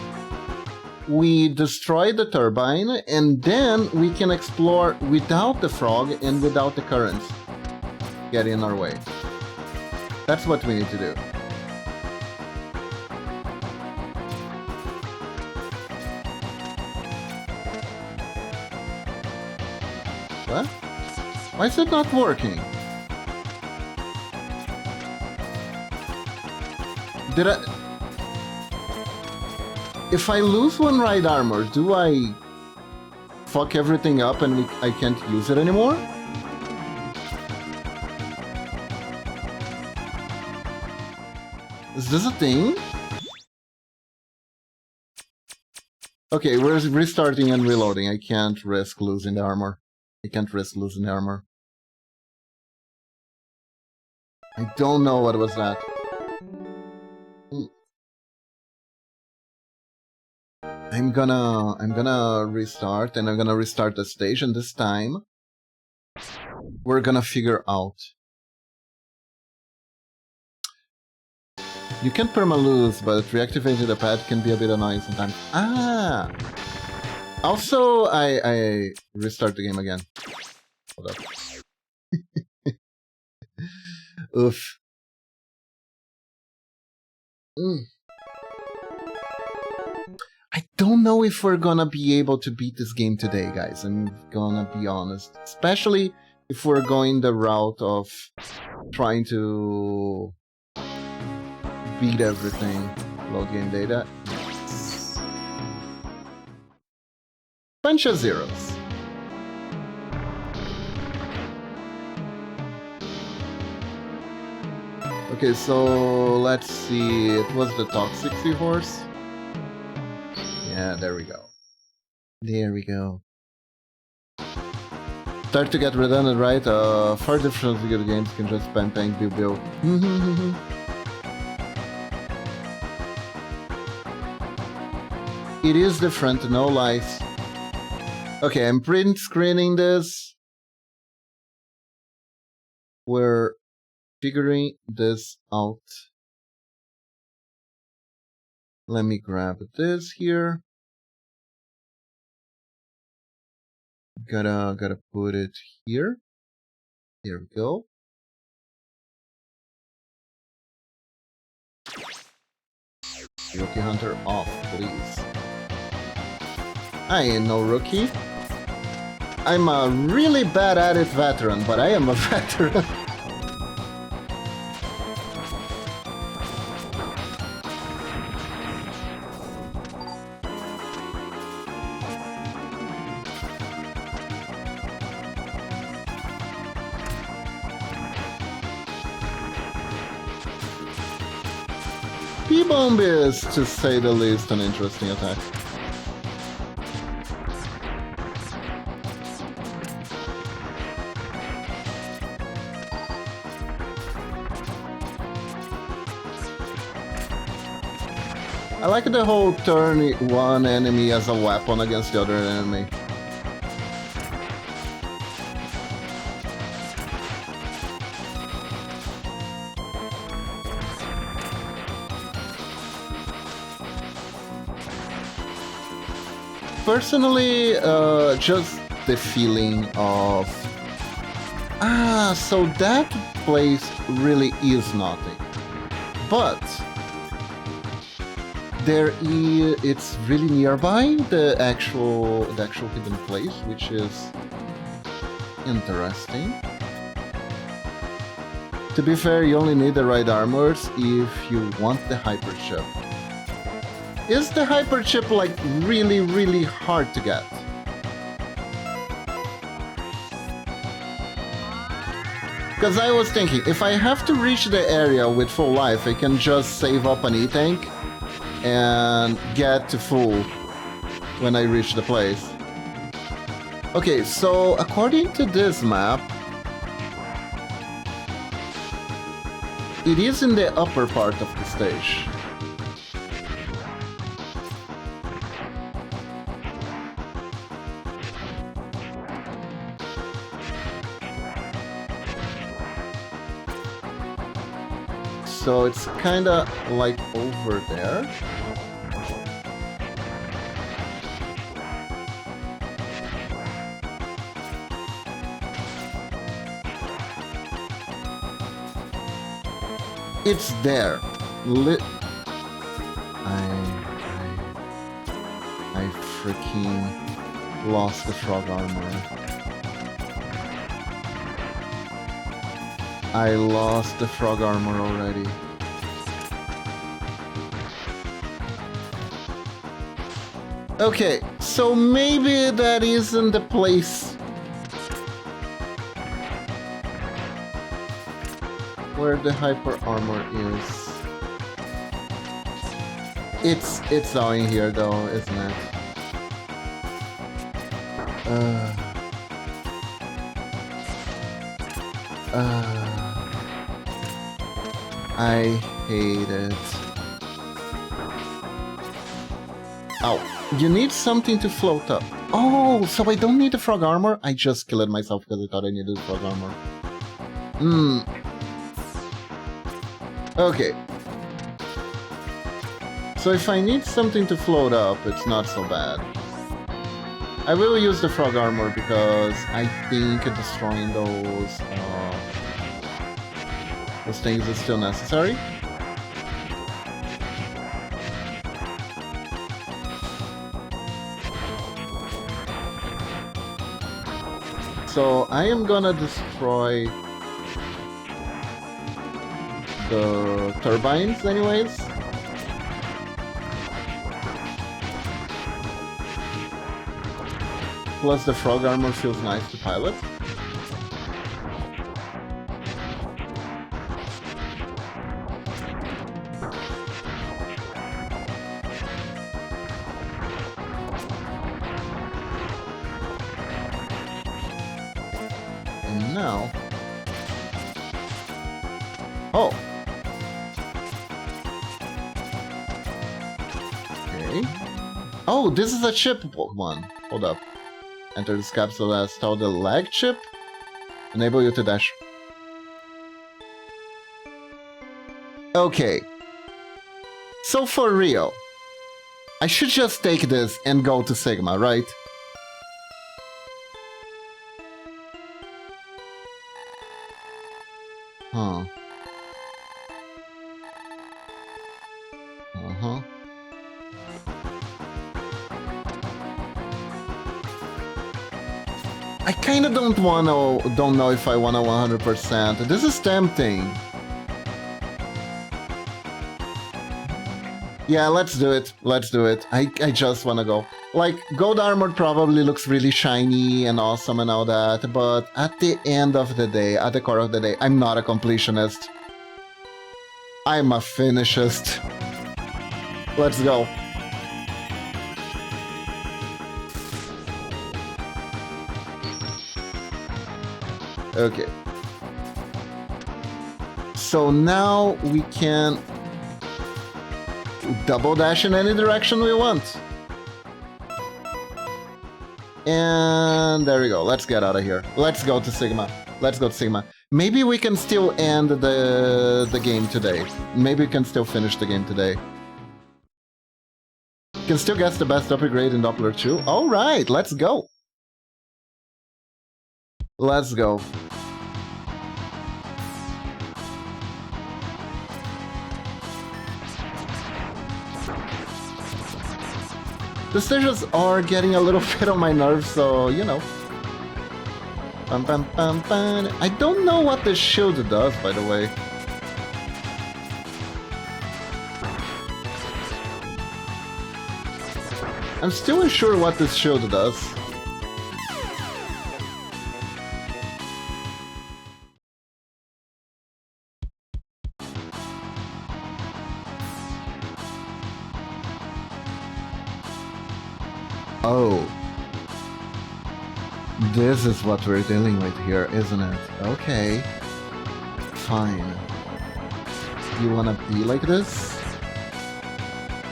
we destroy the turbine, and then we can explore without the frog and without the currents get in our way. That's what we need to do. What? Why is it not working? Did I... If I lose one right armor, do I fuck everything up and I can't use it anymore? Is this a thing? Okay, we're restarting and reloading. I can't risk losing the armor. I don't know what was that. I'm gonna restart, and I'm gonna restart the station. This time we're gonna figure out. You can perma-lose, but reactivating the pad can be a bit annoying sometimes. Ah! Also, I restart the game again. Hold up. Oof. I don't know if we're gonna be able to beat this game today, guys. I'm gonna be honest. Especially if we're going the route of trying to beat everything. Load game data. Bunch of zeros. Okay, so let's see. It was the toxic seahorse. Yeah, there we go. There we go. Start to get redundant, right? Far different video games can just spam paying bill. It is different, no lies. Okay, I'm print screening this. We're figuring this out. Let me grab this here. Gotta put it here. Here we go. Rookie Hunter off, please. I ain't no rookie. I'm a really bad at it veteran, but I am a veteran. P-Bomb is, to say the least, an interesting attack. I like the whole turn one enemy as a weapon against the other enemy. Personally, just the feeling of... so that place really is nothing. But it's really nearby the actual hidden place, which is interesting. To be fair, you only need the right armors if you want the hyper chip. Is the hyper chip like really, really hard to get? Because I was thinking, if I have to reach the area with full life, I can just save up an E-tank and get to full when I reach the place. Okay, so according to this map, it is in the upper part of the stage. So it's kinda like over there. It's there. I freaking lost the frog armor. I lost the frog armor already. Okay, so maybe that isn't the place where the hyper armor is. It's all in here though, isn't it? I hate it. Ow. You need something to float up. Oh, so I don't need the frog armor? I just killed myself because I thought I needed the frog armor. Okay. So if I need something to float up, it's not so bad. I will use the frog armor because I think destroying those things is still necessary. So I am gonna destroy the turbines anyways. Plus the frog armor feels nice to pilot. And now... Oh! Okay. Oh, this is a chip one. Hold up. Enter this capsule as tell the lag chip. Enable you to dash. Okay. So for real, I should just take this and go to Sigma, right? Huh. Uh-huh. I kinda don't know if I wanna 100%. This is tempting. Yeah, let's do it. Let's do it. I just wanna go. Like, gold armor probably looks really shiny and awesome and all that, but at the end of the day, at the core of the day, I'm not a completionist. I'm a finishist. Let's go. Okay. So now we can double dash in any direction we want. And there we go. Let's get out of here. Let's go to Sigma. Let's go to Sigma. Maybe we can still end the game today. Maybe we can still finish the game today. Can still guess the best upgrade in Doppler 2. Alright, let's go. Let's go. The stages are getting a little bit on my nerves, so, you know. Bum, bum, bum, bum. I don't know what this shield does, by the way. I'm still unsure what this shield does. Oh. This is what we're dealing with here, isn't it? Okay. Fine. You wanna be like this?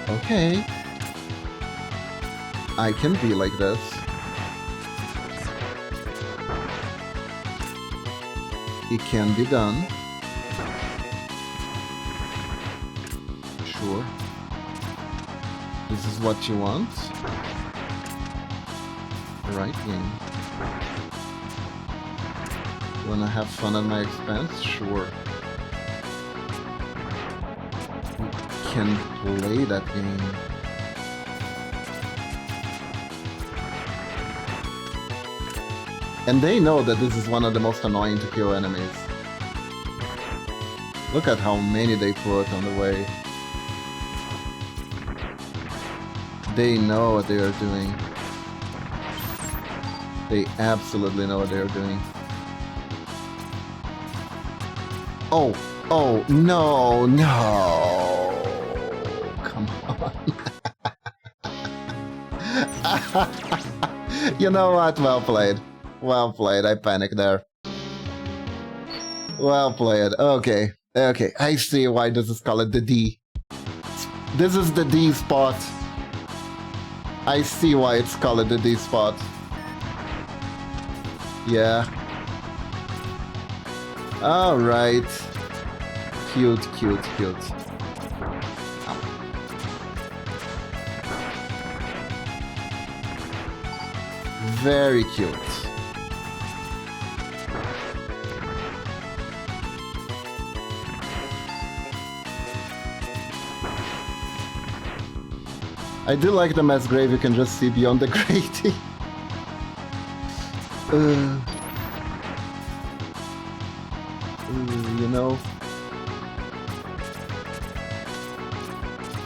Okay. I can be like this. It can be done. sure. This is what you want? Right game. You wanna have fun at my expense? Sure. We can play that game. And they know that this is one of the most annoying to kill enemies. Look at how many they put on the way. They know what they are doing. They absolutely know what they are doing. Oh, oh, no, no. Come on. You know what? Well played. Well played. I panicked there. Well played. Okay. Okay. I see why this is called the D. This is the D spot. I see why it's called the D spot. Yeah. Alright. Cute, cute, cute. Very cute. I do like the mass grave, you can just see beyond the grating. You know.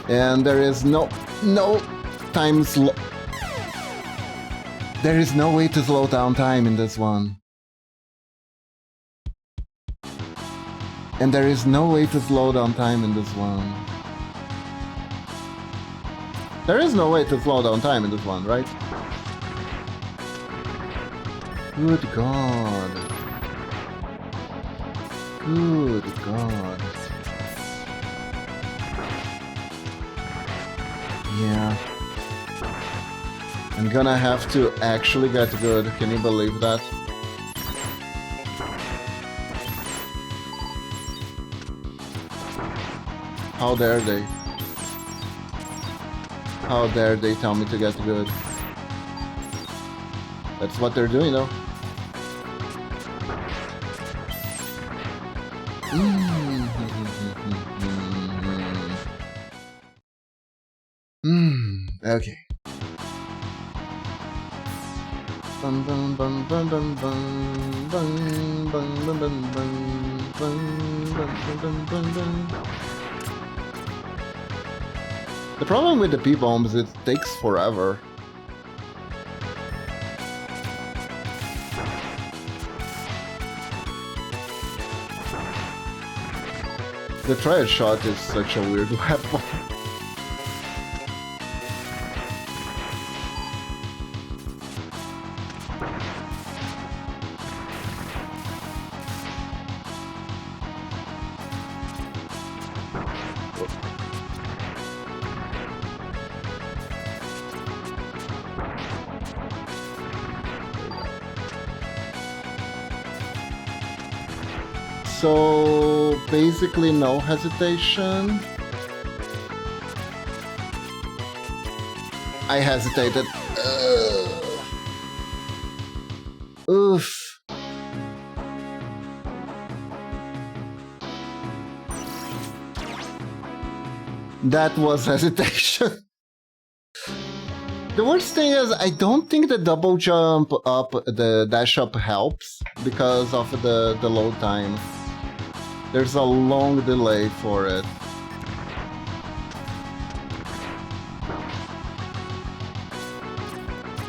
And there is no time slow. There is no way to slow down time in this one. And there is no way to slow down time in this one. There is no way to slow down time in this one, right? Good God. Good God. Yeah. I'm gonna have to actually get good. Can you believe that? How dare they? How dare they tell me to get good? That's what they're doing though. Okay. Bum bum bum bum bum bum bum bum bum bum bum bum bum bum. The problem with the P-bombs is it takes forever. The triad shot is such a weird weapon. So basically no hesitation. I hesitated. Oof. That was hesitation. The worst thing is, I don't think the double jump up, the dash up helps because of the load time. There's a long delay for it.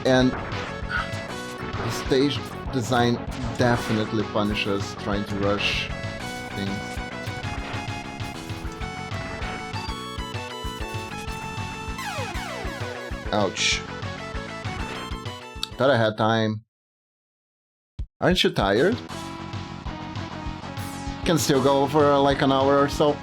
And the stage design definitely punishes trying to rush things. Ouch. Thought I had time. Aren't you tired? Can still go for like an hour or so.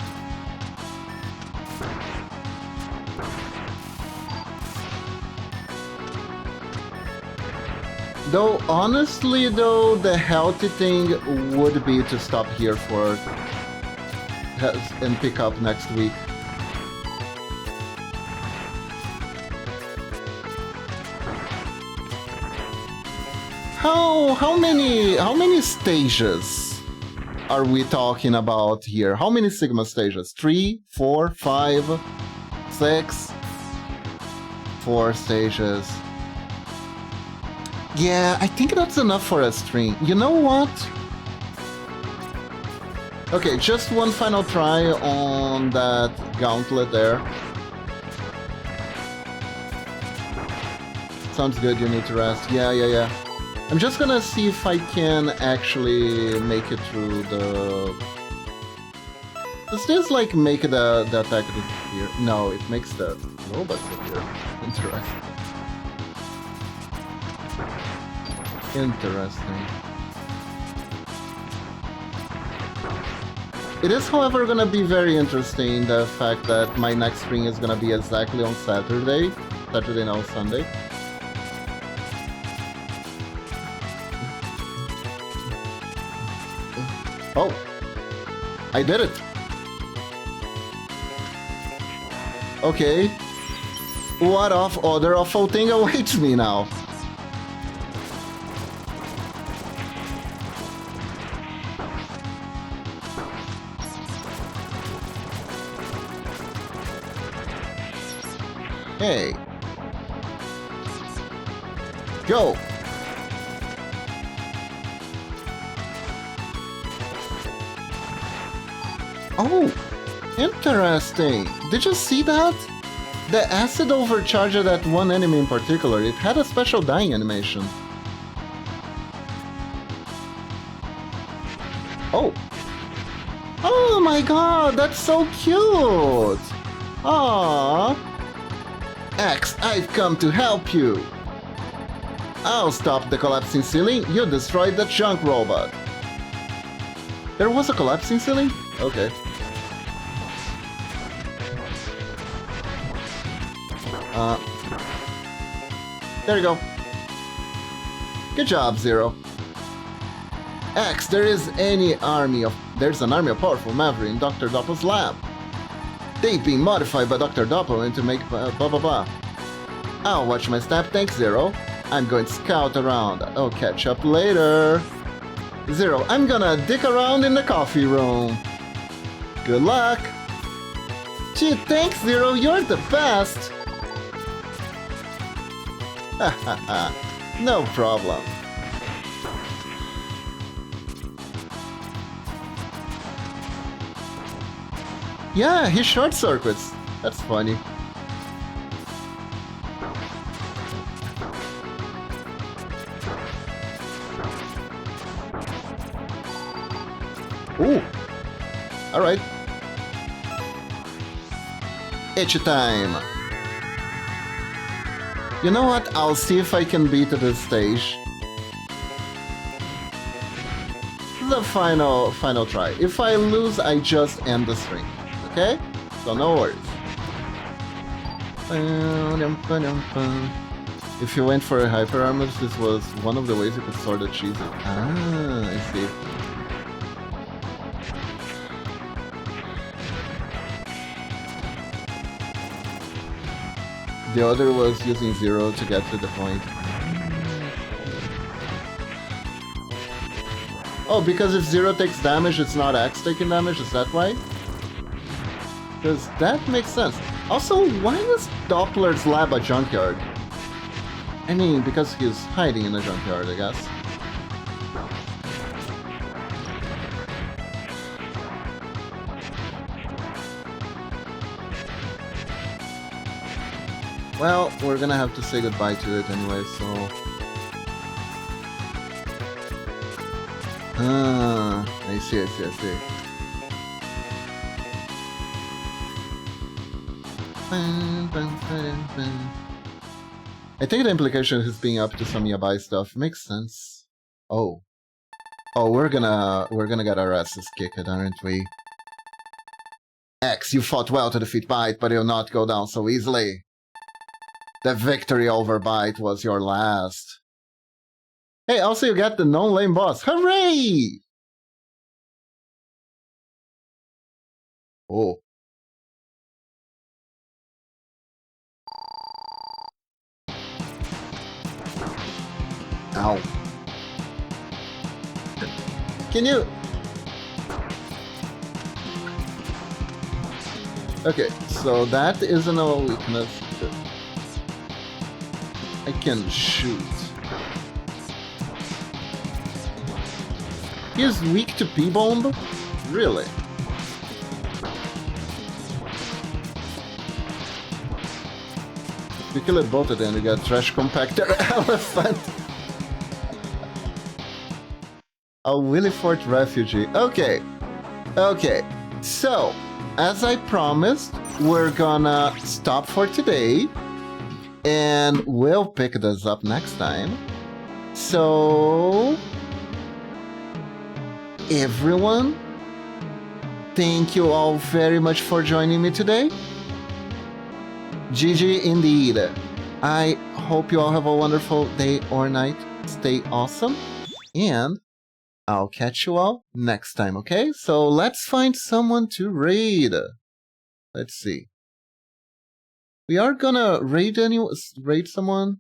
Though, honestly though, the healthy thing would be to stop here for and pick up next week. How many stages are we talking about here? How many Sigma stages? 3, 4, 5, 6? 4 stages. Yeah, I think that's enough for a stream. You know what? Okay, just one final try on that gauntlet there. Sounds good, you need to rest. Yeah. I'm just gonna see if I can actually make it through the... Does this, like, make the attack disappear? No, it makes the robots appear. Interesting. It is, however, gonna be very interesting, the fact that my next stream is gonna be exactly on Saturday. Saturday, now Sunday. Oh! I did it! Okay. What other awful thing awaits me now? Hey. Go! Oh! Interesting! Did you see that? The acid overcharged that one enemy in particular. It had a special dying animation. Oh! Oh my god, that's so cute! Aww! X, I've come to help you! I'll stop the collapsing ceiling. You destroyed the junk robot. There was a collapsing ceiling? Okay. There you go. Good job, Zero. X, there's an army of powerful Maverick in Dr. Doppel's lab. They've been modified by Dr. Doppel to make blah blah blah. I'll watch my step, thanks, Zero. I'm going to scout around. I'll catch up later. Zero, I'm gonna dick around in the coffee room. Good luck. Gee, thanks, Zero, you're the best. Hahaha, no problem. Yeah, he short circuits. That's funny. Ooh. Alright. Itchy time. You know what? I'll see if I can beat this stage. The final try. If I lose, I just end the stream. Okay? So no worries. If you went for a hyper armor, this was one of the ways you could sort of cheese it. Ah, I see. The other was using Zero to get to the point. Oh, because if Zero takes damage, it's not X taking damage, is that why? Because that makes sense. Also, why is Doppler's lab a junkyard? I mean, because he's hiding in a junkyard, I guess. Well, we're gonna have to say goodbye to it anyway, so... Ah, I see. I think the implication is being up to some yabai stuff. Makes sense. Oh, we're gonna get our asses kicked, aren't we? X, you fought well to defeat Byte, but you'll not go down so easily. The victory over Byte was your last. Hey, also you got the non-lame boss. Hooray! Oh. Ow. Can you? Okay, so that isn't a weakness. I can shoot. He's weak to P-bomb? Really? You kill it both of them, you got Trash Compactor Elephant. A Willy Fort Refugee. Okay. Okay. So, as I promised, we're gonna stop for today. And we'll pick this up next time. So, everyone, thank you all very much for joining me today. GG indeed. I hope you all have a wonderful day or night. Stay awesome. And I'll catch you all next time, okay? So let's find someone to raid. Let's see. We are gonna raid someone.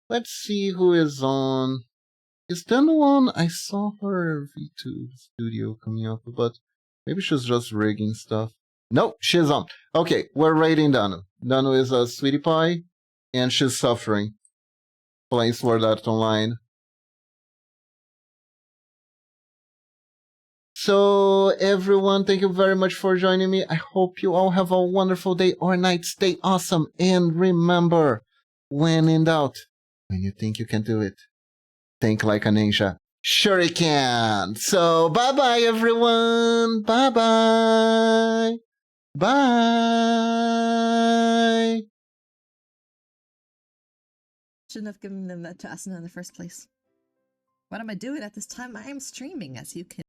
Let's see who is on. Is Danu on? I saw her V2 studio coming up, but maybe she's just rigging stuff. Nope, she's on. Okay, we're raiding Danu. Danu is a sweetie pie, and she's suffering. Playing Sword Art Online. So, everyone, thank you very much for joining me. I hope you all have a wonderful day or night. Stay awesome. And remember, when in doubt, when you think you can do it, think like a ninja. Sure you can. So, bye-bye, everyone. Bye-bye. Bye. Shouldn't have given them that to us in the first place. What am I doing at this time? I am streaming, as you can